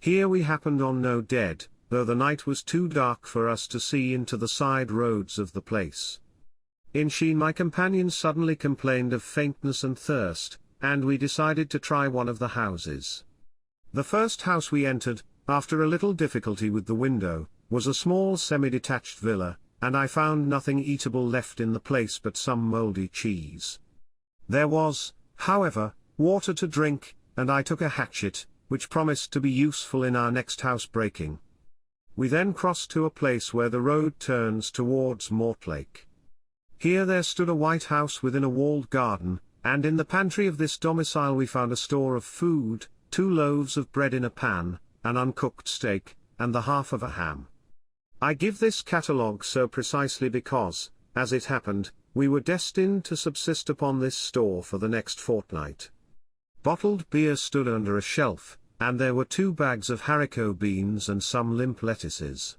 Here we happened on no dead, though the night was too dark for us to see into the side roads of the place. In Sheen my companion suddenly complained of faintness and thirst, and we decided to try one of the houses. The first house we entered, after a little difficulty with the window, was a small semi-detached villa, and I found nothing eatable left in the place but some mouldy cheese. There was, however, water to drink, and I took a hatchet, which promised to be useful in our next house-breaking. We then crossed to a place where the road turns towards Mortlake. Here there stood a white house within a walled garden, and in the pantry of this domicile we found a store of food, 2 loaves of bread in a pan, an uncooked steak, and the half of a ham. I give this catalogue so precisely because, as it happened, we were destined to subsist upon this store for the next fortnight. Bottled beer stood under a shelf, and there were 2 bags of haricot beans and some limp lettuces.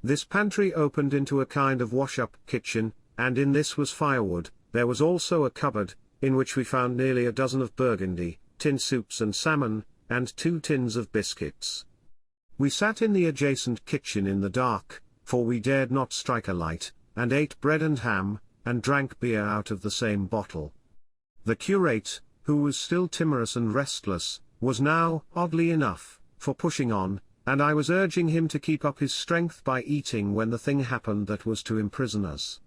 This pantry opened into a kind of wash-up kitchen, and in this was firewood. There was also a cupboard, in which we found nearly a dozen of burgundy, tin soups and salmon, and 2 tins of biscuits. We sat in the adjacent kitchen in the dark, for we dared not strike a light, and ate bread and ham, and drank beer out of the same bottle. The curate, who was still timorous and restless, was now, oddly enough, for pushing on, and I was urging him to keep up his strength by eating when the thing happened that was to imprison us.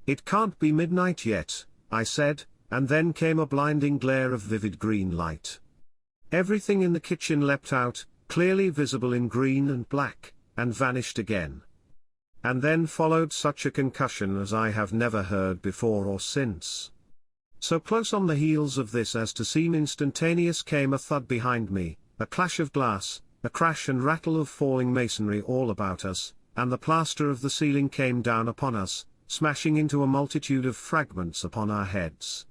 "It can't be midnight yet," I said, and then came a blinding glare of vivid green light. Everything in the kitchen leapt out, clearly visible in green and black, and vanished again. And then followed such a concussion as I have never heard before or since. So close on the heels of this as to seem instantaneous came a thud behind me, a clash of glass, a crash and rattle of falling masonry all about us, and the plaster of the ceiling came down upon us, smashing into a multitude of fragments upon our heads.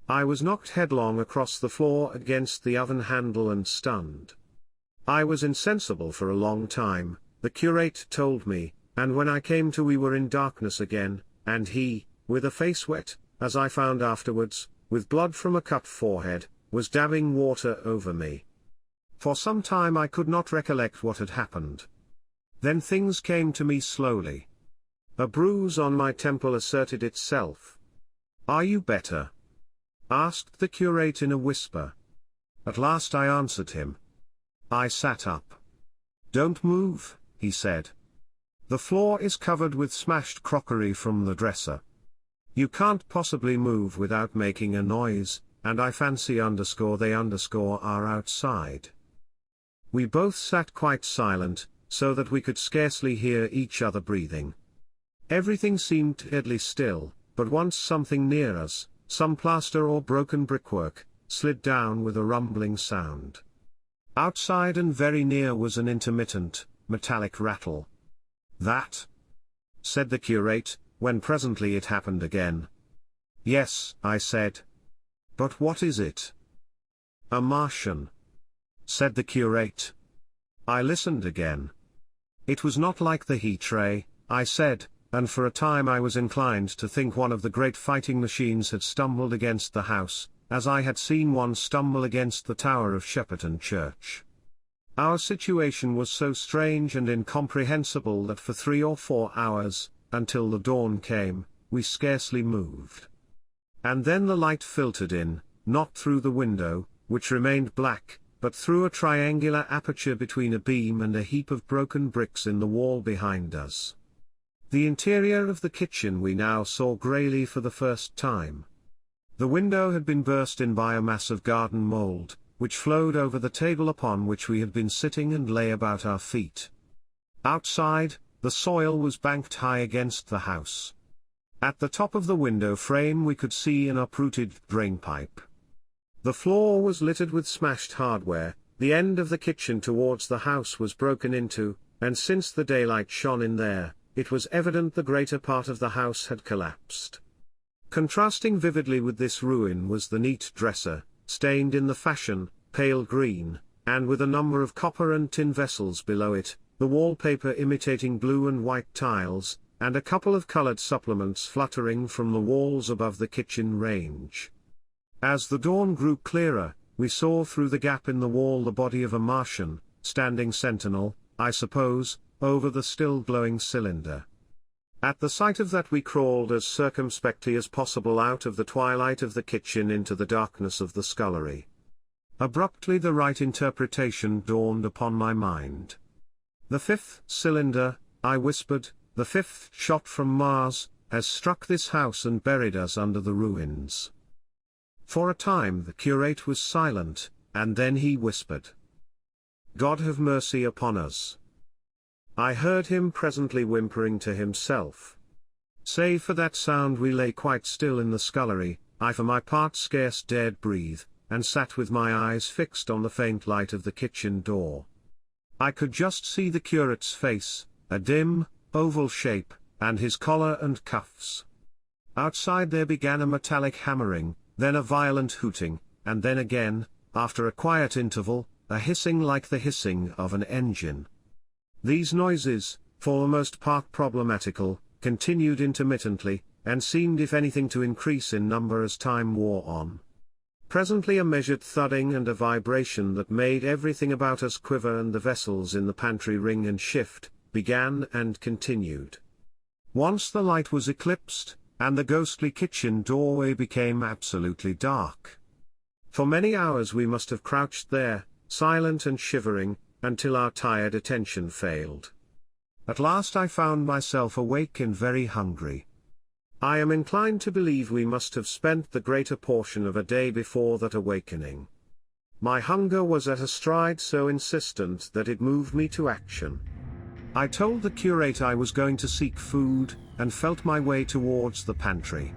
I was knocked headlong across the floor against the oven handle and stunned. I was insensible for a long time, the curate told me, and when I came to we were in darkness again, and he, with a face wet, as I found afterwards, with blood from a cut forehead, was dabbing water over me. For some time I could not recollect what had happened. Then things came to me slowly. A bruise on my temple asserted itself. "Are you better?" asked the curate in a whisper. At last I answered him. I sat up. "Don't move," he said. "The floor is covered with smashed crockery from the dresser. You can't possibly move without making a noise, and I fancy they are outside." We both sat quite silent, so that we could scarcely hear each other breathing. Everything seemed deadly still, but once something near us, some plaster or broken brickwork, slid down with a rumbling sound. Outside and very near was an intermittent, metallic rattle. "That?" said the curate, when presently it happened again. "Yes," I said. "But what is it?" "A Martian," said the curate. I listened again. "It was not like the heat ray," I said, and for a time I was inclined to think one of the great fighting machines had stumbled against the house, as I had seen one stumble against the tower of Shepperton Church. Our situation was so strange and incomprehensible that for 3 or 4 hours, until the dawn came, we scarcely moved. And then the light filtered in, not through the window, which remained black, but through a triangular aperture between a beam and a heap of broken bricks in the wall behind us. The interior of the kitchen we now saw greyly for the first time. The window had been burst in by a mass of garden mould, which flowed over the table upon which we had been sitting and lay about our feet. Outside, the soil was banked high against the house. At the top of the window frame we could see an uprooted drainpipe. The floor was littered with smashed hardware, the end of the kitchen towards the house was broken into, and since the daylight shone in there, it was evident the greater part of the house had collapsed. Contrasting vividly with this ruin was the neat dresser, stained in the fashion, pale green, and with a number of copper and tin vessels below it, the wallpaper imitating blue and white tiles, and a couple of colored supplements fluttering from the walls above the kitchen range. As the dawn grew clearer, we saw through the gap in the wall the body of a Martian, standing sentinel, I suppose, over the still glowing cylinder. At the sight of that we crawled as circumspectly as possible out of the twilight of the kitchen into the darkness of the scullery. Abruptly the right interpretation dawned upon my mind. "The 5th cylinder," I whispered, "the 5th shot from Mars, has struck this house and buried us under the ruins." For a time the curate was silent, and then he whispered, "God have mercy upon us." I heard him presently whimpering to himself. Save for that sound we lay quite still in the scullery. I for my part scarce dared breathe, and sat with my eyes fixed on the faint light of the kitchen door. I could just see the curate's face, a dim, oval shape, and his collar and cuffs. Outside there began a metallic hammering, then a violent hooting, and then again, after a quiet interval, a hissing like the hissing of an engine. These noises, for the most part problematical, continued intermittently, and seemed if anything to increase in number as time wore on. Presently a measured thudding and a vibration that made everything about us quiver and the vessels in the pantry ring and shift, began and continued. Once the light was eclipsed, and the ghostly kitchen doorway became absolutely dark. For many hours we must have crouched there, silent and shivering, until our tired attention failed. At last I found myself awake and very hungry. I am inclined to believe we must have spent the greater portion of a day before that awakening. My hunger was at a stride so insistent that it moved me to action. I told the curate I was going to seek food, and felt my way towards the pantry.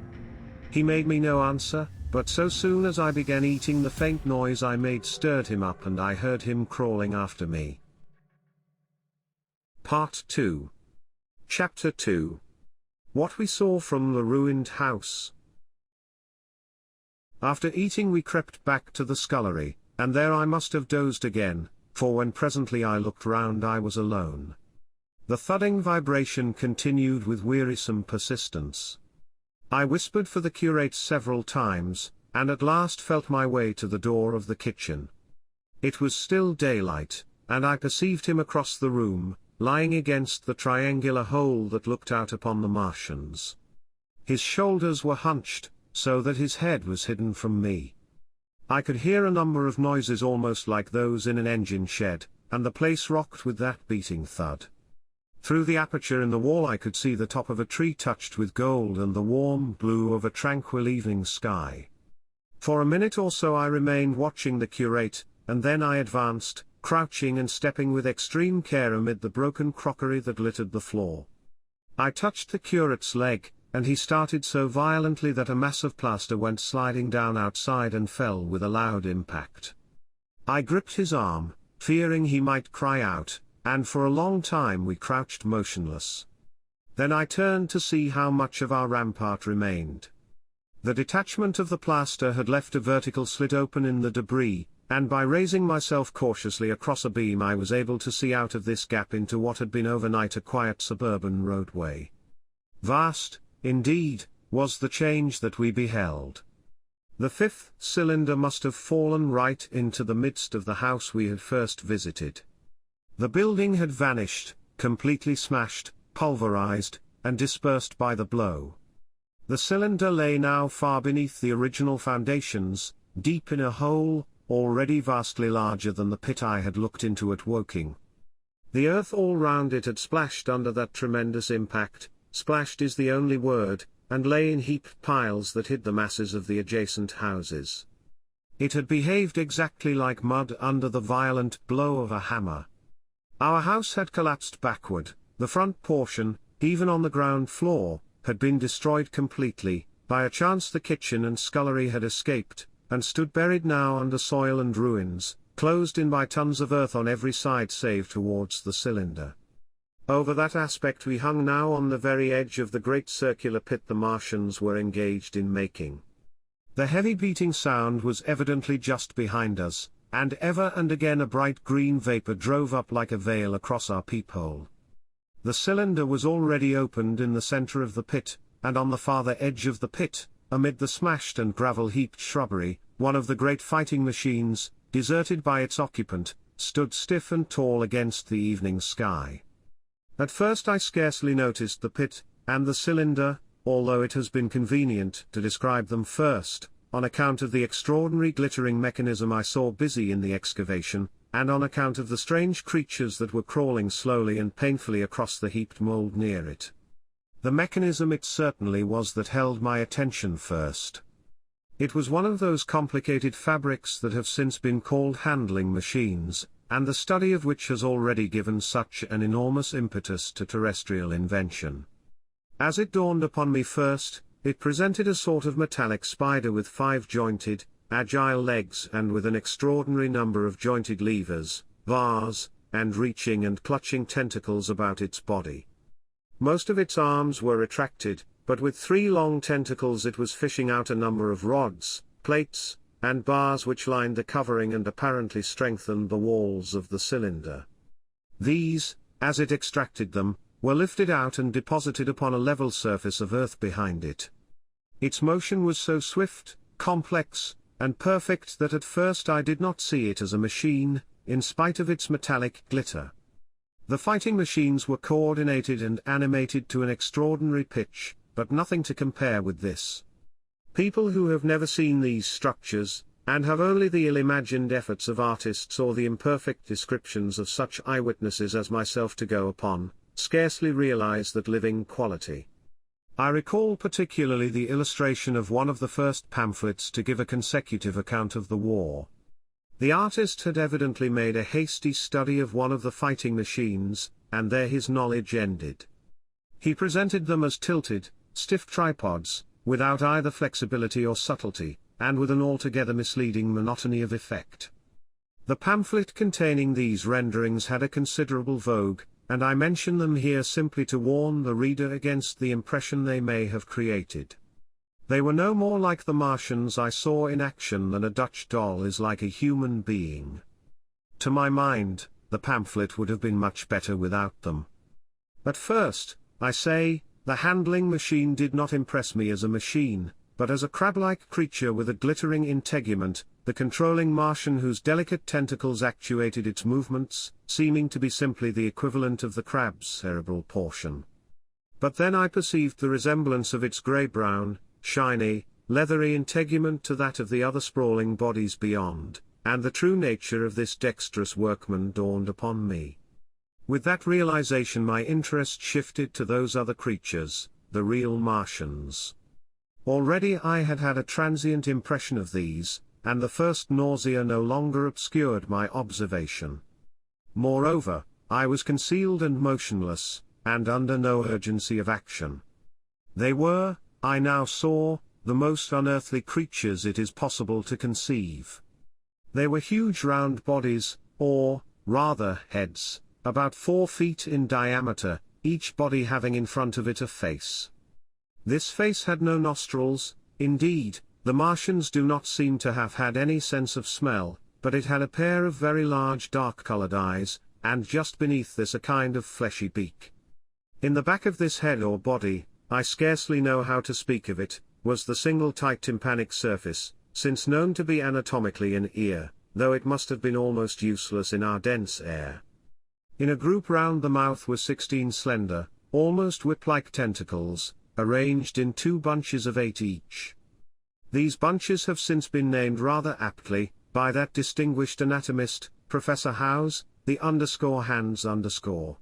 He made me no answer, but so soon as I began eating, the faint noise I made stirred him up and I heard him crawling after me. Part 2. Chapter 2. What we saw from the ruined house. After eating we crept back to the scullery, and there I must have dozed again, for when presently I looked round I was alone. The thudding vibration continued with wearisome persistence. I whispered for the curate several times, and at last felt my way to the door of the kitchen. It was still daylight, and I perceived him across the room, lying against the triangular hole that looked out upon the Martians. His shoulders were hunched, so that his head was hidden from me. I could hear a number of noises almost like those in an engine shed, and the place rocked with that beating thud. Through the aperture in the wall I could see the top of a tree touched with gold and the warm blue of a tranquil evening sky. For a minute or so I remained watching the curate, and then I advanced, crouching and stepping with extreme care amid the broken crockery that littered the floor. I touched the curate's leg, and he started so violently that a mass of plaster went sliding down outside and fell with a loud impact. I gripped his arm, fearing he might cry out, and for a long time we crouched motionless. Then I turned to see how much of our rampart remained. The detachment of the plaster had left a vertical slit open in the debris, and by raising myself cautiously across a beam I was able to see out of this gap into what had been overnight a quiet suburban roadway. Vast, indeed, was the change that we beheld. The fifth cylinder must have fallen right into the midst of the house we had first visited. The building had vanished, completely smashed, pulverized, and dispersed by the blow. The cylinder lay now far beneath the original foundations, deep in a hole, already vastly larger than the pit I had looked into at Woking. The earth all round it had splashed under that tremendous impact, splashed is the only word, and lay in heaped piles that hid the masses of the adjacent houses. It had behaved exactly like mud under the violent blow of a hammer. Our house had collapsed backward, the front portion, even on the ground floor, had been destroyed completely. By a chance the kitchen and scullery had escaped, and stood buried now under soil and ruins, closed in by tons of earth on every side save towards the cylinder. Over that aspect we hung now on the very edge of the great circular pit the Martians were engaged in making. The heavy beating sound was evidently just behind us, and ever and again a bright green vapor drove up like a veil across our peephole. The cylinder was already opened in the center of the pit, and on the farther edge of the pit, amid the smashed and gravel-heaped shrubbery, one of the great fighting machines, deserted by its occupant, stood stiff and tall against the evening sky. At first I scarcely noticed the pit, and the cylinder, although it has been convenient to describe them first, on account of the extraordinary glittering mechanism I saw busy in the excavation, and on account of the strange creatures that were crawling slowly and painfully across the heaped mold near it. The mechanism it certainly was that held my attention first. It was one of those complicated fabrics that have since been called handling machines, and the study of which has already given such an enormous impetus to terrestrial invention. As it dawned upon me first, it presented a sort of metallic spider with 5 jointed, agile legs and with an extraordinary number of jointed levers, bars, and reaching and clutching tentacles about its body. Most of its arms were retracted, but with 3 long tentacles it was fishing out a number of rods, plates, and bars which lined the covering and apparently strengthened the walls of the cylinder. These, as it extracted them, were lifted out and deposited upon a level surface of earth behind it. Its motion was so swift, complex, and perfect that at first I did not see it as a machine, in spite of its metallic glitter. The fighting machines were coordinated and animated to an extraordinary pitch, but nothing to compare with this. People who have never seen these structures, and have only the ill-imagined efforts of artists or the imperfect descriptions of such eyewitnesses as myself to go upon, scarcely realize that living quality. I recall particularly the illustration of one of the first pamphlets to give a consecutive account of the war. The artist had evidently made a hasty study of one of the fighting machines, and there his knowledge ended. He presented them as tilted, stiff tripods, without either flexibility or subtlety, and with an altogether misleading monotony of effect. The pamphlet containing these renderings had a considerable vogue, and I mention them here simply to warn the reader against the impression they may have created. They were no more like the Martians I saw in action than a Dutch doll is like a human being. To my mind, the pamphlet would have been much better without them. At first, I say, the handling machine did not impress me as a machine, but as a crab-like creature with a glittering integument, the controlling Martian whose delicate tentacles actuated its movements, seeming to be simply the equivalent of the crab's cerebral portion. But then I perceived the resemblance of its grey-brown, shiny, leathery integument to that of the other sprawling bodies beyond, and the true nature of this dexterous workman dawned upon me. With that realization my interest shifted to those other creatures, the real Martians. Already I had had a transient impression of these, and the first nausea no longer obscured my observation. Moreover, I was concealed and motionless, and under no urgency of action. They were, I now saw, the most unearthly creatures it is possible to conceive. They were huge round bodies, or, rather, heads, about 4 feet in diameter, each body having in front of it a face. This face had no nostrils, indeed, the Martians do not seem to have had any sense of smell, but it had a pair of very large dark-colored eyes, and just beneath this a kind of fleshy beak. In the back of this head or body, I scarcely know how to speak of it, was the single tight tympanic surface, since known to be anatomically an ear, though it must have been almost useless in our dense air. In a group round the mouth were 16 slender, almost whip-like tentacles, arranged in 2 bunches of 8 each. These bunches have since been named rather aptly, by that distinguished anatomist, Professor Howes, the _hands_.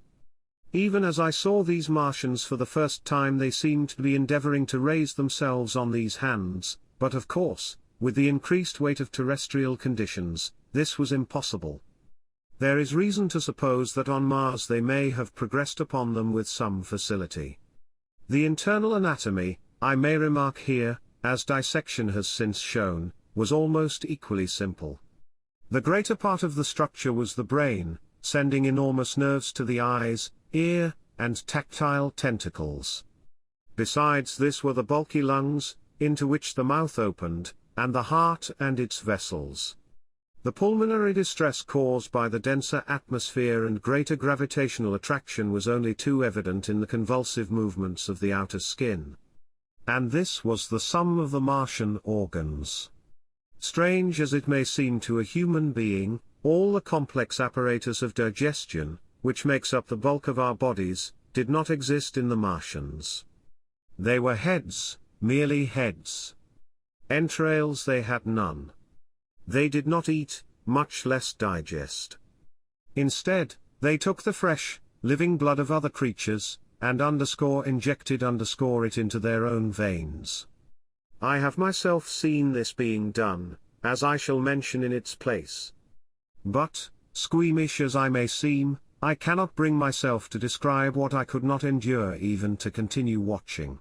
Even as I saw these Martians for the first time they seemed to be endeavoring to raise themselves on these hands, but of course, with the increased weight of terrestrial conditions, this was impossible. There is reason to suppose that on Mars they may have progressed upon them with some facility. The internal anatomy, I may remark here, as dissection has since shown, was almost equally simple. The greater part of the structure was the brain, sending enormous nerves to the eyes, ear, and tactile tentacles. Besides this were the bulky lungs, into which the mouth opened, and the heart and its vessels. The pulmonary distress caused by the denser atmosphere and greater gravitational attraction was only too evident in the convulsive movements of the outer skin. And this was the sum of the Martian organs. Strange as it may seem to a human being, all the complex apparatus of digestion, which makes up the bulk of our bodies, did not exist in the Martians. They were heads, merely heads. Entrails they had none. They did not eat, much less digest. Instead, they took the fresh, living blood of other creatures, and injected it into their own veins. I have myself seen this being done, as I shall mention in its place. But, squeamish as I may seem, I cannot bring myself to describe what I could not endure even to continue watching.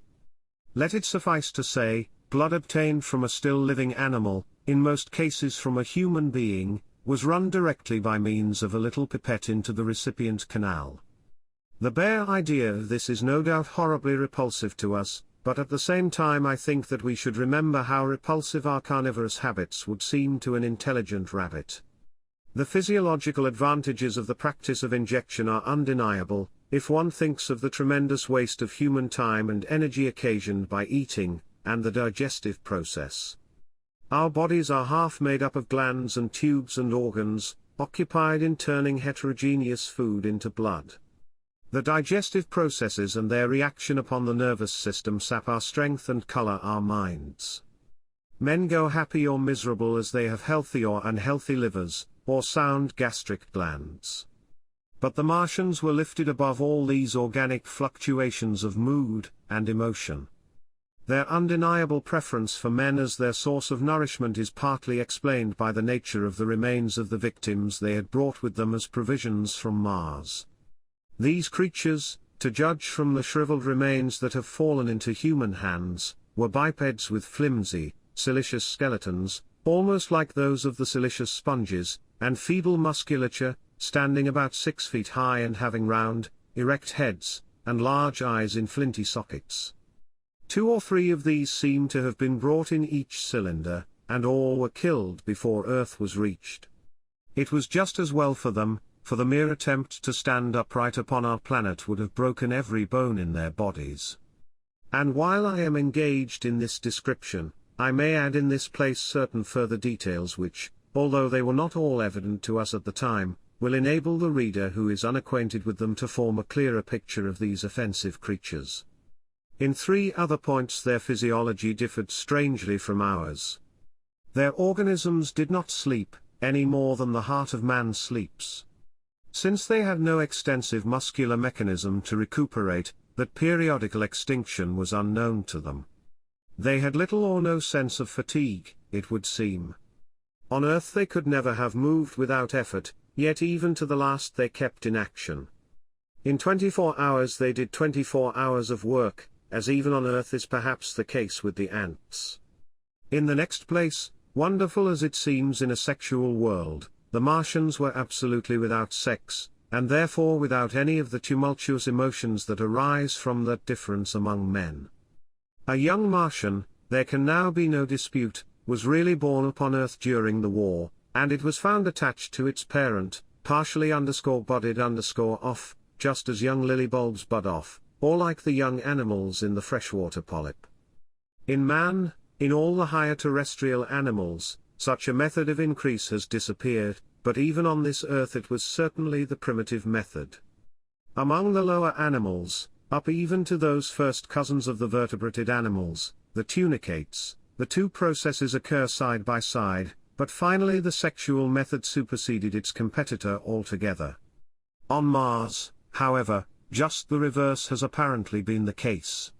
Let it suffice to say, blood obtained from a still living animal, in most cases from a human being, was run directly by means of a little pipette into the recipient canal. The bare idea of this is no doubt horribly repulsive to us, but at the same time I think that we should remember how repulsive our carnivorous habits would seem to an intelligent rabbit. The physiological advantages of the practice of injection are undeniable, if one thinks of the tremendous waste of human time and energy occasioned by eating, and the digestive process. Our bodies are half made up of glands and tubes and organs, occupied in turning heterogeneous food into blood. The digestive processes and their reaction upon the nervous system sap our strength and color our minds. Men go happy or miserable as they have healthy or unhealthy livers, or sound gastric glands. But the Martians were lifted above all these organic fluctuations of mood and emotion. Their undeniable preference for men as their source of nourishment is partly explained by the nature of the remains of the victims they had brought with them as provisions from Mars. These creatures, to judge from the shriveled remains that have fallen into human hands, were bipeds with flimsy, siliceous skeletons, almost like those of the siliceous sponges, and feeble musculature, standing about 6 feet high and having round, erect heads, and large eyes in flinty sockets. 2 or 3 of these seem to have been brought in each cylinder, and all were killed before Earth was reached. It was just as well for them, for the mere attempt to stand upright upon our planet would have broken every bone in their bodies. And while I am engaged in this description, I may add in this place certain further details which, although they were not all evident to us at the time, will enable the reader who is unacquainted with them to form a clearer picture of these offensive creatures. In 3 other points their physiology differed strangely from ours. Their organisms did not sleep, any more than the heart of man sleeps. Since they had no extensive muscular mechanism to recuperate, that periodical extinction was unknown to them. They had little or no sense of fatigue, it would seem. On Earth they could never have moved without effort, yet even to the last they kept in action. In 24 hours they did 24 hours of work, as even on Earth is perhaps the case with the ants. In the next place, wonderful as it seems in a sexual world, the Martians were absolutely without sex, and therefore without any of the tumultuous emotions that arise from that difference among men. A young Martian, there can now be no dispute, was really born upon Earth during the war, and it was found attached to its parent, partially budded off, just as young lily bulbs bud off, or like the young animals in the freshwater polyp. In man, in all the higher terrestrial animals, such a method of increase has disappeared, but even on this earth it was certainly the primitive method. Among the lower animals, up even to those first cousins of the vertebrated animals, the tunicates, the 2 processes occur side by side, but finally the sexual method superseded its competitor altogether. On Mars, however, just the reverse has apparently been the case.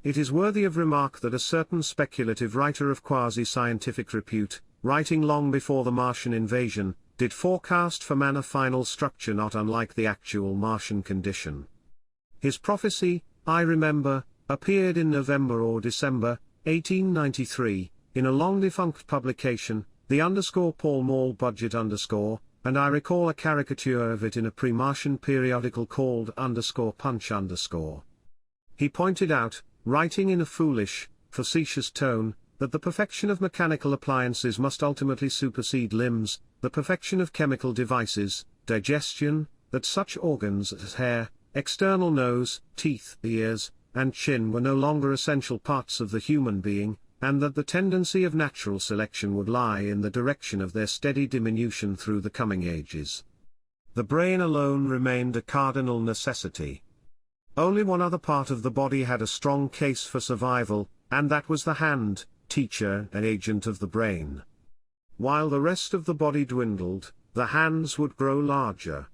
It is worthy of remark that a certain speculative writer of quasi-scientific repute, writing long before the Martian invasion, did forecast for man a final structure not unlike the actual Martian condition. His prophecy, I remember, appeared in November or December, 1893, in a long-defunct publication, the Paul Mall Budget _, and I recall a caricature of it in a pre-Martian periodical called _Punch _. He pointed out, writing in a foolish, facetious tone, that the perfection of mechanical appliances must ultimately supersede limbs, the perfection of chemical devices, digestion, that such organs as hair, external nose, teeth, ears, and chin were no longer essential parts of the human being, and that the tendency of natural selection would lie in the direction of their steady diminution through the coming ages. The brain alone remained a cardinal necessity. Only one other part of the body had a strong case for survival, and that was the hand, teacher and agent of the brain. While the rest of the body dwindled, the hands would grow larger.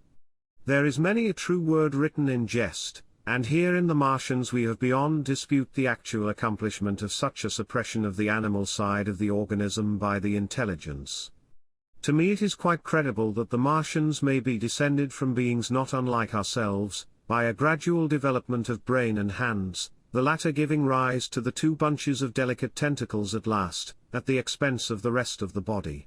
There is many a true word written in jest, and here in the Martians we have beyond dispute the actual accomplishment of such a suppression of the animal side of the organism by the intelligence. To me it is quite credible that the Martians may be descended from beings not unlike ourselves, by a gradual development of brain and hands, the latter giving rise to the 2 bunches of delicate tentacles at last, at the expense of the rest of the body.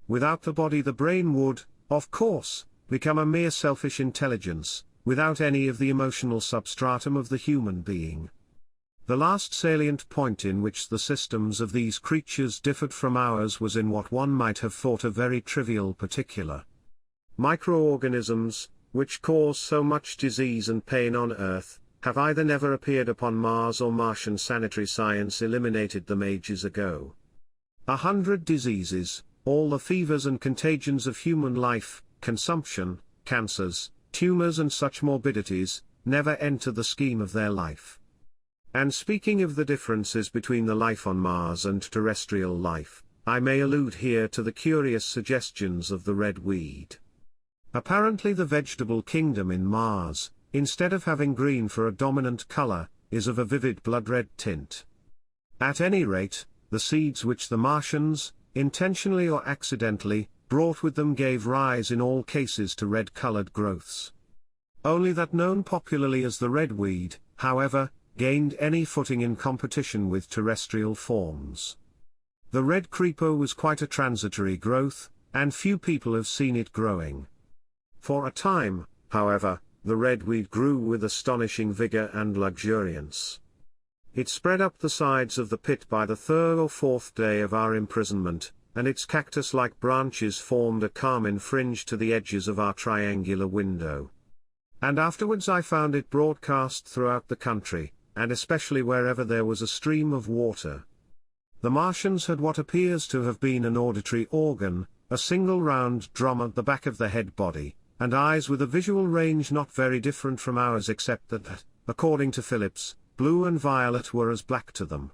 Without the body the brain would, of course, become a mere selfish intelligence, without any of the emotional substratum of the human being. The last salient point in which the systems of these creatures differed from ours was in what one might have thought a very trivial particular. Microorganisms, which cause so much disease and pain on Earth, have either never appeared upon Mars or Martian sanitary science eliminated them ages ago. 100 diseases, all the fevers and contagions of human life, consumption, cancers, tumors and such morbidities, never enter the scheme of their life. And speaking of the differences between the life on Mars and terrestrial life, I may allude here to the curious suggestions of the red weed. Apparently the vegetable kingdom in Mars, instead of having green for a dominant color, is of a vivid blood red tint. At any rate, the seeds which the Martians, intentionally or accidentally, brought with them gave rise in all cases to red-colored growths. Only that known popularly as the red weed, however, gained any footing in competition with terrestrial forms. The red creeper was quite a transitory growth, and few people have seen it growing. For a time, however, the red weed grew with astonishing vigor and luxuriance. It spread up the sides of the pit by the third or fourth day of our imprisonment, and its cactus-like branches formed a carmine fringe to the edges of our triangular window. And afterwards I found it broadcast throughout the country, and especially wherever there was a stream of water. The Martians had what appears to have been an auditory organ, a single round drum at the back of the head body, and eyes with a visual range not very different from ours except that, according to Phillips, blue and violet were as black to them.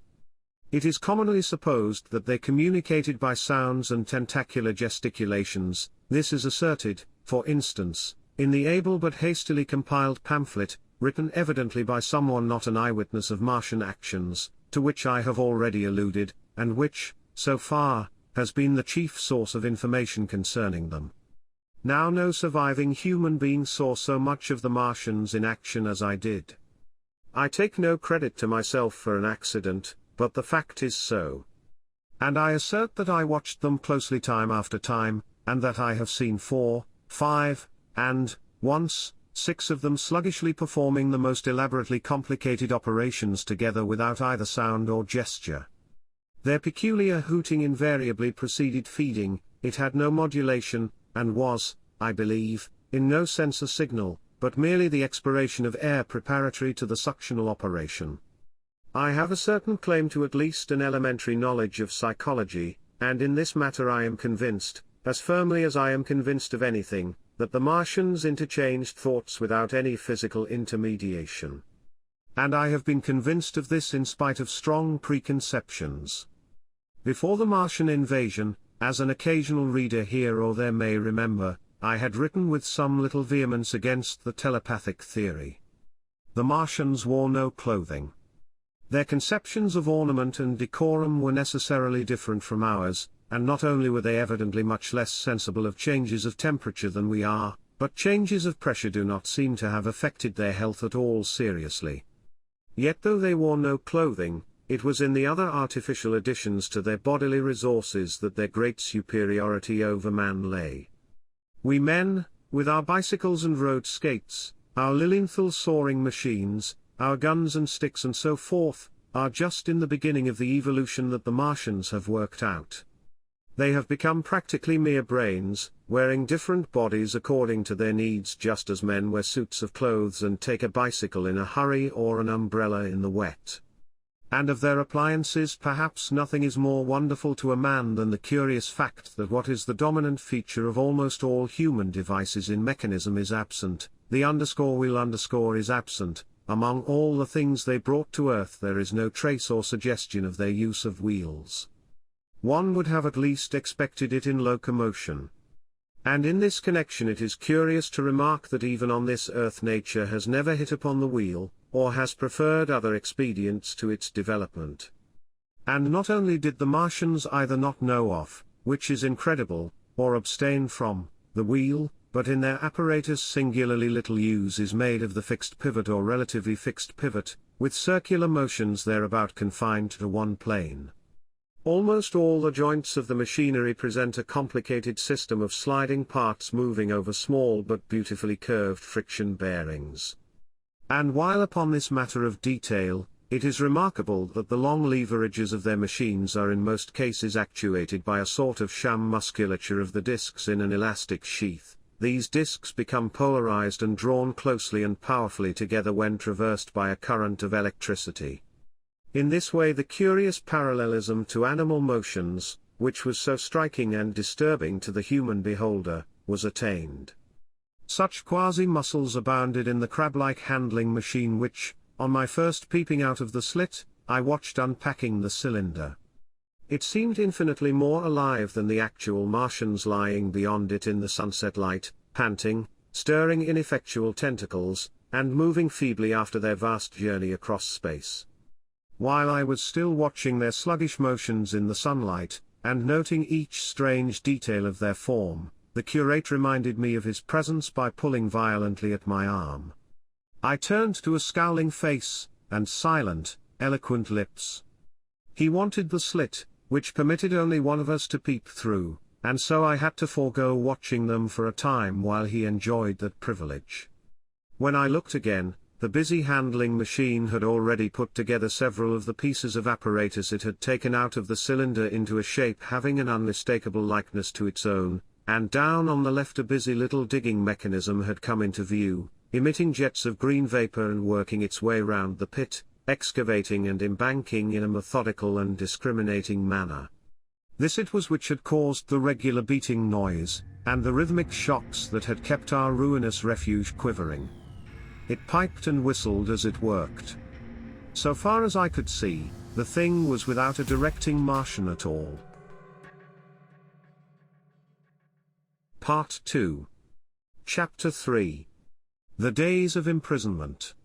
It is commonly supposed that they communicated by sounds and tentacular gesticulations. This is asserted, for instance, in the able but hastily compiled pamphlet, written evidently by someone not an eyewitness of Martian actions, to which I have already alluded, and which, so far, has been the chief source of information concerning them. Now no surviving human being saw so much of the Martians in action as I did. I take no credit to myself for an accident, but the fact is so. And I assert that I watched them closely time after time, and that I have seen 4, 5, and, once, 6 of them sluggishly performing the most elaborately complicated operations together without either sound or gesture. Their peculiar hooting invariably preceded feeding, it had no modulation, and was, I believe, in no sense a signal, but merely the expiration of air preparatory to the suctional operation. I have a certain claim to at least an elementary knowledge of psychology, and in this matter I am convinced, as firmly as I am convinced of anything, that the Martians interchanged thoughts without any physical intermediation. And I have been convinced of this in spite of strong preconceptions. Before the Martian invasion, as an occasional reader here or there may remember, I had written with some little vehemence against the telepathic theory. The Martians wore no clothing. Their conceptions of ornament and decorum were necessarily different from ours, and not only were they evidently much less sensible of changes of temperature than we are, but changes of pressure do not seem to have affected their health at all seriously. Yet though they wore no clothing, it was in the other artificial additions to their bodily resources that their great superiority over man lay. We men, with our bicycles and road skates, our Lilienthal soaring machines, our guns and sticks and so forth, are just in the beginning of the evolution that the Martians have worked out. They have become practically mere brains, wearing different bodies according to their needs, just as men wear suits of clothes and take a bicycle in a hurry or an umbrella in the wet. And of their appliances perhaps nothing is more wonderful to a man than the curious fact that what is the dominant feature of almost all human devices in mechanism is absent, the _wheel_ is absent. Among all the things they brought to earth there is no trace or suggestion of their use of wheels. One would have at least expected it in locomotion. And in this connection it is curious to remark that even on this earth nature has never hit upon the wheel, or has preferred other expedients to its development. And not only did the Martians either not know of, which is incredible, or abstain from, the wheel, but in their apparatus singularly little use is made of the fixed pivot or relatively fixed pivot, with circular motions thereabout confined to one plane. Almost all the joints of the machinery present a complicated system of sliding parts moving over small but beautifully curved friction bearings. And while upon this matter of detail, it is remarkable that the long leverages of their machines are in most cases actuated by a sort of sham musculature of the discs in an elastic sheath. These discs become polarized and drawn closely and powerfully together when traversed by a current of electricity. In this way the curious parallelism to animal motions, which was so striking and disturbing to the human beholder, was attained. Such quasi-muscles abounded in the crab-like handling machine which, On my first peeping out of the slit, I watched unpacking the cylinder. It seemed infinitely more alive than the actual Martians lying beyond it in the sunset light, panting, stirring ineffectual tentacles, and moving feebly after their vast journey across space. While I was still watching their sluggish motions in the sunlight, and noting each strange detail of their form, the curate reminded me of his presence by pulling violently at my arm. I turned to a scowling face, and silent, eloquent lips. He wanted the slit, which permitted only one of us to peep through, and so I had to forego watching them for a time while he enjoyed that privilege. When I looked again, the busy handling machine had already put together several of the pieces of apparatus it had taken out of the cylinder into a shape having an unmistakable likeness to its own, and down on the left a busy little digging mechanism had come into view, emitting jets of green vapor and working its way round the pit, excavating and embanking in a methodical and discriminating manner. This it was which had caused the regular beating noise, and the rhythmic shocks that had kept our ruinous refuge quivering. It piped and whistled as it worked. So far as I could see, the thing was without a directing Martian at all. Part 2. Chapter 3. The Days of Imprisonment.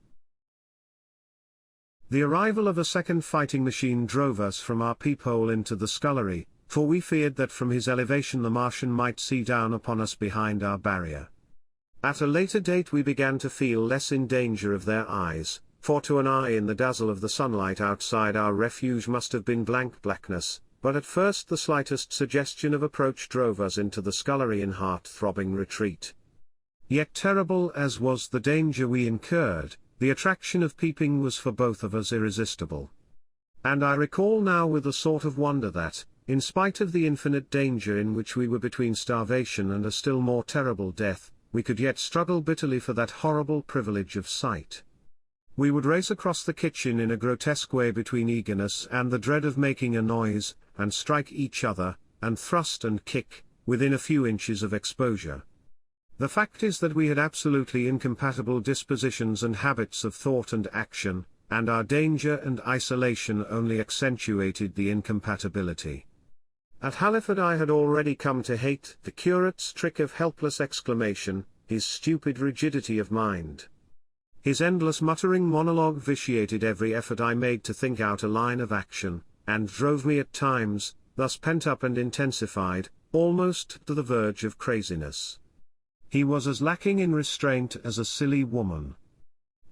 The arrival of a second fighting machine drove us from our peephole into the scullery, for we feared that from his elevation the Martian might see down upon us behind our barrier. At a later date we began to feel less in danger of their eyes, for to an eye in the dazzle of the sunlight outside our refuge must have been blank blackness, but at first the slightest suggestion of approach drove us into the scullery in heart-throbbing retreat. Yet terrible as was the danger we incurred, the attraction of peeping was for both of us irresistible. And I recall now with a sort of wonder that, in spite of the infinite danger in which we were between starvation and a still more terrible death, we could yet struggle bitterly for that horrible privilege of sight. We would race across the kitchen in a grotesque way between eagerness and the dread of making a noise, and strike each other, and thrust and kick, within a few inches of exposure. The fact is that we had absolutely incompatible dispositions and habits of thought and action, and our danger and isolation only accentuated the incompatibility. At Halliford I had already come to hate the curate's trick of helpless exclamation, his stupid rigidity of mind. His endless muttering monologue vitiated every effort I made to think out a line of action, and drove me at times, thus pent up and intensified, almost to the verge of craziness. He was as lacking in restraint as a silly woman.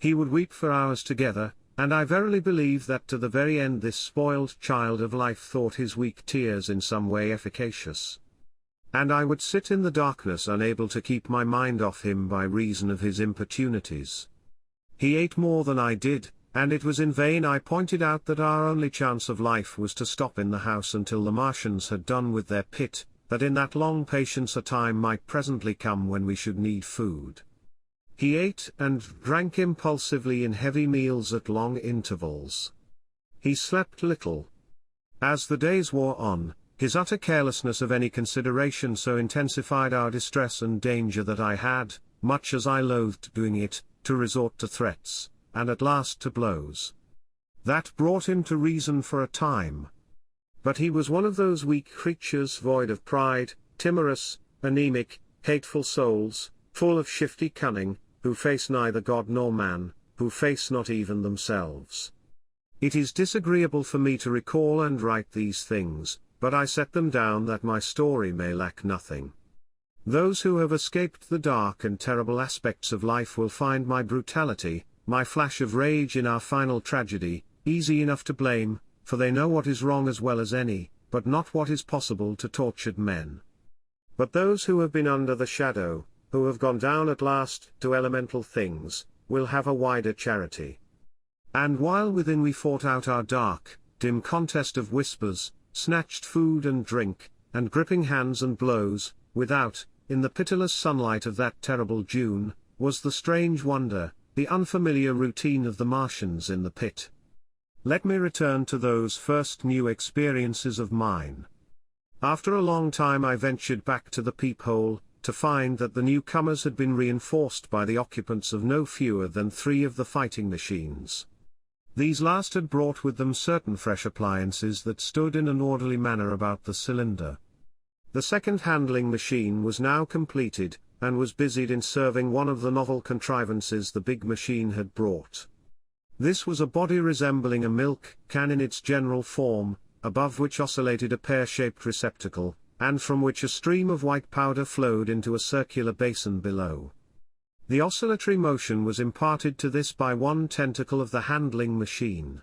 He would weep for hours together, and I verily believe that to the very end this spoiled child of life thought his weak tears in some way efficacious. And I would sit in the darkness unable to keep my mind off him by reason of his importunities. He ate more than I did, and it was in vain I pointed out that our only chance of life was to stop in the house until the Martians had done with their pit, that in that long patience a time might presently come when we should need food. He ate and drank impulsively in heavy meals at long intervals. He slept little. As the days wore on, his utter carelessness of any consideration so intensified our distress and danger that I had, much as I loathed doing it, to resort to threats, and at last to blows. That brought him to reason for a time. But he was one of those weak creatures void of pride, timorous, anemic, hateful souls, full of shifty cunning, who face neither God nor man, who face not even themselves. It is disagreeable for me to recall and write these things, but I set them down that my story may lack nothing. Those who have escaped the dark and terrible aspects of life will find my brutality, my flash of rage in our final tragedy, easy enough to blame, for they know what is wrong as well as any, but not what is possible to tortured men. But those who have been under the shadow, who have gone down at last to elemental things, will have a wider charity. And while within we fought out our dark, dim contest of whispers, snatched food and drink, and gripping hands and blows, without, in the pitiless sunlight of that terrible June, was the strange wonder, the unfamiliar routine of the Martians in the pit. Let me return to those first new experiences of mine. After a long time I ventured back to the peephole, to find that the newcomers had been reinforced by the occupants of no fewer than 3 of the fighting machines. These last had brought with them certain fresh appliances that stood in an orderly manner about the cylinder. The second handling machine was now completed, and was busied in serving one of the novel contrivances the big machine had brought. This was a body resembling a milk can in its general form, above which oscillated a pear-shaped receptacle, and from which a stream of white powder flowed into a circular basin below. The oscillatory motion was imparted to this by one tentacle of the handling machine.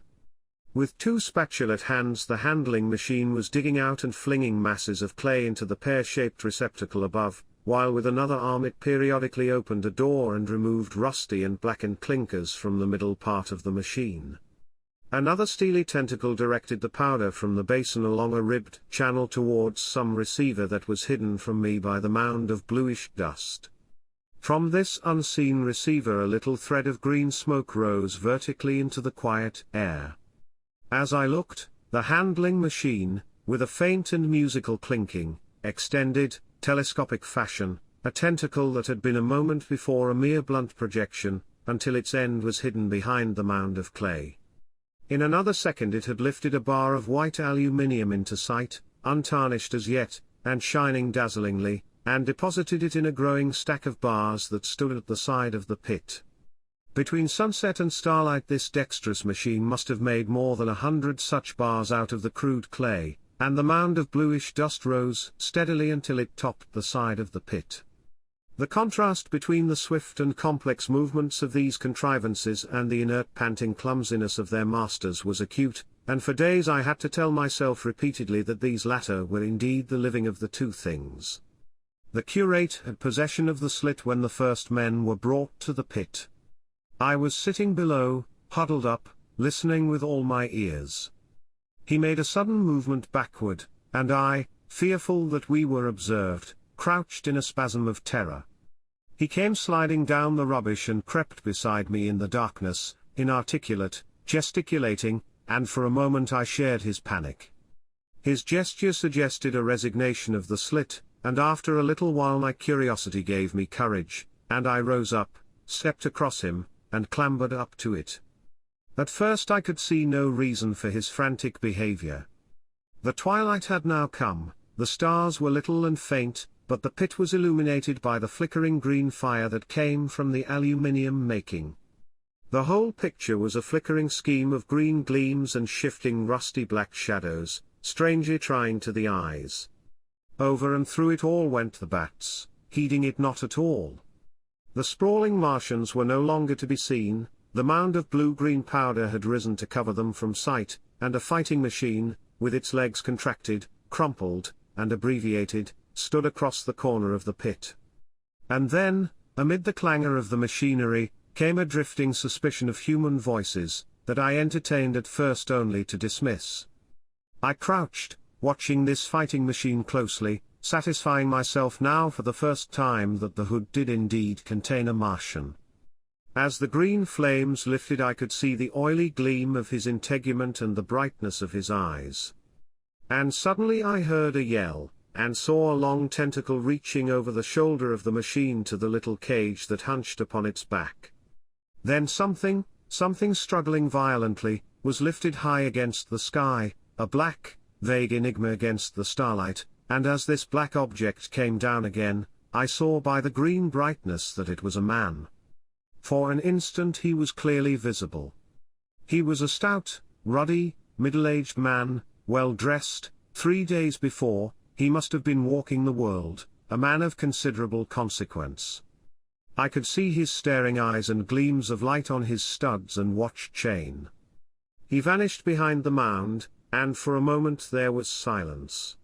With two spatulate hands the handling machine was digging out and flinging masses of clay into the pear-shaped receptacle above, while with another arm it periodically opened a door and removed rusty and blackened clinkers from the middle part of the machine. Another steely tentacle directed the powder from the basin along a ribbed channel towards some receiver that was hidden from me by the mound of bluish dust. From this unseen receiver a little thread of green smoke rose vertically into the quiet air. As I looked, the handling machine, with a faint and musical clinking, extended, telescopic fashion, a tentacle that had been a moment before a mere blunt projection, until its end was hidden behind the mound of clay. In another second it had lifted a bar of white aluminium into sight, untarnished as yet, and shining dazzlingly, and deposited it in a growing stack of bars that stood at the side of the pit. Between sunset and starlight this dexterous machine must have made more than 100 such bars out of the crude clay, and the mound of bluish dust rose steadily until it topped the side of the pit. The contrast between the swift and complex movements of these contrivances and the inert panting clumsiness of their masters was acute, and for days I had to tell myself repeatedly that these latter were indeed the living of the two things. The curate had possession of the slit when the first men were brought to the pit. I was sitting below, huddled up, listening with all my ears. He made a sudden movement backward, and I, fearful that we were observed, crouched in a spasm of terror. He came sliding down the rubbish and crept beside me in the darkness, inarticulate, gesticulating, and for a moment I shared his panic. His gesture suggested a resignation of the slit, and after a little while my curiosity gave me courage, and I rose up, stepped across him, and clambered up to it. At first I could see no reason for his frantic behavior. The twilight had now come, the stars were little and faint, but the pit was illuminated by the flickering green fire that came from the aluminium making. The whole picture was a flickering scheme of green gleams and shifting rusty black shadows, strangely trying to the eyes. Over and through it all went the bats, heeding it not at all. The sprawling Martians were no longer to be seen, the mound of blue-green powder had risen to cover them from sight, and a fighting machine, with its legs contracted, crumpled, and abbreviated, stood across the corner of the pit. And then, amid the clangor of the machinery, came a drifting suspicion of human voices, that I entertained at first only to dismiss. I crouched, watching this fighting machine closely, satisfying myself now for the first time that the hood did indeed contain a Martian. As the green flames lifted I could see the oily gleam of his integument and the brightness of his eyes. And suddenly I heard a yell, and saw a long tentacle reaching over the shoulder of the machine to the little cage that hunched upon its back. Then something struggling violently, was lifted high against the sky, a black, vague enigma against the starlight, and as this black object came down again, I saw by the green brightness that it was a man. For an instant he was clearly visible. He was a stout, ruddy, middle-aged man, well dressed. 3 days before, he must have been walking the world, a man of considerable consequence. I could see his staring eyes and gleams of light on his studs and watch chain. He vanished behind the mound, and for a moment there was silence.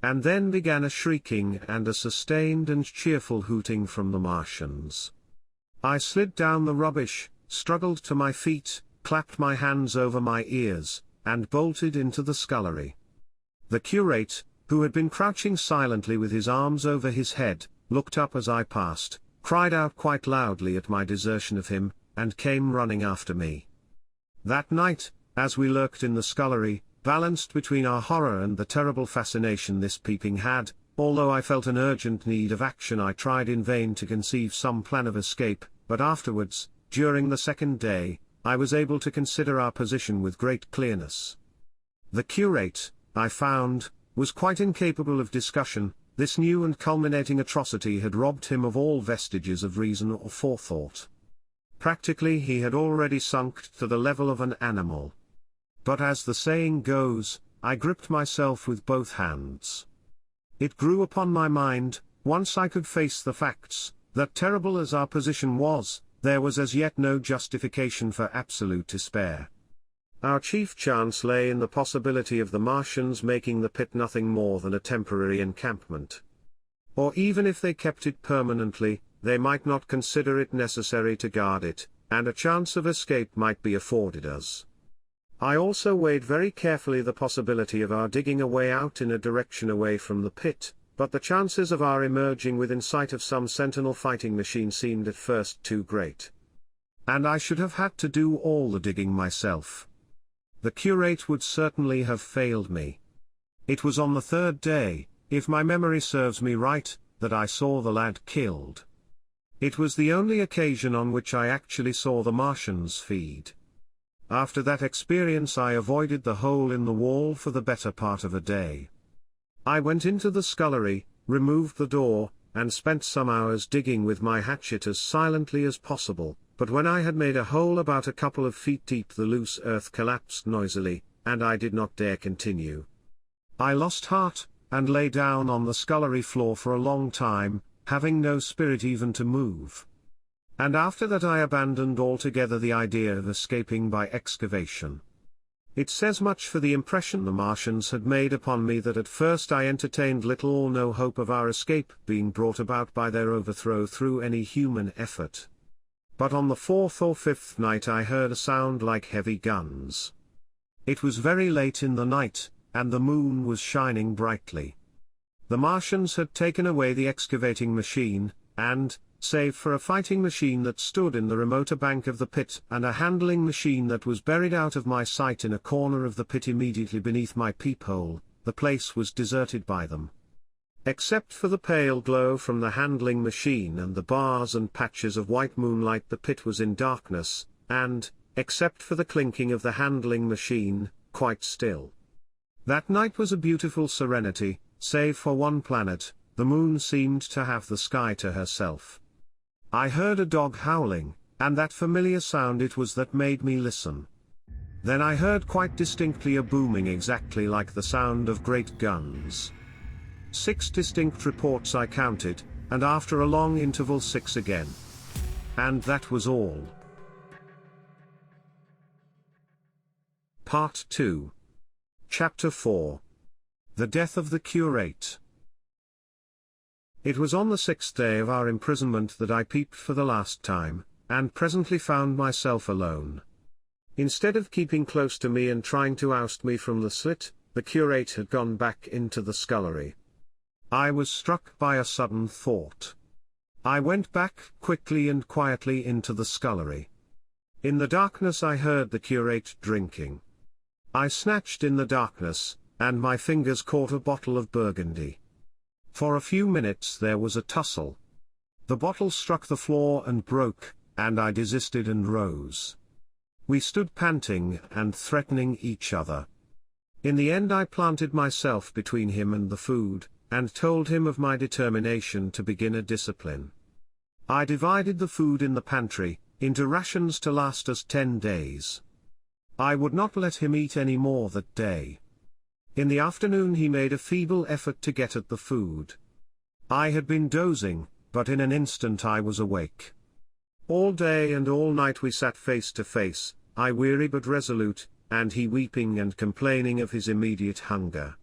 And then began a shrieking and a sustained and cheerful hooting from the Martians. I slid down the rubbish, struggled to my feet, clapped my hands over my ears, and bolted into the scullery. The curate, who had been crouching silently with his arms over his head, looked up as I passed, cried out quite loudly at my desertion of him, and came running after me. That night, as we lurked in the scullery, balanced between our horror and the terrible fascination this peeping had, although I felt an urgent need of action I tried in vain to conceive some plan of escape, but afterwards, during the second day, I was able to consider our position with great clearness. The curate, I found, was quite incapable of discussion. This new and culminating atrocity had robbed him of all vestiges of reason or forethought. Practically he had already sunk to the level of an animal. But as the saying goes, I gripped myself with both hands. It grew upon my mind, once I could face the facts, that terrible as our position was, there was as yet no justification for absolute despair. Our chief chance lay in the possibility of the Martians making the pit nothing more than a temporary encampment. Or even if they kept it permanently, they might not consider it necessary to guard it, and a chance of escape might be afforded us. I also weighed very carefully the possibility of our digging a way out in a direction away from the pit, but the chances of our emerging within sight of some sentinel fighting machine seemed at first too great. And I should have had to do all the digging myself. The curate would certainly have failed me. It was on the third day, if my memory serves me right, that I saw the lad killed. It was the only occasion on which I actually saw the Martians feed. After that experience I avoided the hole in the wall for the better part of a day. I went into the scullery, removed the door, and spent some hours digging with my hatchet as silently as possible, but when I had made a hole about a couple of feet deep the loose earth collapsed noisily, and I did not dare continue. I lost heart, and lay down on the scullery floor for a long time, having no spirit even to move. And after that I abandoned altogether the idea of escaping by excavation. It says much for the impression the Martians had made upon me that at first I entertained little or no hope of our escape being brought about by their overthrow through any human effort. But on the fourth or fifth night I heard a sound like heavy guns. It was very late in the night, and the moon was shining brightly. The Martians had taken away the excavating machine, and, save for a fighting machine that stood in the remoter bank of the pit and a handling machine that was buried out of my sight in a corner of the pit immediately beneath my peephole, the place was deserted by them. Except for the pale glow from the handling machine and the bars and patches of white moonlight, the pit was in darkness, and, except for the clinking of the handling machine, quite still. That night was a beautiful serenity, save for one planet. The moon seemed to have the sky to herself. I heard a dog howling, and that familiar sound it was that made me listen. Then I heard quite distinctly a booming exactly like the sound of great guns. 6 distinct reports I counted, and after a long interval 6 again. And that was all. Part 2. Chapter 4. The Death of the Curate. It was on the 6th day of our imprisonment that I peeped for the last time, and presently found myself alone. Instead of keeping close to me and trying to oust me from the slit, the curate had gone back into the scullery. I was struck by a sudden thought. I went back quickly and quietly into the scullery. In the darkness I heard the curate drinking. I snatched in the darkness, and my fingers caught a bottle of Burgundy. For a few minutes there was a tussle. The bottle struck the floor and broke, and I desisted and rose. We stood panting and threatening each other. In the end I planted myself between him and the food, and told him of my determination to begin a discipline. I divided the food in the pantry, into rations to last us 10 days. I would not let him eat any more that day. In the afternoon he made a feeble effort to get at the food. I had been dozing, but in an instant I was awake. All day and all night we sat face to face, I weary but resolute, and he weeping and complaining of his immediate hunger.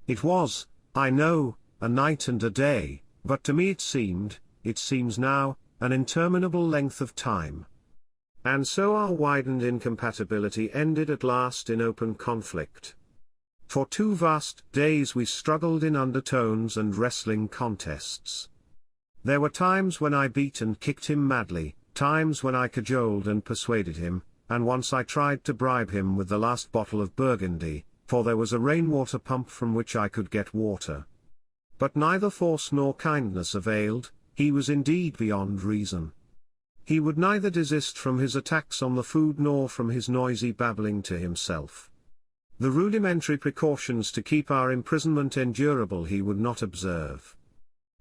It was, I know, a night and a day, but to me it seems now, an interminable length of time. And so our widened incompatibility ended at last in open conflict. For 2 vast days we struggled in undertones and wrestling contests. There were times when I beat and kicked him madly, times when I cajoled and persuaded him, and once I tried to bribe him with the last bottle of Burgundy, for there was a rainwater pump from which I could get water. But neither force nor kindness availed, he was indeed beyond reason. He would neither desist from his attacks on the food nor from his noisy babbling to himself. The rudimentary precautions to keep our imprisonment endurable he would not observe.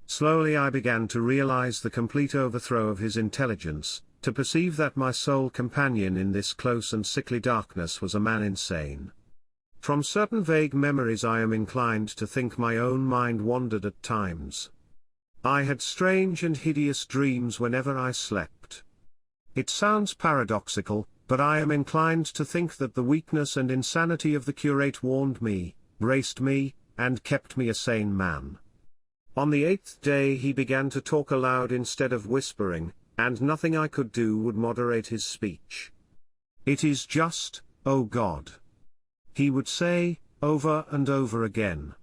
Slowly I began to realize the complete overthrow of his intelligence, to perceive that my sole companion in this close and sickly darkness was a man insane. From certain vague memories I am inclined to think my own mind wandered at times. I had strange and hideous dreams whenever I slept. It sounds paradoxical, but I am inclined to think that the weakness and insanity of the curate warned me, braced me, and kept me a sane man. On the 8th day he began to talk aloud instead of whispering, and nothing I could do would moderate his speech. "It is just, O God," he would say, over and over again.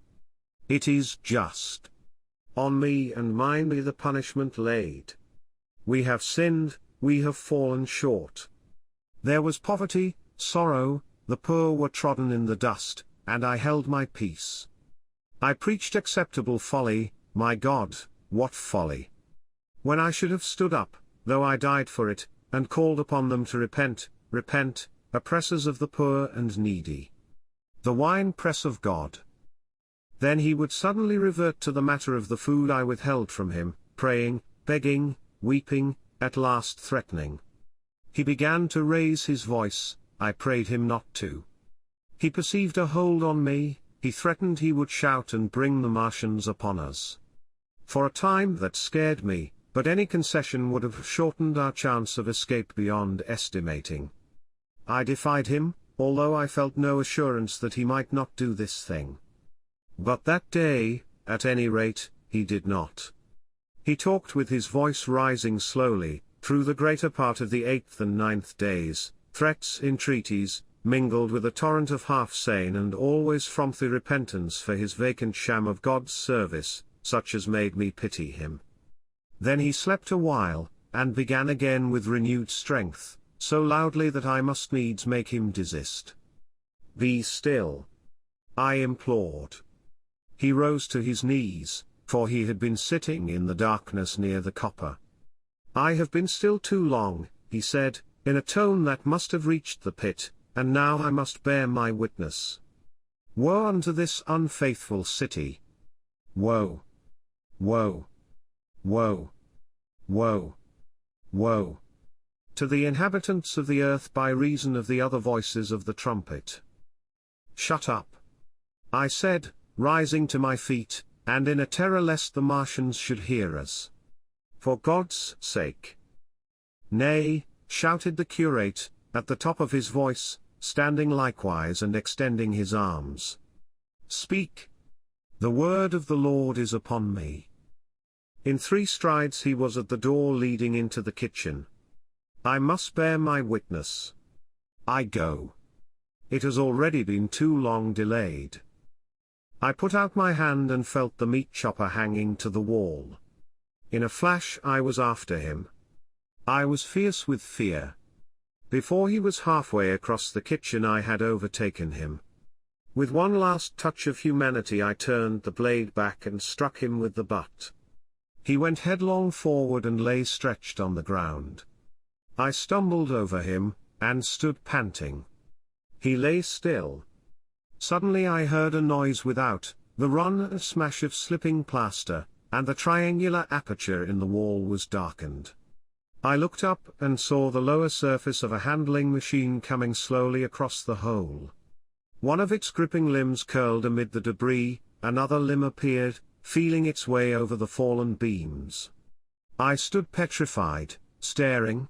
"It is just. On me and mine be the punishment laid. We have sinned, we have fallen short. There was poverty, sorrow, the poor were trodden in the dust, and I held my peace. I preached acceptable folly, my God, what folly! When I should have stood up, though I died for it, and called upon them to repent, repent, oppressors of the poor and needy. The winepress of God." Then he would suddenly revert to the matter of the food I withheld from him, praying, begging, weeping, at last threatening. He began to raise his voice, I prayed him not to. He perceived a hold on me, he threatened he would shout and bring the Martians upon us. For a time that scared me, but any concession would have shortened our chance of escape beyond estimating. I defied him, although I felt no assurance that he might not do this thing. But that day, at any rate, he did not. He talked with his voice rising slowly, through the greater part of the 8th and 9th days, threats, entreaties, mingled with a torrent of half-sane and always frothy repentance for his vacant sham of God's service, such as made me pity him. Then he slept a while, and began again with renewed strength, so loudly that I must needs make him desist. "Be still," I implored. He rose to his knees, for he had been sitting in the darkness near the copper. "I have been still too long," he said, in a tone that must have reached the pit, "and now I must bear my witness. Woe unto this unfaithful city! Woe! Woe! Woe! Woe! Woe! To the inhabitants of the earth by reason of the other voices of the trumpet." "Shut up," I said, rising to my feet, and in a terror lest the Martians should hear us. "For God's sake." "Nay," shouted the curate, at the top of his voice, standing likewise and extending his arms. "Speak. The word of the Lord is upon me." In 3 strides he was at the door leading into the kitchen. "I must bear my witness. I go. It has already been too long delayed." I put out my hand and felt the meat chopper hanging to the wall. In a flash I was after him. I was fierce with fear. Before he was halfway across the kitchen I had overtaken him. With one last touch of humanity I turned the blade back and struck him with the butt. He went headlong forward and lay stretched on the ground. I stumbled over him, and stood panting. He lay still. Suddenly I heard a noise without, the run and smash of slipping plaster, and the triangular aperture in the wall was darkened. I looked up and saw the lower surface of a handling machine coming slowly across the hole. One of its gripping limbs curled amid the debris, another limb appeared, feeling its way over the fallen beams. I stood petrified, staring.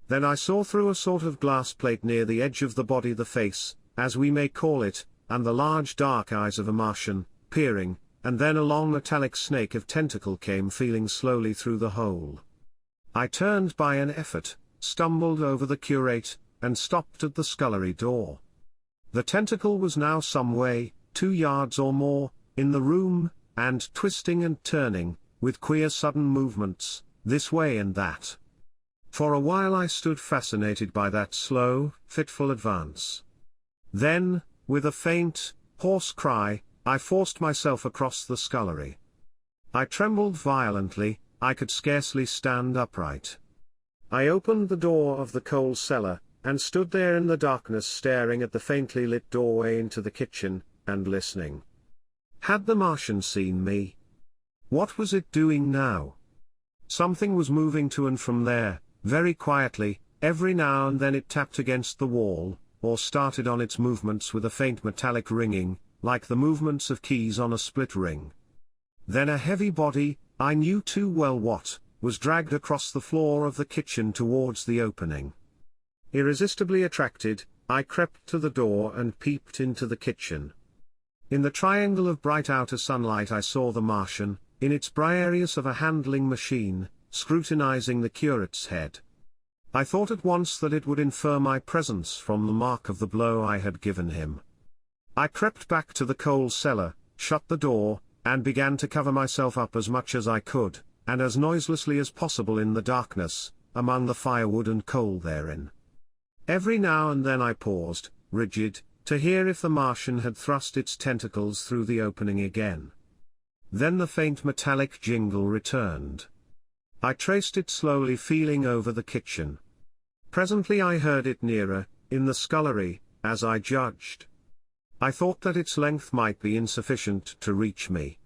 Then I saw through a sort of glass plate near the edge of the body the face, as we may call it, and the large dark eyes of a Martian, peering, and then a long metallic snake of tentacle came feeling slowly through the hole. I turned by an effort, stumbled over the curate, and stopped at the scullery door. The tentacle was now some way, 2 yards or more, in the room, and twisting and turning, with queer sudden movements, this way and that. For a while I stood fascinated by that slow, fitful advance. Then, with a faint, hoarse cry, I forced myself across the scullery. I trembled violently, I could scarcely stand upright. I opened the door of the coal cellar, and stood there in the darkness staring at the faintly lit doorway into the kitchen, and listening. Had the Martian seen me? What was it doing now? Something was moving to and from there, very quietly. Every now and then it tapped against the wall, or started on its movements with a faint metallic ringing, like the movements of keys on a split ring. Then a heavy body, I knew too well what, was dragged across the floor of the kitchen towards the opening. Irresistibly attracted, I crept to the door and peeped into the kitchen. In the triangle of bright outer sunlight I saw the Martian, in its Briareus of a handling machine, scrutinizing the curate's head. I thought at once that it would infer my presence from the mark of the blow I had given him. I crept back to the coal cellar, shut the door, and began to cover myself up as much as I could, and as noiselessly as possible in the darkness, among the firewood and coal therein. Every now and then I paused, rigid, to hear if the Martian had thrust its tentacles through the opening again. Then the faint metallic jingle returned. I traced it slowly, feeling over the kitchen. Presently I heard it nearer, in the scullery, as I judged. I thought that its length might be insufficient to reach me.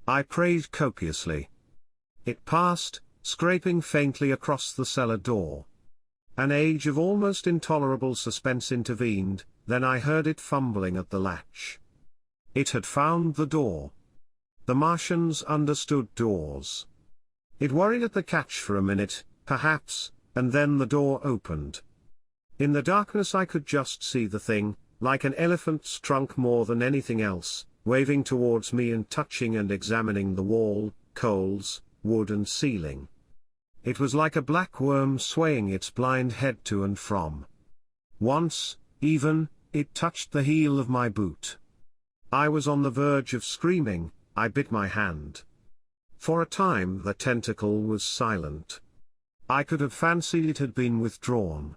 I prayed copiously. It passed, scraping faintly across the cellar door. An age of almost intolerable suspense intervened, then I heard it fumbling at the latch. It had found the door. The Martians understood doors. It worried at the catch for a minute, perhaps, and then the door opened. In the darkness I could just see the thing, like an elephant's trunk more than anything else, waving towards me and touching and examining the wall, coals, wood and ceiling. It was like a black worm swaying its blind head to and from. Once, even, it touched the heel of my boot. I was on the verge of screaming. I bit my hand. For a time the tentacle was silent. I could have fancied it had been withdrawn.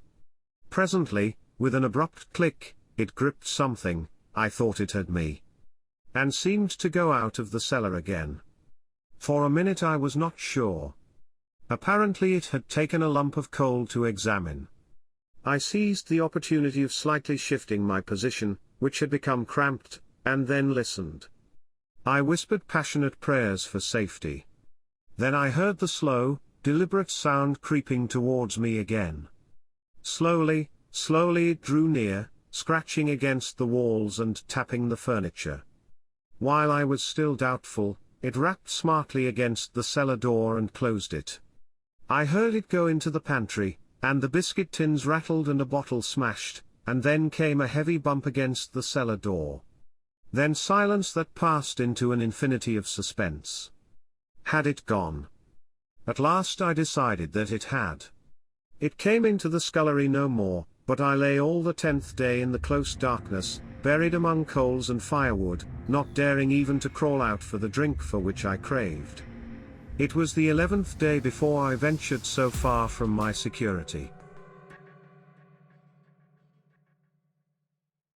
Presently, with an abrupt click, it gripped something, I thought it had me, and seemed to go out of the cellar again. For a minute I was not sure. Apparently it had taken a lump of coal to examine. I seized the opportunity of slightly shifting my position, which had become cramped, and then listened. I whispered passionate prayers for safety. Then I heard the slow, deliberate sound creeping towards me again. Slowly, slowly it drew near, scratching against the walls and tapping the furniture. While I was still doubtful, it rapped smartly against the cellar door and closed it. I heard it go into the pantry, and the biscuit tins rattled and a bottle smashed, and then came a heavy bump against the cellar door. Then silence that passed into an infinity of suspense. Had it gone? At last I decided that it had. It came into the scullery no more, but I lay all the 10th day in the close darkness, buried among coals and firewood, not daring even to crawl out for the drink for which I craved. It was the 11th day before I ventured so far from my security.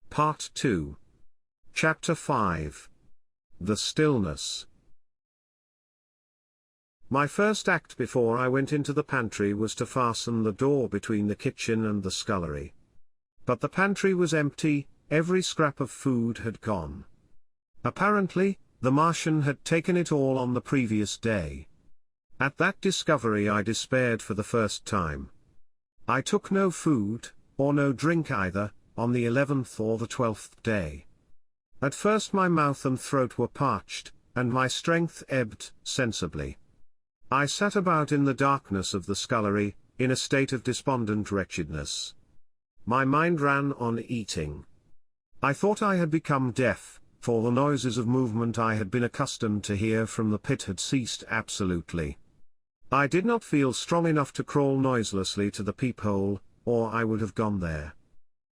Part 2. Chapter 5. The Stillness. My first act before I went into the pantry was to fasten the door between the kitchen and the scullery. But the pantry was empty, every scrap of food had gone. Apparently, the Martian had taken it all on the previous day. At that discovery I despaired for the first time. I took no food, or no drink either, on the 11th or the 12th day. At first my mouth and throat were parched, and my strength ebbed sensibly. I sat about in the darkness of the scullery, in a state of despondent wretchedness. My mind ran on eating. I thought I had become deaf, for the noises of movement I had been accustomed to hear from the pit had ceased absolutely. I did not feel strong enough to crawl noiselessly to the peephole, or I would have gone there.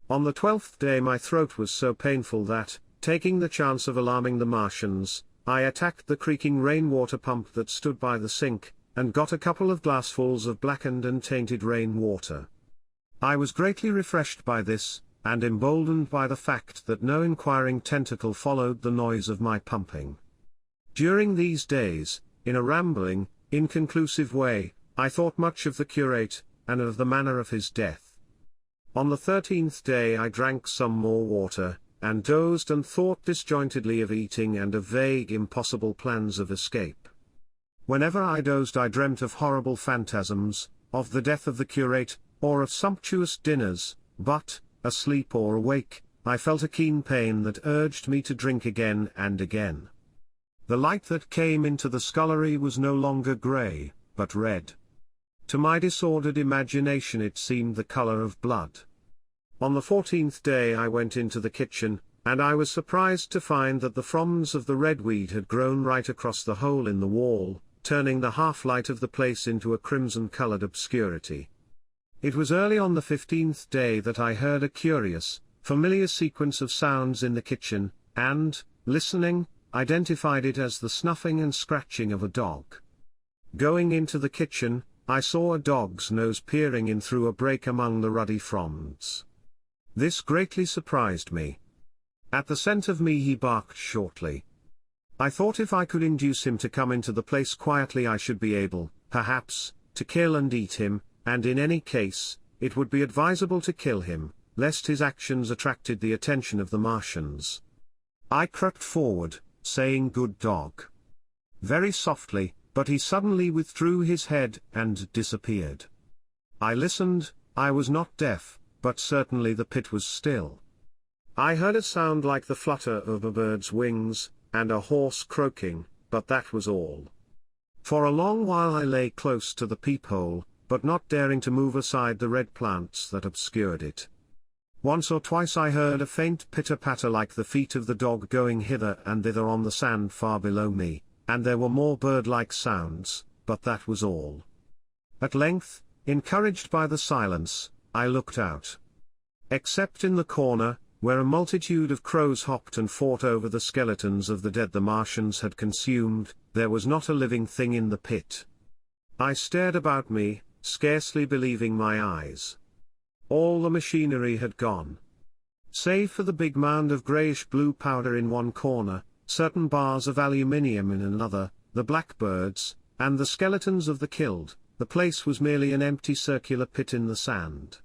On the 12th day my throat was so painful that, taking the chance of alarming the Martians, I attacked the creaking rainwater pump that stood by the sink, and got a couple of glassfuls of blackened and tainted rain water. I was greatly refreshed by this, and emboldened by the fact that no inquiring tentacle followed the noise of my pumping. During these days, in a rambling, inconclusive way, I thought much of the curate, and of the manner of his death. On the 13th day I drank some more water, and dozed and thought disjointedly of eating and of vague impossible plans of escape. Whenever I dozed I dreamt of horrible phantasms, of the death of the curate, or of sumptuous dinners, but, asleep or awake, I felt a keen pain that urged me to drink again and again. The light that came into the scullery was no longer grey, but red. To my disordered imagination it seemed the colour of blood. On the 14th day I went into the kitchen, and I was surprised to find that the fronds of the red weed had grown right across the hole in the wall, turning the half-light of the place into a crimson-coloured obscurity. It was early on the 15th day that I heard a curious, familiar sequence of sounds in the kitchen, and, listening, identified it as the snuffing and scratching of a dog. Going into the kitchen, I saw a dog's nose peering in through a break among the ruddy fronds. This greatly surprised me. At the scent of me he barked shortly. I thought if I could induce him to come into the place quietly I should be able, perhaps, to kill and eat him, and in any case, it would be advisable to kill him, lest his actions attracted the attention of the Martians. I crept forward, saying "Good dog," very softly, but he suddenly withdrew his head and disappeared. I listened. I was not deaf, but certainly the pit was still. I heard a sound like the flutter of a bird's wings, and a horse croaking, but that was all. For a long while I lay close to the peephole, but not daring to move aside the red plants that obscured it. Once or twice I heard a faint pitter-patter like the feet of the dog going hither and thither on the sand far below me, and there were more bird-like sounds, but that was all. At length, encouraged by the silence, I looked out. Except in the corner, where a multitude of crows hopped and fought over the skeletons of the dead the Martians had consumed, there was not a living thing in the pit. I stared about me, scarcely believing my eyes. All the machinery had gone. Save for the big mound of greyish-blue powder in one corner, certain bars of aluminium in another, the blackbirds, and the skeletons of the killed, the place was merely an empty circular pit in the sand.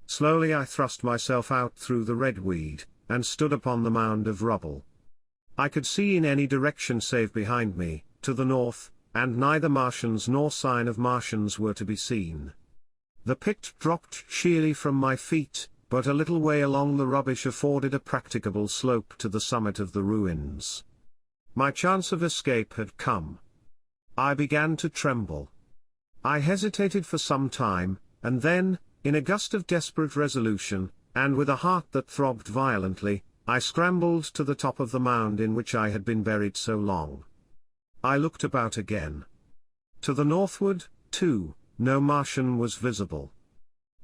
Slowly I thrust myself out through the red weed, and stood upon the mound of rubble. I could see in any direction save behind me, to the north, and neither Martians nor sign of Martians were to be seen. The pit dropped sheerly from my feet, but a little way along the rubbish afforded a practicable slope to the summit of the ruins. My chance of escape had come. I began to tremble. I hesitated for some time, and then, in a gust of desperate resolution, and with a heart that throbbed violently, I scrambled to the top of the mound in which I had been buried so long. I looked about again. To the northward, too, no Martian was visible.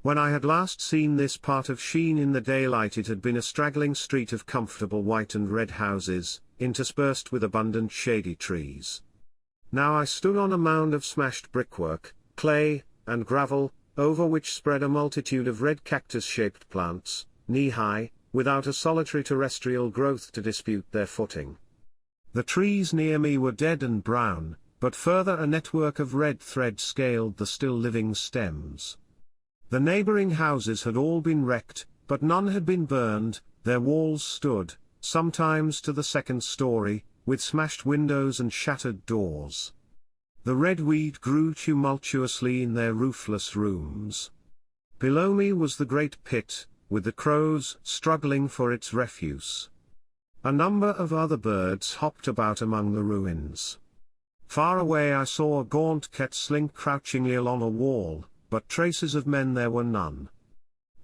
When I had last seen this part of Sheen in the daylight it had been a straggling street of comfortable white and red houses, interspersed with abundant shady trees. Now I stood on a mound of smashed brickwork, clay, and gravel, over which spread a multitude of red cactus-shaped plants, knee-high, without a solitary terrestrial growth to dispute their footing. The trees near me were dead and brown, but further a network of red thread scaled the still-living stems. The neighbouring houses had all been wrecked, but none had been burned. Their walls stood, sometimes to the second story, with smashed windows and shattered doors. The red weed grew tumultuously in their roofless rooms. Below me was the great pit, with the crows struggling for its refuse. A number of other birds hopped about among the ruins. Far away I saw a gaunt cat slink crouchingly along a wall, but traces of men there were none.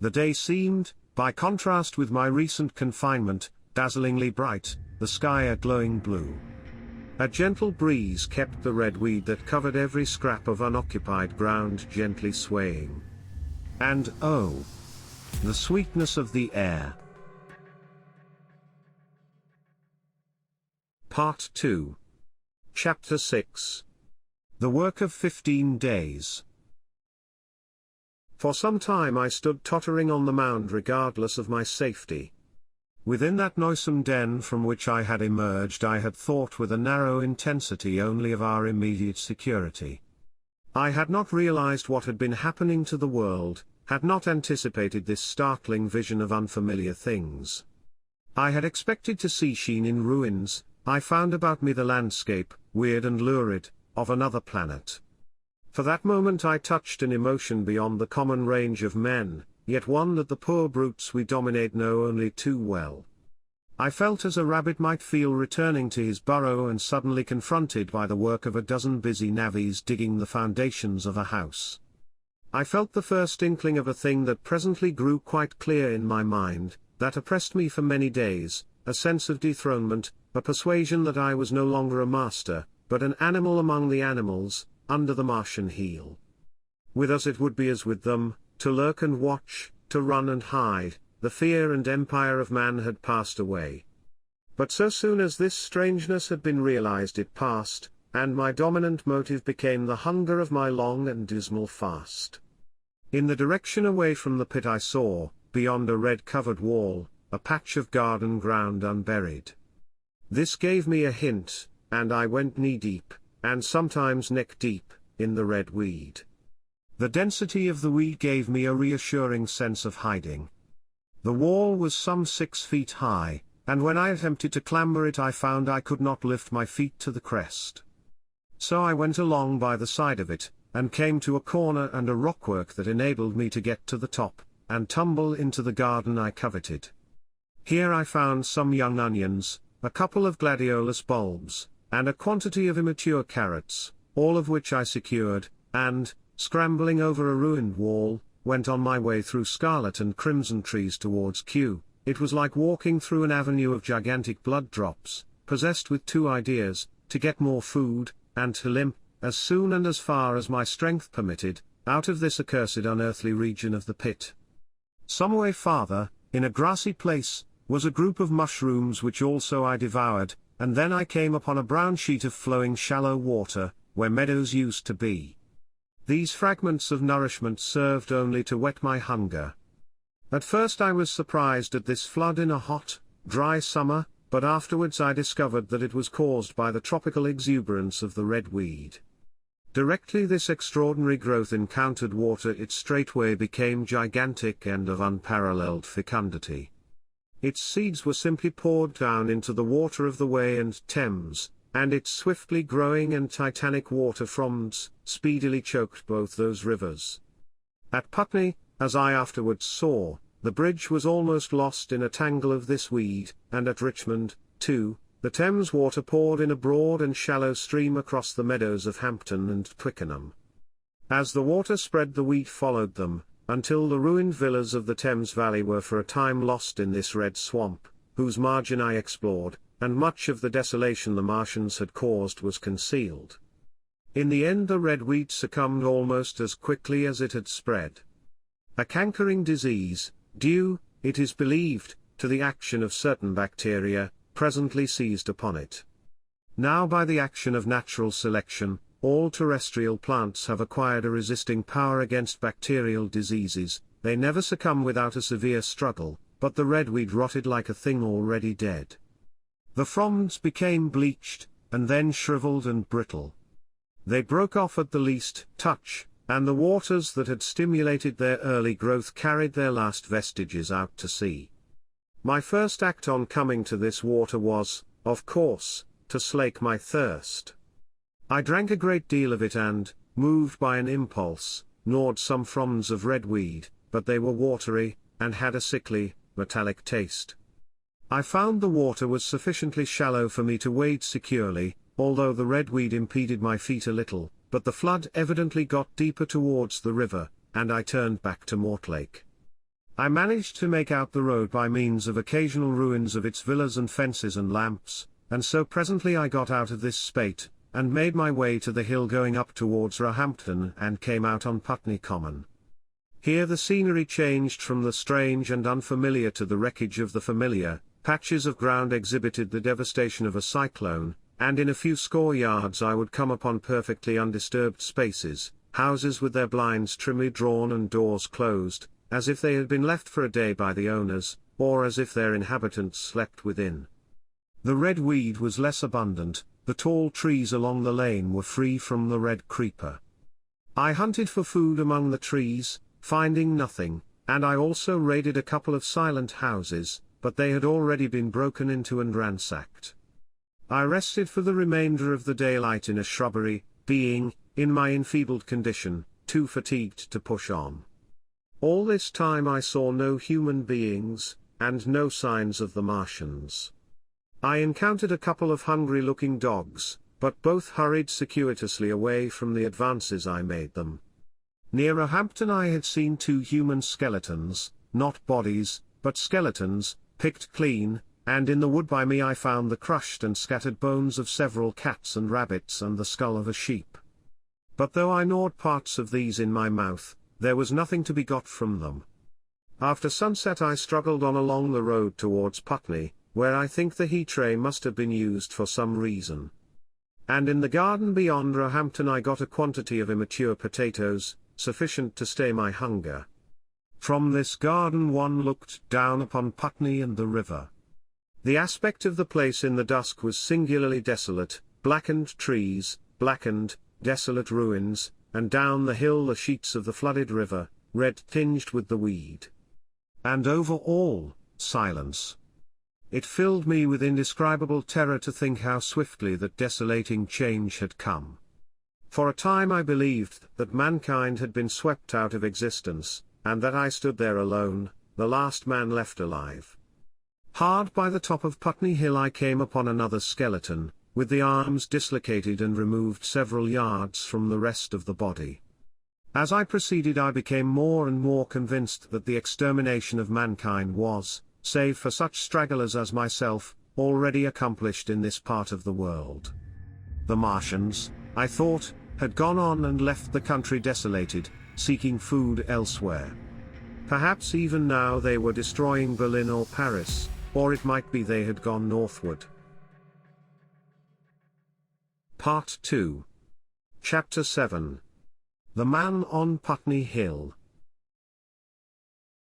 The day seemed, by contrast with my recent confinement, dazzlingly bright, the sky a glowing blue. A gentle breeze kept the red weed that covered every scrap of unoccupied ground gently swaying. And oh, the sweetness of the air. Part 2. Chapter 6. The Work of 15 Days. For some time I stood tottering on the mound regardless of my safety. Within that noisome den from which I had emerged I had thought with a narrow intensity only of our immediate security. I had not realized what had been happening to the world, had not anticipated this startling vision of unfamiliar things. I had expected to see sheen in ruins. I found about me the landscape, weird and lurid, of another planet. For that moment I touched an emotion beyond the common range of men, yet one that the poor brutes we dominate know only too well. I felt as a rabbit might feel returning to his burrow and suddenly confronted by the work of a dozen busy navvies digging the foundations of a house. I felt the first inkling of a thing that presently grew quite clear in my mind, that oppressed me for many days, a sense of dethronement, a persuasion that I was no longer a master, but an animal among the animals, under the Martian heel. With us it would be as with them, to lurk and watch, to run and hide. The fear and empire of man had passed away. But so soon as this strangeness had been realized it passed, and my dominant motive became the hunger of my long and dismal fast. In the direction away from the pit I saw, beyond a red-covered wall, a patch of garden ground unburied. This gave me a hint, and I went knee-deep, and sometimes neck-deep, in the red weed. The density of the weed gave me a reassuring sense of hiding. The wall was some 6 feet high, and when I attempted to clamber it I found I could not lift my feet to the crest. So I went along by the side of it, and came to a corner and a rockwork that enabled me to get to the top, and tumble into the garden I coveted. Here I found some young onions, a couple of gladiolus bulbs, and a quantity of immature carrots, all of which I secured, and, scrambling over a ruined wall, went on my way through scarlet and crimson trees towards Q. It was like walking through an avenue of gigantic blood drops, possessed with two ideas, to get more food, and to limp, as soon and as far as my strength permitted, out of this accursed unearthly region of the pit. Some way farther, in a grassy place, was a group of mushrooms which also I devoured, and then I came upon a brown sheet of flowing shallow water, where meadows used to be. These fragments of nourishment served only to whet my hunger. At first I was surprised at this flood in a hot, dry summer, but afterwards I discovered that it was caused by the tropical exuberance of the red weed. Directly this extraordinary growth encountered water it straightway became gigantic and of unparalleled fecundity. Its seeds were simply poured down into the water of the Wey and Thames, and its swiftly growing and titanic water fronds speedily choked both those rivers. At Putney, as I afterwards saw, the bridge was almost lost in a tangle of this weed, and at Richmond, too, the Thames water poured in a broad and shallow stream across the meadows of Hampton and Twickenham. As the water spread the weed followed them, until the ruined villas of the Thames valley were for a time lost in this red swamp, whose margin I explored, and much of the desolation the Martians had caused was concealed. In the end the red weed succumbed almost as quickly as it had spread. A cankering disease, due, it is believed, to the action of certain bacteria, presently seized upon it. Now by the action of natural selection, all terrestrial plants have acquired a resisting power against bacterial diseases. They never succumb without a severe struggle, but the red weed rotted like a thing already dead. The fronds became bleached, and then shriveled and brittle. They broke off at the least touch, and the waters that had stimulated their early growth carried their last vestiges out to sea. My first act on coming to this water was, of course, to slake my thirst. I drank a great deal of it and, moved by an impulse, gnawed some fronds of red weed, but they were watery, and had a sickly, metallic taste. I found the water was sufficiently shallow for me to wade securely, although the red weed impeded my feet a little, but the flood evidently got deeper towards the river, and I turned back to Mortlake. I managed to make out the road by means of occasional ruins of its villas and fences and lamps, and so presently I got out of this spate, and made my way to the hill going up towards Roehampton and came out on Putney Common. Here the scenery changed from the strange and unfamiliar to the wreckage of the familiar. Patches of ground exhibited the devastation of a cyclone, and in a few score yards I would come upon perfectly undisturbed spaces, houses with their blinds trimly drawn and doors closed, as if they had been left for a day by the owners, or as if their inhabitants slept within. The red weed was less abundant, the tall trees along the lane were free from the red creeper. I hunted for food among the trees, finding nothing, and I also raided a couple of silent houses, but they had already been broken into and ransacked. I rested for the remainder of the daylight in a shrubbery, being, in my enfeebled condition, too fatigued to push on. All this time I saw no human beings, and no signs of the Martians. I encountered a couple of hungry-looking dogs, but both hurried circuitously away from the advances I made them. Near Roehampton I had seen 2 human skeletons, not bodies, but skeletons, picked clean, and in the wood by me I found the crushed and scattered bones of several cats and rabbits and the skull of a sheep. But though I gnawed parts of these in my mouth, there was nothing to be got from them. After sunset I struggled on along the road towards Putney, where I think the heat-ray must have been used for some reason. And in the garden beyond Roehampton I got a quantity of immature potatoes, sufficient to stay my hunger. From this garden one looked down upon Putney and the river. The aspect of the place in the dusk was singularly desolate, blackened trees, blackened, desolate ruins, and down the hill the sheets of the flooded river, red tinged with the weed. And over all, silence. It filled me with indescribable terror to think how swiftly that desolating change had come. For a time I believed that mankind had been swept out of existence, and that I stood there alone, the last man left alive. Hard by the top of Putney Hill I came upon another skeleton, with the arms dislocated and removed several yards from the rest of the body. As I proceeded I became more and more convinced that the extermination of mankind was, save for such stragglers as myself, already accomplished in this part of the world. The Martians, I thought, had gone on and left the country desolated, seeking food elsewhere. Perhaps even now they were destroying Berlin or Paris, or it might be they had gone northward. Part 2. Chapter 7. The Man on Putney Hill.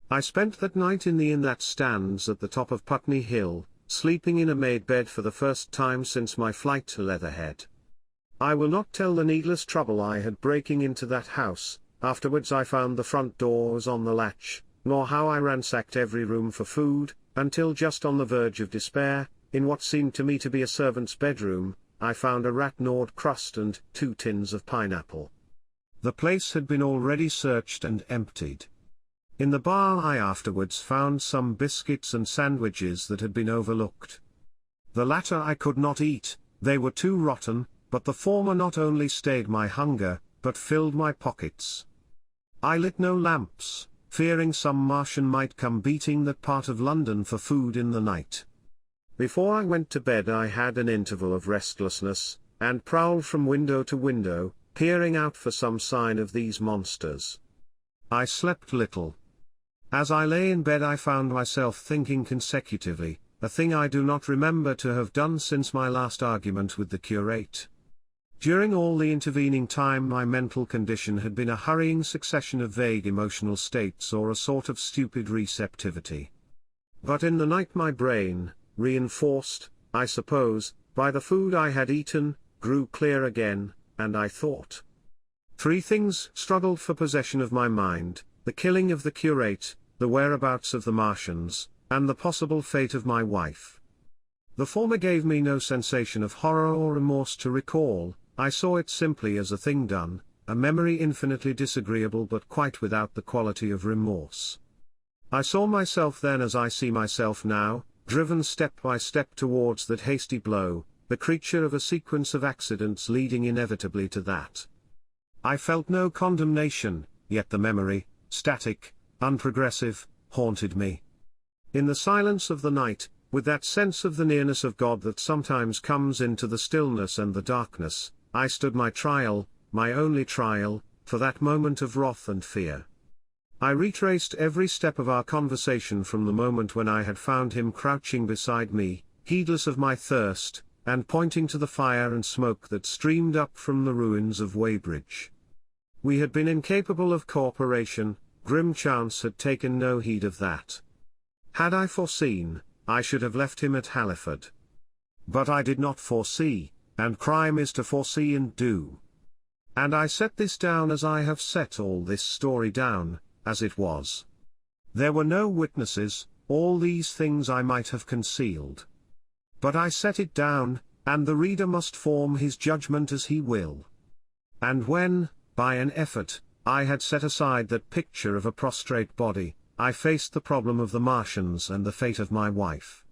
I spent that night in the inn that stands at the top of Putney Hill, sleeping in a made bed for the first time since my flight to Leatherhead. I will not tell the needless trouble I had breaking into that house. Afterwards I found the front door was on the latch, nor how I ransacked every room for food, until just on the verge of despair, in what seemed to me to be a servant's bedroom, I found a rat-gnawed crust and 2 tins of pineapple. The place had been already searched and emptied. In the bar I afterwards found some biscuits and sandwiches that had been overlooked. The latter I could not eat, they were too rotten, but the former not only stayed my hunger, but filled my pockets. I lit no lamps, fearing some Martian might come beating that part of London for food in the night. Before I went to bed I had an interval of restlessness, and prowled from window to window, peering out for some sign of these monsters. I slept little. As I lay in bed I found myself thinking consecutively, a thing I do not remember to have done since my last argument with the curate. During all the intervening time my mental condition had been a hurrying succession of vague emotional states or a sort of stupid receptivity. But in the night my brain, reinforced, I suppose, by the food I had eaten, grew clear again, and I thought. 3 things struggled for possession of my mind: the killing of the curate, the whereabouts of the Martians, and the possible fate of my wife. The former gave me no sensation of horror or remorse to recall. I saw it simply as a thing done, a memory infinitely disagreeable but quite without the quality of remorse. I saw myself then as I see myself now, driven step by step towards that hasty blow, the creature of a sequence of accidents leading inevitably to that. I felt no condemnation, yet the memory, static, unprogressive, haunted me. In the silence of the night, with that sense of the nearness of God that sometimes comes into the stillness and the darkness, I stood my trial, my only trial, for that moment of wrath and fear. I retraced every step of our conversation from the moment when I had found him crouching beside me, heedless of my thirst, and pointing to the fire and smoke that streamed up from the ruins of Weybridge. We had been incapable of cooperation, grim chance had taken no heed of that. Had I foreseen, I should have left him at Halliford. But I did not foresee, and crime is to foresee and do. And I set this down as I have set all this story down, as it was. There were no witnesses, all these things I might have concealed. But I set it down, and the reader must form his judgment as he will. And when, by an effort, I had set aside that picture of a prostrate body, I faced the problem of the Martians and the fate of my wife.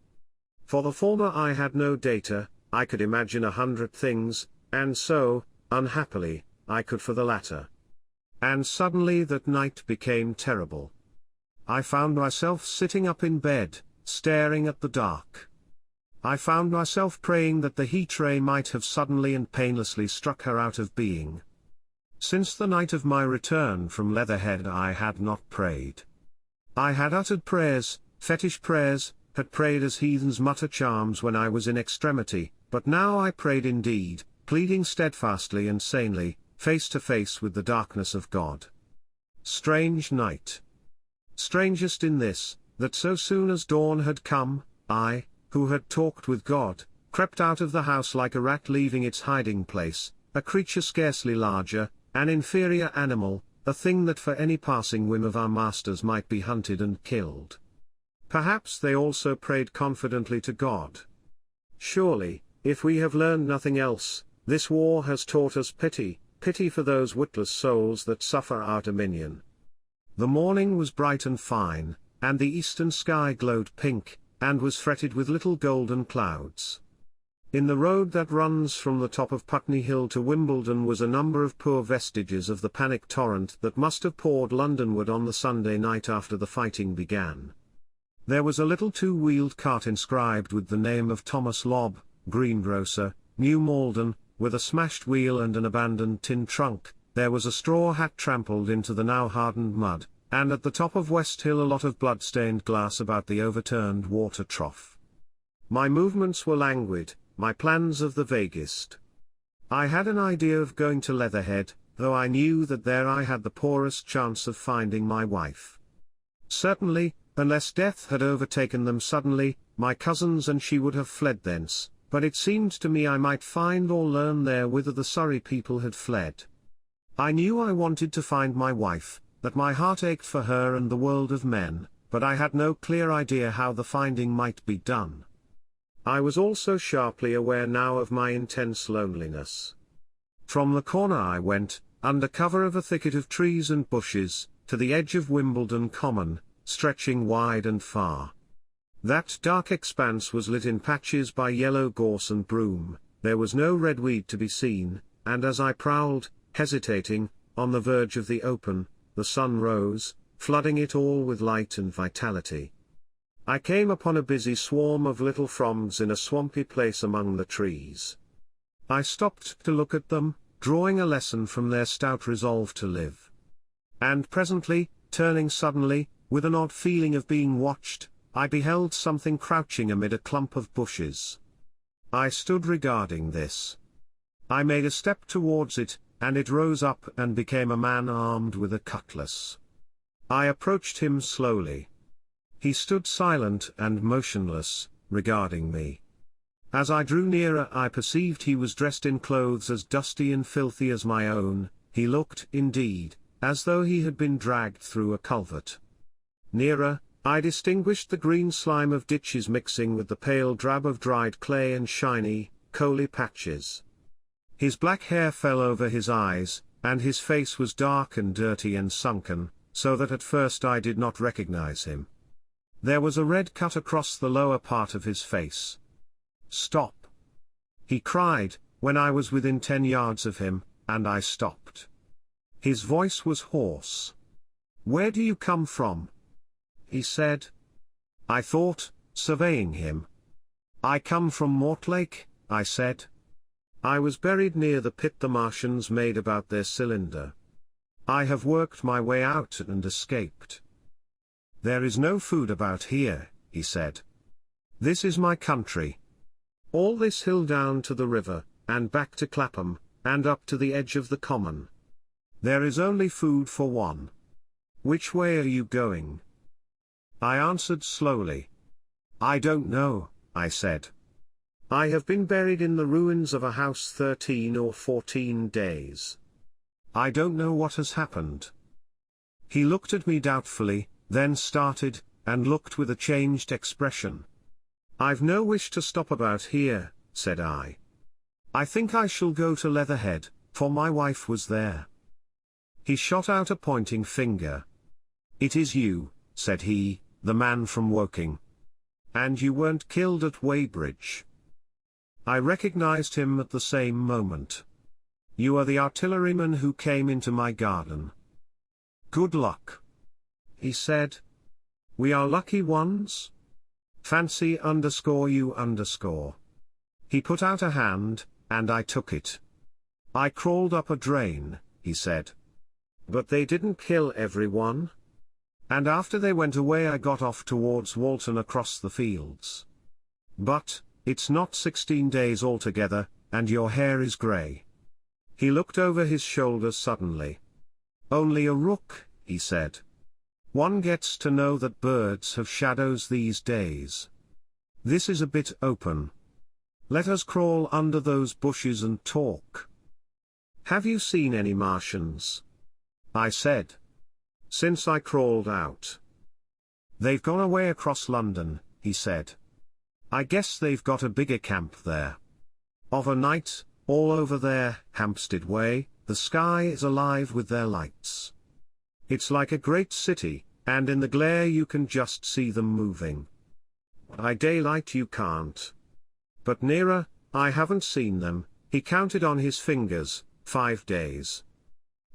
For the former I had no data, I could imagine 100 things, and so, unhappily, I could for the latter. And suddenly that night became terrible. I found myself sitting up in bed, staring at the dark. I found myself praying that the heat ray might have suddenly and painlessly struck her out of being. Since the night of my return from Leatherhead I had not prayed. I had uttered prayers, fetish prayers, had prayed as heathens mutter charms when I was in extremity, but now I prayed indeed, pleading steadfastly and sanely, face to face with the darkness of God. Strange night. Strangest in this, that so soon as dawn had come, I, who had talked with God, crept out of the house like a rat leaving its hiding place, a creature scarcely larger, an inferior animal, a thing that for any passing whim of our masters might be hunted and killed. Perhaps they also prayed confidently to God. Surely, if we have learned nothing else, this war has taught us pity, pity for those witless souls that suffer our dominion. The morning was bright and fine, and the eastern sky glowed pink, and was fretted with little golden clouds. In the road that runs from the top of Putney Hill to Wimbledon was a number of poor vestiges of the panic torrent that must have poured Londonward on the Sunday night after the fighting began. There was a little two-wheeled cart inscribed with the name of Thomas Lobb, greengrocer, New Malden, with a smashed wheel and an abandoned tin trunk. There was a straw hat trampled into the now hardened mud, and at the top of West Hill a lot of blood-stained glass about the overturned water trough. My movements were languid, my plans of the vaguest. I had an idea of going to Leatherhead, though I knew that there I had the poorest chance of finding my wife. Certainly, unless death had overtaken them suddenly, my cousins and she would have fled thence, but it seemed to me I might find or learn there whither the Surrey people had fled. I knew I wanted to find my wife, that my heart ached for her and the world of men, but I had no clear idea how the finding might be done. I was also sharply aware now of my intense loneliness. From the corner I went, under cover of a thicket of trees and bushes, to the edge of Wimbledon Common, stretching wide and far. That dark expanse was lit in patches by yellow gorse and broom, there was no redweed to be seen, and as I prowled, hesitating, on the verge of the open, the sun rose, flooding it all with light and vitality. I came upon a busy swarm of little frogs in a swampy place among the trees. I stopped to look at them, drawing a lesson from their stout resolve to live. And presently, turning suddenly, with an odd feeling of being watched, I beheld something crouching amid a clump of bushes. I stood regarding this. I made a step towards it, and it rose up and became a man armed with a cutlass. I approached him slowly. He stood silent and motionless, regarding me. As I drew nearer I perceived he was dressed in clothes as dusty and filthy as my own. He looked, indeed, as though he had been dragged through a culvert. Nearer, I distinguished the green slime of ditches mixing with the pale drab of dried clay and shiny, coaly patches. His black hair fell over his eyes, and his face was dark and dirty and sunken, so that at first I did not recognize him. There was a red cut across the lower part of his face. "Stop!" he cried, when I was within 10 yards of him, and I stopped. His voice was hoarse. "Where do you come from?" he said. I thought, surveying him. "I come from Mortlake," I said. "I was buried near the pit the Martians made about their cylinder. I have worked my way out and escaped." "There is no food about here," he said. "This is my country. All this hill down to the river, and back to Clapham, and up to the edge of the common. There is only food for one. Which way are you going?" I answered slowly. "I don't know," I said. "I have been buried in the ruins of a house 13 or 14 days. I don't know what has happened. He looked at me doubtfully, then started, and looked with a changed expression. I've no wish to stop about here, said I. I think I shall go to Leatherhead, for my wife was there. He shot out a pointing finger. It is you, said he, the man from Woking. And you weren't killed at Weybridge. I recognized him at the same moment. You are the artilleryman who came into my garden. Good luck, he said. We are lucky ones? Fancy _you_. He put out a hand, and I took it. I crawled up a drain, he said. But they didn't kill everyone. And after they went away I got off towards Walton across the fields. But, it's not 16 days altogether, and your hair is grey. He looked over his shoulder suddenly. Only a rook, he said. One gets to know that birds have shadows these days. This is a bit open. Let us crawl under those bushes and talk. Have you seen any Martians? I said. Since I crawled out. They've gone away across London, he said. I guess they've got a bigger camp there. Of a night, all over there, Hampstead Way, the sky is alive with their lights. It's like a great city, and in the glare you can just see them moving. By daylight you can't. But nearer, I haven't seen them. He counted on his fingers, 5 days.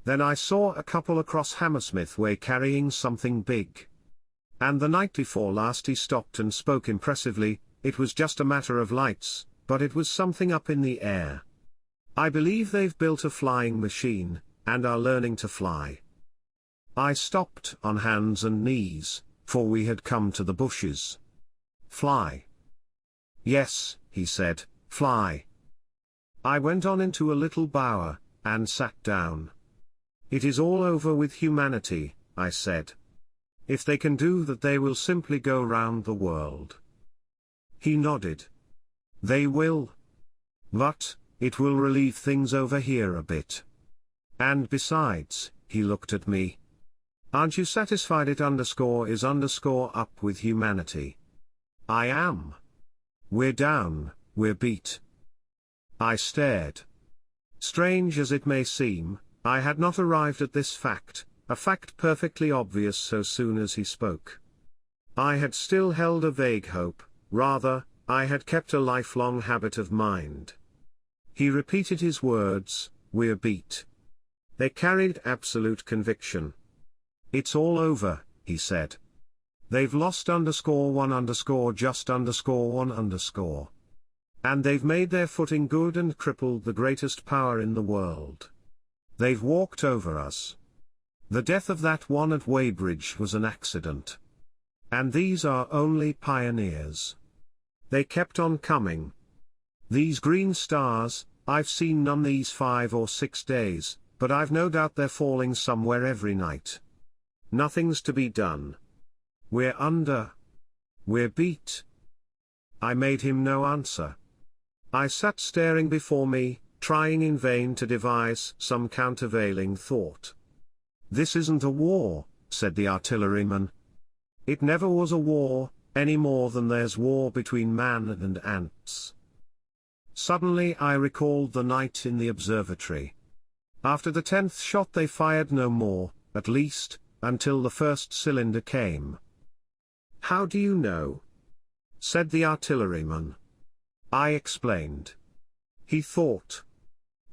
Then I saw a couple across Hammersmith Way carrying something big. And the night before last he stopped and spoke impressively. It was just a matter of lights, but it was something up in the air. I believe they've built a flying machine, and are learning to fly. I stopped on hands and knees, for we had come to the bushes. Fly. Yes, he said, fly. I went on into a little bower, and sat down. It is all over with humanity, I said. If they can do that they will simply go round the world. He nodded. They will. But, it will relieve things over here a bit. And besides, he looked at me. Aren't you satisfied it _is_up with humanity? I am. We're down, we're beat. I stared. Strange as it may seem, I had not arrived at this fact, a fact perfectly obvious so soon as he spoke. I had still held a vague hope, rather, I had kept a lifelong habit of mind. He repeated his words, we're beat. They carried absolute conviction. It's all over, he said. They've lost _1 just _1 And they've made their footing good and crippled the greatest power in the world. They've walked over us. The death of that one at Weybridge was an accident. And these are only pioneers. They kept on coming. These green stars, I've seen none these 5 or 6 days, but I've no doubt they're falling somewhere every night. Nothing's to be done. We're under. We're beat. I made him no answer. I sat staring before me, trying in vain to devise some countervailing thought. This isn't a war, said the artilleryman. It never was a war, any more than there's war between man and ants. Suddenly I recalled the night in the observatory. After the 10th shot they fired no more, at least, until the first cylinder came. How do you know? Said the artilleryman. I explained. He thought.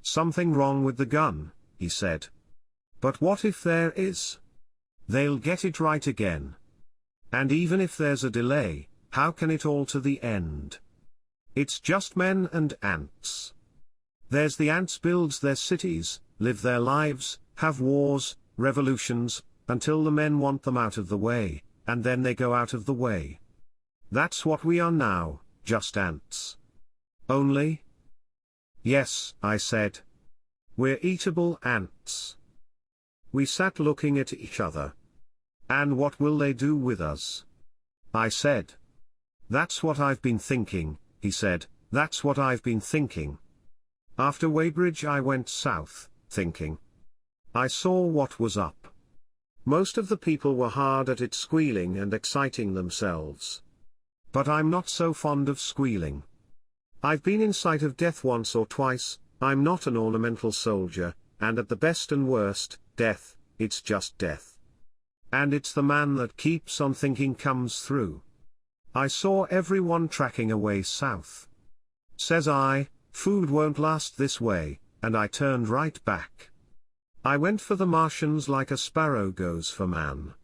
Something wrong with the gun, he said. But what if there is? They'll get it right again. And even if there's a delay, how can it alter the end? It's just men and ants. There's the ants builds their cities, live their lives, have wars, revolutions, until the men want them out of the way, and then they go out of the way. That's what we are now, just ants. Only? Yes, I said. We're eatable ants. We sat looking at each other. And what will they do with us? I said. That's what I've been thinking, he said, that's what I've been thinking. After Weybridge I went south, thinking. I saw what was up. Most of the people were hard at it, squealing and exciting themselves. But I'm not so fond of squealing. I've been in sight of death once or twice. I'm not an ornamental soldier, and at the best and worst, death, it's just death. And it's the man that keeps on thinking comes through. I saw everyone tracking away south. Says I, food won't last this way, and I turned right back. I went for the Martians like a sparrow goes for man.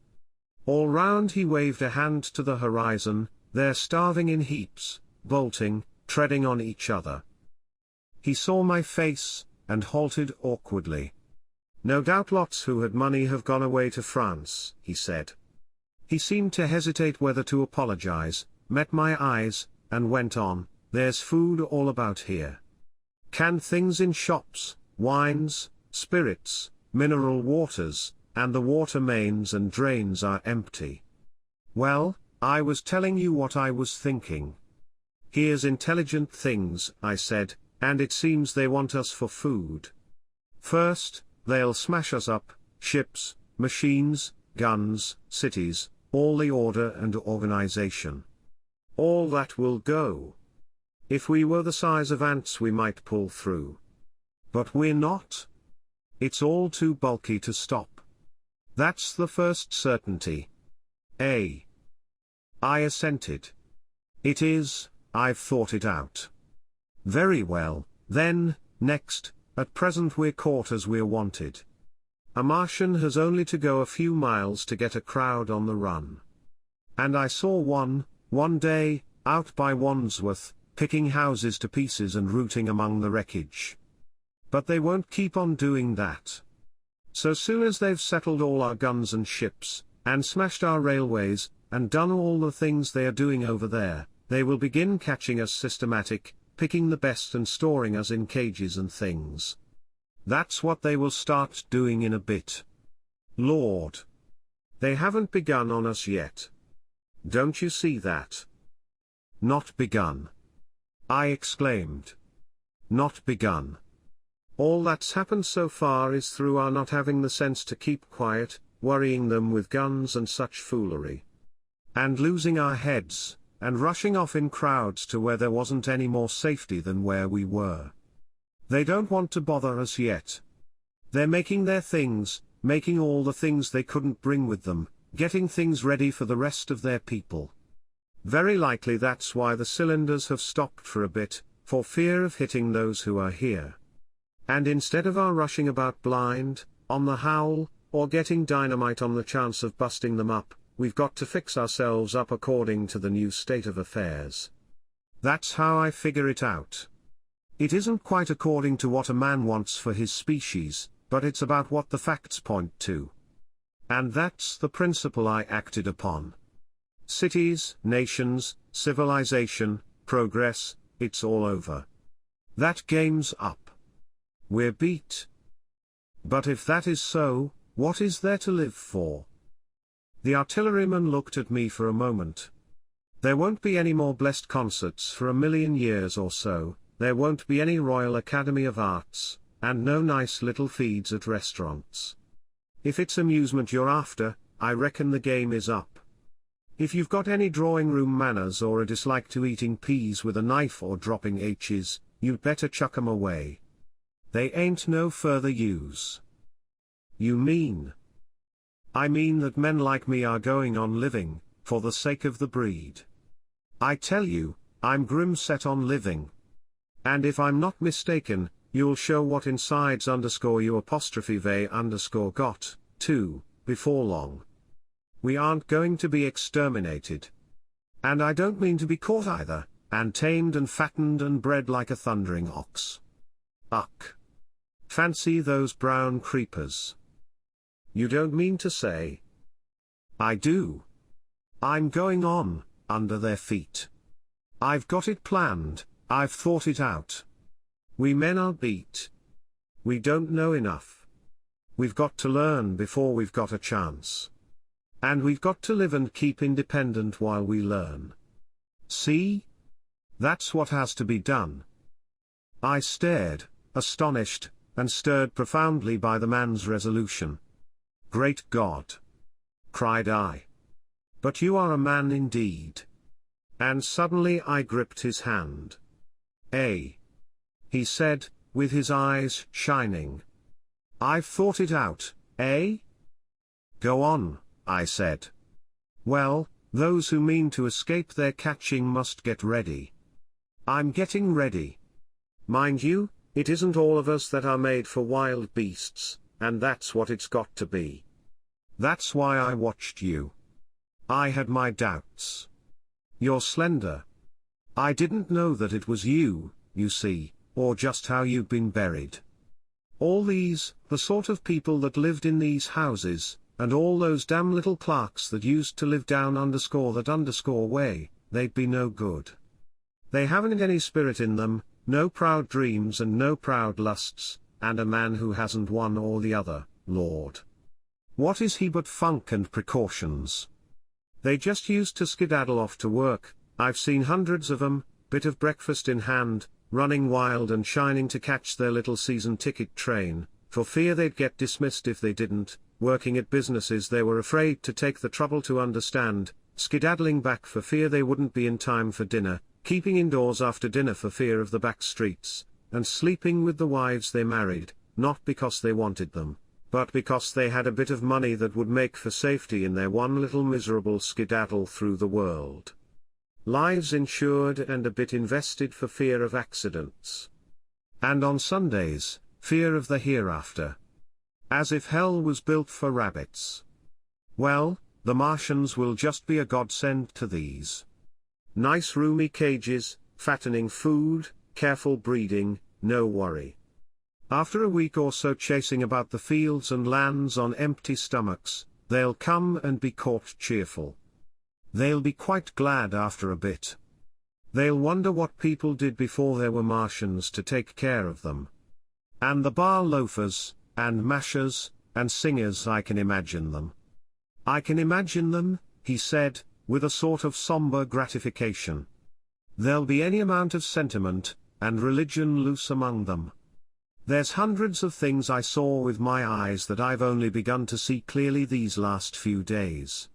All round he waved a hand to the horizon, they're starving in heaps, bolting, treading on each other. He saw my face, and halted awkwardly. No doubt lots who had money have gone away to France, he said. He seemed to hesitate whether to apologize, met my eyes, and went on, there's food all about here. Canned things in shops, wines, spirits, mineral waters, and the water mains and drains are empty. Well, I was telling you what I was thinking. Here's intelligent things, I said, and it seems they want us for food. First, they'll smash us up, ships, machines, guns, cities, all the order and organization. All that will go. If we were the size of ants we might pull through. But we're not. It's all too bulky to stop. That's the first certainty. I assented. It is, I've thought it out. Very well, then, next, at present we're caught as we're wanted. A Martian has only to go a few miles to get a crowd on the run. And I saw one day, out by Wandsworth, picking houses to pieces and rooting among the wreckage. But they won't keep on doing that. So soon as they've settled all our guns and ships, and smashed our railways, and done all the things they are doing over there, they will begin catching us systematic, picking the best and storing us in cages and things. That's what they will start doing in a bit. Lord! They haven't begun on us yet. Don't you see that? Not begun. I exclaimed. Not begun. All that's happened so far is through our not having the sense to keep quiet, worrying them with guns and such foolery. And losing our heads, and rushing off in crowds to where there wasn't any more safety than where we were. They don't want to bother us yet. They're making their things, making all the things they couldn't bring with them, getting things ready for the rest of their people. Very likely that's why the cylinders have stopped for a bit, for fear of hitting those who are here. And instead of our rushing about blind, on the howl, or getting dynamite on the chance of busting them up, we've got to fix ourselves up according to the new state of affairs. That's how I figure it out. It isn't quite according to what a man wants for his species, but it's about what the facts point to. And that's the principle I acted upon. Cities, nations, civilization, progress, it's all over. That game's up. We're beat. But if that is so, what is there to live for? The artilleryman looked at me for a moment. There won't be any more blessed concerts for 1,000,000 years or so, there won't be any Royal Academy of Arts, and no nice little feeds at restaurants. If it's amusement you're after, I reckon the game is up. If you've got any drawing room manners or a dislike to eating peas with a knife or dropping H's, you'd better chuck 'em away. They ain't no further use. You mean? I mean that men like me are going on living, for the sake of the breed. I tell you, I'm grim set on living. And if I'm not mistaken, you'll show what insides _you_they_got, too, before long. We aren't going to be exterminated. And I don't mean to be caught either, and tamed and fattened and bred like a thundering ox. Uck! Fancy those brown creepers. You don't mean to say? I do. I'm going on, under their feet. I've got it planned, I've thought it out. We men are beat. We don't know enough. We've got to learn before we've got a chance. And we've got to live and keep independent while we learn. See? That's what has to be done. I stared, astonished, and stirred profoundly by the man's resolution. "Great God!" cried I. "But you are a man indeed." And suddenly I gripped his hand. He said, with his eyes shining. "I've thought it out, eh?" "Go on," I said. "Well, those who mean to escape their catching must get ready." "I'm getting ready. Mind you, it isn't all of us that are made for wild beasts, and that's what it's got to be. That's why I watched you. I had my doubts. You're slender. I didn't know that it was you, you see, or just how you'd been buried. All these, the sort of people that lived in these houses, and all those damn little clerks that used to live down _that_ way, they'd be no good. They haven't any spirit in them, no proud dreams and no proud lusts, and a man who hasn't one or the other, Lord. What is he but funk and precautions? They just used to skedaddle off to work. I've seen hundreds of 'em, bit of breakfast in hand, running wild and shining to catch their little season ticket train, for fear they'd get dismissed if they didn't, working at businesses they were afraid to take the trouble to understand, skedaddling back for fear they wouldn't be in time for dinner, keeping indoors after dinner for fear of the back streets, and sleeping with the wives they married, not because they wanted them, but because they had a bit of money that would make for safety in their one little miserable skedaddle through the world. Lives insured and a bit invested for fear of accidents. And on Sundays, fear of the hereafter. As if hell was built for rabbits. Well, the Martians will just be a godsend to these. Nice roomy cages, fattening food, careful breeding, no worry. After a week or so chasing about the fields and lands on empty stomachs, they'll come and be caught cheerful. They'll be quite glad after a bit. They'll wonder what people did before there were Martians to take care of them. And the bar loafers, and mashers, and singers, I can imagine them. I can imagine them, he said, with a sort of somber gratification. There'll be any amount of sentiment, and religion loose among them. There's hundreds of things I saw with my eyes that I've only begun to see clearly these last few days.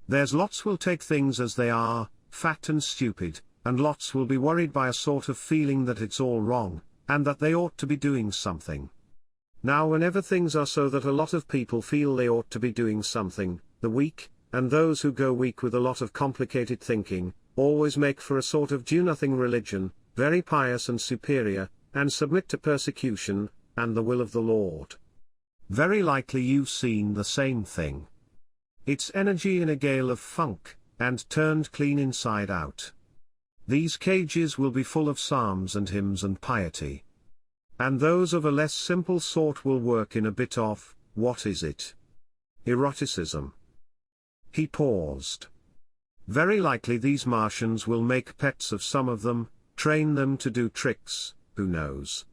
There's lots will take things as they are, fat and stupid, and lots will be worried by a sort of feeling that it's all wrong, and that they ought to be doing something. Now whenever things are so that a lot of people feel they ought to be doing something, the weak, and those who go weak with a lot of complicated thinking, always make for a sort of do-nothing religion, very pious and superior, and submit to persecution, and the will of the Lord. Very likely you've seen the same thing. It's energy in a gale of funk, and turned clean inside out. These cages will be full of psalms and hymns and piety. And those of a less simple sort will work in a bit of, what is it? Eroticism. He paused. Very likely these Martians will make pets of some of them, train them to do tricks, who knows?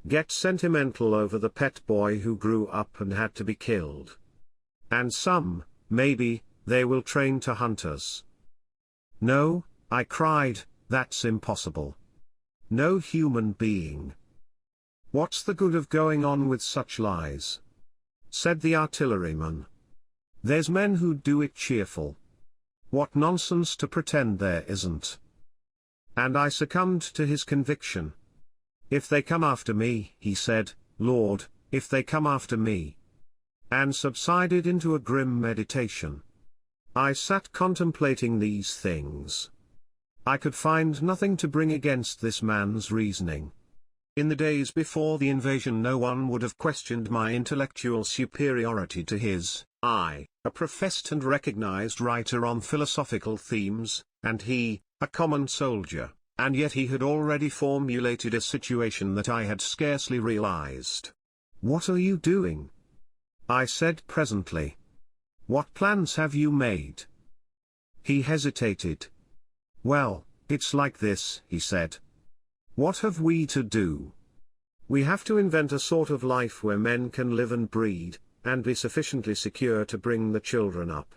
Get sentimental over the pet boy who grew up and had to be killed. And some, maybe, they will train to hunt us. No, I cried, that's impossible. No human being. What's the good of going on with such lies? Said the artilleryman. There's men who'd do it cheerful. What nonsense to pretend there isn't. And I succumbed to his conviction. If they come after me, he said, Lord, if they come after me. And subsided into a grim meditation. I sat contemplating these things. I could find nothing to bring against this man's reasoning. In the days before the invasion no one would have questioned my intellectual superiority to his. I, a professed and recognized writer on philosophical themes, and he, a common soldier, and yet he had already formulated a situation that I had scarcely realized. What are you doing? I said presently. What plans have you made? He hesitated. Well, it's like this, he said. What have we to do? We have to invent a sort of life where men can live and breed, and be sufficiently secure to bring the children up.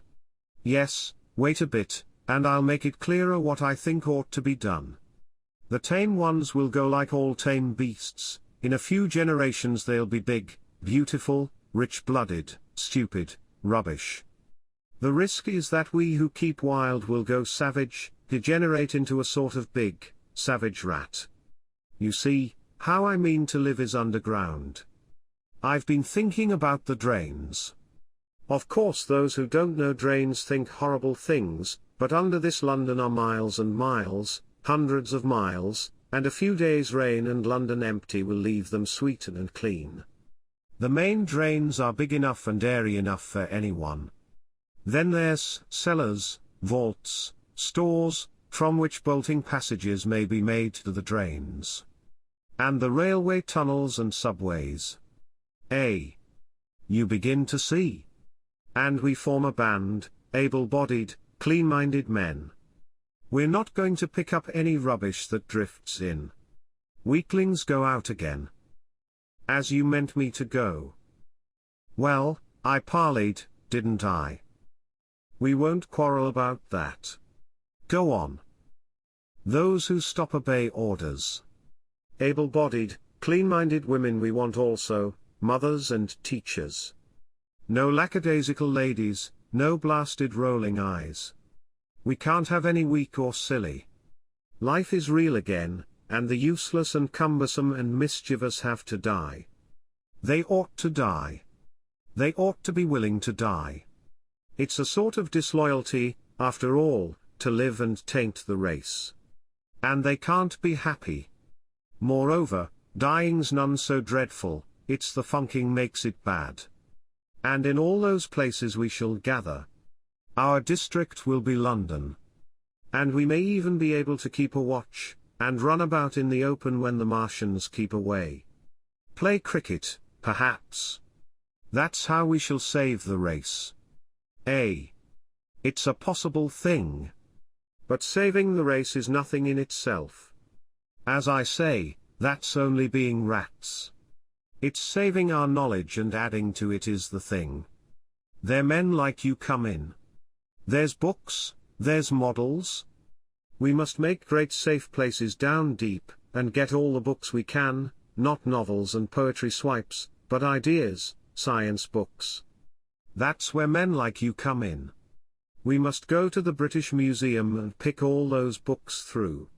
Yes, wait a bit, and I'll make it clearer what I think ought to be done. The tame ones will go like all tame beasts, in a few generations they'll be big, beautiful, rich-blooded, stupid, rubbish. The risk is that we who keep wild will go savage, degenerate into a sort of big, savage rat. You see, how I mean to live is underground. I've been thinking about the drains. Of course those who don't know drains think horrible things, but under this London are miles and miles, hundreds of miles, and a few days' rain and London empty will leave them sweet and clean. The main drains are big enough and airy enough for anyone. Then there's cellars, vaults, stores, from which bolting passages may be made to the drains. And the railway tunnels and subways. You begin to see. And we form a band, able-bodied, clean-minded men. We're not going to pick up any rubbish that drifts in. Weaklings go out again. As you meant me to go. Well, I parleyed, didn't I? We won't quarrel about that. Go on. Those who stop obey orders. Able-bodied, clean-minded women we want also, mothers and teachers. No lackadaisical ladies, no blasted rolling eyes. We can't have any weak or silly. Life is real again, and the useless and cumbersome and mischievous have to die. They ought to die. They ought to be willing to die. It's a sort of disloyalty, after all, to live and taint the race. And they can't be happy. Moreover, dying's none so dreadful, it's the funking makes it bad. And in all those places we shall gather. Our district will be London. And we may even be able to keep a watch, and run about in the open when the Martians keep away. Play cricket, perhaps. That's how we shall save the race. It's a possible thing. But saving the race is nothing in itself. As I say, that's only being rats. It's saving our knowledge and adding to it is the thing. There men like you come in. There's books, there's models. We must make great safe places down deep, and get all the books we can, not novels and poetry swipes, but ideas, science books. That's where men like you come in. We must go to the British Museum and pick all those books through.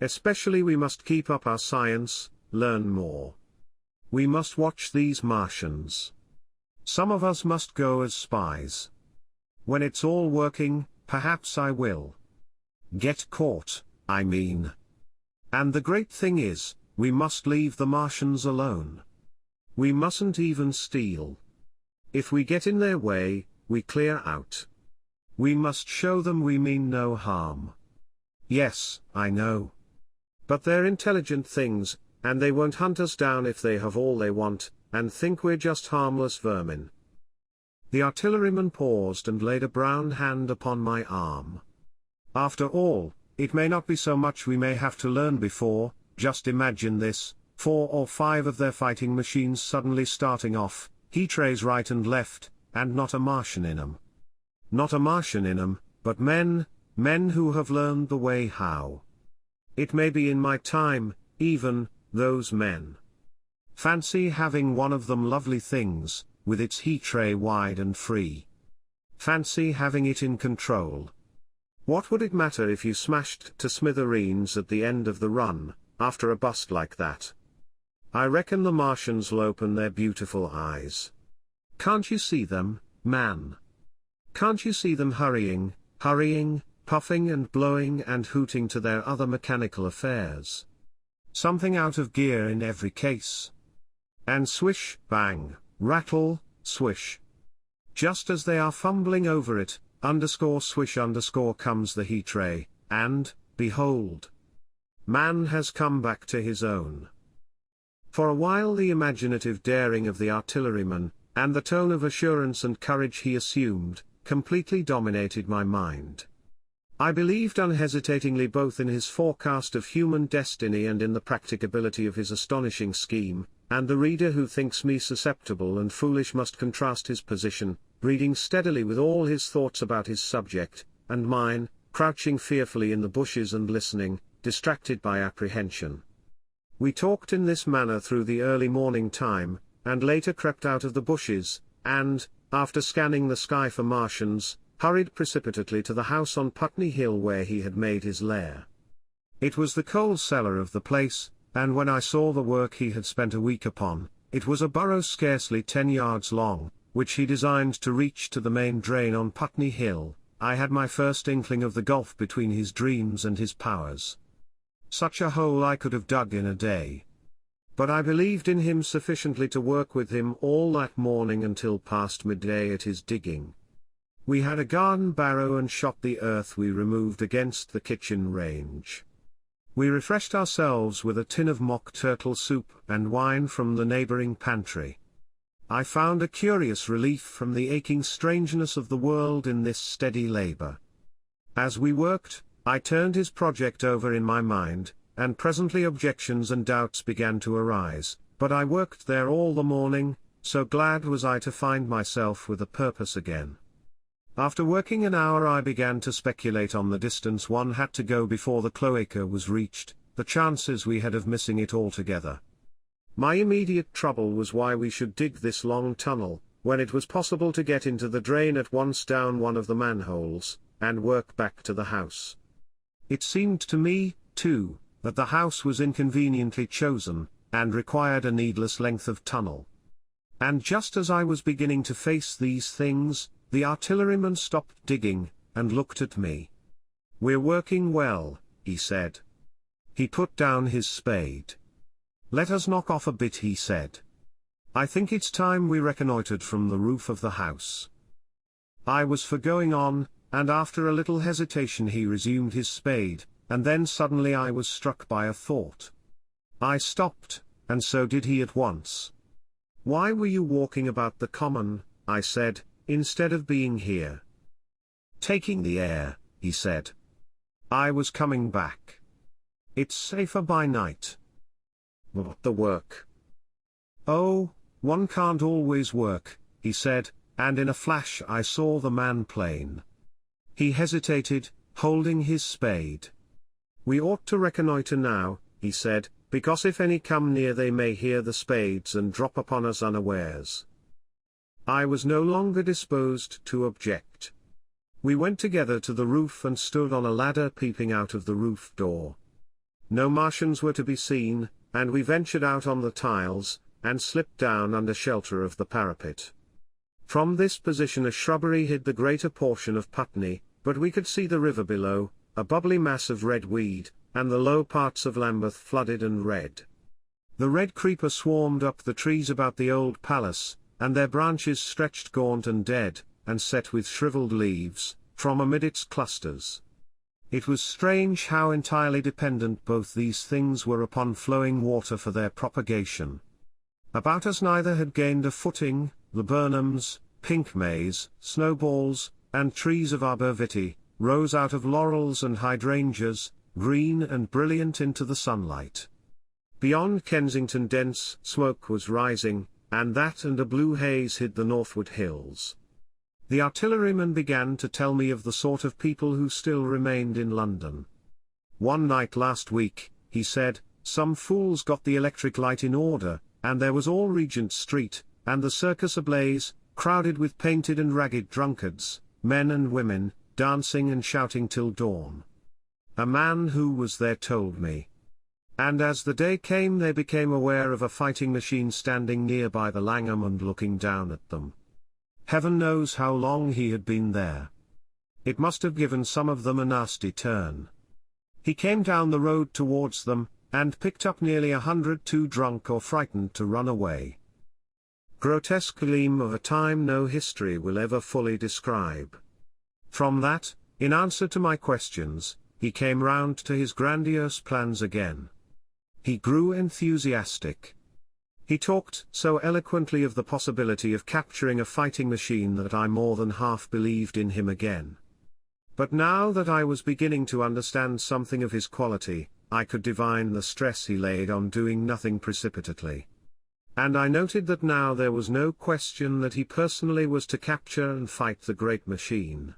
Especially we must keep up our science, learn more. We must watch these Martians. Some of us must go as spies. When it's all working, perhaps I will. Get caught, I mean. And the great thing is, we must leave the Martians alone. We mustn't even steal. If we get in their way, we clear out. We must show them we mean no harm. Yes, I know. But they're intelligent things, and they won't hunt us down if they have all they want, and think we're just harmless vermin. The artilleryman paused and laid a brown hand upon my arm. After all, it may not be so much we may have to learn before, just imagine this, 4 or 5 of their fighting machines suddenly starting off, heat rays right and left, and not a Martian in 'em. Not a Martian in 'em, but men who have learned the way how. It may be in my time, even, those men. Fancy having one of them lovely things, with its heat ray wide and free. Fancy having it in control. What would it matter if you smashed to smithereens at the end of the run, after a bust like that? I reckon the Martians'll open their beautiful eyes. Can't you see them, man? Can't you see them hurrying, puffing and blowing and hooting to their other mechanical affairs? Something out of gear in every case. And swish, bang, rattle, swish. Just as they are fumbling over it, swish comes the heat ray, and, behold, man has come back to his own. For a while the imaginative daring of the artilleryman, and the tone of assurance and courage he assumed, completely dominated my mind. I believed unhesitatingly both in his forecast of human destiny and in the practicability of his astonishing scheme, and the reader who thinks me susceptible and foolish must contrast his position, reading steadily with all his thoughts about his subject, and mine, crouching fearfully in the bushes and listening, distracted by apprehension. We talked in this manner through the early morning time, and later crept out of the bushes, and, after scanning the sky for Martians, hurried precipitately to the house on Putney Hill where he had made his lair. It was the coal cellar of the place, and when I saw the work he had spent a week upon, it was a burrow scarcely 10 yards long, which he designed to reach to the main drain on Putney Hill, I had my first inkling of the gulf between his dreams and his powers. Such a hole I could have dug in a day. But I believed in him sufficiently to work with him all that morning until past midday at his digging. We had a garden barrow and shot the earth we removed against the kitchen range. We refreshed ourselves with a tin of mock turtle soup and wine from the neighbouring pantry. I found a curious relief from the aching strangeness of the world in this steady labour. As we worked, I turned his project over in my mind, and presently objections and doubts began to arise, but I worked there all the morning, so glad was I to find myself with a purpose again. After working an hour I began to speculate on the distance one had to go before the cloaca was reached, the chances we had of missing it altogether. My immediate trouble was why we should dig this long tunnel, when it was possible to get into the drain at once down one of the manholes, and work back to the house. It seemed to me, too, that the house was inconveniently chosen, and required a needless length of tunnel. And just as I was beginning to face these things, the artilleryman stopped digging, and looked at me. "We're working well," he said. He put down his spade. "Let us knock off a bit," he said. "I think it's time we reconnoitred from the roof of the house." I was for going on, and after a little hesitation he resumed his spade, and then suddenly I was struck by a thought. I stopped, and so did he at once. "Why were you walking about the common," I said, "instead of being here?" "Taking the air," he said. "I was coming back. It's safer by night." "But the work?" "Oh, one can't always work," he said, and in a flash I saw the man plain. He hesitated, holding his spade. "We ought to reconnoitre now," he said, "because if any come near they may hear the spades and drop upon us unawares." I was no longer disposed to object. We went together to the roof and stood on a ladder peeping out of the roof door. No Martians were to be seen, and we ventured out on the tiles, and slipped down under shelter of the parapet. From this position a shrubbery hid the greater portion of Putney, but we could see the river below, a bubbly mass of red weed, and the low parts of Lambeth flooded and red. The red creeper swarmed up the trees about the old palace, and their branches stretched gaunt and dead, and set with shriveled leaves, from amid its clusters. It was strange how entirely dependent both these things were upon flowing water for their propagation. About us neither had gained a footing, the burnums, pink maize, snowballs, and trees of arborvitae, rose out of laurels and hydrangeas, green and brilliant into the sunlight. Beyond Kensington dense smoke was rising, and that and a blue haze hid the northward hills. The artilleryman began to tell me of the sort of people who still remained in London. "One night last week," he said, "some fools got the electric light in order, and there was all Regent Street, and the circus ablaze, crowded with painted and ragged drunkards, men and women, dancing and shouting till dawn. A man who was there told me. And as the day came they became aware of a fighting machine standing near by the Langham and looking down at them. Heaven knows how long he had been there. It must have given some of them a nasty turn. He came down the road towards them, and picked up nearly 100 too drunk or frightened to run away." Grotesque gleam of a time no history will ever fully describe. From that, in answer to my questions, he came round to his grandiose plans again. He grew enthusiastic. He talked so eloquently of the possibility of capturing a fighting machine that I more than half believed in him again. But now that I was beginning to understand something of his quality, I could divine the stress he laid on doing nothing precipitately. And I noted that now there was no question that he personally was to capture and fight the great machine.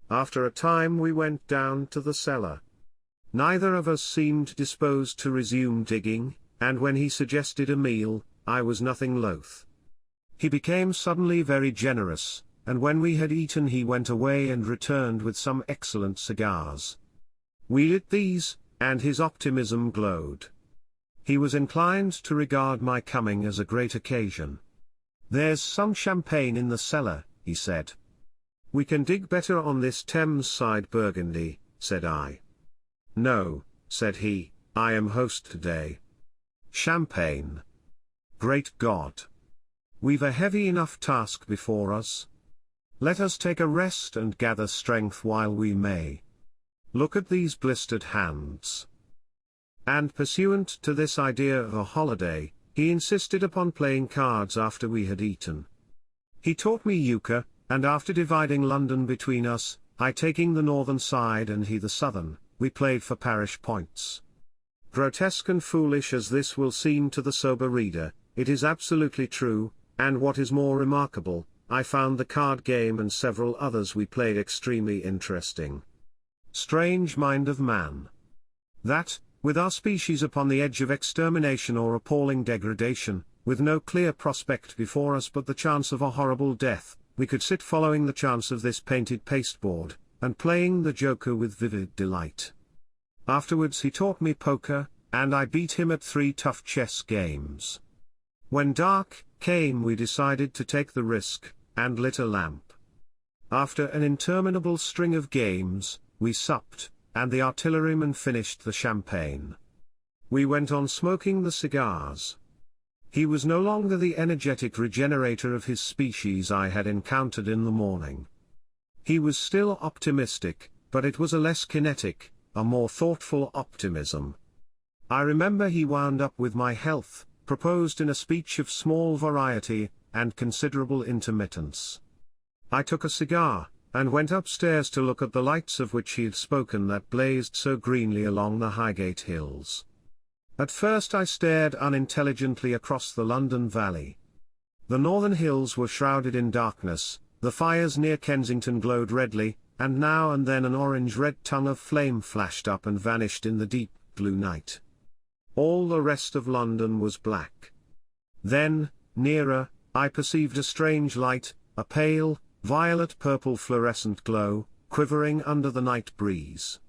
After a time we went down to the cellar. Neither of us seemed disposed to resume digging, and when he suggested a meal, I was nothing loath. He became suddenly very generous, and when we had eaten he went away and returned with some excellent cigars. We lit these, and his optimism glowed. He was inclined to regard my coming as a great occasion. "There's some champagne in the cellar," he said. "We can dig better on this Thames-side Burgundy," said I. "No," said he, "I am host today." "Champagne! Great God! We've a heavy enough task before us. Let us take a rest and gather strength while we may. Look at these blistered hands." And pursuant to this idea of a holiday, he insisted upon playing cards after we had eaten. He taught me euchre, and after dividing London between us, I taking the northern side and he the southern, we played for parish points. Grotesque and foolish as this will seem to the sober reader, it is absolutely true, and what is more remarkable, I found the card game and several others we played extremely interesting. Strange mind of man! That, with our species upon the edge of extermination or appalling degradation, with no clear prospect before us but the chance of a horrible death, we could sit following the chance of this painted pasteboard, and playing the joker with vivid delight. Afterwards he taught me poker, and I beat him at 3 tough chess games. When dark came we decided to take the risk, and lit a lamp. After an interminable string of games, we supped, and the artilleryman finished the champagne. We went on smoking the cigars. He was no longer the energetic regenerator of his species I had encountered in the morning. He was still optimistic, but it was a less kinetic, a more thoughtful optimism. I remember he wound up with my health, proposed in a speech of small variety, and considerable intermittence. I took a cigar, and went upstairs to look at the lights of which he had spoken that blazed so greenly along the Highgate hills. At first I stared unintelligently across the London Valley. The northern hills were shrouded in darkness, the fires near Kensington glowed redly, and now and then an orange-red tongue of flame flashed up and vanished in the deep blue night. All the rest of London was black. Then, nearer, I perceived a strange light, a pale, violet-purple fluorescent glow, quivering under the night breeze.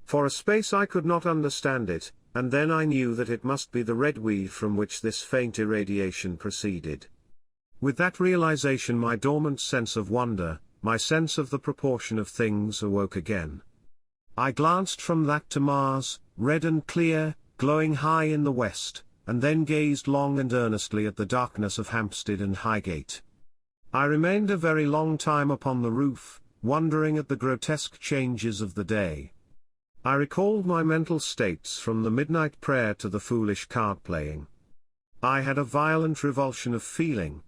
For a space I could not understand it, and then I knew that it must be the red weed from which this faint irradiation proceeded. With that realization my dormant sense of wonder, my sense of the proportion of things awoke again. I glanced from that to Mars, red and clear, glowing high in the west, and then gazed long and earnestly at the darkness of Hampstead and Highgate. I remained a very long time upon the roof, wondering at the grotesque changes of the day. I recalled my mental states from the midnight prayer to the foolish card-playing. I had a violent revulsion of feeling.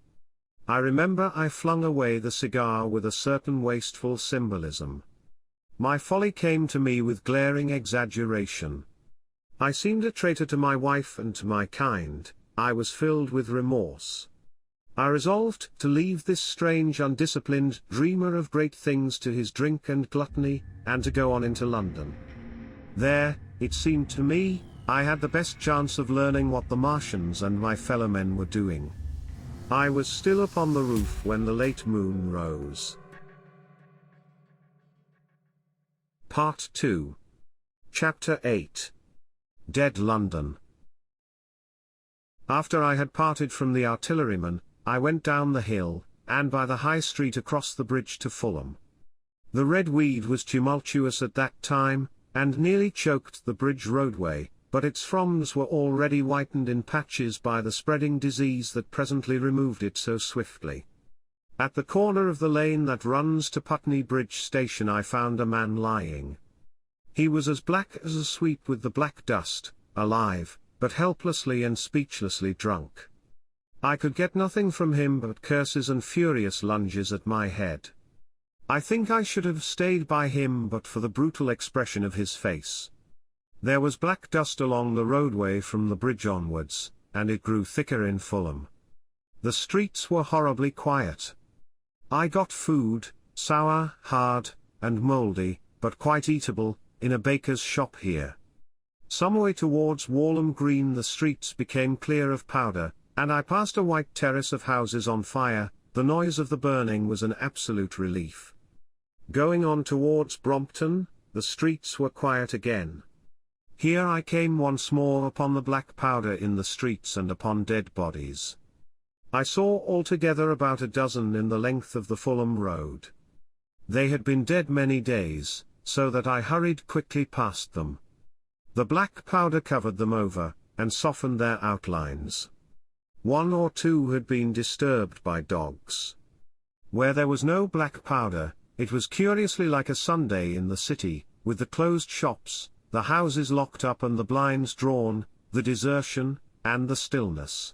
I remember I flung away the cigar with a certain wasteful symbolism. My folly came to me with glaring exaggeration. I seemed a traitor to my wife and to my kind. I was filled with remorse. I resolved to leave this strange undisciplined dreamer of great things to his drink and gluttony, and to go on into London. There, it seemed to me, I had the best chance of learning what the Martians and my fellow men were doing. I was still upon the roof when the late moon rose. Part 2. Chapter 8. Dead London. After I had parted from the artilleryman, I went down the hill, and by the High Street across the bridge to Fulham. The red weed was tumultuous at that time, and nearly choked the bridge roadway, but its fronds were already whitened in patches by the spreading disease that presently removed it so swiftly. At the corner of the lane that runs to Putney Bridge Station I found a man lying. He was as black as a sweep with the black dust, alive, but helplessly and speechlessly drunk. I could get nothing from him but curses and furious lunges at my head. I think I should have stayed by him but for the brutal expression of his face. There was black dust along the roadway from the bridge onwards, and it grew thicker in Fulham. The streets were horribly quiet. I got food, sour, hard, and mouldy, but quite eatable, in a baker's shop here. Some way towards Walham Green the streets became clear of powder, and I passed a white terrace of houses on fire. The noise of the burning was an absolute relief. Going on towards Brompton, the streets were quiet again. Here I came once more upon the black powder in the streets and upon dead bodies. I saw altogether about a dozen in the length of the Fulham Road. They had been dead many days, so that I hurried quickly past them. The black powder covered them over, and softened their outlines. One or two had been disturbed by dogs. Where there was no black powder, it was curiously like a Sunday in the city, with the closed shops, the houses locked up and the blinds drawn, the desertion, and the stillness.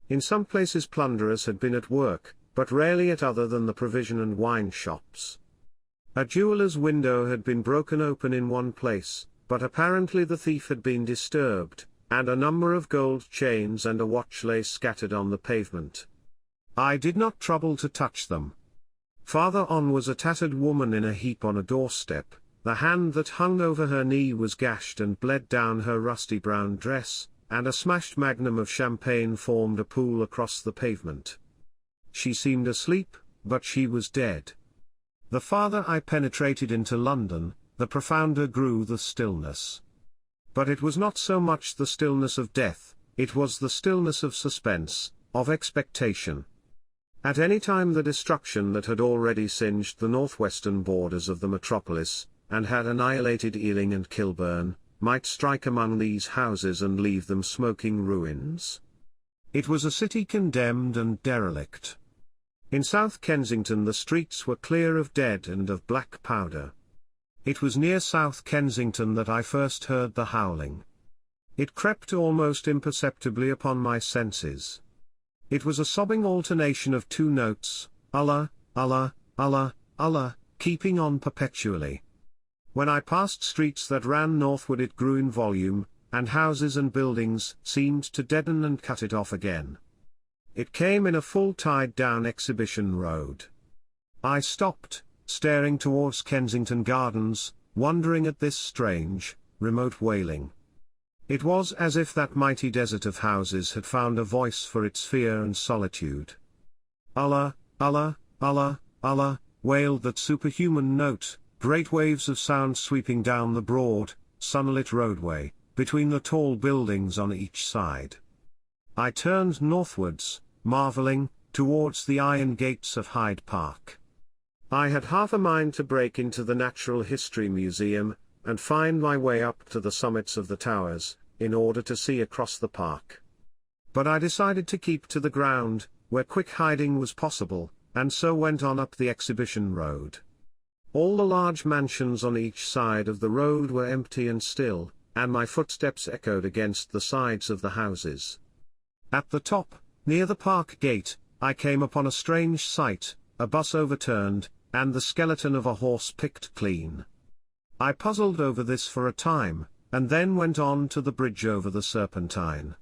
In some places plunderers had been at work, but rarely at other than the provision and wine shops. A jeweller's window had been broken open in one place, but apparently the thief had been disturbed, and a number of gold chains and a watch lay scattered on the pavement. I did not trouble to touch them. Farther on was a tattered woman in a heap on a doorstep. The hand that hung over her knee was gashed and bled down her rusty brown dress, and a smashed magnum of champagne formed a pool across the pavement. She seemed asleep, but she was dead. The farther I penetrated into London, the profounder grew the stillness. But it was not so much the stillness of death, it was the stillness of suspense, of expectation. At any time the destruction that had already singed the northwestern borders of the metropolis, and had annihilated Ealing and Kilburn, might strike among these houses and leave them smoking ruins. It was a city condemned and derelict. In South Kensington the streets were clear of dead and of black powder. It was near South Kensington that I first heard the howling. It crept almost imperceptibly upon my senses. It was a sobbing alternation of two notes, Allah, Allah, Allah, Allah, keeping on perpetually. When I passed streets that ran northward it grew in volume, and houses and buildings seemed to deaden and cut it off again. It came in a full tide down Exhibition Road. I stopped, staring towards Kensington Gardens, wondering at this strange, remote wailing. It was as if that mighty desert of houses had found a voice for its fear and solitude. Allah, Allah, Allah, Allah, wailed that superhuman note, great waves of sound sweeping down the broad, sunlit roadway, between the tall buildings on each side. I turned northwards, marvelling, towards the iron gates of Hyde Park. I had half a mind to break into the Natural History Museum, and find my way up to the summits of the towers, in order to see across the park. But I decided to keep to the ground, where quick hiding was possible, and so went on up the Exhibition Road. All the large mansions on each side of the road were empty and still, and my footsteps echoed against the sides of the houses. At the top, near the park gate, I came upon a strange sight, a bus overturned, and the skeleton of a horse picked clean. I puzzled over this for a time, and then went on to the bridge over the Serpentine.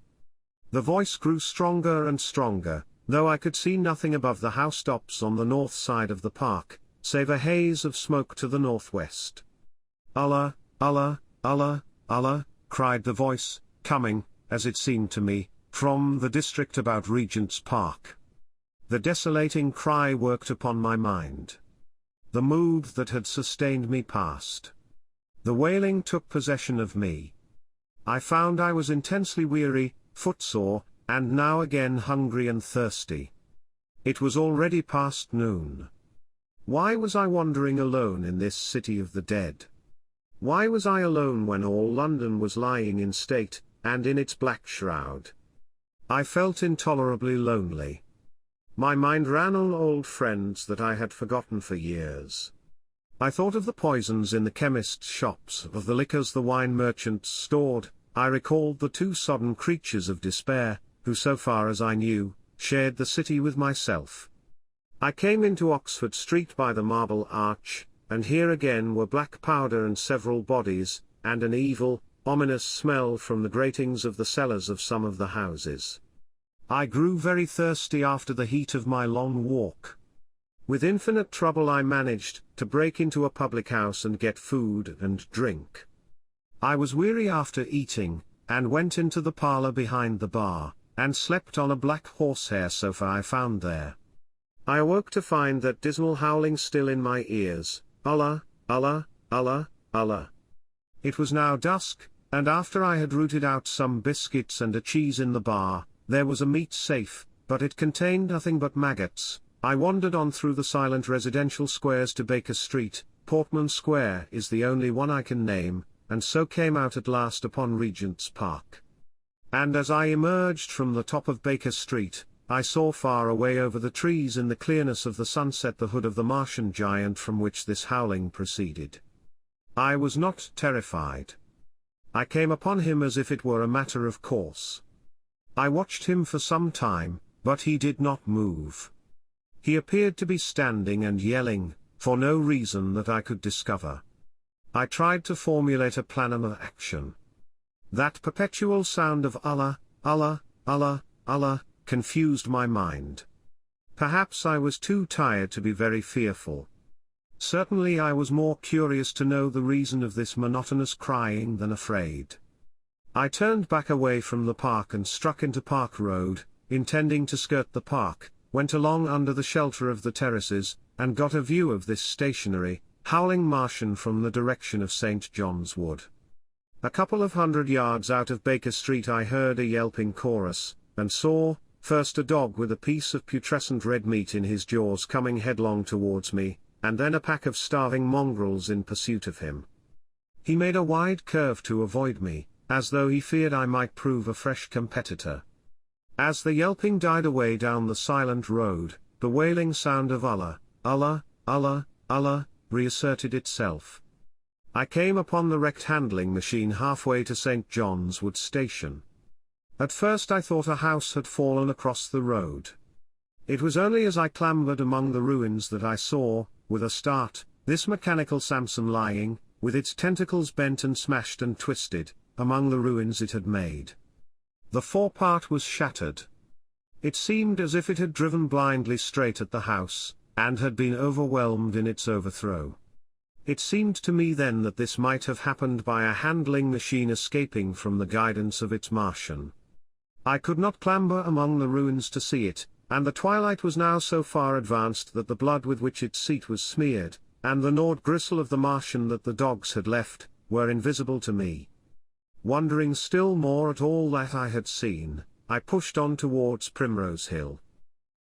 The voice grew stronger and stronger, though I could see nothing above the housetops on the north side of the park, save a haze of smoke to the northwest. Allah, Allah, Allah, Allah, cried the voice, coming, as it seemed to me, from the district about Regent's Park. The desolating cry worked upon my mind. The mood that had sustained me passed. The wailing took possession of me. I found I was intensely weary, footsore, and now again hungry and thirsty. It was already past noon. Why was I wandering alone in this city of the dead? Why was I alone when all London was lying in state, and in its black shroud? I felt intolerably lonely. My mind ran on old friends that I had forgotten for years. I thought of the poisons in the chemists' shops, of the liquors the wine merchants stored. I recalled the two sodden creatures of despair, who so far as I knew, shared the city with myself. I came into Oxford Street by the Marble Arch, and here again were black powder and several bodies, and an evil, ominous smell from the gratings of the cellars of some of the houses. I grew very thirsty after the heat of my long walk. With infinite trouble I managed to break into a public house and get food and drink. I was weary after eating, and went into the parlour behind the bar, and slept on a black horsehair sofa I found there. I awoke to find that dismal howling still in my ears, Allah, Allah, Allah, Allah. It was now dusk, and after I had rooted out some biscuits and a cheese in the bar, there was a meat safe, but it contained nothing but maggots. I wandered on through the silent residential squares to Baker Street. Portman Square is the only one I can name, and so came out at last upon Regent's Park. And as I emerged from the top of Baker Street, I saw far away over the trees in the clearness of the sunset the hood of the Martian giant from which this howling proceeded. I was not terrified. I came upon him as if it were a matter of course. I watched him for some time, but he did not move. He appeared to be standing and yelling, for no reason that I could discover. I tried to formulate a plan of action. That perpetual sound of Allah, Allah, Allah, Allah, confused my mind. Perhaps I was too tired to be very fearful. Certainly I was more curious to know the reason of this monotonous crying than afraid. I turned back away from the park and struck into Park Road, intending to skirt the park, went along under the shelter of the terraces, and got a view of this stationary, howling Martian from the direction of St. John's Wood. A couple of 100 yards out of Baker Street I heard a yelping chorus, and saw, first a dog with a piece of putrescent red meat in his jaws coming headlong towards me, and then a pack of starving mongrels in pursuit of him. He made a wide curve to avoid me, as though he feared I might prove a fresh competitor. As the yelping died away down the silent road, the wailing sound of Allah, Allah, Allah, Allah, reasserted itself. I came upon the wrecked handling machine halfway to St. John's Wood Station. At first I thought a house had fallen across the road. It was only as I clambered among the ruins that I saw, with a start, this mechanical Samson lying, with its tentacles bent and smashed and twisted, among the ruins it had made. The forepart was shattered. It seemed as if it had driven blindly straight at the house, and had been overwhelmed in its overthrow. It seemed to me then that this might have happened by a handling machine escaping from the guidance of its Martian. I could not clamber among the ruins to see it, and the twilight was now so far advanced that the blood with which its seat was smeared, and the gnawed gristle of the Martian that the dogs had left, were invisible to me. Wondering still more at all that I had seen, I pushed on towards Primrose Hill.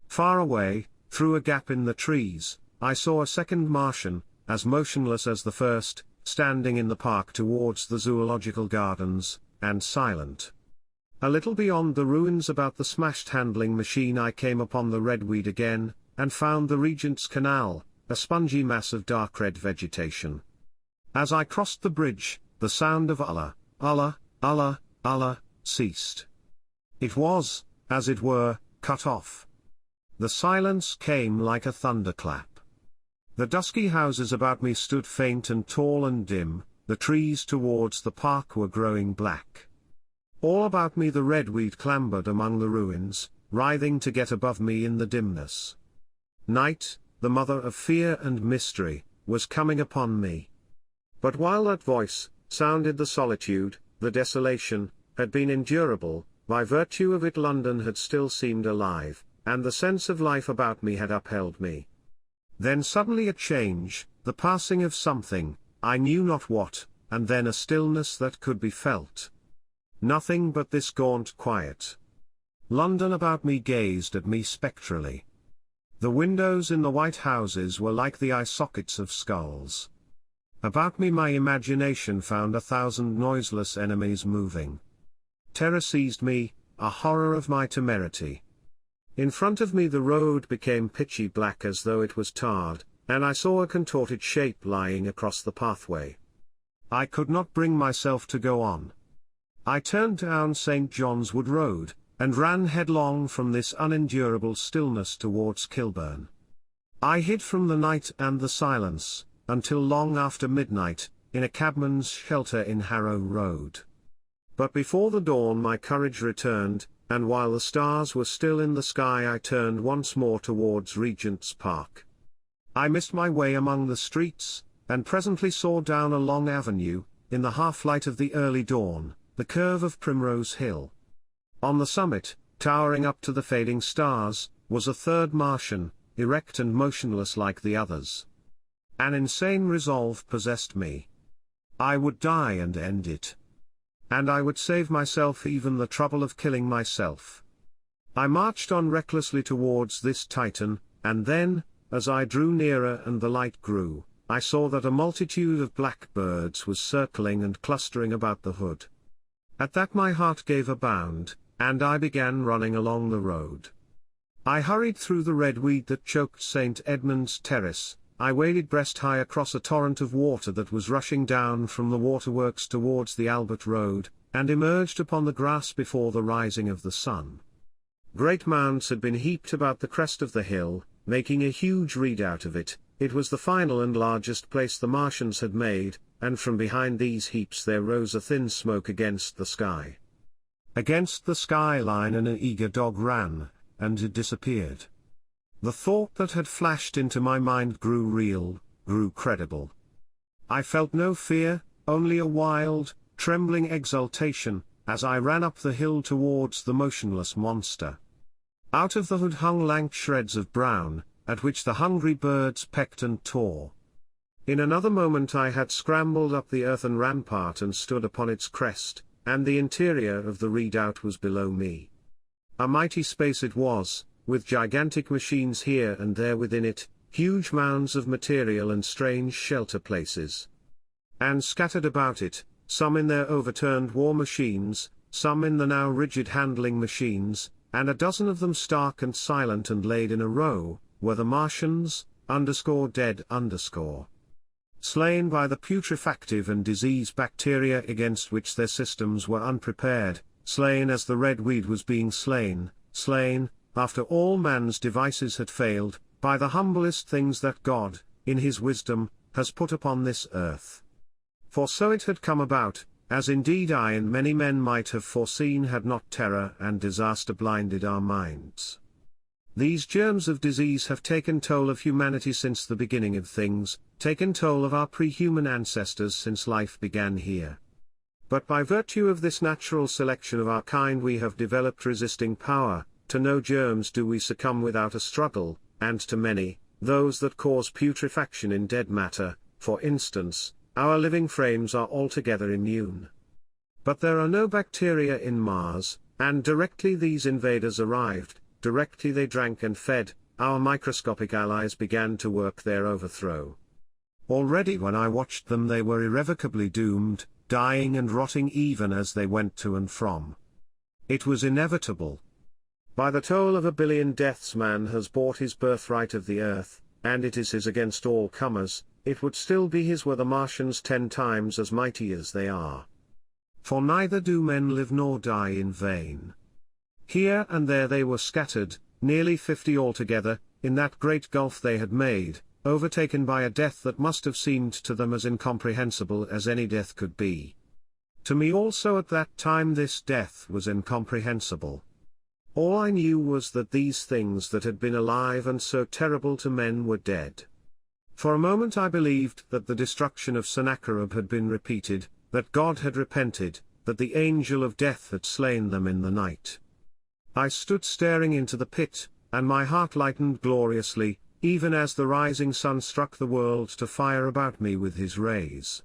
Far away, through a gap in the trees, I saw a second Martian, as motionless as the first, standing in the park towards the zoological gardens, and silent. A little beyond the ruins about the smashed handling machine I came upon the redweed again, and found the Regent's Canal, a spongy mass of dark red vegetation. As I crossed the bridge, the sound of Allah, Allah, Allah, Allah, ceased. It was, as it were, cut off. The silence came like a thunderclap. The dusky houses about me stood faint and tall and dim, the trees towards the park were growing black. All about me the redweed clambered among the ruins, writhing to get above me in the dimness. Night, the mother of fear and mystery, was coming upon me. But while that voice sounded, the solitude, the desolation, had been endurable, by virtue of it London had still seemed alive, and the sense of life about me had upheld me. Then suddenly a change, the passing of something, I knew not what, and then a stillness that could be felt. Nothing but this gaunt quiet. London about me gazed at me spectrally. The windows in the white houses were like the eye sockets of skulls. About me my imagination found 1,000 noiseless enemies moving. Terror seized me, a horror of my temerity. In front of me the road became pitchy black as though it was tarred, and I saw a contorted shape lying across the pathway. I could not bring myself to go on. I turned down St. John's Wood Road, and ran headlong from this unendurable stillness towards Kilburn. I hid from the night and the silence, until long after midnight, in a cabman's shelter in Harrow Road. But before the dawn my courage returned, and while the stars were still in the sky I turned once more towards Regent's Park. I missed my way among the streets, and presently saw down a long avenue, in the half-light of the early dawn, the curve of Primrose Hill. On the summit, towering up to the fading stars, was a third Martian, erect and motionless like the others. An insane resolve possessed me. I would die and end it. And I would save myself even the trouble of killing myself. I marched on recklessly towards this Titan, and then, as I drew nearer and the light grew, I saw that a multitude of blackbirds was circling and clustering about the hood. At that my heart gave a bound, and I began running along the road. I hurried through the red weed that choked St. Edmund's Terrace. I waded breast-high across a torrent of water that was rushing down from the waterworks towards the Albert Road, and emerged upon the grass before the rising of the sun. Great mounds had been heaped about the crest of the hill, making a huge redoubt of it. It was the final and largest place the Martians had made, and from behind these heaps there rose a thin smoke against the sky. Against the skyline an eager dog ran, and it disappeared. The thought that had flashed into my mind grew real, grew credible. I felt no fear, only a wild, trembling exultation, as I ran up the hill towards the motionless monster. Out of the hood hung lank shreds of brown, at which the hungry birds pecked and tore. In another moment I had scrambled up the earthen rampart and stood upon its crest, and the interior of the redoubt was below me. A mighty space it was, with gigantic machines here and there within it, huge mounds of material and strange shelter places. And scattered about it, some in their overturned war machines, some in the now rigid handling machines, and a dozen of them stark and silent and laid in a row, were the Martians, _dead_. Slain by the putrefactive and disease bacteria against which their systems were unprepared, slain as the red weed was being slain, after all man's devices had failed, by the humblest things that God, in his wisdom, has put upon this earth. For so it had come about, as indeed I and many men might have foreseen had not terror and disaster blinded our minds. These germs of disease have taken toll of humanity since the beginning of things, taken toll of our pre-human ancestors since life began here. But by virtue of this natural selection of our kind we have developed resisting power. To no germs do we succumb without a struggle, and to many, those that cause putrefaction in dead matter, for instance, our living frames are altogether immune. But there are no bacteria in Mars, and directly these invaders arrived, directly they drank and fed, our microscopic allies began to work their overthrow. Already when I watched them they were irrevocably doomed, dying and rotting even as they went to and from. It was inevitable. By the toll of 1 billion deaths man has bought his birthright of the earth, and it is his against all comers. It would still be his were the Martians 10 times as mighty as they are. For neither do men live nor die in vain. Here and there they were scattered, nearly 50 altogether, in that great gulf they had made, overtaken by a death that must have seemed to them as incomprehensible as any death could be. To me also at that time this death was incomprehensible. All I knew was that these things that had been alive and so terrible to men were dead. For a moment I believed that the destruction of Sennacherib had been repeated, that God had repented, that the angel of death had slain them in the night. I stood staring into the pit, and my heart lightened gloriously, even as the rising sun struck the world to fire about me with his rays.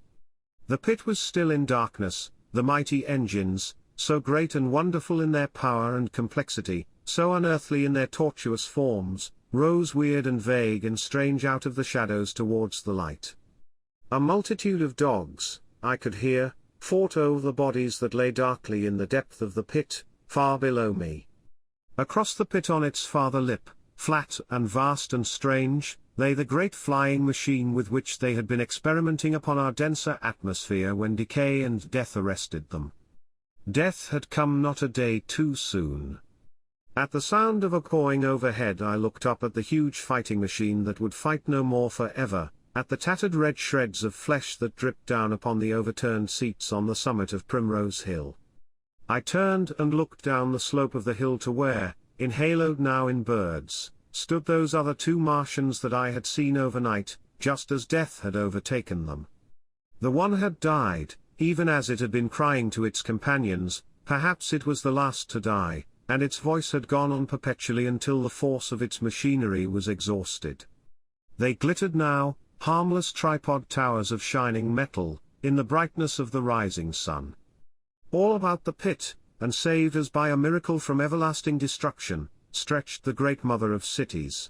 The pit was still in darkness, the mighty engines, so great and wonderful in their power and complexity, so unearthly in their tortuous forms, rose weird and vague and strange out of the shadows towards the light. A multitude of dogs, I could hear, fought over the bodies that lay darkly in the depth of the pit, far below me. Across the pit on its farther lip, flat and vast and strange, lay the great flying machine with which they had been experimenting upon our denser atmosphere when decay and death arrested them. Death had come not a day too soon. At the sound of a cawing overhead I looked up at the huge fighting machine that would fight no more forever, at the tattered red shreds of flesh that dripped down upon the overturned seats on the summit of Primrose Hill. I turned and looked down the slope of the hill to where, enhaloed now in birds, stood those other 2 Martians that I had seen overnight, just as death had overtaken them. The one had died, even as it had been crying to its companions, perhaps it was the last to die, and its voice had gone on perpetually until the force of its machinery was exhausted. They glittered now, harmless tripod towers of shining metal, in the brightness of the rising sun. All about the pit, and saved as by a miracle from everlasting destruction, stretched the great mother of cities.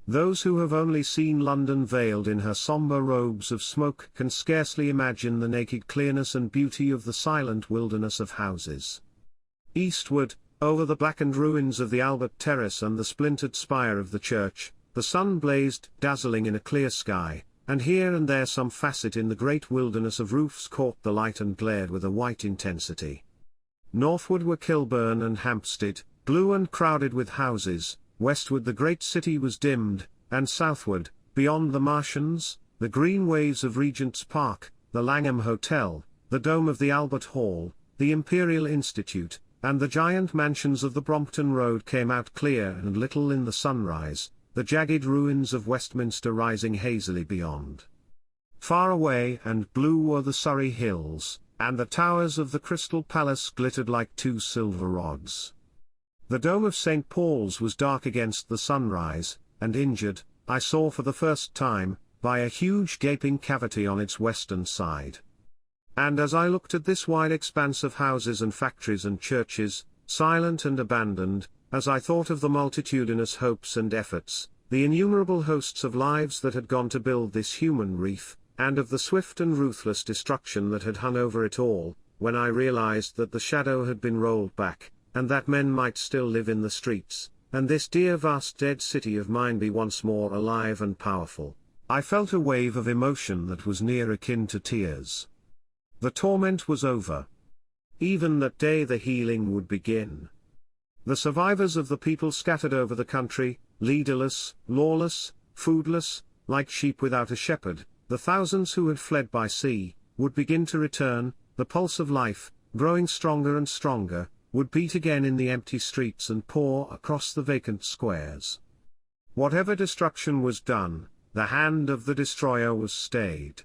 Those who have only seen London veiled in her sombre robes of smoke can scarcely imagine the naked clearness and beauty of the silent wilderness of houses. Eastward, over the blackened ruins of the Albert Terrace and the splintered spire of the church, the sun blazed dazzling in a clear sky, and here and there some facet in the great wilderness of roofs caught the light and glared with a white intensity. Northward were Kilburn and Hampstead, blue and crowded with houses. Westward the great city was dimmed, and southward, beyond the Martians, the green waves of Regent's Park, the Langham Hotel, the dome of the Albert Hall, the Imperial Institute, and the giant mansions of the Brompton Road came out clear and little in the sunrise, the jagged ruins of Westminster rising hazily beyond. Far away and blue were the Surrey hills, and the towers of the Crystal Palace glittered like two silver rods. The dome of St. Paul's was dark against the sunrise, and injured, I saw for the first time, by a huge gaping cavity on its western side. And as I looked at this wide expanse of houses and factories and churches, silent and abandoned, as I thought of the multitudinous hopes and efforts, the innumerable hosts of lives that had gone to build this human reef, and of the swift and ruthless destruction that had hung over it all, when I realized that the shadow had been rolled back, and that men might still live in the streets, and this dear vast dead city of mine be once more alive and powerful, I felt a wave of emotion that was near akin to tears. The torment was over. Even that day the healing would begin. The survivors of the people scattered over the country, leaderless, lawless, foodless, like sheep without a shepherd, the thousands who had fled by sea, would begin to return, the pulse of life, growing stronger and stronger, would beat again in the empty streets and pour across the vacant squares. Whatever destruction was done, the hand of the destroyer was stayed.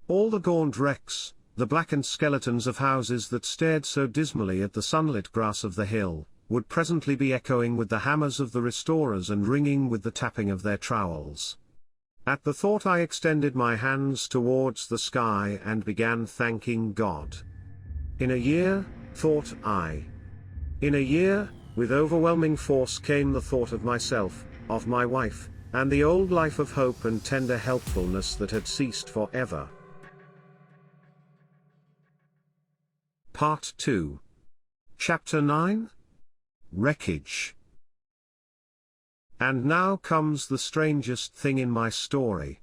All the gaunt wrecks, the blackened skeletons of houses that stared so dismally at the sunlit grass of the hill, would presently be echoing with the hammers of the restorers and ringing with the tapping of their trowels. At the thought I extended my hands towards the sky and began thanking God. In a year, thought I. In a year, with overwhelming force came the thought of myself, of my wife, and the old life of hope and tender helpfulness that had ceased forever. Part 2. Chapter 9? Wreckage. And now comes the strangest thing in my story.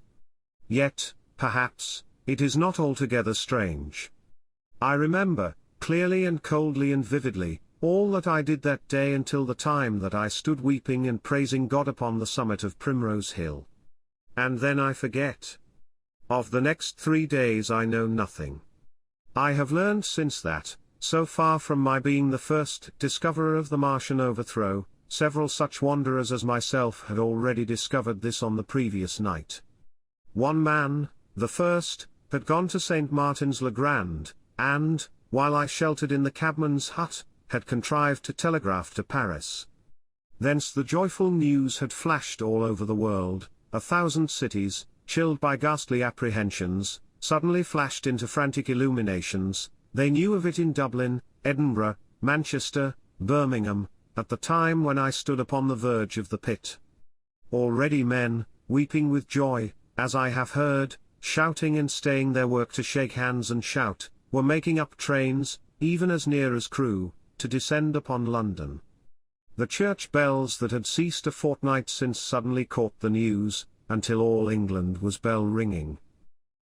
Yet, perhaps, it is not altogether strange. I remember, clearly and coldly and vividly, all that I did that day until the time that I stood weeping and praising God upon the summit of Primrose Hill. And then I forget. Of the next 3 days I know nothing. I have learned since that, so far from my being the first discoverer of the Martian overthrow, several such wanderers as myself had already discovered this on the previous night. One man, the first, had gone to St. Martin's le Grand, and, while I sheltered in the cabman's hut, had contrived to telegraph to Paris. Thence the joyful news had flashed all over the world, 1,000 cities, chilled by ghastly apprehensions, suddenly flashed into frantic illuminations. They knew of it in Dublin, Edinburgh, Manchester, Birmingham, at the time when I stood upon the verge of the pit. Already men, weeping with joy, as I have heard, shouting and staying their work to shake hands and shout, were making up trains, even as near as Crewe, to descend upon London. The church bells that had ceased a fortnight since suddenly caught the news, until all England was bell-ringing.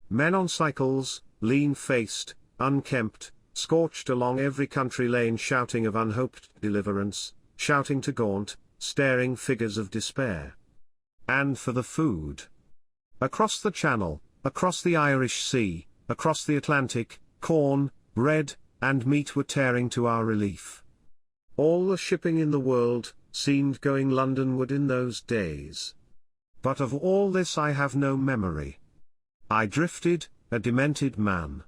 Men on cycles, lean-faced, unkempt, scorched along every country lane shouting of unhoped deliverance, shouting to gaunt, staring figures of despair. And for the food. Across the Channel, across the Irish Sea, across the Atlantic, corn, bread, and meat were tearing to our relief. All the shipping in the world seemed going Londonward in those days. But of all this I have no memory. I drifted, a demented man.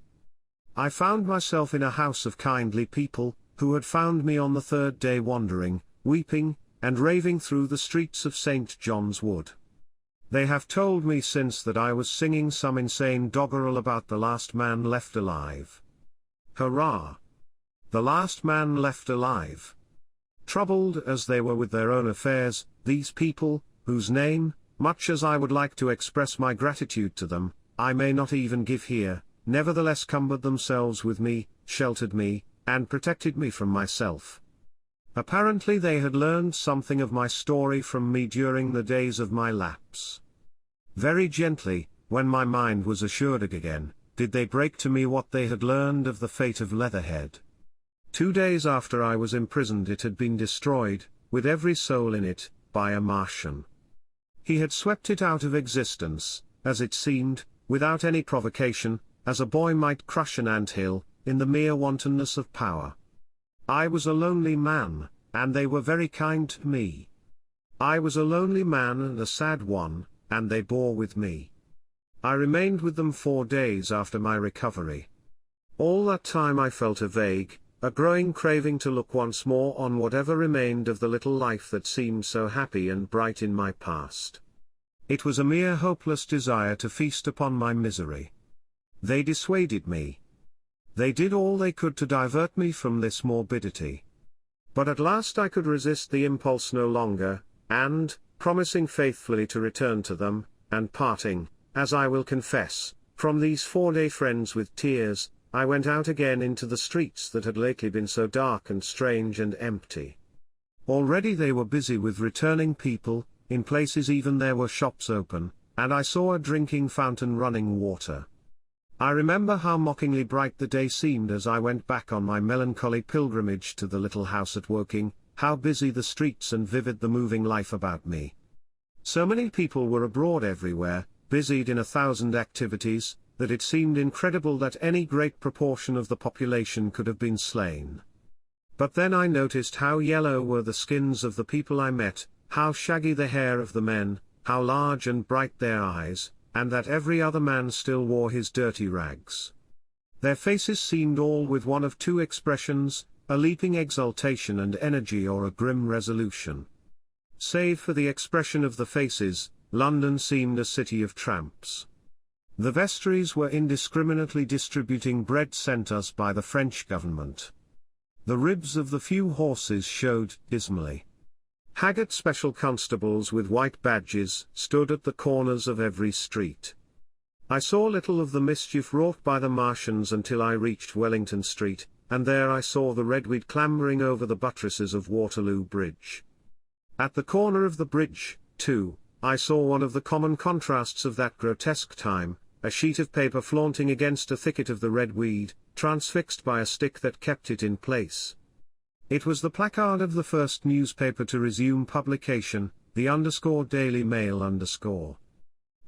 I found myself in a house of kindly people, who had found me on the third day wandering, weeping, and raving through the streets of St. John's Wood. They have told me since that I was singing some insane doggerel about the last man left alive. Hurrah! The last man left alive. Troubled as they were with their own affairs, these people, whose name, much as I would like to express my gratitude to them, I may not even give here, nevertheless cumbered themselves with me, sheltered me, and protected me from myself. Apparently they had learned something of my story from me during the days of my lapse. Very gently, when my mind was assured again, did they break to me what they had learned of the fate of Leatherhead. 2 days after I was imprisoned it had been destroyed, with every soul in it, by a Martian. He had swept it out of existence, as it seemed, without any provocation, as a boy might crush an ant-hill, in the mere wantonness of power. I was a lonely man, and they were very kind to me. I was a lonely man and a sad one, and they bore with me. I remained with them 4 days after my recovery. All that time I felt a growing craving to look once more on whatever remained of the little life that seemed so happy and bright in my past. It was a mere hopeless desire to feast upon my misery. They dissuaded me. They did all they could to divert me from this morbidity. But at last I could resist the impulse no longer, and, promising faithfully to return to them, and parting, as I will confess, from these 4-day friends with tears, I went out again into the streets that had lately been so dark and strange and empty. Already they were busy with returning people, in places even there were shops open, and I saw a drinking fountain running water. I remember how mockingly bright the day seemed as I went back on my melancholy pilgrimage to the little house at Woking, how busy the streets and vivid the moving life about me. So many people were abroad everywhere, busied in 1,000 activities, that it seemed incredible that any great proportion of the population could have been slain. But then I noticed how yellow were the skins of the people I met, how shaggy the hair of the men, how large and bright their eyes, and that every other man still wore his dirty rags. Their faces seemed all with one of 2 expressions, a leaping exultation and energy or a grim resolution. Save for the expression of the faces, London seemed a city of tramps. The vestries were indiscriminately distributing bread sent us by the French government. The ribs of the few horses showed dismally. Haggard special constables with white badges stood at the corners of every street. I saw little of the mischief wrought by the Martians until I reached Wellington Street, and there I saw the redweed clambering over the buttresses of Waterloo Bridge. At the corner of the bridge, too, I saw one of the common contrasts of that grotesque time, a sheet of paper flaunting against a thicket of the redweed, transfixed by a stick that kept it in place. It was the placard of the first newspaper to resume publication, the _Daily Mail_.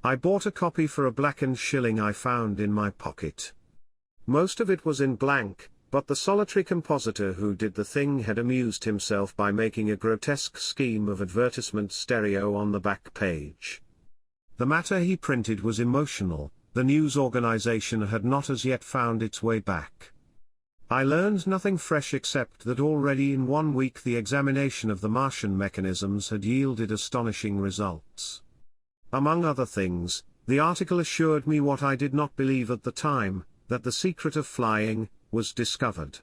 I bought a copy for a blackened shilling I found in my pocket. Most of it was in blank, but the solitary compositor who did the thing had amused himself by making a grotesque scheme of advertisement stereo on the back page. The matter he printed was emotional. The news organization had not as yet found its way back. I learned nothing fresh except that already in 1 week the examination of the Martian mechanisms had yielded astonishing results. Among other things, the article assured me what I did not believe at the time, that the secret of flying was discovered.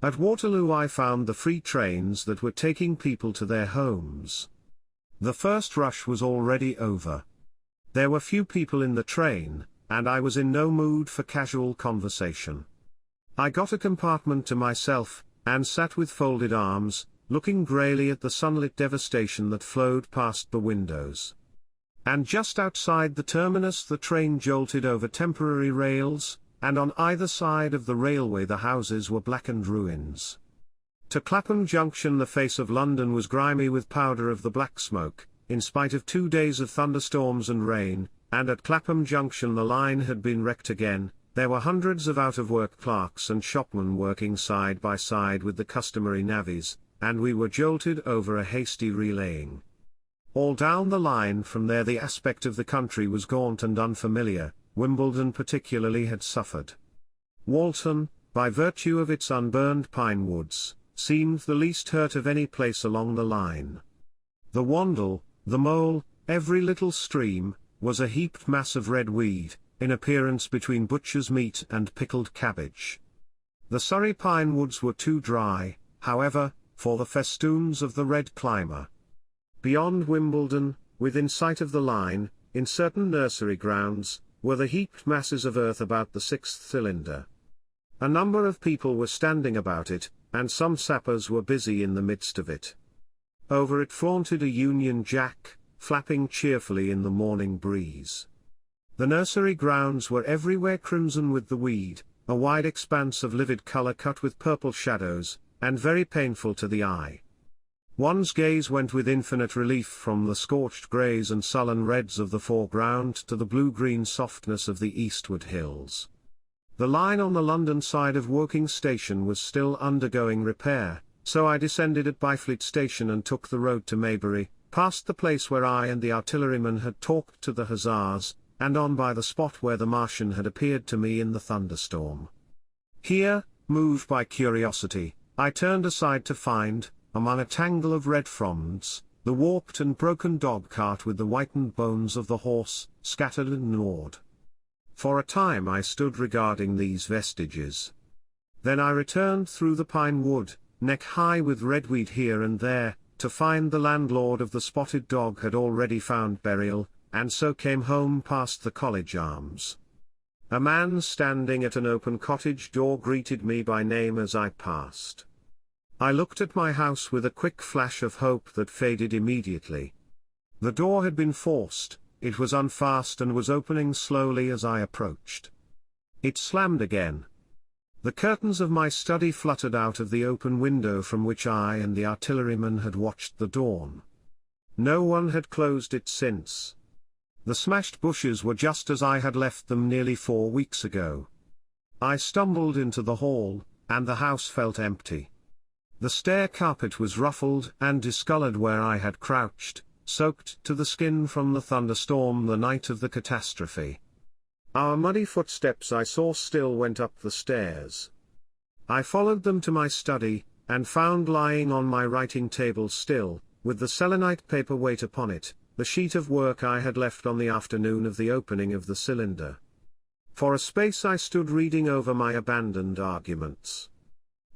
At Waterloo I found the free trains that were taking people to their homes. The first rush was already over. There were few people in the train, and I was in no mood for casual conversation. I got a compartment to myself, and sat with folded arms, looking greyly at the sunlit devastation that flowed past the windows. And just outside the terminus the train jolted over temporary rails, and on either side of the railway the houses were blackened ruins. To Clapham Junction the face of London was grimy with powder of the black smoke, in spite of 2 days of thunderstorms and rain, and at Clapham Junction the line had been wrecked again. There were hundreds of out-of-work clerks and shopmen working side by side with the customary navvies, and we were jolted over a hasty relaying. All down the line from there the aspect of the country was gaunt and unfamiliar. Wimbledon particularly had suffered. Walton, by virtue of its unburned pine woods, seemed the least hurt of any place along the line. The Wandle, the Mole, every little stream, was a heaped mass of red weed, in appearance between butcher's meat and pickled cabbage. The Surrey pine woods were too dry, however, for the festoons of the red climber. Beyond Wimbledon, within sight of the line, in certain nursery grounds, were the heaped masses of earth about the sixth cylinder. A number of people were standing about it, and some sappers were busy in the midst of it. Over it flaunted a Union Jack, flapping cheerfully in the morning breeze. The nursery grounds were everywhere crimson with the weed, a wide expanse of livid colour cut with purple shadows, and very painful to the eye. One's gaze went with infinite relief from the scorched greys and sullen reds of the foreground to the blue-green softness of the eastward hills. The line on the London side of Woking Station was still undergoing repair, so I descended at Byfleet Station and took the road to Maybury, past the place where I and the artilleryman had talked to the hussars, and on by the spot where the Martian had appeared to me in the thunderstorm. Here, moved by curiosity, I turned aside to find, among a tangle of red fronds, the warped and broken dog-cart with the whitened bones of the horse, scattered and gnawed. For a time I stood regarding these vestiges. Then I returned through the pine wood, neck-high with redweed here and there, to find the landlord of the Spotted Dog had already found burial, and so came home past the College Arms. A man standing at an open cottage door greeted me by name as I passed. I looked at my house with a quick flash of hope that faded immediately. The door had been forced, it was unfast and was opening slowly as I approached. It slammed again. The curtains of my study fluttered out of the open window from which I and the artilleryman had watched the dawn. No one had closed it since. The smashed bushes were just as I had left them nearly 4 weeks ago. I stumbled into the hall, and the house felt empty. The stair carpet was ruffled and discolored where I had crouched, soaked to the skin from the thunderstorm the night of the catastrophe. Our muddy footsteps I saw still went up the stairs. I followed them to my study, and found lying on my writing table still, with the selenite paper weight upon it, the sheet of work I had left on the afternoon of the opening of the cylinder. For a space I stood reading over my abandoned arguments.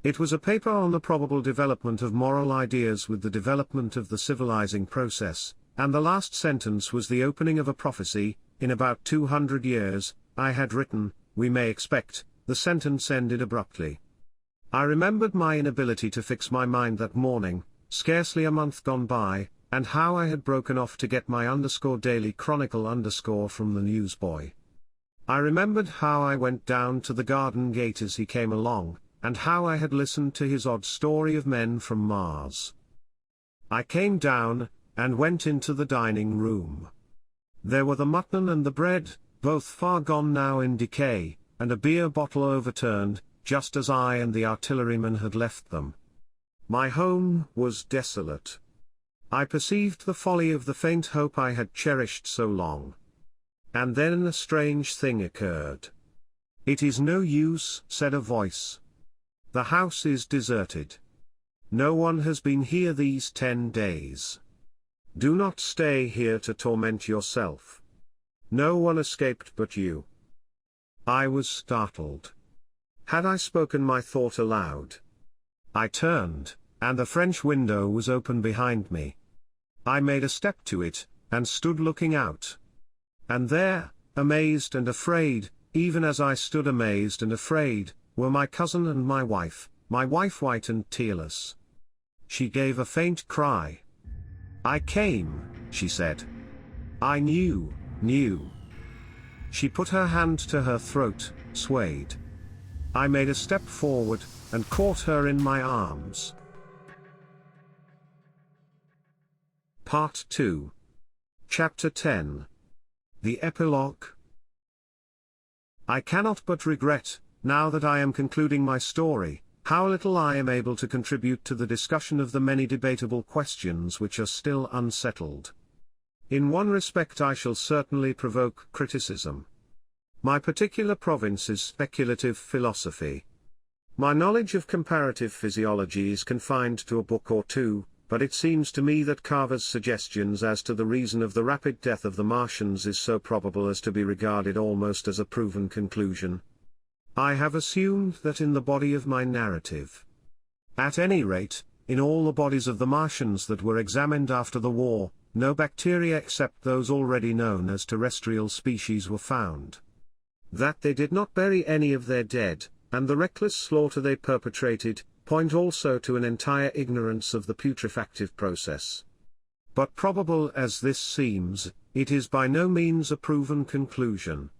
It was a paper on the probable development of moral ideas with the development of the civilizing process, and the last sentence was the opening of a prophecy. In about 200 years, I had written, we may expect. The sentence ended abruptly. I remembered my inability to fix my mind that morning, scarcely a month gone by, and how I had broken off to get my _daily chronicle _ from the newsboy. I remembered how I went down to the garden gate as he came along, and how I had listened to his odd story of men from Mars. I came down, and went into the dining room. There were the mutton and the bread, both far gone now in decay, and a beer bottle overturned, just as I and the artilleryman had left them. My home was desolate. I perceived the folly of the faint hope I had cherished so long. And then a strange thing occurred. "It is no use," said a voice. "The house is deserted. No one has been here these 10 days. Do not stay here to torment yourself. No one escaped but you." I was startled. Had I spoken my thought aloud? I turned, and the French window was open behind me. I made a step to it, and stood looking out. And there, amazed and afraid, even as I stood amazed and afraid, were my cousin and my wife white and tearless. She gave a faint cry. "I came," she said. "I knew." She put her hand to her throat, swayed. I made a step forward, and caught her in my arms. Part 2. Chapter 10. The Epilogue. I cannot but regret, now that I am concluding my story, how little I am able to contribute to the discussion of the many debatable questions which are still unsettled. In one respect I shall certainly provoke criticism. My particular province is speculative philosophy. My knowledge of comparative physiology is confined to a book or two, but it seems to me that Carver's suggestions as to the reason of the rapid death of the Martians is so probable as to be regarded almost as a proven conclusion. I have assumed that in the body of my narrative. At any rate, in all the bodies of the Martians that were examined after the war, no bacteria except those already known as terrestrial species were found. That they did not bury any of their dead, and the reckless slaughter they perpetrated, point also to an entire ignorance of the putrefactive process. But probable as this seems, it is by no means a proven conclusion.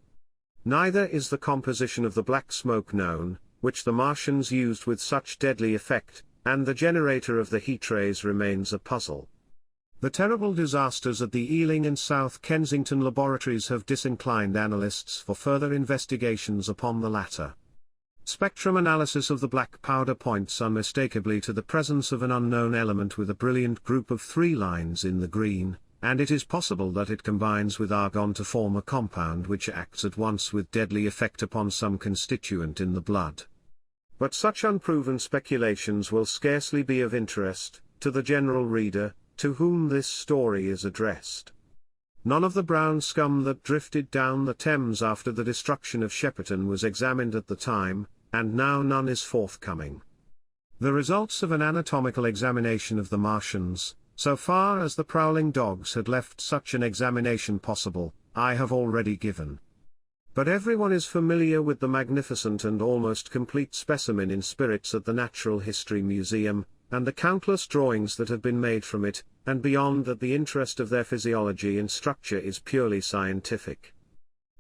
Neither is the composition of the black smoke known, which the Martians used with such deadly effect, and the generator of the heat rays remains a puzzle. The terrible disasters at the Ealing and South Kensington laboratories have disinclined analysts for further investigations upon the latter. Spectrum analysis of the black powder points unmistakably to the presence of an unknown element with a brilliant group of 3 lines in the green, and it is possible that it combines with argon to form a compound which acts at once with deadly effect upon some constituent in the blood. But such unproven speculations will scarcely be of interest to the general reader, to whom this story is addressed. None of the brown scum that drifted down the Thames after the destruction of Shepperton was examined at the time, and now none is forthcoming. The results of an anatomical examination of the Martians, so far as the prowling dogs had left such an examination possible, I have already given. But everyone is familiar with the magnificent and almost complete specimen in spirits at the Natural History Museum, and the countless drawings that have been made from it, and beyond that the interest of their physiology and structure is purely scientific.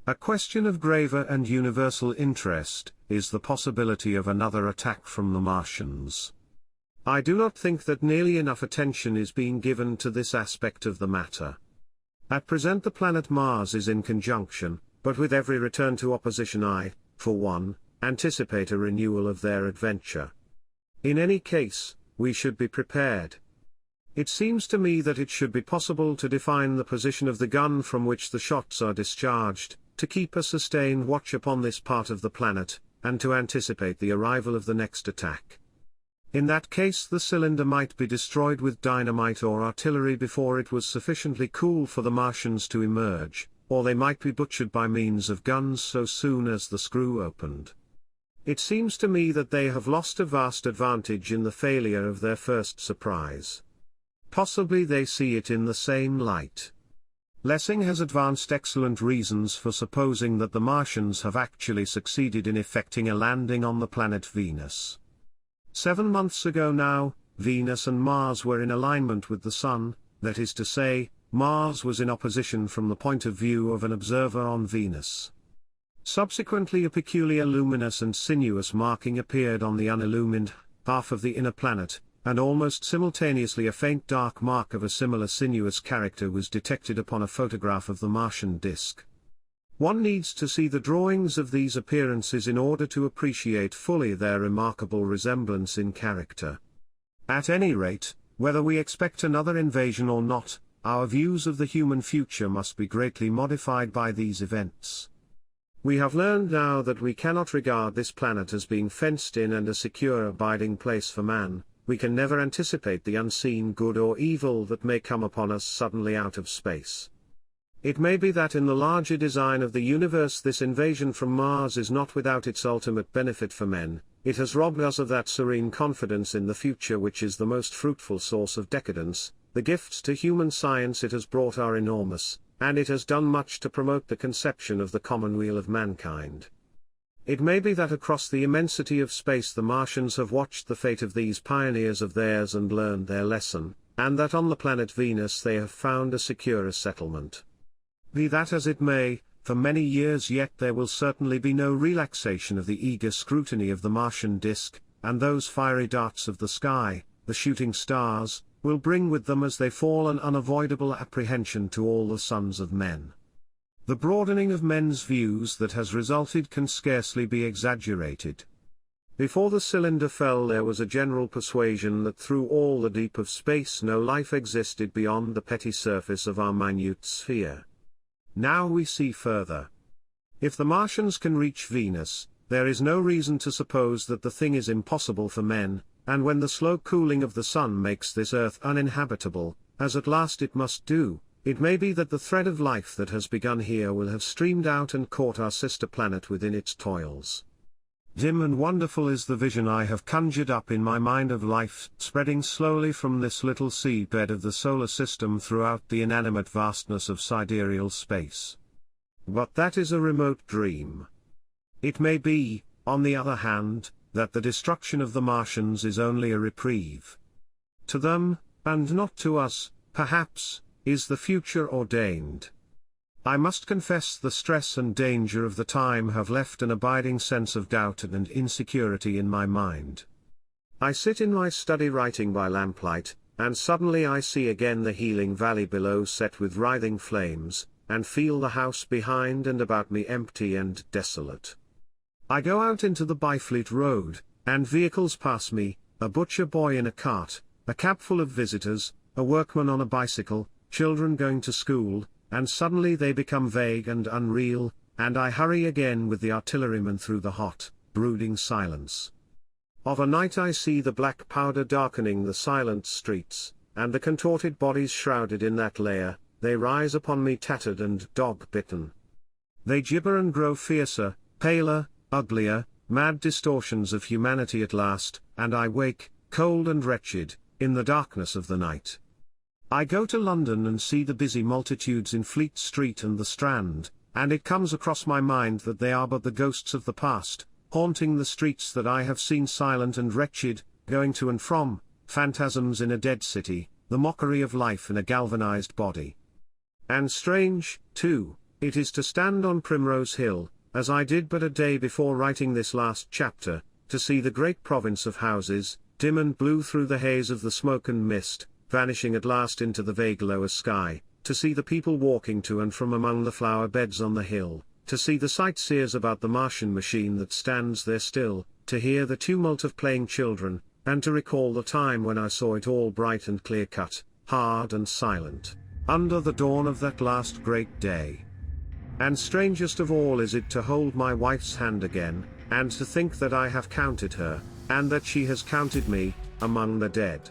A question of graver and universal interest is the possibility of another attack from the Martians. I do not think that nearly enough attention is being given to this aspect of the matter. At present the planet Mars is in conjunction, but with every return to opposition I, for one, anticipate a renewal of their adventure. In any case, we should be prepared. It seems to me that it should be possible to define the position of the gun from which the shots are discharged, to keep a sustained watch upon this part of the planet, and to anticipate the arrival of the next attack. In that case the cylinder might be destroyed with dynamite or artillery before it was sufficiently cool for the Martians to emerge, or they might be butchered by means of guns so soon as the screw opened. It seems to me that they have lost a vast advantage in the failure of their first surprise. Possibly they see it in the same light. Lessing has advanced excellent reasons for supposing that the Martians have actually succeeded in effecting a landing on the planet Venus. 7 months ago now, Venus and Mars were in alignment with the Sun, that is to say, Mars was in opposition from the point of view of an observer on Venus. Subsequently a peculiar luminous and sinuous marking appeared on the unillumined half of the inner planet, and almost simultaneously a faint dark mark of a similar sinuous character was detected upon a photograph of the Martian disk. One needs to see the drawings of these appearances in order to appreciate fully their remarkable resemblance in character. At any rate, whether we expect another invasion or not, our views of the human future must be greatly modified by these events. We have learned now that we cannot regard this planet as being fenced in and a secure abiding place for man. We can never anticipate the unseen good or evil that may come upon us suddenly out of space. It may be that in the larger design of the universe this invasion from Mars is not without its ultimate benefit for men. It has robbed us of that serene confidence in the future which is the most fruitful source of decadence. The gifts to human science it has brought are enormous, and it has done much to promote the conception of the commonweal of mankind. It may be that across the immensity of space the Martians have watched the fate of these pioneers of theirs and learned their lesson, and that on the planet Venus they have found a securer settlement. Be that as it may, for many years yet there will certainly be no relaxation of the eager scrutiny of the Martian disk, and those fiery darts of the sky, the shooting stars, will bring with them as they fall an unavoidable apprehension to all the sons of men. The broadening of men's views that has resulted can scarcely be exaggerated. Before the cylinder fell there was a general persuasion that through all the deep of space no life existed beyond the petty surface of our minute sphere. Now we see further. If the Martians can reach Venus, there is no reason to suppose that the thing is impossible for men, and when the slow cooling of the sun makes this earth uninhabitable, as at last it must do, it may be that the thread of life that has begun here will have streamed out and caught our sister planet within its toils. Dim and wonderful is the vision I have conjured up in my mind of life spreading slowly from this little seedbed of the solar system throughout the inanimate vastness of sidereal space. But that is a remote dream. It may be, on the other hand, that the destruction of the Martians is only a reprieve. To them, and not to us, perhaps, is the future ordained. I must confess the stress and danger of the time have left an abiding sense of doubt and insecurity in my mind. I sit in my study writing by lamplight, and suddenly I see again the healing valley below set with writhing flames, and feel the house behind and about me empty and desolate. I go out into the Byfleet Road, and vehicles pass me, a butcher boy in a cart, a cab full of visitors, a workman on a bicycle, children going to school, and suddenly they become vague and unreal, and I hurry again with the artilleryman through the hot, brooding silence. Of a night I see the black powder darkening the silent streets, and the contorted bodies shrouded in that layer, they rise upon me tattered and dog-bitten. They gibber and grow fiercer, paler, uglier, mad distortions of humanity at last, and I wake, cold and wretched, in the darkness of the night. I go to London and see the busy multitudes in Fleet Street and the Strand, and it comes across my mind that they are but the ghosts of the past, haunting the streets that I have seen silent and wretched, going to and from, phantasms in a dead city, the mockery of life in a galvanized body. And strange, too, it is to stand on Primrose Hill, as I did but a day before writing this last chapter, to see the great province of houses, dim and blue through the haze of the smoke and mist, vanishing at last into the vague lower sky, to see the people walking to and from among the flower beds on the hill, to see the sightseers about the Martian machine that stands there still, to hear the tumult of playing children, and to recall the time when I saw it all bright and clear-cut, hard and silent, under the dawn of that last great day. And strangest of all is it to hold my wife's hand again, and to think that I have counted her, and that she has counted me, among the dead.